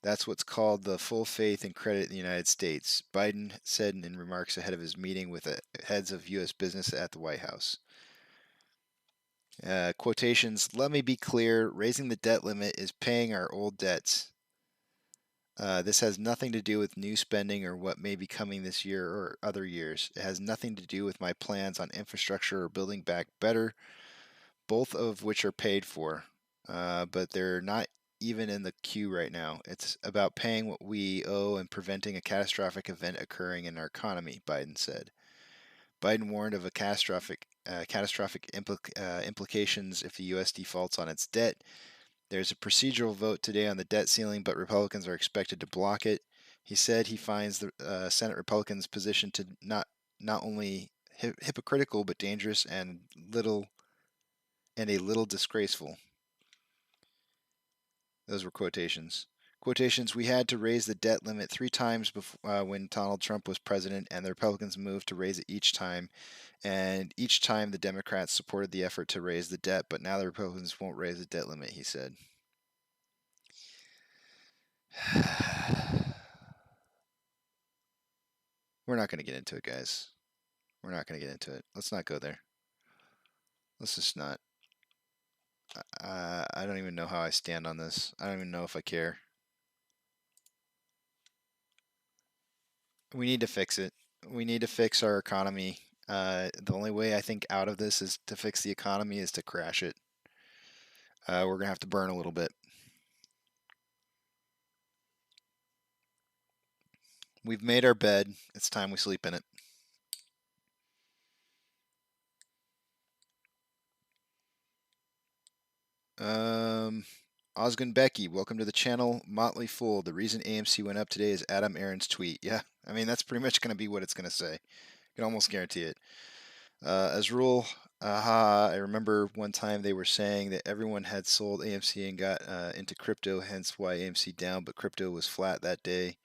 S5: That's what's called the full faith and credit in the United States, Biden said in remarks ahead of his meeting with the heads of U.S. business at the White House. Quotations, let me be clear, raising the debt limit is paying our old debts. This has nothing to do with new spending or what may be coming this year or other years. It has nothing to do with my plans on infrastructure or building back better, both of which are paid for, but they're not even in the queue right now. It's about paying what we owe and preventing a catastrophic event occurring in our economy, Biden said. Biden warned of a catastrophic implications if the U.S. defaults on its debt. There's a procedural vote today on the debt ceiling, but Republicans are expected to block it. He said he finds the Senate Republicans' position to not only hypocritical but dangerous and a little disgraceful. Those were quotations. Quotations, we had to raise the debt limit 3 times before, when Donald Trump was president, and the Republicans moved to raise it each time. And each time the Democrats supported the effort to raise the debt, but now the Republicans won't raise the debt limit, he said. We're not going to get into it, guys. We're not going to get into it. Let's not go there. Let's just not. I don't even know how I stand on this. I don't even know if I care. We need to fix it. We need to fix our economy. The only way I think out of this is to fix the economy is to crash it. We're going to have to burn a little bit. We've made our bed. It's time we sleep in it. Osgun Becky, welcome to the channel. Motley Fool, the reason AMC went up today is Adam Aaron's tweet. Yeah, I mean, that's pretty much going to be what it's going to say. I can almost guarantee it. Azrul, I remember one time they were saying that everyone had sold AMC and got into crypto, hence why AMC down, but crypto was flat that day.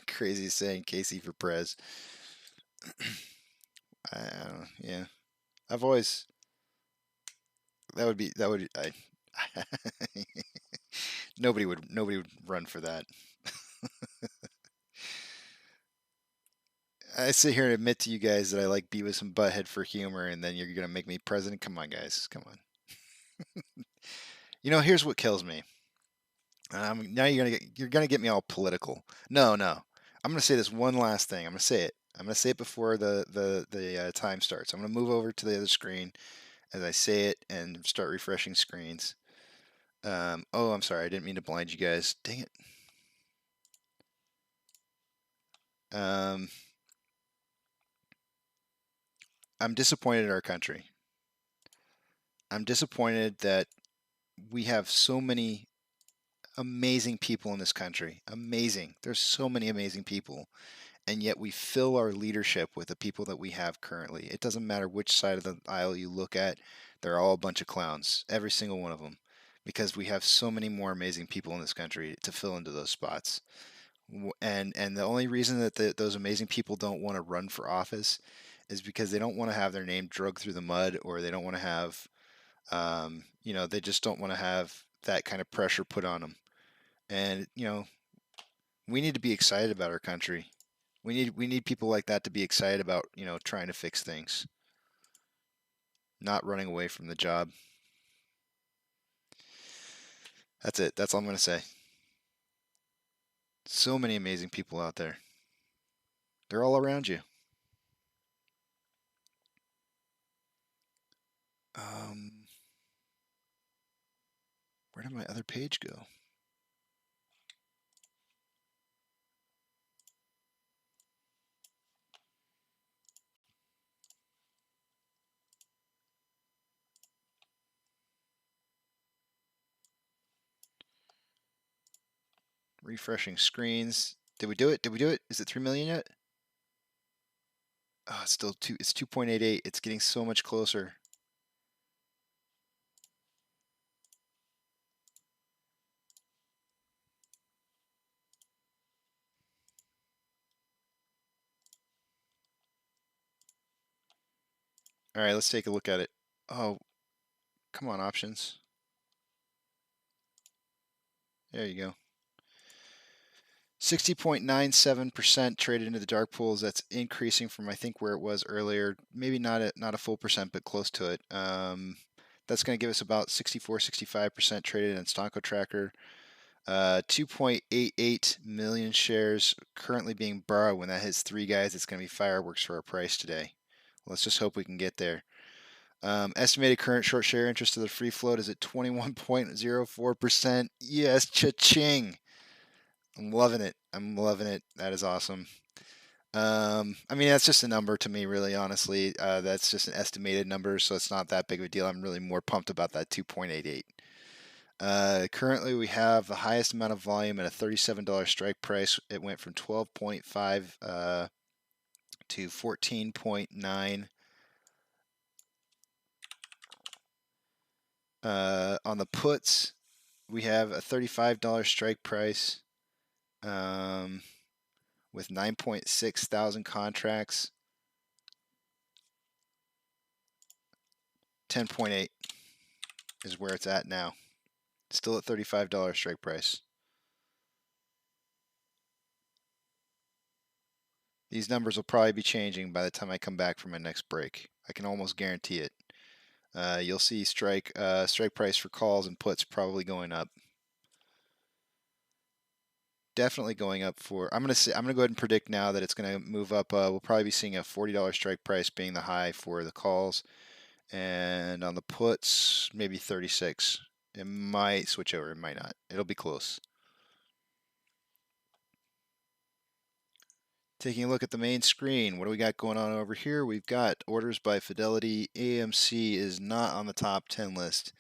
S5: Crazy saying Casey for Prez. I don't know, yeah. I've always nobody would run for that. I sit here and admit to you guys that I like Beavis and Butthead for humor, and then you're gonna make me president? Come on, guys, come on. You know, here's what kills me. Now you're gonna get me all political. No, I'm gonna say this one last thing. I'm gonna say it. I'm gonna say it before the time starts. I'm gonna move over to the other screen as I say it and start refreshing screens. Oh, I'm sorry. I didn't mean to blind you guys. Dang it. I'm disappointed in our country. I'm disappointed that we have so many amazing people in this country. Amazing. There's so many amazing people. And yet we fill our leadership with the people that we have currently. It doesn't matter which side of the aisle you look at, they're all a bunch of clowns, every single one of them, because we have so many more amazing people in this country to fill into those spots. And the only reason that those amazing people don't want to run for office is because they don't want to have their name dragged through the mud, or they don't want to have, they just don't want to have that kind of pressure put on them. And we need to be excited about our country. We need people like that to be excited about, trying to fix things, not running away from the job. That's it. That's all I'm going to say. So many amazing people out there. They're all around you. Where did my other page go? Refreshing screens. Did we do it? Did we do it? Is it 3 million yet? Oh, it's still it's 2.88. It's getting so much closer. All right, let's take a look at it. Oh, come on, options. There you go. 60.97% traded into the dark pools. That's increasing from, I think, where it was earlier. Maybe not a full percent, but close to it. That's going to give us about 65% traded in Stonko Tracker. 2.88 million shares currently being borrowed. When that hits 3 guys, it's going to be fireworks for our price today. Let's just hope we can get there. Estimated current short share interest of the free float is at 21.04%. Yes, cha-ching. I'm loving it. I'm loving it. That is awesome. I mean, that's just a number to me, really, honestly. That's just an estimated number, so it's not that big of a deal. I'm really more pumped about that 2.88. Currently, we have the highest amount of volume at a $37 strike price. It went from 12.5 to 14.9. On the puts, we have a $35 strike price with 9.6 thousand contracts. 10.8 is where it's at now. Still at $35 strike price. These numbers will probably be changing by the time I come back from my next break. I can almost guarantee it. You'll see strike price for calls and puts probably going up. Definitely going up for. I'm gonna go ahead and predict now that it's gonna move up. We'll probably be seeing a $40 strike price being the high for the calls, and on the puts maybe 36. It might switch over. It might not. It'll be close. Taking a look at the main screen, what do we got going on over here? We've got orders by Fidelity. AMC is not on the top 10 list.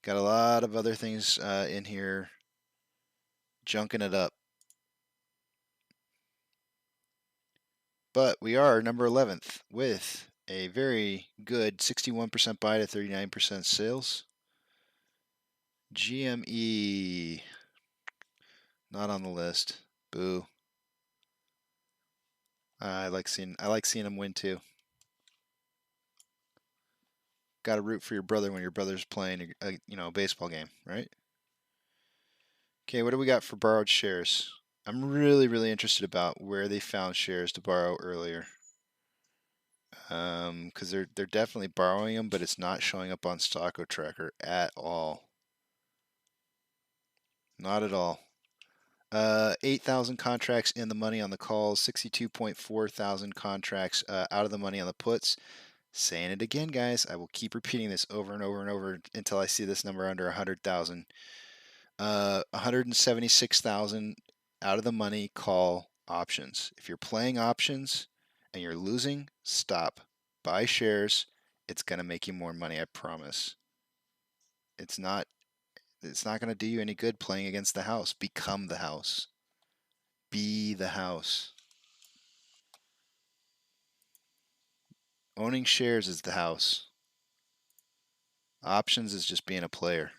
S5: Got a lot of other things in here junking it up. But we are number 11th with a very good 61% buy to 39% sales. GME, not on the list. Boo. I like seeing them win too. Got to root for your brother when your brother's playing a baseball game, right? Okay, what do we got for borrowed shares? I'm really interested about where they found shares to borrow earlier. Because they're definitely borrowing them, but it's not showing up on Stonko Tracker at all. Not at all. 8,000 contracts in the money on the calls, 62.4 thousand contracts out of the money on the puts. Saying it again, guys. I will keep repeating this over and over and over until I see this number under 100,000. 176,000 out of the money call options. If you're playing options and you're losing, stop. Buy shares. It's going to make you more money, I promise. It's not It's not going to do you any good playing against the house. Become the house. Be the house. Owning shares is the house. Options is just being a player.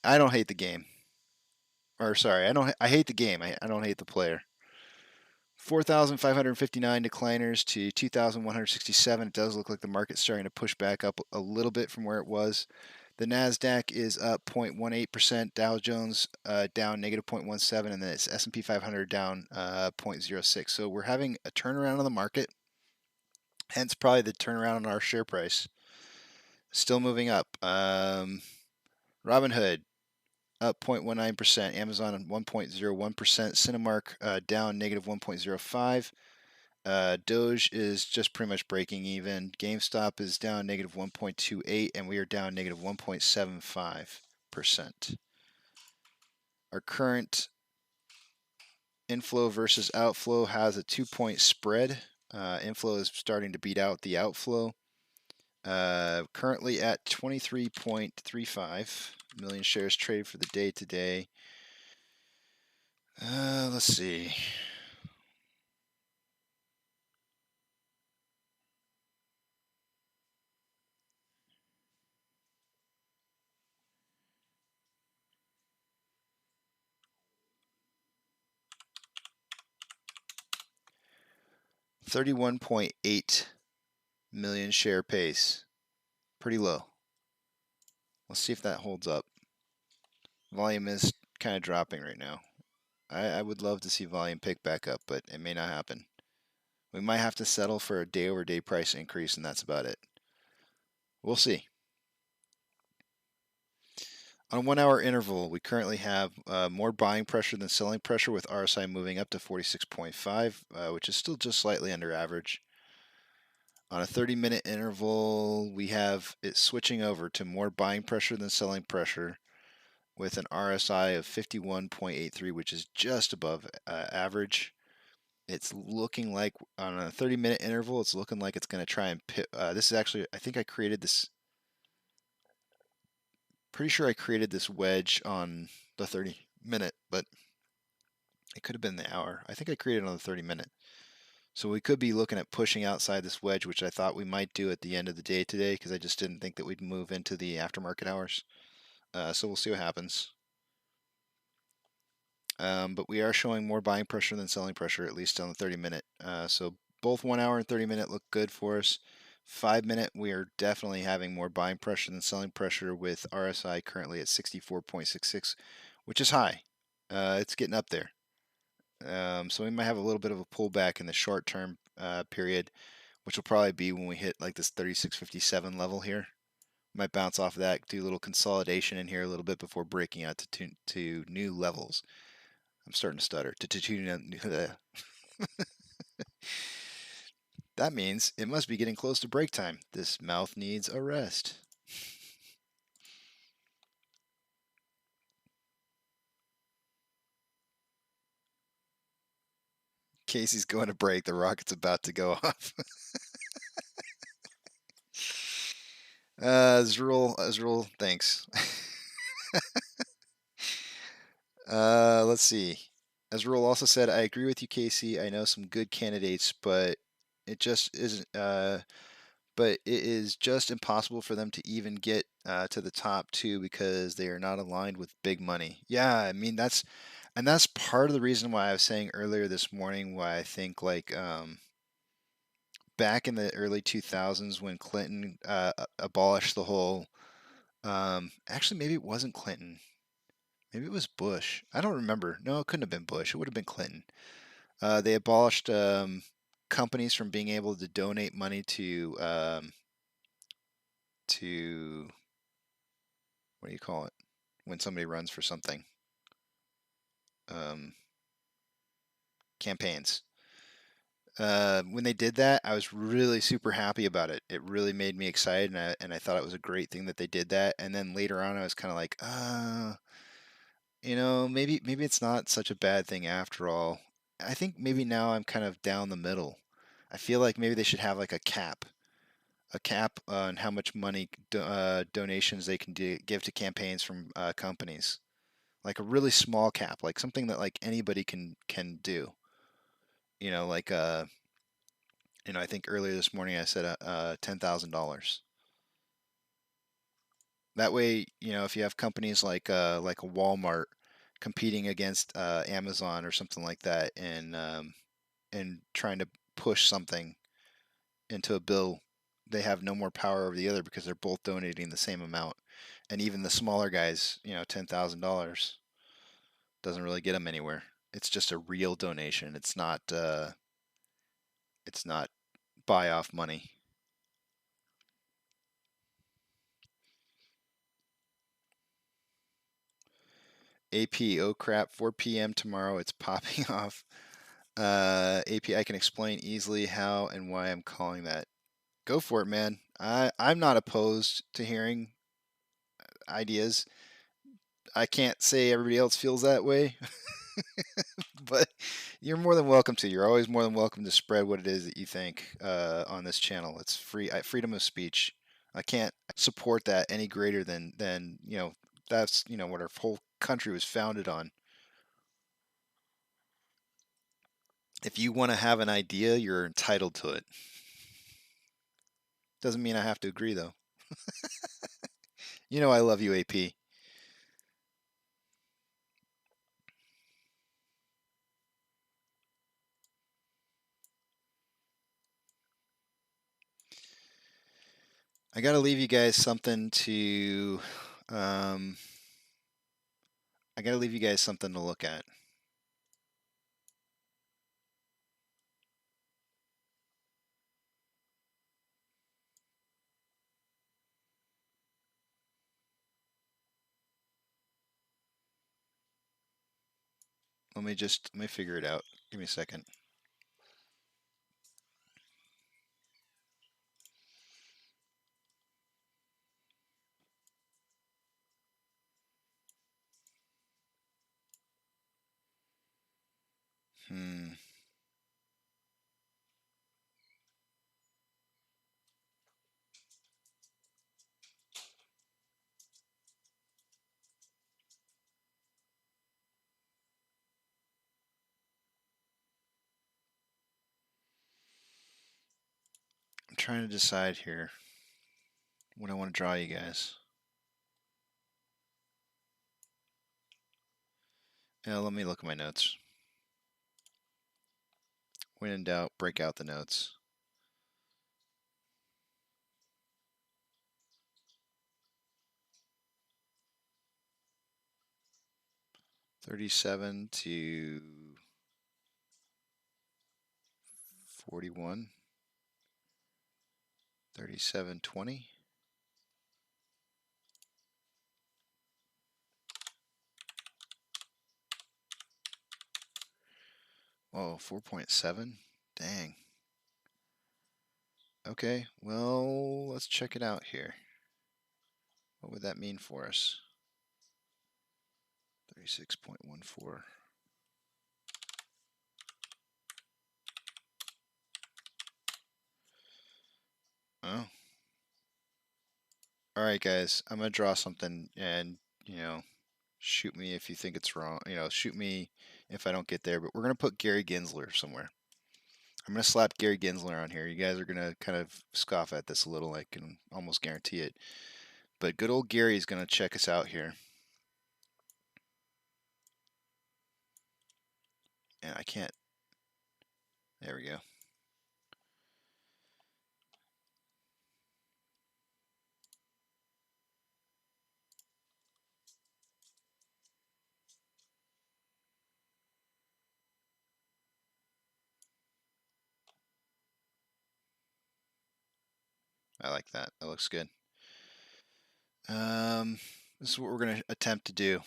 S5: I don't hate the game. Or sorry, I hate the game. I don't hate the player. 4,559 decliners to 2,167. It does look like the market's starting to push back up a little bit from where it was. The NASDAQ is up 0.18%. Dow Jones down negative 0.17%, and then it's S&P 500 down 0.06%. So we're having a turnaround on the market. Hence, probably the turnaround on our share price. Still moving up. Robinhood up 0.19%. Amazon 1.01%. Cinemark down negative 1.05%. Doge is just pretty much breaking even. GameStop is down negative 1.28%, and we are down negative 1.75%. Our current inflow versus outflow has a 2-point spread. Inflow is starting to beat out the outflow. Currently at 23.35 million shares traded for the day today. Let's see. $31.8 million share pace. Pretty low. Let's see if that holds up. Volume is kind of dropping right now. I would love to see volume pick back up, but it may not happen. We might have to settle for a day-over-day price increase, and that's about it. We'll see. On a 1-hour interval, we currently have more buying pressure than selling pressure, with RSI moving up to 46.5, which is still just slightly under average. On a 30-minute interval, we have it switching over to more buying pressure than selling pressure, with an RSI of 51.83, which is just above average. It's looking like on a 30-minute interval, it's looking like it's going to try and this is actually, I think I created this. Pretty sure I created this wedge on the 30-minute, but it could have been the hour. I think I created it on the 30-minute. So we could be looking at pushing outside this wedge, which I thought we might do at the end of the day today, because I just didn't think that we'd move into the aftermarket hours. So we'll see what happens. But we are showing more buying pressure than selling pressure, at least on the 30-minute. So both 1 hour and 30-minute look good for us. 5-minute, we are definitely having more buying pressure than selling pressure, with RSI currently at 64.66, which is high. It's getting up there. So we might have a little bit of a pullback in the short-term period, which will probably be when we hit like this 36.57 level here. Might bounce off of that, do a little consolidation in here a little bit before breaking out to new levels. I'm starting to stutter. That means it must be getting close to break time. This mouth needs a rest. Casey's going to break. The rocket's about to go off. Azrul, thanks. Let's see. Azrul also said, I agree with you, Casey. I know some good candidates, but it just isn't. But it is just impossible for them to even get to the top two because they are not aligned with big money. Yeah, I mean that's part of the reason why I was saying earlier this morning why I think like back in the early 2000s when Clinton abolished the whole. Actually, maybe it wasn't Clinton. Maybe it was Bush. I don't remember. No, it couldn't have been Bush. It would have been Clinton. They abolished companies from being able to donate money to what do you call it when somebody runs for something? Campaigns. When they did that, I was really super happy about it. It really made me excited, and I thought it was a great thing that they did that. And then later on, I was kind of like, maybe it's not such a bad thing after all. I think maybe now I'm kind of down the middle. I feel like maybe they should have like a cap a cap on how much money donations they can give to campaigns from companies, like a really small cap, like something that like anybody can do. You know, like I think earlier this morning I said $10,000. That way, if you have companies like a Walmart competing against Amazon or something like that, and trying to push something into a bill, they have no more power over the other because they're both donating the same amount. And even the smaller guys, $10,000 doesn't really get them anywhere. It's just a real donation. It's not buy off money. AP, oh crap, 4 p.m. tomorrow. It's popping off. AP, I can explain easily how and why I'm calling that. Go for it, man. I'm not opposed to hearing ideas. I can't say everybody else feels that way, but you're more than welcome to. You're always more than welcome to spread what it is that you think on this channel. It's free, freedom of speech. I can't support that any greater than that's what our whole country was founded on. If you want to have an idea, you're entitled to it. Doesn't mean I have to agree though. I love you, AP. I got to leave you guys something to look at. Let me figure it out. Give me a second. I'm trying to decide here what I want to draw you guys. Let me look at my notes. When in doubt, break out the notes. $37 to $41. $37.20. Oh, 4.7. Dang. Okay, well, let's check it out here. What would that mean for us? 36.14. Oh. All right, guys, I'm going to draw something and, shoot me if you think it's wrong. Shoot me if I don't get there, but we're going to put Gary Gensler somewhere. I'm going to slap Gary Gensler on here. You guys are going to kind of scoff at this a little, I can almost guarantee it. But good old Gary is going to check us out here. And I can't. There we go. I like that. That looks good. This is what we're going to attempt to do.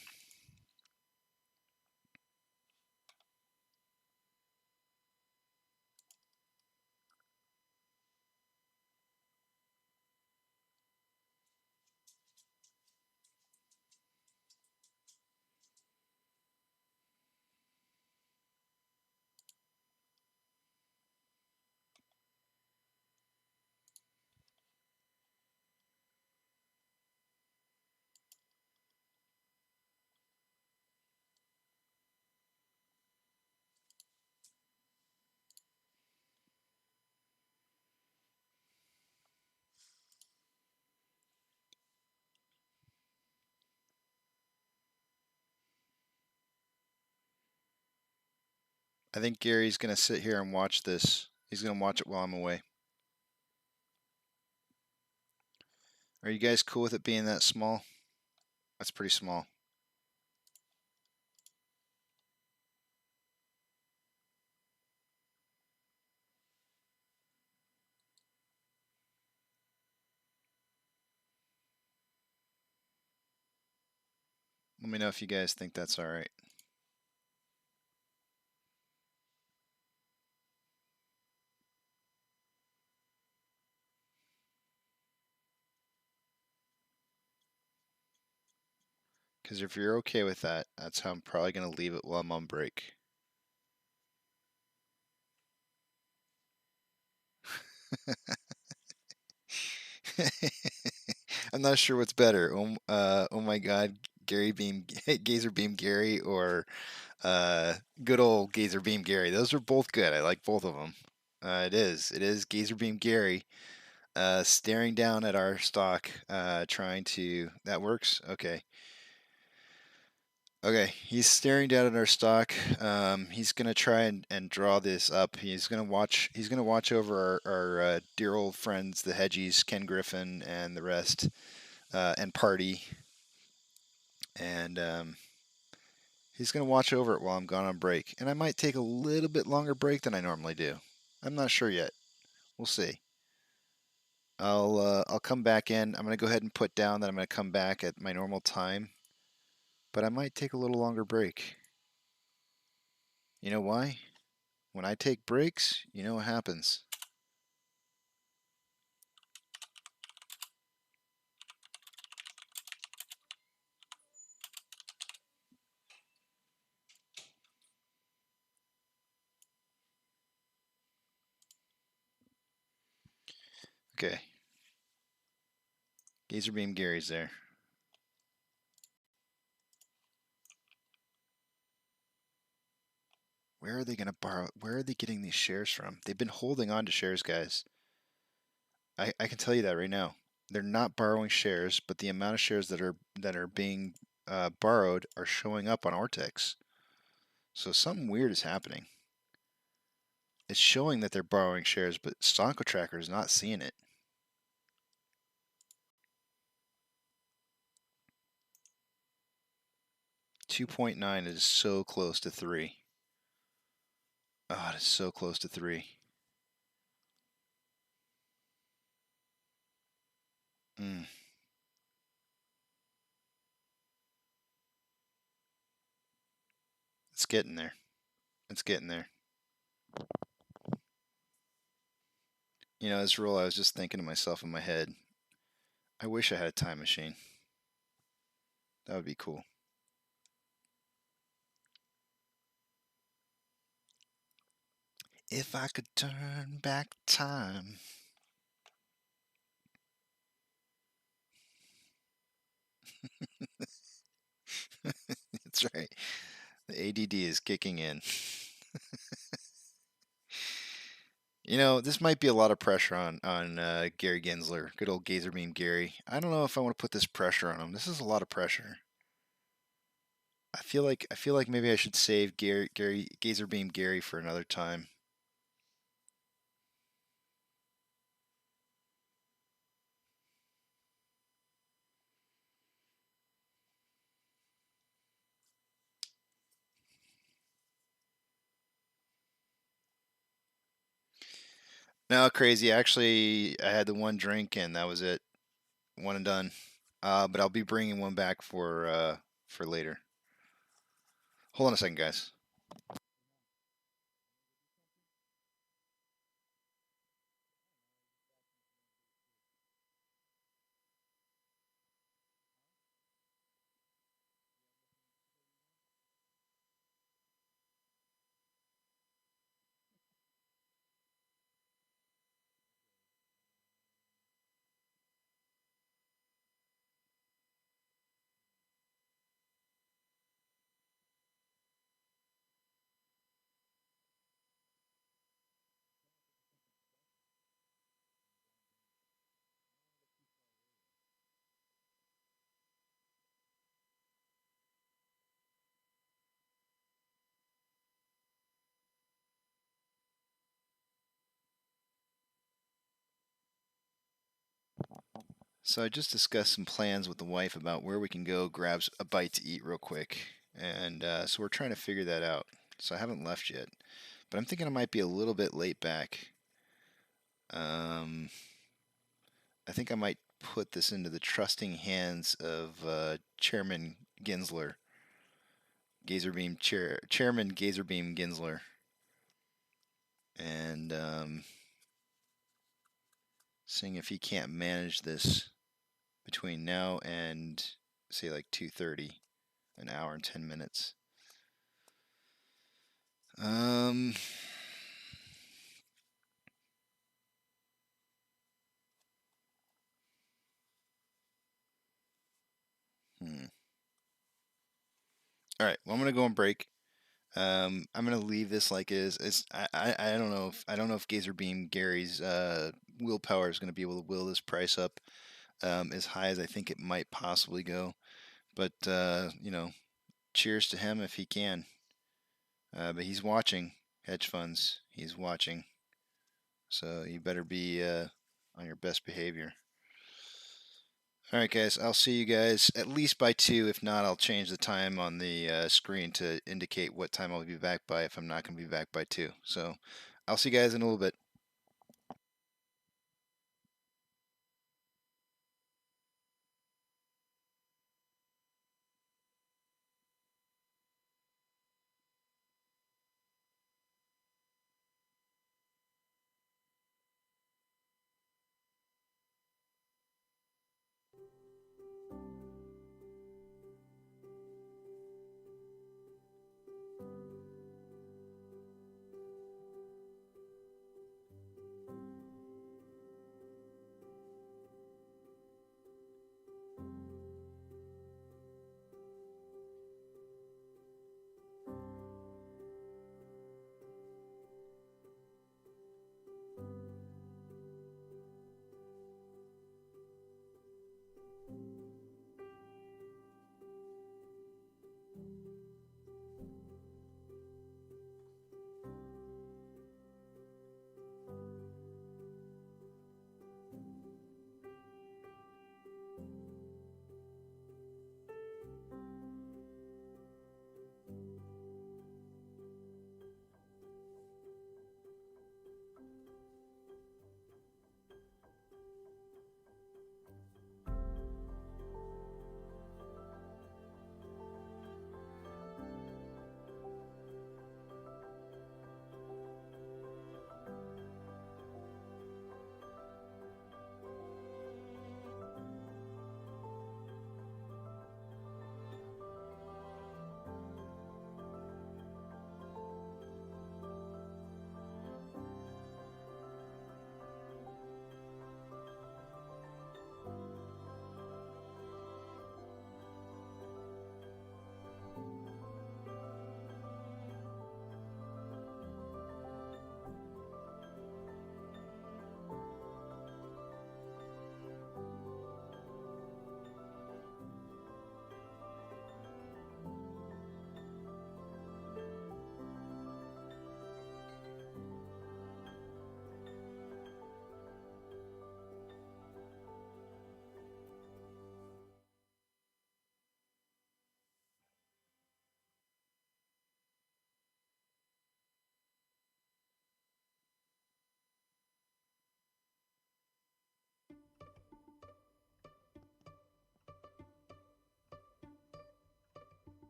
S5: I think Gary's going to sit here and watch this. He's going to watch it while I'm away. Are you guys cool with it being that small? That's pretty small. Let me know if you guys think that's all right. Because if you're okay with that, that's how I'm probably going to leave it while I'm on break. I'm not sure what's better. Oh my God, Gazzerbeam Gary, or good old Gazzerbeam Gary. Those are both good. I like both of them. It is Gazzerbeam Gary, staring down at our stock, trying to. That works. Okay. Okay, he's staring down at our stock. He's gonna try and draw this up. He's gonna watch. He's gonna watch over our dear old friends, the Hedgies, Ken Griffin, and the rest, and Party. And he's gonna watch over it while I'm gone on break. And I might take a little bit longer break than I normally do. I'm not sure yet. We'll see. I'll come back in. I'm gonna go ahead and put down that I'm gonna come back at my normal time, but I might take a little longer break. You know why? When I take breaks, you know what happens. Okay. Gazzerbeam Gary's there. Where are they going to borrow? Where are they getting these shares from? They've been holding on to shares, guys. I can tell you that right now. They're not borrowing shares, but the amount of shares that are being borrowed are showing up on Ortex. So something weird is happening. It's showing that they're borrowing shares, but Stonko Tracker is not seeing it. $2.9 is so close to 3. Oh, it is so close to 3. It's getting there. It's getting there. You know, this rule, I was just thinking to myself in my head, I wish I had a time machine. That would be cool. If I could turn back time. That's right. The ADD is kicking in. You know, this might be a lot of pressure on Gary Gensler, good old Gazzerbeam Gary. I don't know if I want to put this pressure on him. This is a lot of pressure. I feel like maybe I should save Gazzerbeam Gary for another time. No, crazy. Actually, I had the one drink and that was it. One and done. But I'll be bringing one back for later. Hold on a second, guys. So I just discussed some plans with the wife about where we can go grab a bite to eat real quick. And so we're trying to figure that out. So I haven't left yet. But I'm thinking I might be a little bit late back. I think I might put this into the trusting hands of Chairman Ginsler. Gazzerbeam Chairman Gazzerbeam Ginsler. And seeing if he can't manage this between now and say like 2:30, an hour and 10 minutes. All right. Well, I'm gonna go on break. I'm gonna leave this like is. I don't know if Gazzerbeam Gary's willpower is gonna be able to will this price up as high as I think it might possibly go. But cheers to him if he can. But he's watching, hedge funds. He's watching. So you better be on your best behavior. All right, guys. I'll see you guys at least by 2. If not, I'll change the time on the screen to indicate what time I'll be back by if I'm not going to be back by 2. So I'll see you guys in a little bit.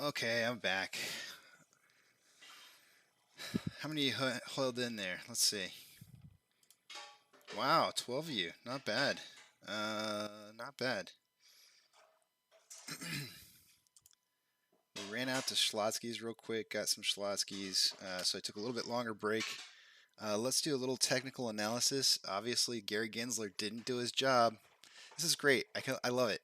S5: Okay, I'm back. How many held in there? Let's see. Wow, 12 of you. Not bad. Not bad. We ran out to Schlotsky's real quick, got some Schlotsky's, so I took a little bit longer break. Let's do a little technical analysis. Obviously, Gary Gensler didn't do his job. This is great. I love it.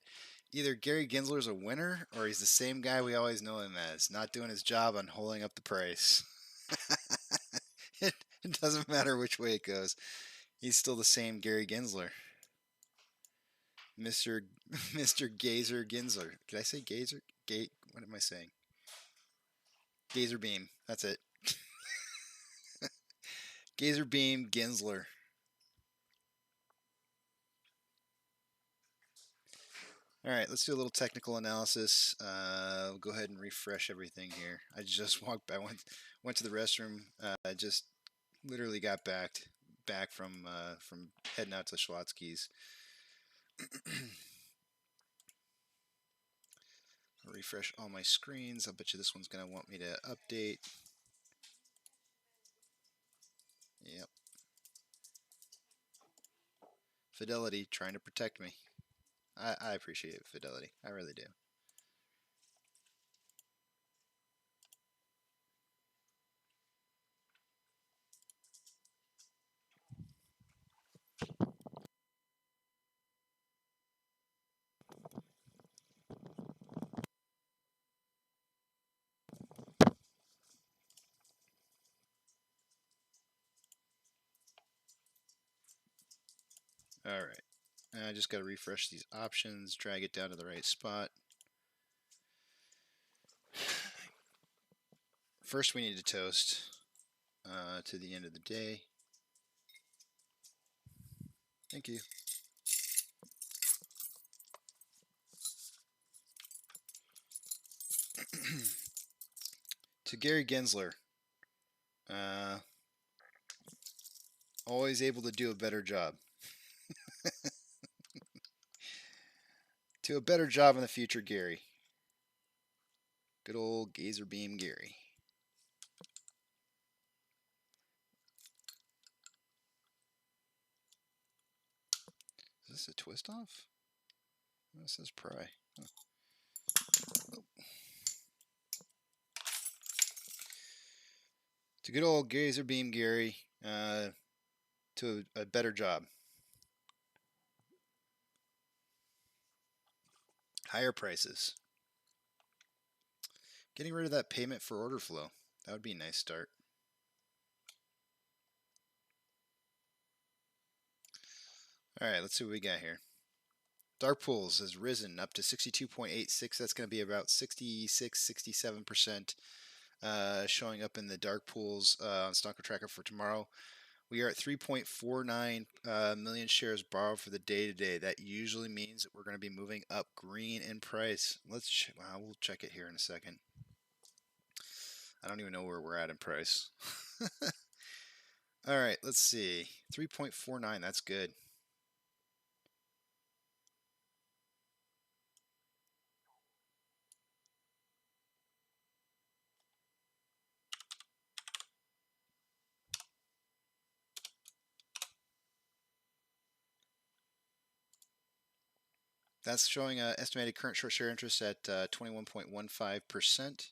S5: Either Gary Gensler's a winner, or he's the same guy we always know him as, not doing his job on holding up the price. it doesn't matter which way it goes. He's still the same Gary Gensler. Mr. Gazer Gensler. Did I say Gazer? What am I saying? Gazzerbeam. That's it. Gazzerbeam Gensler. All right, let's do a little technical analysis. We'll go ahead and refresh everything here. I just walked. I went to the restroom. I just literally got back from heading out to Schlotsky's. Refresh all my screens. I'll bet you this one's gonna want me to update. Yep. Fidelity trying to protect me. I appreciate Fidelity. I really do. All right. I just got to refresh these options, drag it down to the right spot. First, we need to toast to the end of the day. Thank you. To Gary Gensler. Always able to do a better job. To a better job in the future, Gary. Good old Gazzerbeam Gary. Is this a twist off? Oh, it says pry. Oh. Oh. To good old Gazzerbeam Gary. To a better job. Higher prices. Getting rid of that payment for order flow. That would be a nice start. Alright, let's see what we got here. Dark pools has risen up to 62.86. That's going to be about 66-67% showing up in the dark pools on Stalker Tracker for tomorrow. We are at 3.49 million shares borrowed for the day today. That usually means that we're going to be moving up green in price. Let's we'll check it here in a second. I don't even know where we're at in price. All right, let's see. 3.49. That's good. That's showing estimated current short share interest at 21.15%.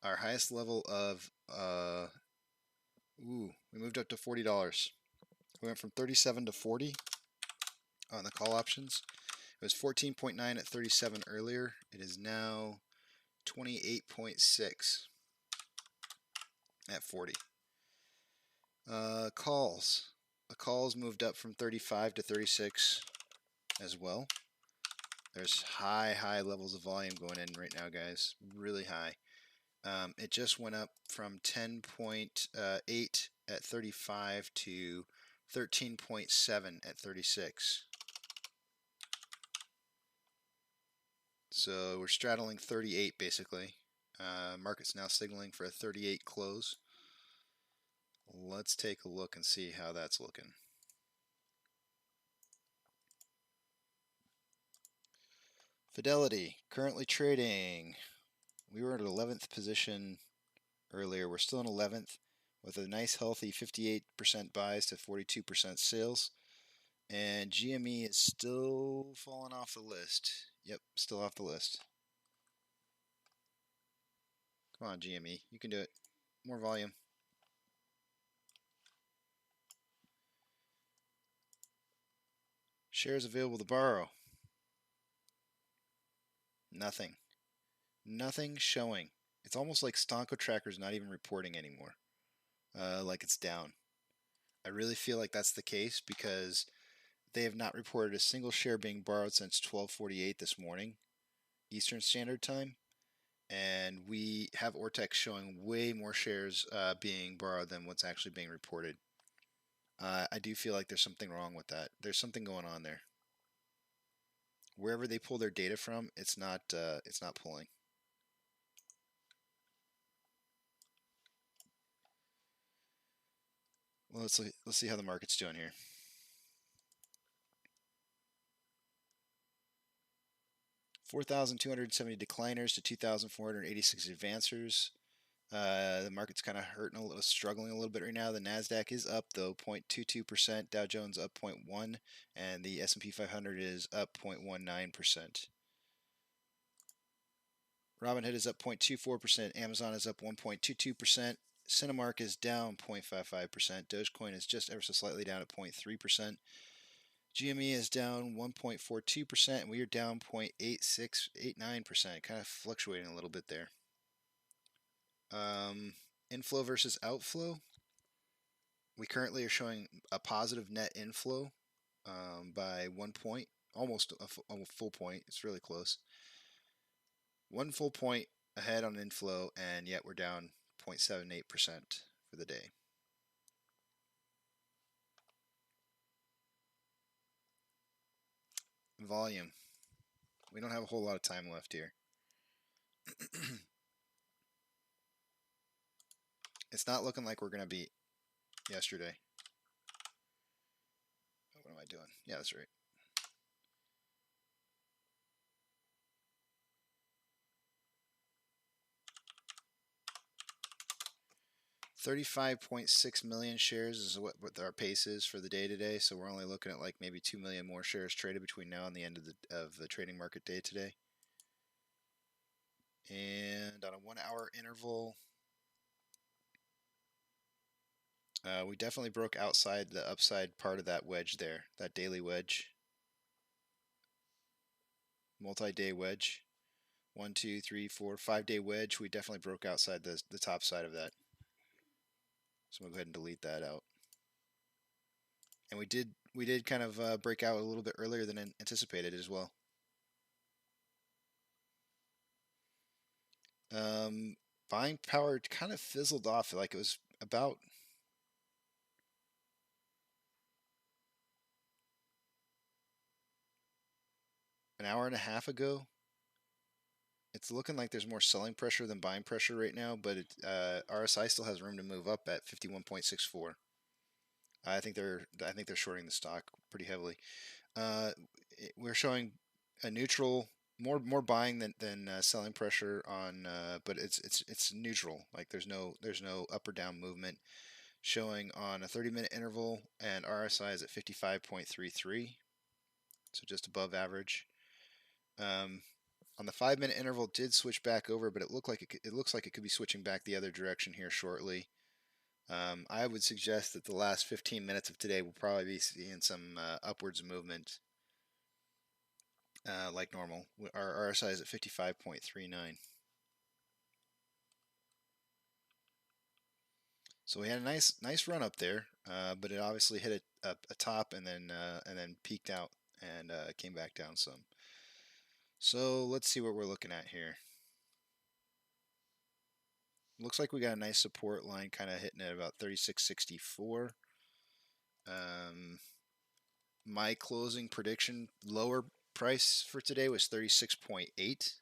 S5: Our highest level of we moved up to $40. We went from 37 to 40 on the call options. It was 14.9 at 37 earlier. It is now 28.6 at 40. Calls. The calls moved up from 35 to 36 as well. There's high levels of volume going in right now, guys. Really high. It just went up from 10.8 at 35 to 13.7 at 36. So we're straddling 38 basically. Market's now signaling for a 38 close. Let's take a look and see how that's looking. Fidelity currently trading We were at 11th position earlier. We're still in 11th with a nice healthy 58% buys to 42% sales. And GME is still falling off the list. Yep, still off the list. Come on, GME. You can do it. More volume. Shares available to borrow. Nothing. Nothing showing. It's almost like Stonko Tracker's not even reporting anymore. Like it's down. I really feel like that's the case because they have not reported a single share being borrowed since 12:48 this morning, Eastern Standard Time. And we have Ortex showing way more shares being borrowed than what's actually being reported. I do feel like there's something wrong with that. There's something going on there. Wherever they pull their data from, it's not pulling. Well, let's see how the market's doing here. $4,270 decliners to 2,486 advancers. The market's kind of hurting a little, struggling a little bit right now. The Nasdaq is up though, 0.22%. Dow Jones up 0.1, and the S&P 500 is up 0.19%. Robinhood is up 0.24%. Amazon is up 1.22%. Cinemark is down 0.55%. Dogecoin is just ever so slightly down at 0.3%. GME is down 1.42%, and we are down 0.8689%, kind of fluctuating a little bit there. Inflow versus outflow. We currently are showing a positive net inflow by 1 point, almost a full point. It's really close. 1 full point ahead on inflow, and yet we're down 0.78% for the day. Volume. We don't have a whole lot of time left here. It's not looking like we're going to beat yesterday. What am I doing? Yeah, that's right. $35.6 million shares is what our pace is for the day today. So we're only looking at like maybe 2 million more shares traded between now and the end of the trading market day today. And on a 1 hour interval, we definitely broke outside the upside part of that wedge there, that daily wedge, multi-day wedge, 1, 2, 3, 4, 5-day wedge. We definitely broke outside the top side of that. So we'll go ahead and delete that out. And we did kind of break out a little bit earlier than anticipated as well. Buying power kind of fizzled off, like it was about an hour and a half ago. It's looking like there's more selling pressure than buying pressure right now, but RSI still has room to move up at 51.64. I think they're shorting the stock pretty heavily. We're showing a neutral, more buying than selling pressure on, but it's neutral. Like there's no up or down movement. Showing on a 30-minute interval, and RSI is at 55.33, so just above average. On the 5-minute interval, it did switch back over, but it looks like it could be switching back the other direction here shortly. I would suggest that the last 15 minutes of today will probably be seeing some upwards movement like normal. Our RSI is at 55.39. So we had a nice run up there, but it obviously hit a top and then peaked out and came back down some. So let's see what we're looking at here. Looks like we got a nice support line kind of hitting at about 36.64. My closing prediction lower price for today was 36.8.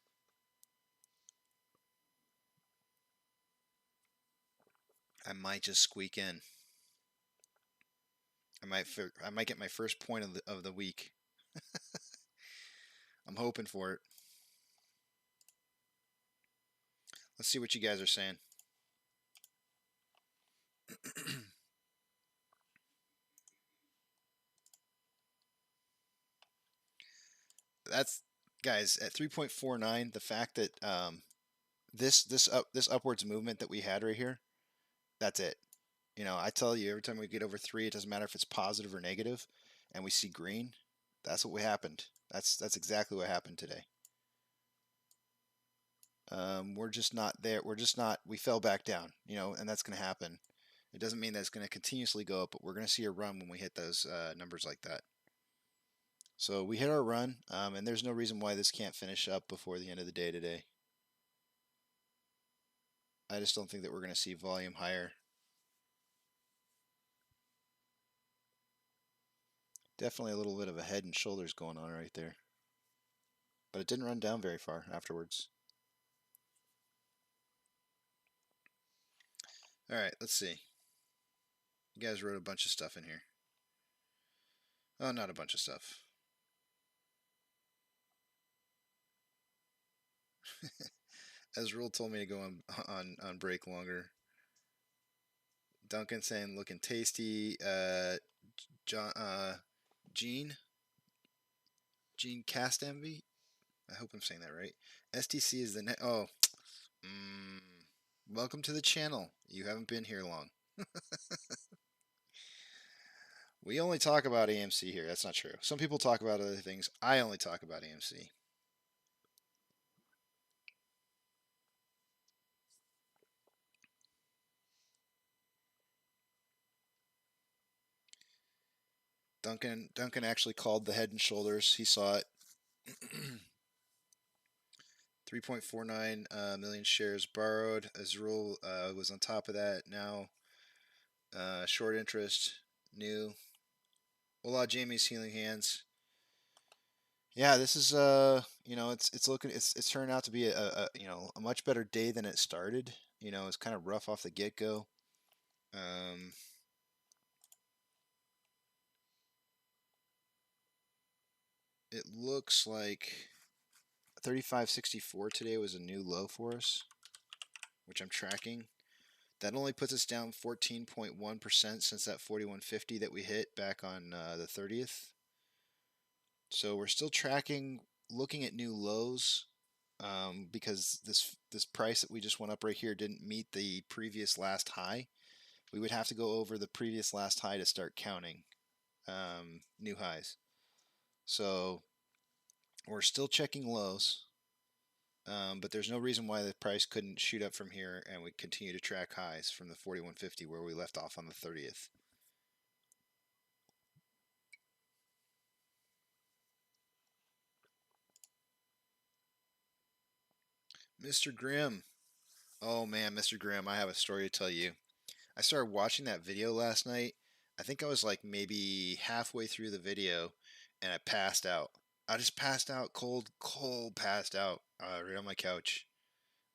S5: I might just squeak in. I might get my first point of the week. I'm hoping for it. Let's see what you guys are saying. That's, guys, at 3.49, the fact that this upwards movement that we had right here, that's it. You know, I tell you, every time we get over 3, it doesn't matter if it's positive or negative, and we see green. That's what happened. That's exactly what happened today. We're just not there. We're just not. We fell back down. You know, and that's going to happen. It doesn't mean that it's going to continuously go up, but we're going to see a run when we hit those numbers like that. So we hit our run, and there's no reason why this can't finish up before the end of the day today. I just don't think that we're going to see volume higher. Definitely a little bit of a head and shoulders going on right there. But it didn't run down very far afterwards. Alright, let's see. You guys wrote a bunch of stuff in here. Oh, not a bunch of stuff. Ezreal told me to go on break longer. Duncan saying looking tasty. Gene Cast Envy. I hope I'm saying that right. STC is the net. Oh, welcome to the channel. You haven't been here long. We only talk about AMC here. That's not true. Some people talk about other things. I only talk about AMC. Duncan actually called the head and shoulders. He saw it. 3.49 million shares borrowed. Azrul was on top of that. Now, short interest, new. Hola, Jamie's healing hands. Yeah, this is you know, it's turned out to be a you know, a much better day than it started. You know, it's kind of rough off the get go. It looks like 35.64 today was a new low for us, which I'm tracking. That only puts us down 14.1% since that 41.50 that we hit back on the 30th. So we're still tracking, looking at new lows, because this price that we just went up right here didn't meet the previous last high. We would have to go over the previous last high to start counting new highs. So we're still checking lows, but there's no reason why the price couldn't shoot up from here and we continue to track highs from the 41.50 where we left off on the 30th. Mr. Grimm. Oh man, Mr. Grimm, I have a story to tell you. I started watching that video last night. I think I was like maybe halfway through the video and I passed out. I just passed out, cold passed out, right on my couch.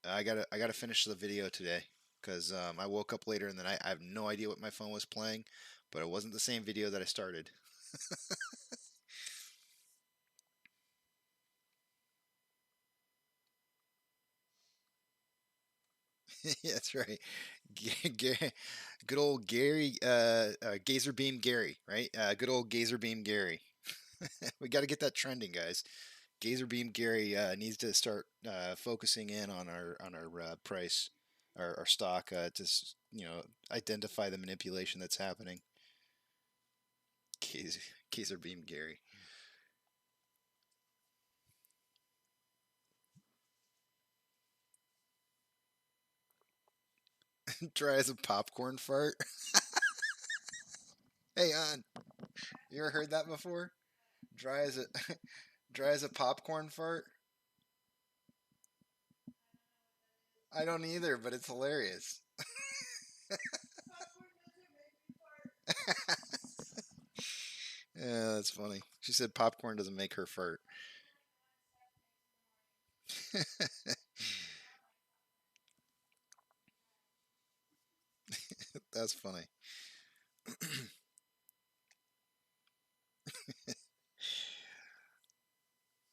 S5: I gotta finish the video today because I woke up later in the night. I have no idea what my phone was playing, but it wasn't the same video that I started. Yeah, that's right. Good old Gary, Gazzerbeam Gary, right? Good old Gazzerbeam Gary. We got to get that trending, guys. Gazzerbeam Gary needs to start focusing in on our price, our stock, to you know, identify the manipulation that's happening. Gazzerbeam Gary. Dry as a popcorn fart. Hey, on. You ever heard that before? Dry as a dry as a popcorn fart. I don't either, but it's hilarious. Yeah, that's funny. She said popcorn doesn't make her fart. That's funny.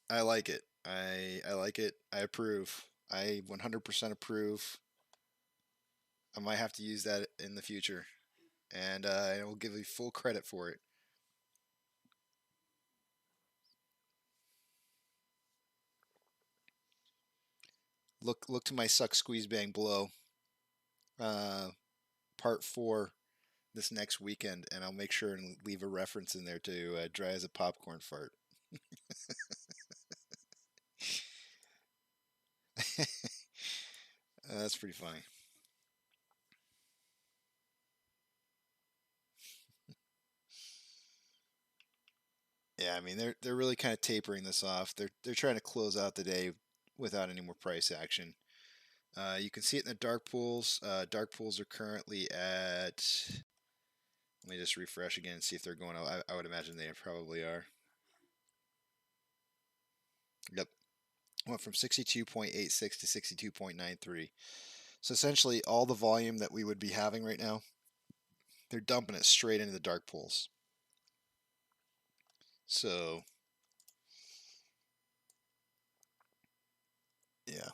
S5: I like it. I like it. I approve. I 100% approve. I might have to use that in the future, and I will give you full credit for it. Look to my suck, squeeze, bang, blow. Part 4 this next weekend, and I'll make sure and leave a reference in there to dry as a popcorn fart. That's pretty funny. Yeah, I mean they're really kind of tapering this off. They're trying to close out the day without any more price action. You can see it in the dark pools. Dark pools are currently at. Let me just refresh again and see if they're going out. I would imagine they probably are. Yep. Went from 62.86 to 62.93. So essentially, all the volume that we would be having right now, they're dumping it straight into the dark pools. So, yeah.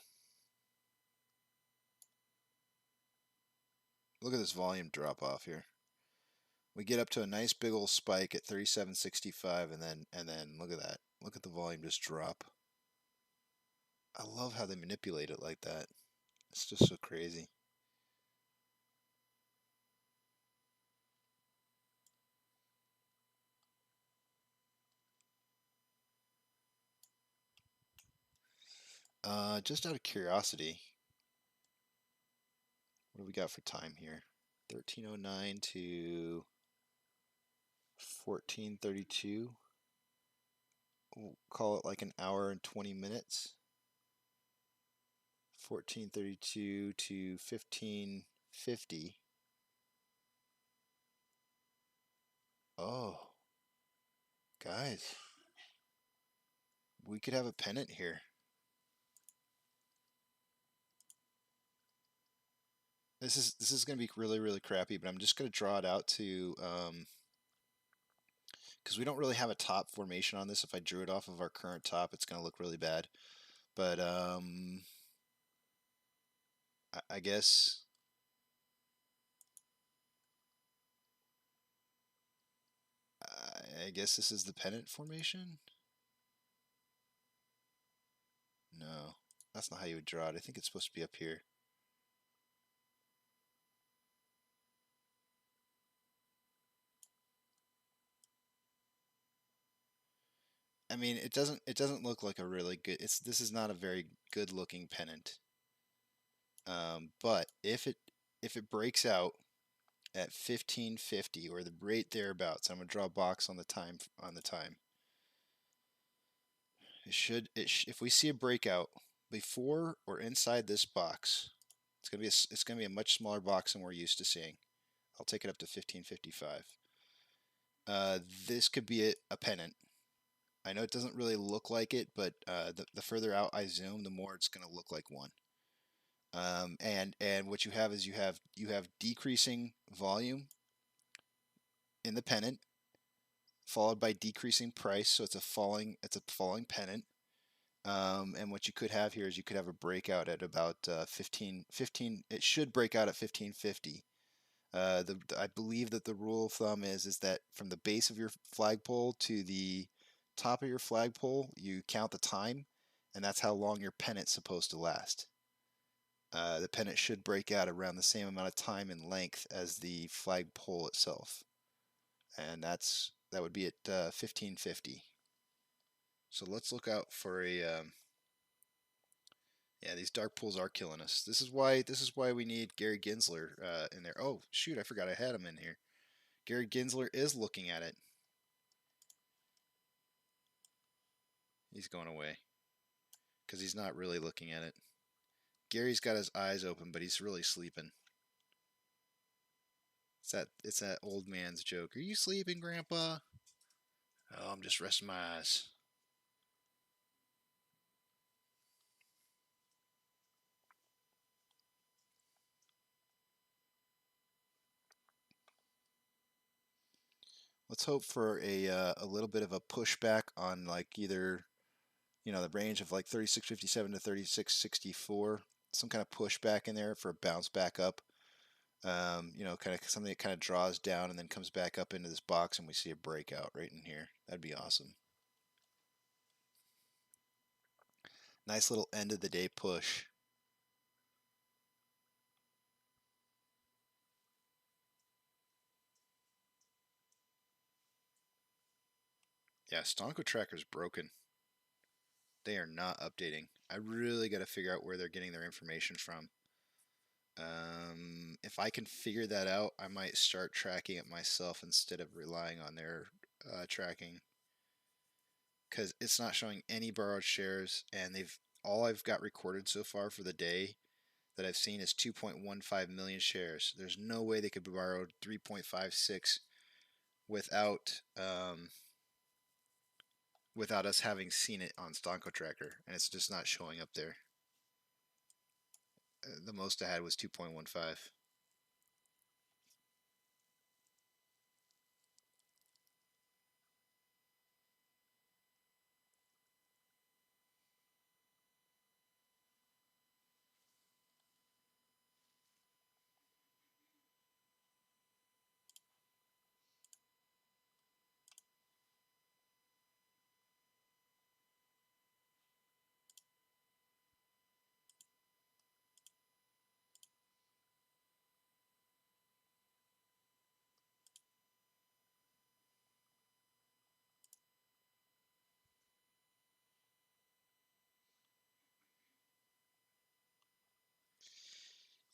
S5: Look at this volume drop off here. We get up to a nice big old spike at 37.65, and then look at that. Look at the volume just drop. I love how they manipulate it like that. It's just so crazy. Just out of curiosity, what do we got for time here? 13:09 to 14:32. We'll call it like an hour and 20 minutes. 14:32 to 15:50. Oh, guys, we could have a pennant here. This is going to be really crappy, but I'm just going to draw it out to because we don't really have a top formation on this. If I drew it off of our current top, it's going to look really bad. But I guess this is the pennant formation. No, that's not how you would draw it. I think it's supposed to be up here. I mean, it doesn't look like a really good. This is not a very good looking pennant. But if it breaks out at 1550 or the rate thereabouts, I'm gonna draw a box on the time if we see a breakout before or inside this box, it's gonna be a much smaller box than we're used to seeing. I'll take it up to 1555. This could be a pennant. I know it doesn't really look like it, but the further out I zoom, the more it's going to look like one. And what you have is you have decreasing volume in the pennant, followed by decreasing price. So it's a falling pennant. And what you could have here is you could have a breakout at about 15. It should break out at 1550. I believe that the rule of thumb is that from the base of your flagpole to the top of your flagpole, you count the time, and that's how long your pennant's supposed to last. The pennant should break out around the same amount of time and length as the flagpole itself, and that would be at 1550. So let's look out for a. Yeah, these dark pools are killing us. This is why we need Gary Gensler in there. Oh shoot, I forgot I had him in here. Gary Gensler is looking at it. He's going away because he's not really looking at it. Gary's got his eyes open, but he's really sleeping. It's that old man's joke. Are you sleeping, Grandpa? Oh, I'm just resting my eyes. Let's hope for a little bit of a pushback on like either you know, the range of like 36.57 to 36.64, some kind of pushback in there for a bounce back up. You know, kind of something that kind of draws down and then comes back up into this box, and we see a breakout right in here. That'd be awesome. Nice little end of the day push. Yeah, Stonko Tracker's broken. They are not updating. I really got to figure out where they're getting their information from. If I can figure that out, I might start tracking it myself instead of relying on their tracking. Because it's not showing any borrowed shares, and all I've got recorded so far for the day that I've seen is 2.15 million shares. There's no way they could be borrowed 3.56 without without us having seen it on Stonko Tracker, and it's just not showing up there. The most I had was 2.15.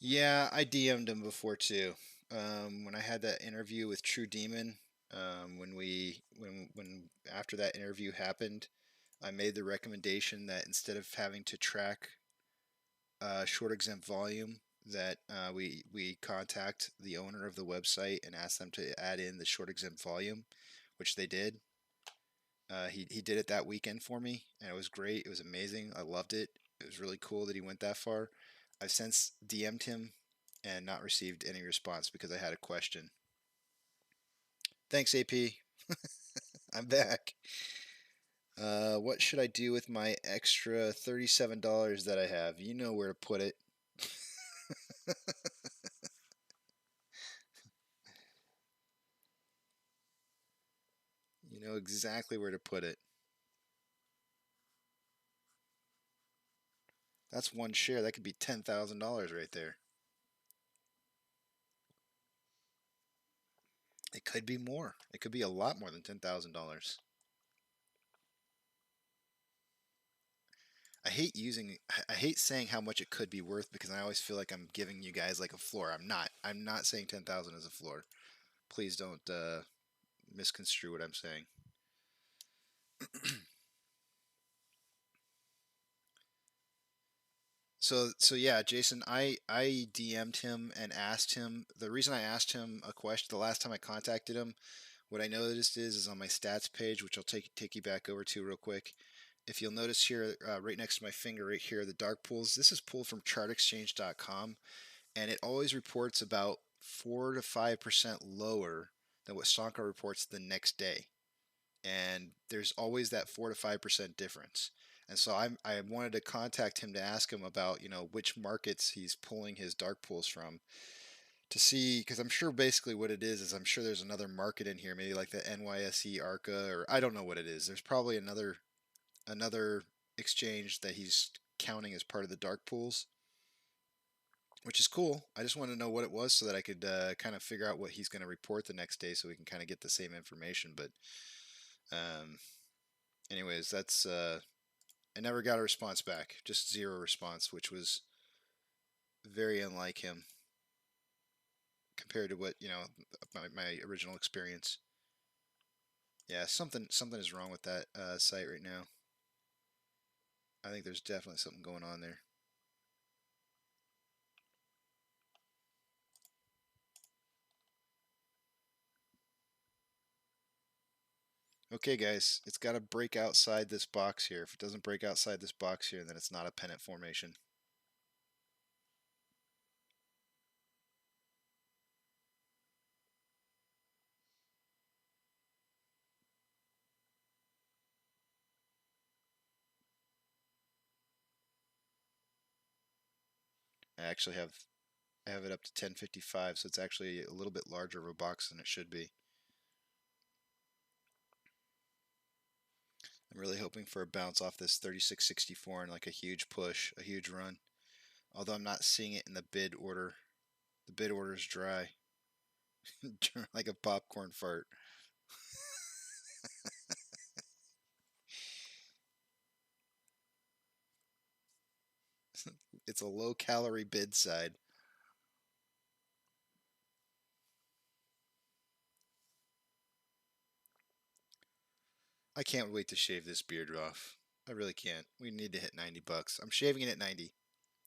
S5: Yeah, I DM'd him before too. When I had that interview with True Demon, when after that interview happened, I made the recommendation that instead of having to track short exempt volume, that we contact the owner of the website and ask them to add in the short exempt volume, which they did. He did it that weekend for me, and it was great. It was amazing. I loved it. It was really cool that he went that far. I've since DM'd him and not received any response because I had a question. Thanks, AP. I'm back. What should I do with my extra $37 that I have? You know where to put it. You know exactly where to put it. That's one share. That could be $10,000 right there. It could be more. It could be a lot more than $10,000. I hate saying how much it could be worth because I always feel like I'm giving you guys like a floor. I'm not. I'm not saying 10,000 is a floor. Please don't misconstrue what I'm saying. So yeah, Jason, I DM'd him and asked him. The reason I asked him a question the last time I contacted him, what I noticed is on my stats page, which I'll take you back over to real quick. If you'll notice here, right next to my finger, right here, the dark pools. This is pulled from ChartExchange.com, and it always reports about 4 to 5% lower than what Stonko reports the next day. And there's always that 4 to 5% difference. And so I wanted to contact him to ask him about, you know, which markets he's pulling his dark pools from to see, because I'm sure basically what it is I'm sure there's another market in here, maybe like the NYSE ARCA, or I don't know what it is. There's probably another exchange that he's counting as part of the dark pools, which is cool. I just wanted to know what it was so that I could kind of figure out what he's going to report the next day so we can kind of get the same information. But anyways, that's I never got a response back, just zero response, which was very unlike him compared to what, you know, my original experience. Yeah, something is wrong with that site right now. I think there's definitely something going on there. Okay, guys, it's got to break outside this box here. If it doesn't break outside this box here, then it's not a pennant formation. I actually have it up to 1055, so it's actually a little bit larger of a box than it should be. I'm really hoping for a bounce off this 3664 and like a huge push, a huge run. Although I'm not seeing it in the bid order. The bid order is dry. Like a popcorn fart. It's a low calorie bid side. I can't wait to shave this beard off. I really can't. We need to hit 90 bucks. I'm shaving it at 90.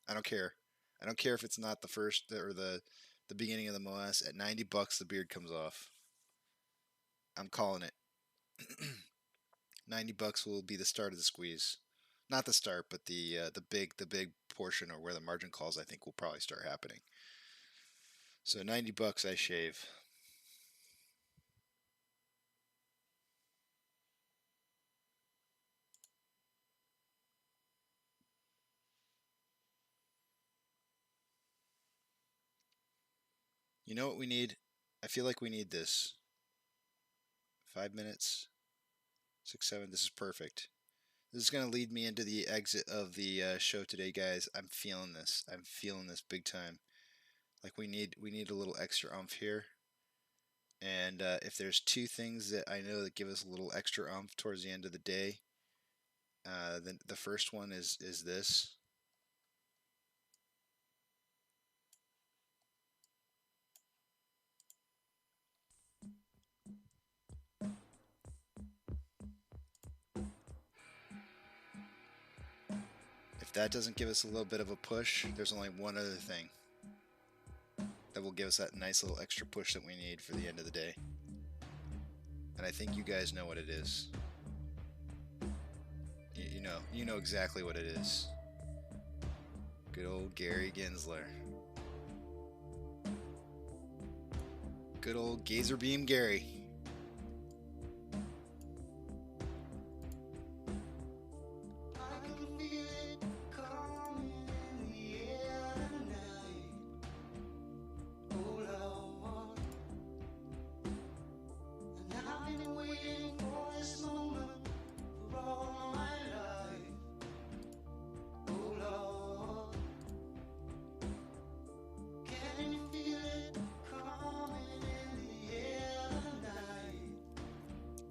S5: I don't care. I don't care if it's not the first or the beginning of the MOASS. At 90 bucks the beard comes off. I'm calling it. 90 bucks will be the start of the squeeze. Not the start, but the big portion, or where the margin calls, I think, will probably start happening. So 90 bucks I shave. You know what we need? I feel like we need this. 5 minutes. 6, 7. This is perfect. This is going to lead me into the exit of the show today, guys. I'm feeling this. I'm feeling this big time. Like we need a little extra oomph here. And if there's two things that I know that give us a little extra oomph towards the end of the day, then the first one is this. If that doesn't give us a little bit of a push, there's only one other thing that will give us that nice little extra push that we need for the end of the day. And I think you guys know what it is. You know exactly what it is. Good old Gary Gensler. Good old Gazzerbeam Gary.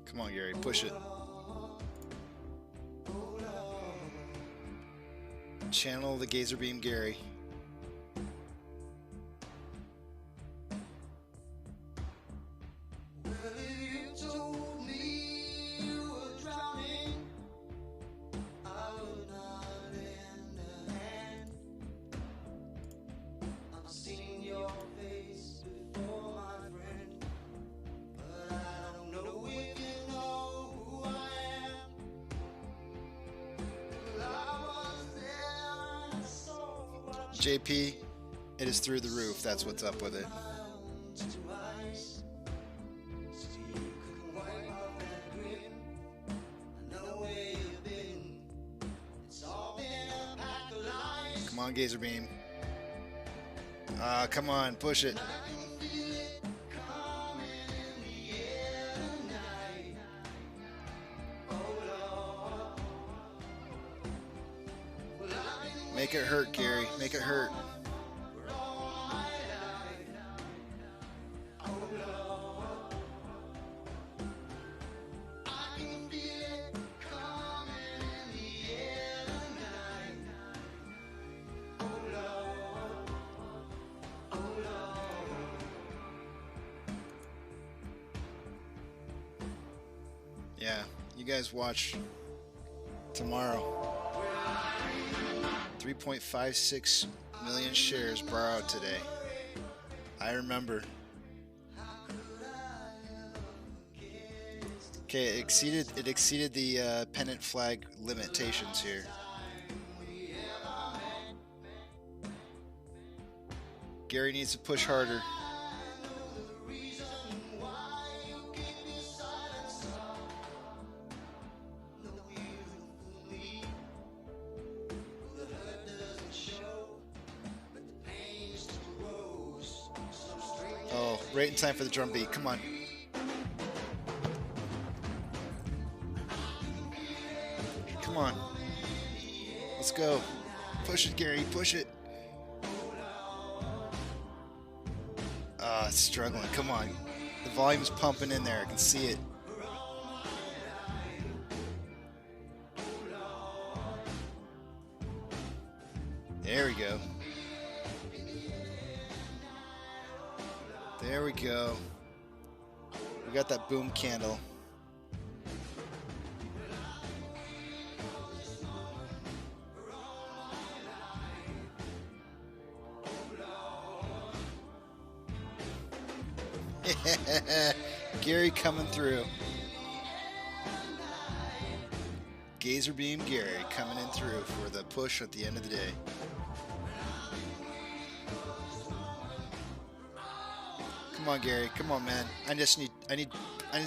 S5: Come on, Gary, push it. Channel the Gazzerbeam Gary. JP, it is through the roof. That's what's up with it. Come on, Gazzerbeam. Come on, push it. Make it hurt, Gary. Make it hurt. Yeah, you guys watch tomorrow. 3.56 million shares borrowed today. I remember. Okay, it exceeded the pennant flag limitations here. Gary needs to push harder. Right in time for the drum beat. Come on. Come on. Let's go. Push it, Gary. Push it. It's struggling. Come on. The volume's pumping in there. I can see it. There we go. There we go. We got that boom candle. Gary coming through. Gazzerbeam Gary coming in through for the push at the end of the day. Come on, Gary. Come on, man. I need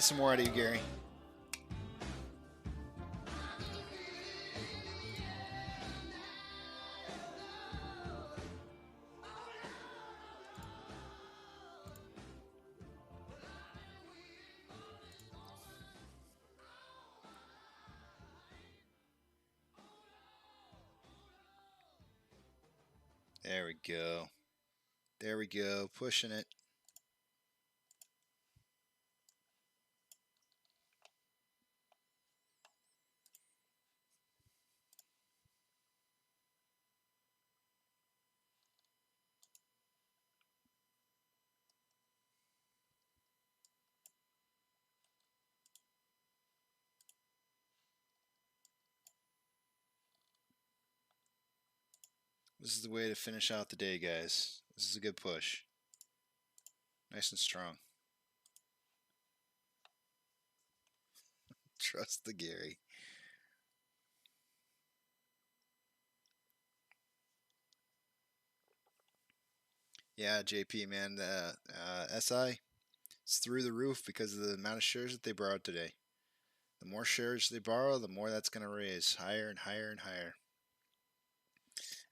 S5: some more out of you, Gary. There we go. There we go. Pushing it. This is the way to finish out the day, guys. This is a good push. Nice and strong. Trust the Gary. Yeah, JP, man. The SI is through the roof because of the amount of shares that they borrowed today. The more shares they borrow, the more that's going to raise higher and higher and higher.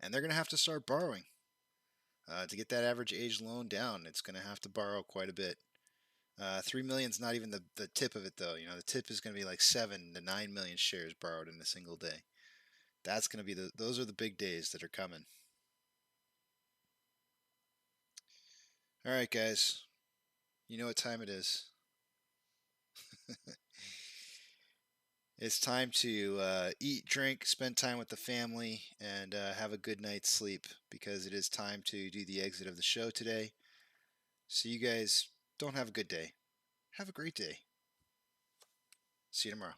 S5: And they're going to have to start borrowing. To get that average age loan down, it's going to have to borrow quite a bit. 3 million is not even the tip of it, though. You know, the tip is going to be like 7 to 9 million shares borrowed in a single day. That's going to be those are the big days that are coming. All right, guys. You know what time it is. It's time to eat, drink, spend time with the family, and have a good night's sleep, because it is time to do the exit of the show today. So you guys don't have a good day. Have a great day. See you tomorrow.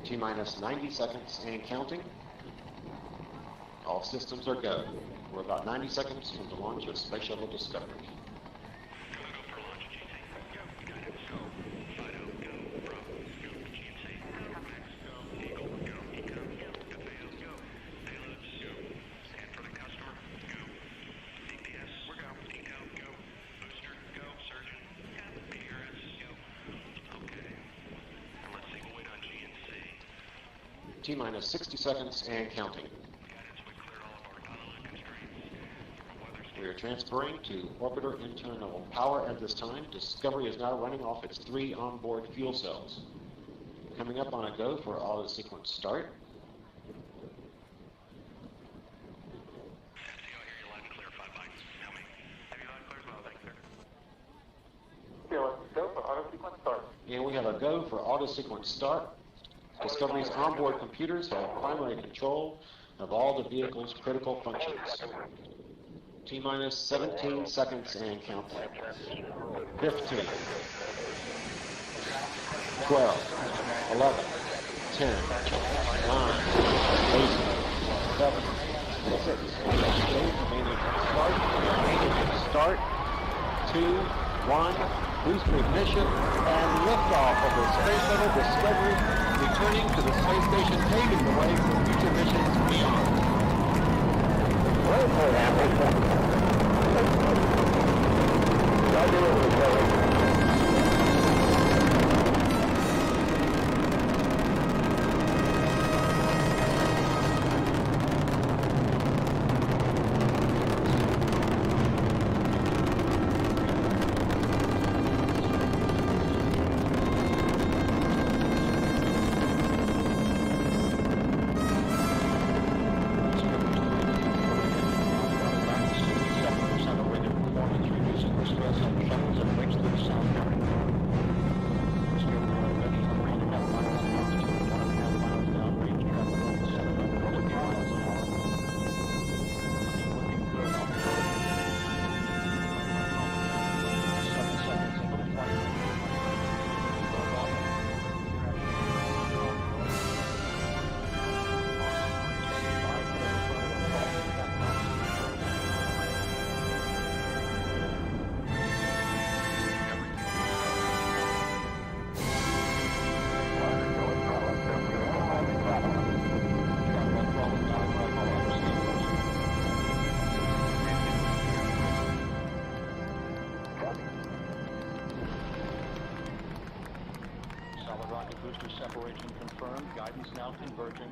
S1: T-minus 90 seconds and counting. All systems are go. We're about 90 seconds from the launch of Space Shuttle Discovery. T-minus 60 seconds and counting. We are transferring to orbiter internal power at this time. Discovery is now running off its 3 onboard fuel cells. Coming up on a go for auto sequence start. And we have a go for auto sequence start. Discovery's onboard computers have primary control of all the vehicle's critical functions. T-minus 17 seconds and counting. 15, 12, 11, 10, 9, 8, 7, 6, main engine start, 2, 1, booster ignition, and liftoff of the Space Shuttle Discovery, returning to the space station, paving the way for future missions beyond.
S2: Separation confirmed. Guidance now converging.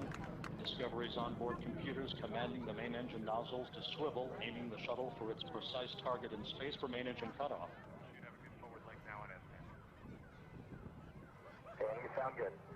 S2: Discovery's onboard computers commanding the main engine nozzles to swivel, aiming the shuttle for its precise target in space for main engine cutoff.
S3: Should have a good forward leg now and S10.
S4: Okay, you sound good.